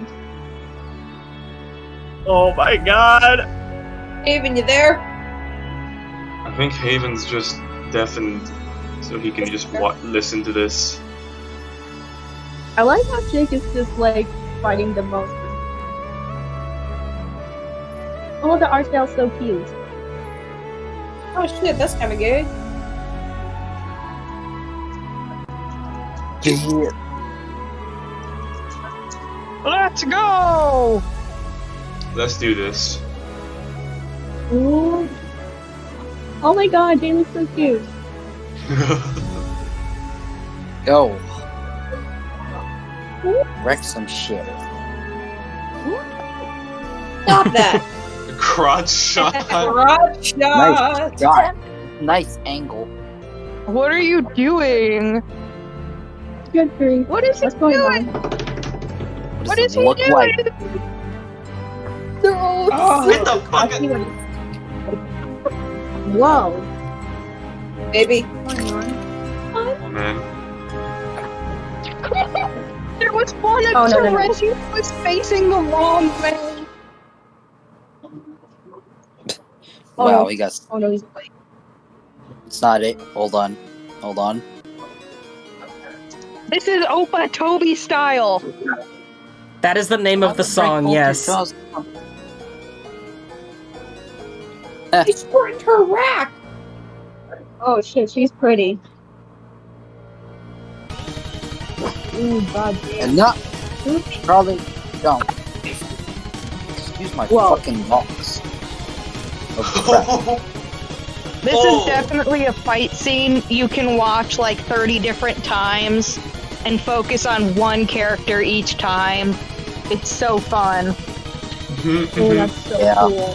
Oh my god. Haven, you there? I think Haven's just deafened, so he can just listen to this. I like how Jake is just like fighting the most. Oh, the art style's so cute. Oh shit, that's kind of good. Let's go! Let's do this. Ooh. Oh my god, they look so cute. Go. Wreck some shit. Stop that! Crotch shot. Crotch shot! Nice shot. Nice angle. What are you doing? Good grief. What is he What's going doing? on? What does is it he look doing? like? Oh, What the fuck? I see what Whoa. Baby. Oh man. There was one of Oh, no, no, no. Therese who was facing the wrong way. Oh, Wow, no. he got. Oh no, he's like. It's not it. Hold on. Hold on. This is Opa Toby style. That is the name of the song, yes. She squirted her rack! Oh shit, she's pretty. Ooh, god damn. And not. Probably don't. Excuse my Whoa. fucking box. Oh, This Oh. is definitely a fight scene you can watch like 30 different times and focus on one character each time. It's so fun. Oh, that's so Yeah. cool.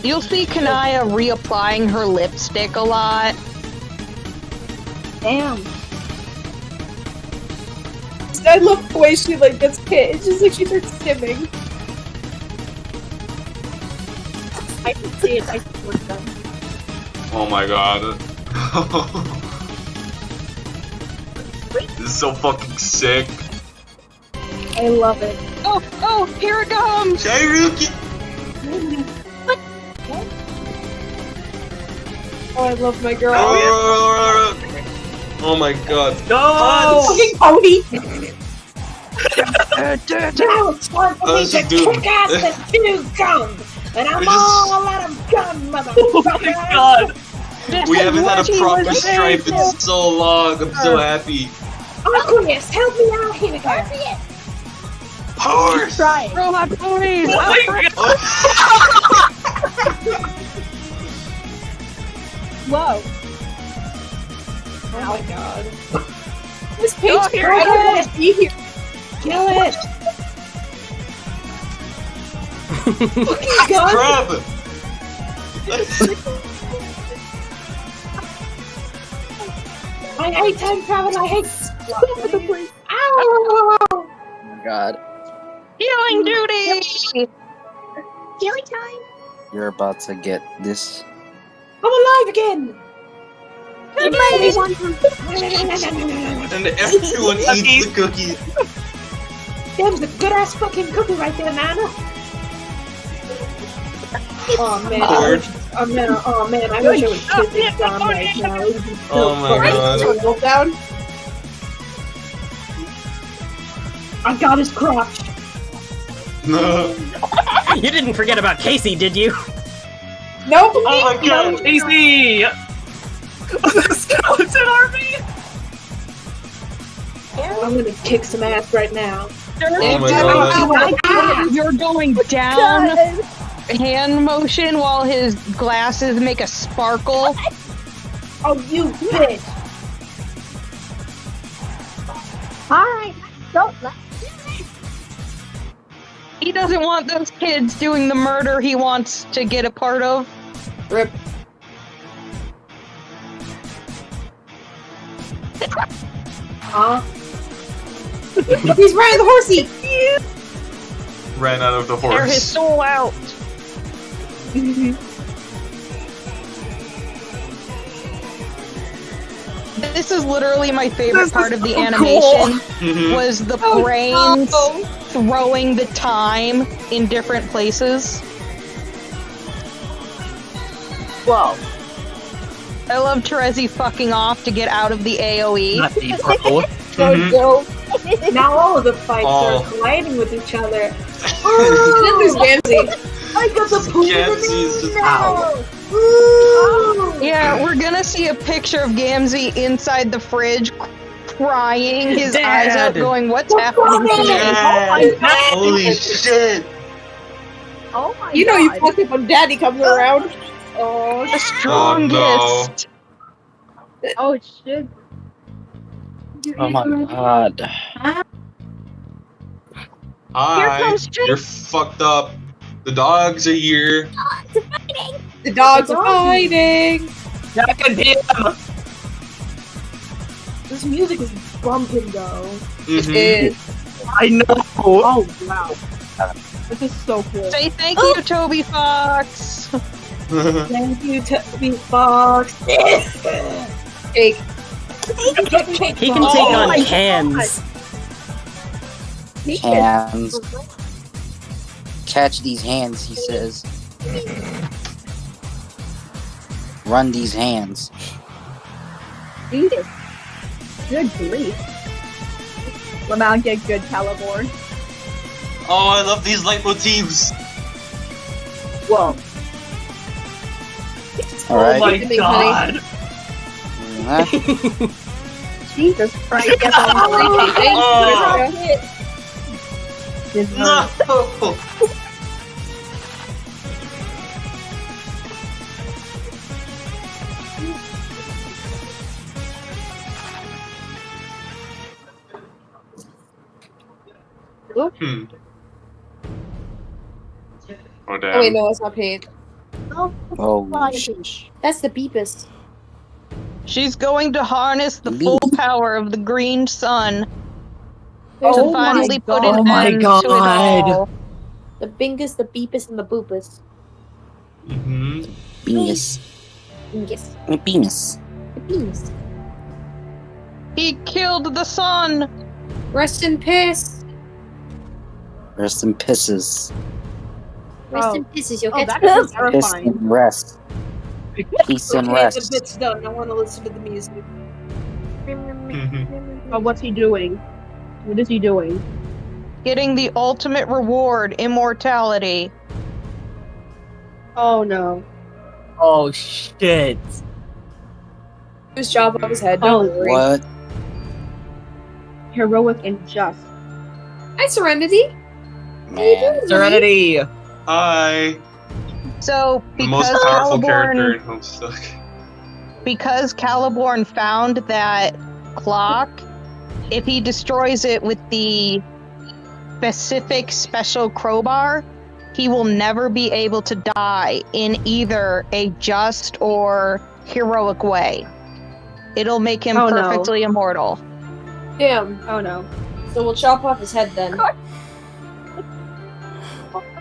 You'll see Kanaya reapplying her lipstick a lot. Damn. I love the way she like gets hit. It's just like she starts stimming. I can see it. I can work them. Oh my god. This is so fucking sick. I love it. Oh, here it comes! Shairuki! Oh, I love my girl. Oh my god. No! Fucking pony! Now it's time for me Let's to just do kick ass and chew gum! And I'm We just- all out of gum, Oh motherfucker! my god! We haven't had a What he proper was stripe saying. in so long. I'm so happy. Aquarius, help me out here, guys! Horse! Try it. Robot ponies! Oh my god! Whoa. Oh my god. This page, Oh, here I it don't want is. to be here. Kill it! Fucking god! Grub! I hate time travel, I hate Ow! my god. Healing duty! Healing time. You're about to get this. I'm alive again! And everyone eats the cookie. That was a good ass fucking cookie right there, Nana. Oh man, oh man, I wish I was kissing John right now. It would be so Oh my god. Roll down. I got his crotch. No. You didn't forget about Casey, did you? Nope. Oh my god. Casey! The skeleton army! I'm gonna kick some ass right now. Oh my god. You're going down. Hand motion while his glasses make a sparkle. Oh, you bitch! Alright, so let's do it. He doesn't want those kids doing the murder he wants to get a part of. Rip. He's riding the horsey! Ran out of the Tear his horse. soul out. This is literally my favorite part of the animation. Mhm. Was the brains throwing the time in different places. Whoa. I love Terezi fucking off to get out of the AoE. Not the bro. Mhm. Now all of the fights Oh. are colliding with each other. Then there's Gamzee. I got the poop Gamzee is just now. Yeah, we're gonna see a picture of Gamzee inside the fridge, crying, his eyes out, going, "What's happening to me?" Dad. Holy shit. Oh my You know god. you fucked up when Daddy comes around. Oh, the strongest. no. Oh shit. Oh my god. Hi. comes Jake. You're fucked up. The dogs are here. The dogs are fighting. Jack and him! This music is bumping though. Mhm. Is I know! Oh wow. This is so cool. Say thank you, Toby Fox. Thank you, Toby Fox. Jake. He can take on cans. Hands. Catch these hands, he says. Run these hands. Jesus. Good grief. Lamau, get good, Caliborn. Oh, I love these leitmotifs. Whoa. Alright. Oh my Honey. god! Uh-huh. Jesus Christ. Yes, No. Hmm. Oh damn. Oh wait, no, it's not paint. Oh, That's the Beepus. She's going to harness the full power of the green sun There's to a finally put an Oh my end to it God. all. The Bingus, the Beepus, and the Boopus. Mhm. Venus. Bingus. Venus. The Beans. He killed the sun. Rest in piss. Rest in pisses. Rest in pisses, you'll Oh, get that to is Piss terrifying. and rest. Peace and Okay, the rest. bit's done. I want to listen to the music. Mhm. Oh, what's he doing? What is he doing? Getting the ultimate reward, immortality. Oh no. Oh shit. Just chop off his head, Oh, don't worry. What? Heroic and just. Hi, Serenity. Man. Serenity! Hi. So, The most because powerful character Caliborn, in Homestuck. because Caliborn found that clock, if he destroys it with the specific special crowbar, he will never be able to die in either a just or heroic way. It'll make him Oh, no. perfectly immortal. Damn. Oh no. So we'll chop off his head then.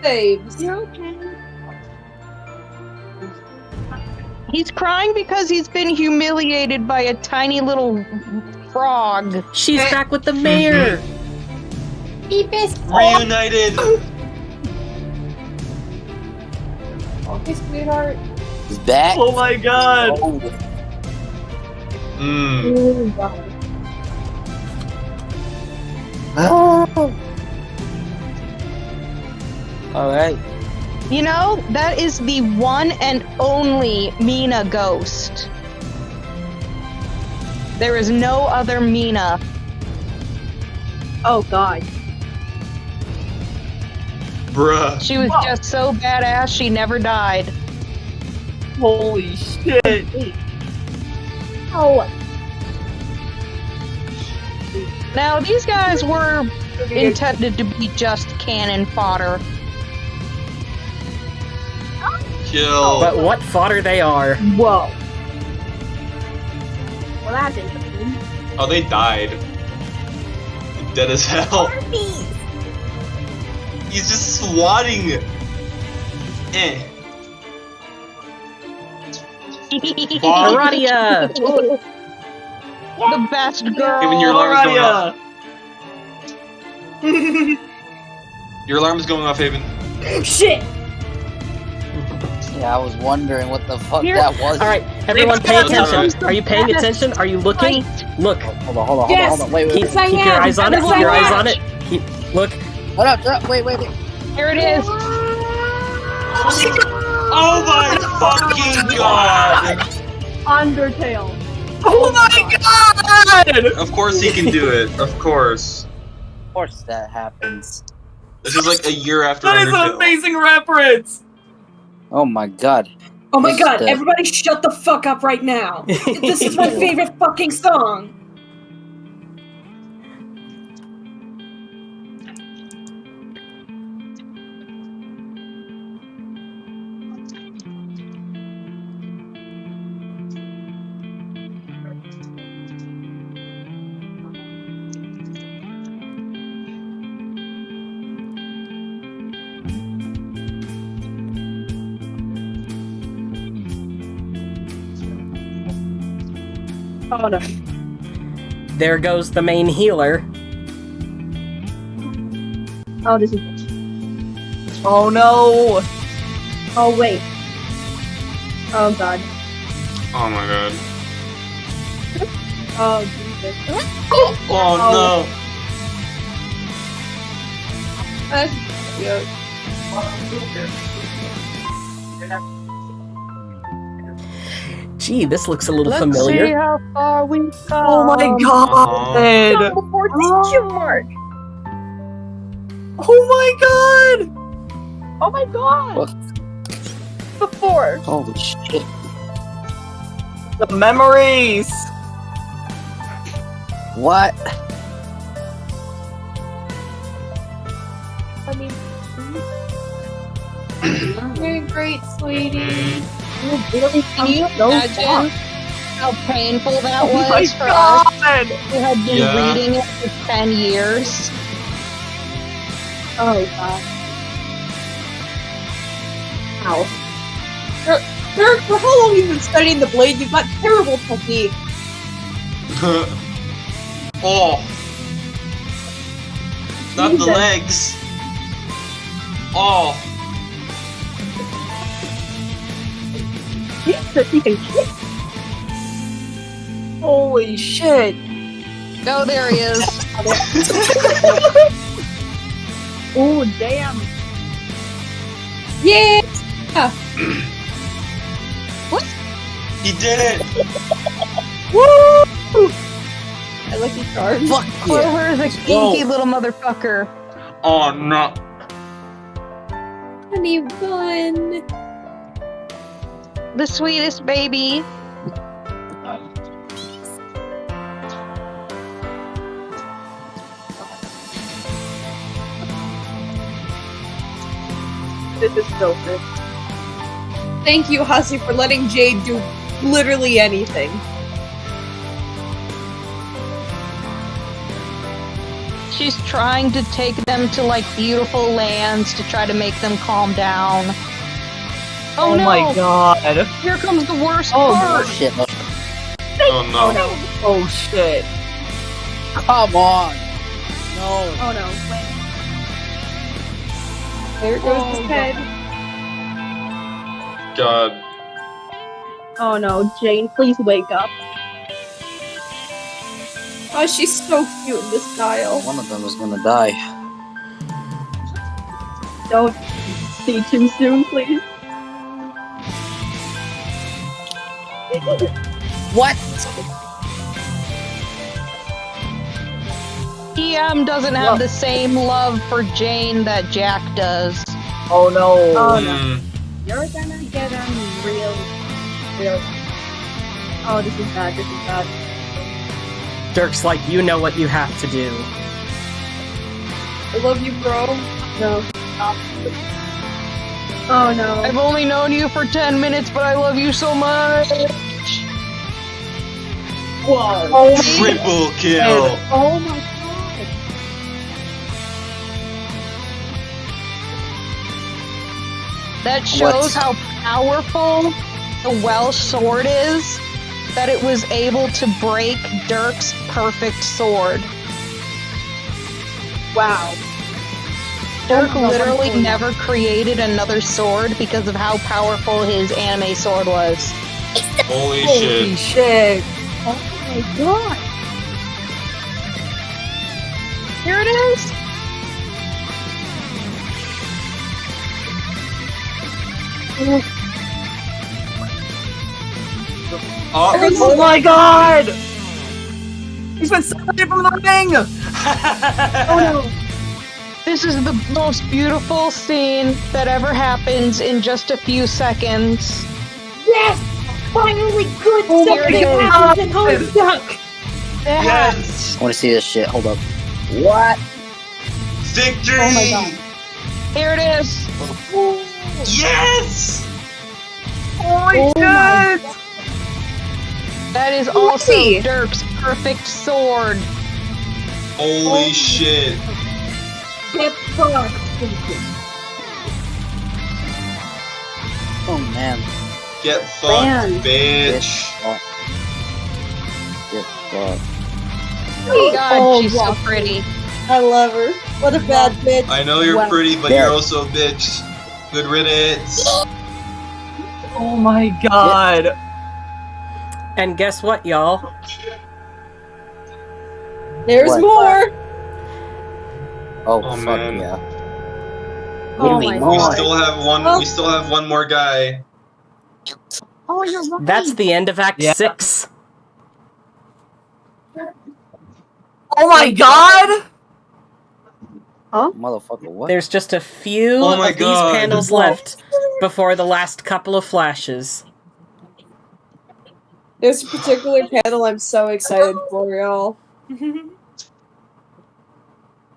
Babes. You're okay. He's crying because he's been humiliated by a tiny little frog. She's back with the mayor. Reunited. Okay, sweetheart. He's back. Oh my god. Oh. Alright. You know, that is the one and only Mina ghost. There is no other Mina. Oh god. Bruh. She was just so badass she never died. Holy shit. Oh. Now, these guys were intended to be just cannon fodder. Kill. But what fodder they are. Whoa. Well, that's interesting. Oh, they died. Dead as hell. He's just swatting. Aradia! The best girl. Even your alarm is going off. Aradia. Your alarm is going off, Haven. Shit! Yeah, I was wondering what the fuck that was. Alright, everyone pay That's attention. alright. Are you paying attention? Are you looking? Look. Hold on. Yes. Wait. Keep your eyes on it. Keep your eyes on it. Look. Hold up. Wait. Here it is. Oh my fucking god! Undertale. Oh my god! Of course he can do it. Of course. Of course that happens. This is like a year after That is an Undertale. amazing reference! Oh my god. Oh my This god, is everybody shut the fuck up right now. This is my favorite fucking song. Oh no. There goes the main healer. Oh, this is. Oh no! Oh wait. Oh god. Oh my god. Oh Jesus. Oh That's cute. Gee, this looks a little Let's familiar. see how far we come. Oh my god! Before teacher mark. Oh my god! Oh my god. What? Before. Holy shit. The memories! What? I mean. You're great, sweetie. Can you imagine how painful that Oh my was for god! us who had been Yeah. reading it for 10 years? Oh god. Ow. For how long you've been studying the blade, you've got terrible technique. no. Oh. Not the Jesus. legs. Oh. Jesus, he can kick. Holy shit! Oh, there he is. Oh damn. Yeah! What? He did it! Woo! I like your charge. Fuck Clover is a kinky little motherfucker. Oh no. Honey bun. The sweetest baby. This is so good. Thank you, Hasi, for letting Jade do literally anything. She's trying to take them to like beautiful lands to try to make them calm down. Oh, no! my god! Here comes the worst Oh part! shit! Oh no. Oh shit! Come on! No! Oh no, wait. There goes his head. God. Oh no, Jane, please wake up. Oh, she's so cute in this style. One of them is gonna die. Don't see too soon, please. What? EM doesn't have the same love for Jane that Jack does. Oh no! Oh no. Mm. You're gonna get real. Oh, this is bad, this is bad. Dirk's like, you know what you have to do. I love you, bro. No. Oh no. I've only known you for 10 minutes, but I love you so much! Whoa. Oh, Triple kill. Oh my god. That shows how powerful the Welsh sword is, that it was able to break Dirk's perfect sword. Wow. Dirk literally never created another sword because of how powerful his anime sword was. Holy Holy shit. shit! Oh my god. Here it is! Oh my god! He's been separated from the ring! Oh no. This is the most beautiful scene that ever happens in just a few seconds. Yes! Finally good Here it something is. happens in Homestuck! Yes! I wanna see this shit. Hold up. What? Victory! Oh my god. Here it is! Yes! Holy my shit! That is also Dirk's perfect sword. Holy shit. Get fucked. Oh man. Get fucked, Man. bitch. Get fucked. Oh god, Oh, she's so Roxy. pretty. I love her. What a bad bitch. I know you're Wow. pretty, but Yeah. you're also a bitch. Good riddance. Oh my god! And guess what, y'all? There's What? more. Oh, Oh, fuck man. yeah. Oh What do my we mean We more? still have one. Oh. We still have one more guy. Oh, you're right. That's the end of Act Yeah. 6. Oh my god! Motherfucker, what? There's just a few Oh my of these God. panels left before the last couple of flashes. There's a particular panel I'm so excited for, y'all.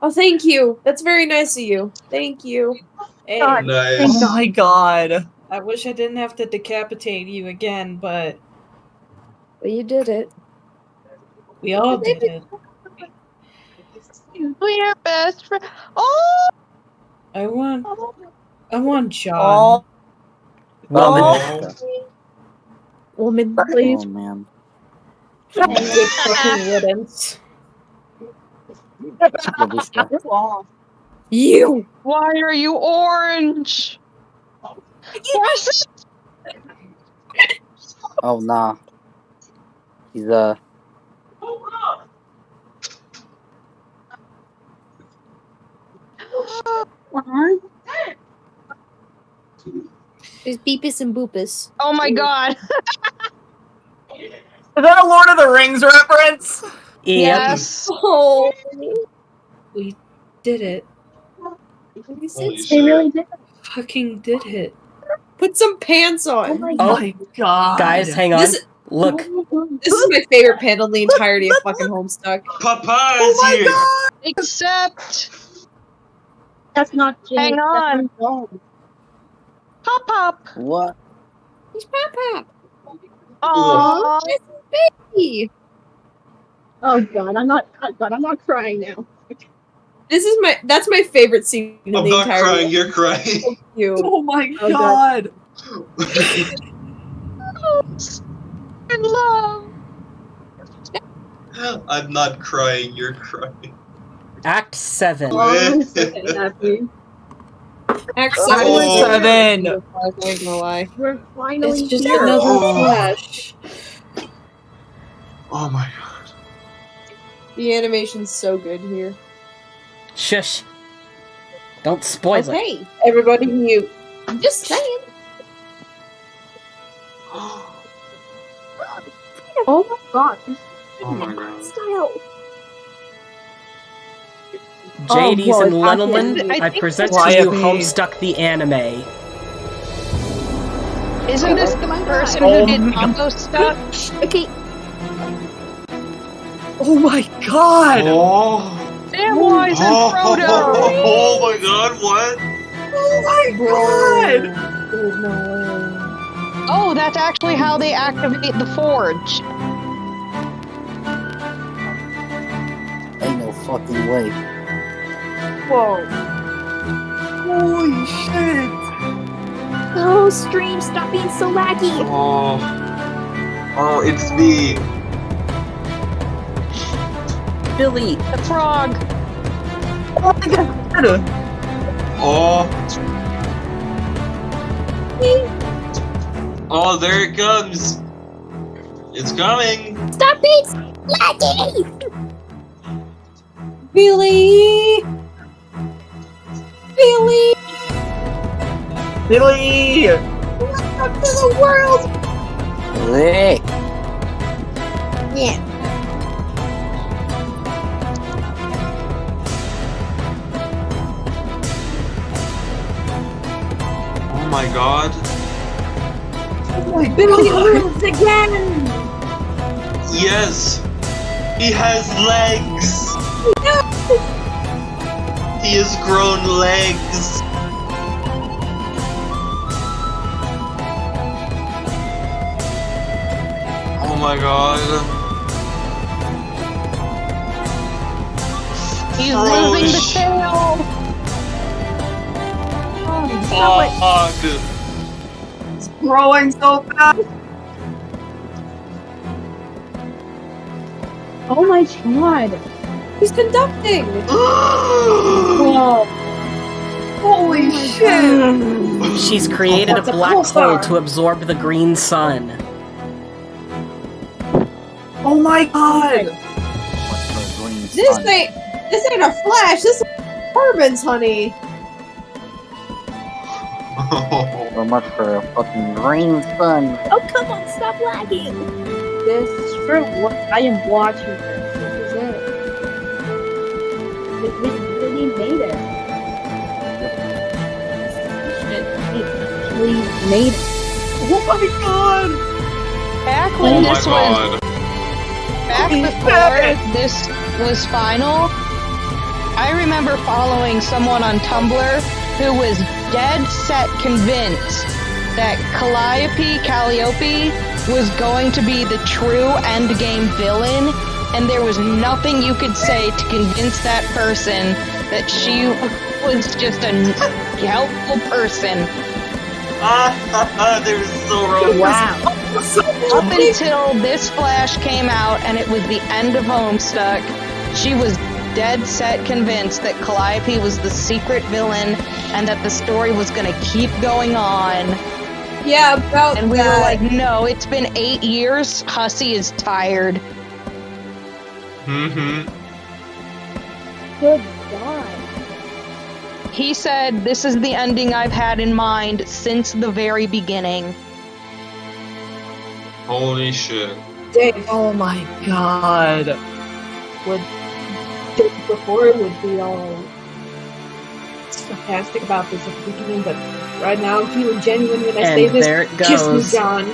Oh, thank you. That's very nice of you. Thank you. Hey, Nice. Oh my god! I wish I didn't have to decapitate you again, but But you did it. we all did it. We're best friends. Oh! I want John. Oh, Woman. Oh. Woman, Oh please. man. And good fucking riddance. Babushka. You! Why are you orange? Yes! Oh nah. He's There's Beepus and Boopus. Oh my god. is that a Lord of the Rings reference? Yes. Oh! We did it. Holy They shit. really did. Fucking did it. Put some pants on. Oh my Oh, My god. guys, hang on. This- Look, This is my favorite panel in the entirety of fucking Homestuck. Papa Oh is my here. god! Except That's not Jane. Hang on. That's not Jane. Pop Pop. what? He's Pap Pap. Aww. Hey. Oh god, I'm not crying now. That's my favorite scene in I'm the not entire crying, movie. you're crying. So cute. Oh my Oh, god! In love. I'm not crying, you're crying. Act 7. Oh, I'm so happy. Act Oh. 7. Seven. I ain't gonna lie. We're finally It's just here. another Oh. flash. Oh my god. The animation's so good here. Shush. Don't spoil it. Okay, everybody mute. I'm just saying. Oh my god. This Oh my god. style. JDs well, and it's Lenelin, I I think present this to you is- Homestuck the anime. Isn't this the person Oh who did my combo stuff? Okay. Oh my god! Oh. Samwise and Frodo! Oh my god, what? Oh my god! There's no way. Oh, that's actually how they activate the forge. Ain't no fucking way. Whoa. Holy shit! Oh, stream, stop being so laggy. Oh. Oh, it's me. Billy. The frog. Oh my god! Oh. Oh, there it comes. It's coming. Stop being laggy. Billy! Billy! Billy! Welcome to the world! Hey. Yeah. Oh my god. Oh my Billy god! lives again! Yes. He has legs. He has grown legs. Oh my god. He's losing the tail. Fuck. It's growing so fast! Oh my god! He's conducting! Whoa! Holy shit! She's created a It's a black pulsar. hole to absorb the green sun. Oh my god! This ain't a flash, this is carbons, honey! So much for a fucking green sun. Oh, come on, stop lagging. This is for what I am watching this. This is it. We really made it. We made it. Oh my god! Back Oh when my this was god. back before this was final, I remember following someone on Tumblr who was dead set convinced that Calliope was going to be the true endgame villain, and there was nothing you could say to convince that person that she was just a helpful person. They were so wrong. Wow. Up until this flash came out and it was the end of Homestuck, she was dead set convinced that Calliope was the secret villain and that the story was gonna keep going on. Yeah, about And we that. were like, no, it's been 8 years. Hussey is tired. Mm-hmm. Good God. He said, this is the ending I've had in mind since the very beginning. Holy shit. Dave, Oh my god! would before it would be all sarcastic about this at the beginning, but right now I'm feeling genuine when I say And this. there it Kiss me, goes. John.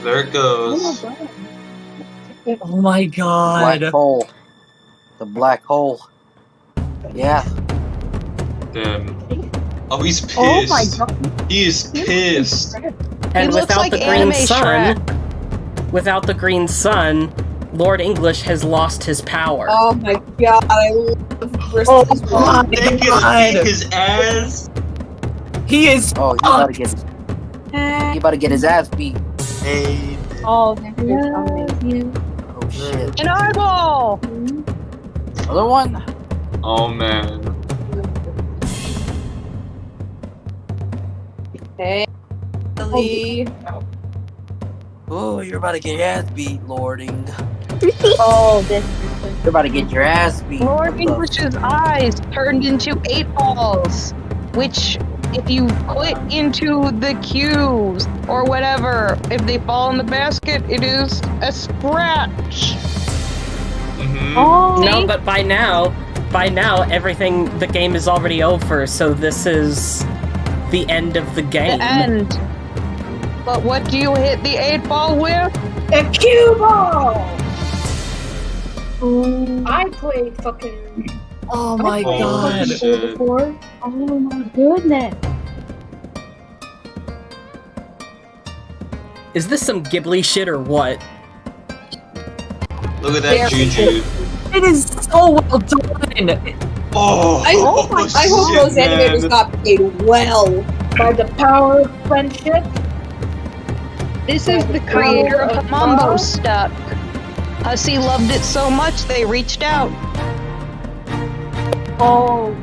There it goes. Oh my god! Black hole. The black hole. Yeah. Damn. Oh, he's pissed. Oh my god. He is pissed. And looks without like the green anime sun, without the green sun, Lord English has lost his power. Oh my god, I love Vriska's They can see his ass. He is. Oh, he about to get his ass beat. Hey. Oh, that's you. Oh shit. An eyeball! Other one? Oh man. Hey, Ellie. Oh, you're about to get your ass beat, Lording. Oh, this. You're about to get your ass beat. Lord English's eyes turned into 8 balls, which, if you put into the cues or whatever, if they fall in the basket, it is a scratch. Oh. No, but by now, the game is already over, so this is the end of the game. The end. But what do you hit the 8 ball with? A cue ball! I played fucking... Oh my god. Before. Oh my goodness. Is this some Ghibli shit or what? Look at that juju. It is so well done. Oh, I hope those animators got paid well. By the power of friendship. This is the creator of HOMESTUCK. Hussy loved it so much they reached out. Oh.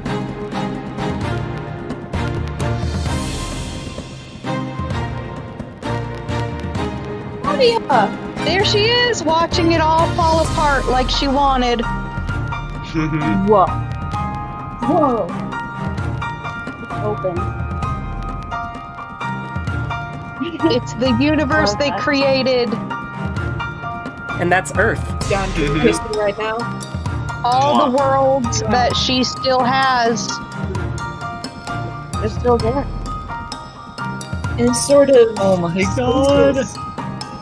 There she is, watching it all fall apart like she wanted. Whoa. Whoa. Open. It's the universe they created. And that's Earth. John, you're pissing right now. All the worlds that she still has. They're still there. And sort of... Oh my god.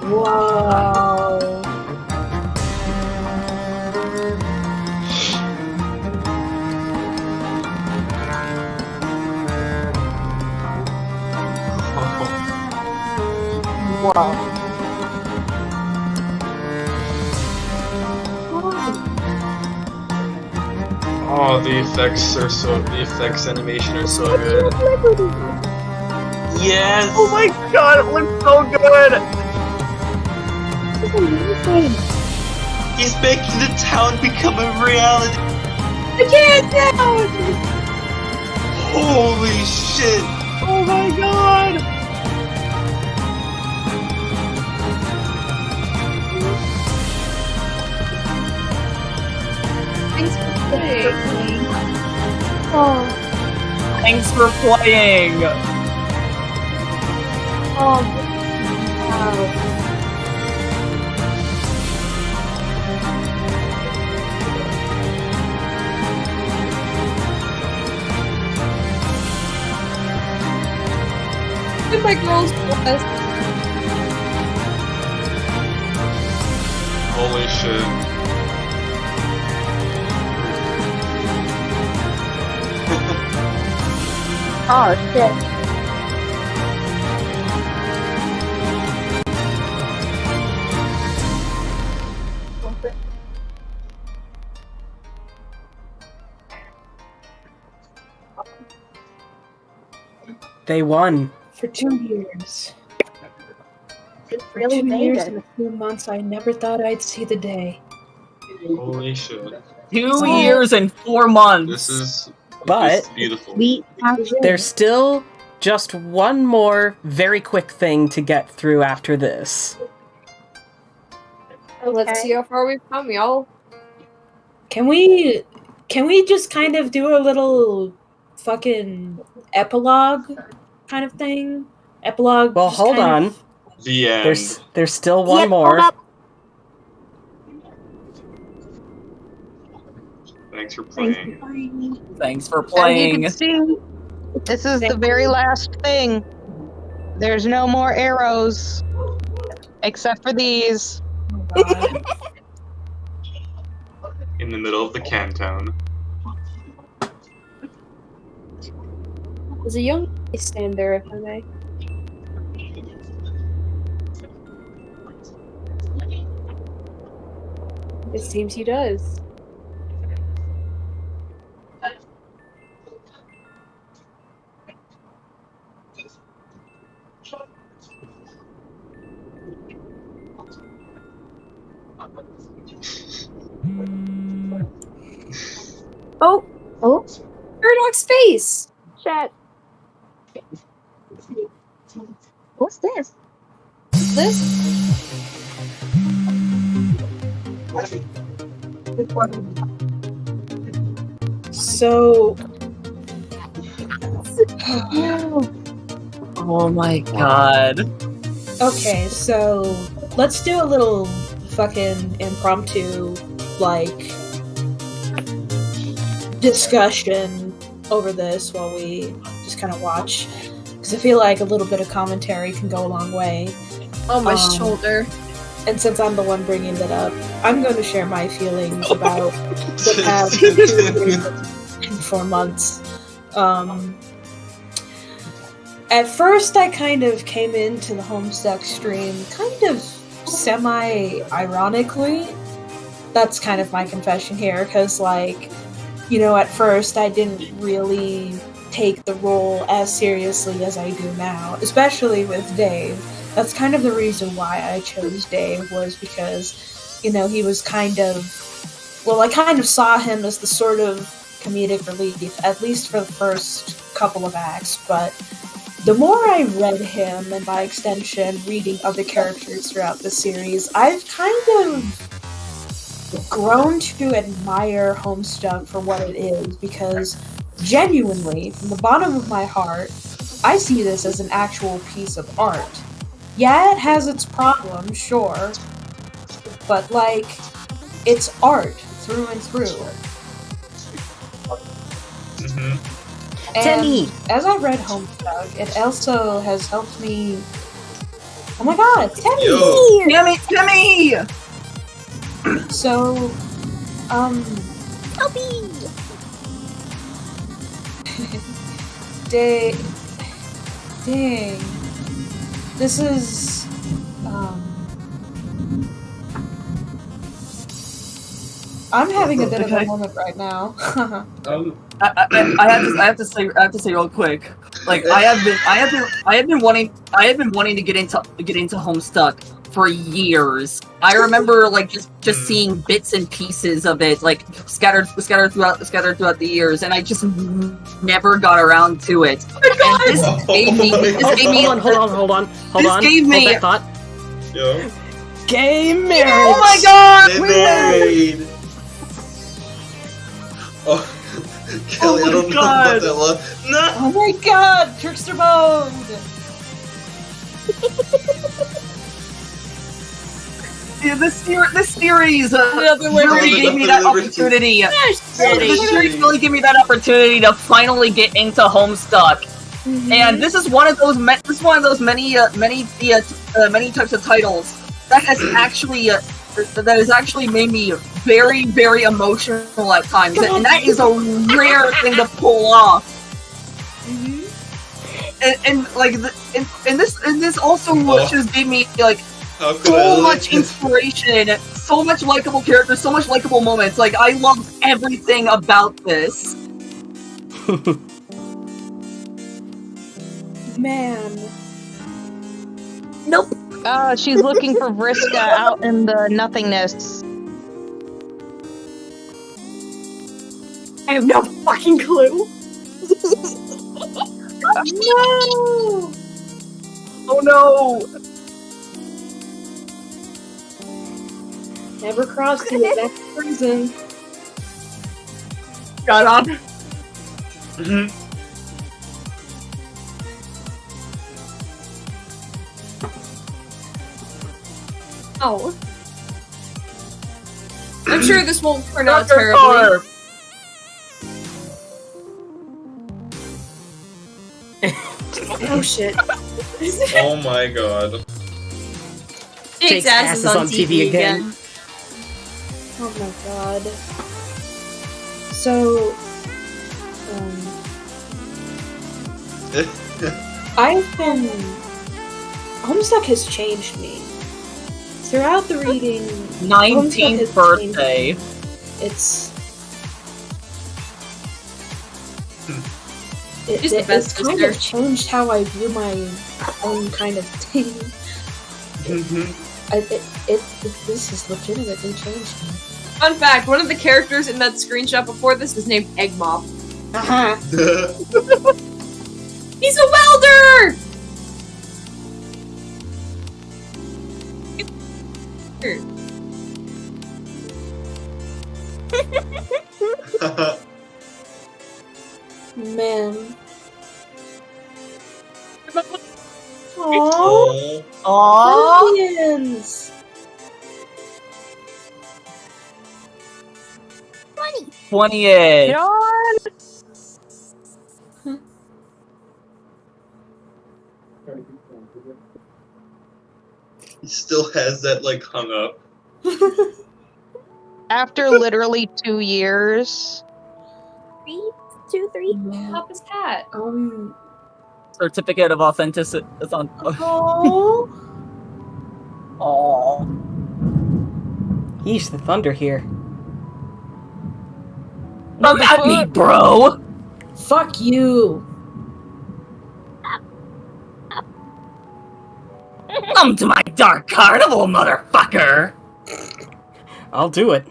Wow. Wow. Oh, the effects animation are so good. Yes! Oh my god, it looks so good! He's making the town become a reality! I can't now! Holy shit! Oh my god! Thanks for playing. Oh. Thanks for playing! Oh. Wow. My girl's blessed. Holy shit. Oh shit. They won. For 2 years. For Really 2 made years it. and a few months, I never thought I'd see the day. Holy shit. 2 years and 4 months. This is But beautiful. there's still just one more very quick thing to get through after this. Let's see how far we've come, y'all. Can we just kind of do a little fucking epilogue kind of thing? Epilogue. Well, just hold kind on. of- The end. There's still one Yep, more. hold up. Thanks for playing. Thanks for As you playing. can see, this is the very last thing. There's no more arrows. Except for these. In the middle of the Cantown. There's a young lady stand there, if I may. It seems he does. Oh! Oh? Paradox face! Chat. What's this? What's this? So. Oh my god. Okay, so let's do a little fucking impromptu, like, discussion over this while we just kind of watch. Because I feel like a little bit of commentary can go a long way. Oh, my shoulder. And since I'm the one bringing it up, I'm going to share my feelings about the past 2 years and 4 months. At first, I kind of came into the Homestuck stream kind of semi-ironically. That's kind of my confession here, because, like, you know, at first I didn't really take the role as seriously as I do now, especially with Dave. That's kind of the reason why I chose Dave, was because, you know, he was kind of... Well, I kind of saw him as the sort of comedic relief, at least for the first couple of acts, but the more I read him, and by extension, reading other characters throughout the series, I've kind of grown to admire Homestuck for what it is, because genuinely, from the bottom of my heart, I see this as an actual piece of art. Yeah, it has its problems, sure, but, like, it's art through and through. Mm-hmm. And Timmy! as I read Homestuck, it also has helped me... Oh my god, Timmy! Timmy! So, Dang. This is, I'm having a bit of a moment right now. I have to say real quick. Like I have been wanting to get into Homestuck for years. I remember like just seeing bits and pieces of it like scattered throughout the years, and I just never got around to it. And this gave me hold on. This gave me that thought. Yo. Gay marriage. Oh my god! Get married. Oh, Kelly, I don't know about that one. No. Oh my god, Trickster mode! Yeah, this series really gave me that opportunity. This series really gave me that opportunity to finally get into Homestuck, and this is one of those many types of titles that has actually made me very, very emotional at times, and that is a rare thing to pull off. And this also just gave me like so much inspiration, so much likable characters, so much likable moments. Like I love everything about this. Man. Nope. She's looking for Vriska out in the nothingness. I have no fucking clue. No! Oh no! Never crossed to the next prison. Got on. Oh. I'm sure this won't turn out terribly. Oh shit. Oh my god. Jake's ass is on TV again. Oh my god. So, Homestuck has changed me. Throughout the reading, 19th birthday. It's She's the best it's kind sister. of changed how I view my own kind of thing. This has legitimately changed me. Fun fact, one of the characters in that screenshot before this is named Egg Mob. Uh-huh. He's a welder! Man. Aww. Aww. 28. John! He still has that, like, hung up. After literally 2 years. 3. Papa's cat. Certificate of authenticity. It's on. Oh. Aww. Yeesh, the thunder here. Come at me, bro! Fuck you. Come to my dark carnival, motherfucker! I'll do it.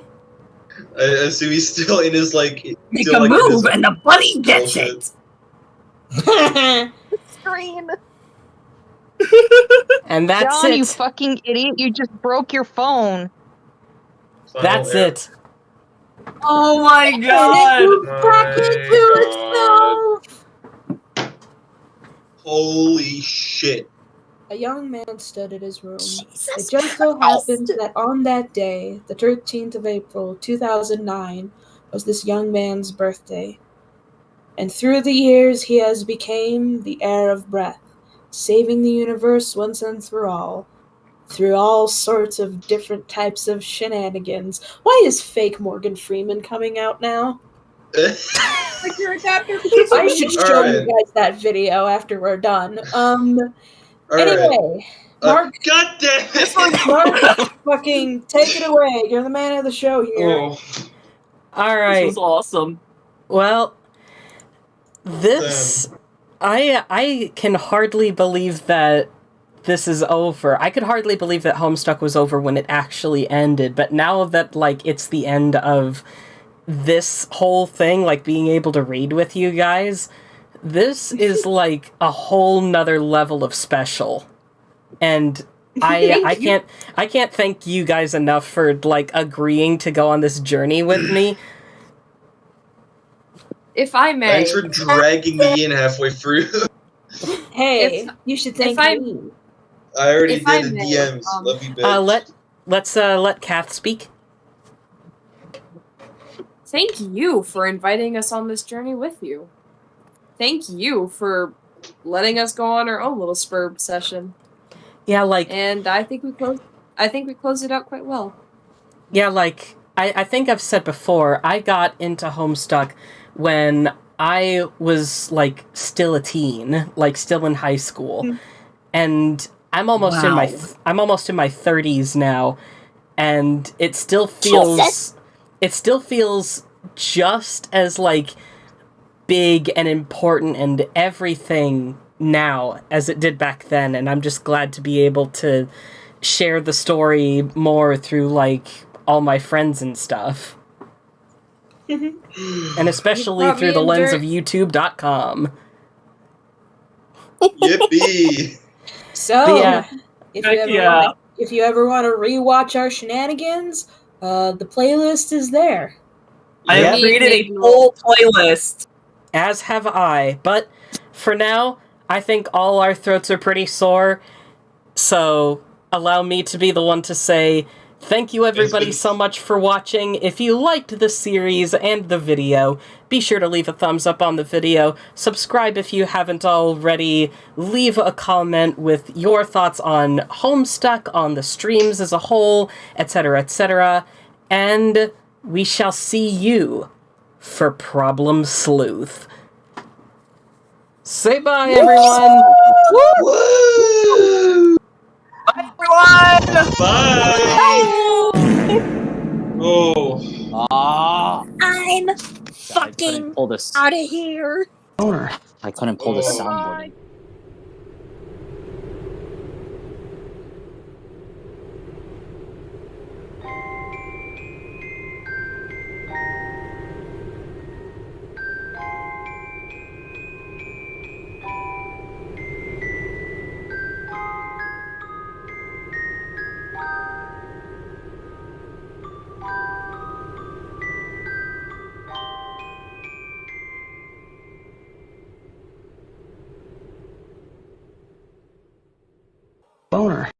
I assume he's still in his, like... Make still, a like, in move his and the bunny gets bullshit. it! Scream. And that's John, it. you fucking idiot, you just broke your phone. That's it. Oh my god! Back into itself. Holy shit. A young man stood at his room. Jesus It just so happened that on that day, the 13th of April, 2009, was this young man's birthday. And through the years, he has become the heir of breath, saving the universe once and for all, through all sorts of different types of shenanigans. Why is fake Morgan Freeman coming out now? Like your adapter. I should show you Alright. guys that video after we're done. Alright. Anyway, Mark, God damn it! Mark, fucking take it away. You're the man of the show here. Oh. All right. This was awesome. Well, this I can hardly believe that this is over. I could hardly believe that Homestuck was over when it actually ended, but now that, like, it's the end of this whole thing, like, being able to read with you guys, this is, like, a whole nother level of special. And I can't thank you guys enough for, like, agreeing to go on this journey with me. If I may. Thanks for dragging me in halfway through. Hey, you should thank me. I already If I did the may, DMs. Love you, bitch. Let's let Cath speak. Thank you for inviting us on this journey with you. Thank you for letting us go on our own little spur session. Yeah, like, and I think we closed it out quite well. Yeah, like, I think I've said before, I got into Homestuck when I was, like, still a teen, like, still in high school. And I'm almost in my 30s now, and it still feels just as, like, big and important and everything now as it did back then, and I'm just glad to be able to share the story more through, like, all my friends and stuff. And especially through the lens of youtube.com. Yippee! So, yeah. if you ever want to rewatch our shenanigans, the playlist is there. I have created a full playlist. As have I. But for now, I think all our throats are pretty sore. So allow me to be the one to say thank you everybody so much for watching. If you liked the series and the video, be sure to leave a thumbs up on the video. Subscribe if you haven't already. Leave a comment with your thoughts on Homestuck, on the streams as a whole, etc., etc. And we shall see you for Problem Sleuth. Say bye, everyone! Woo! Bye, everyone! everyone! Bye! Oh. I'm I fucking couldn't pull this. out of here. I couldn't pull this soundboard in. Boner.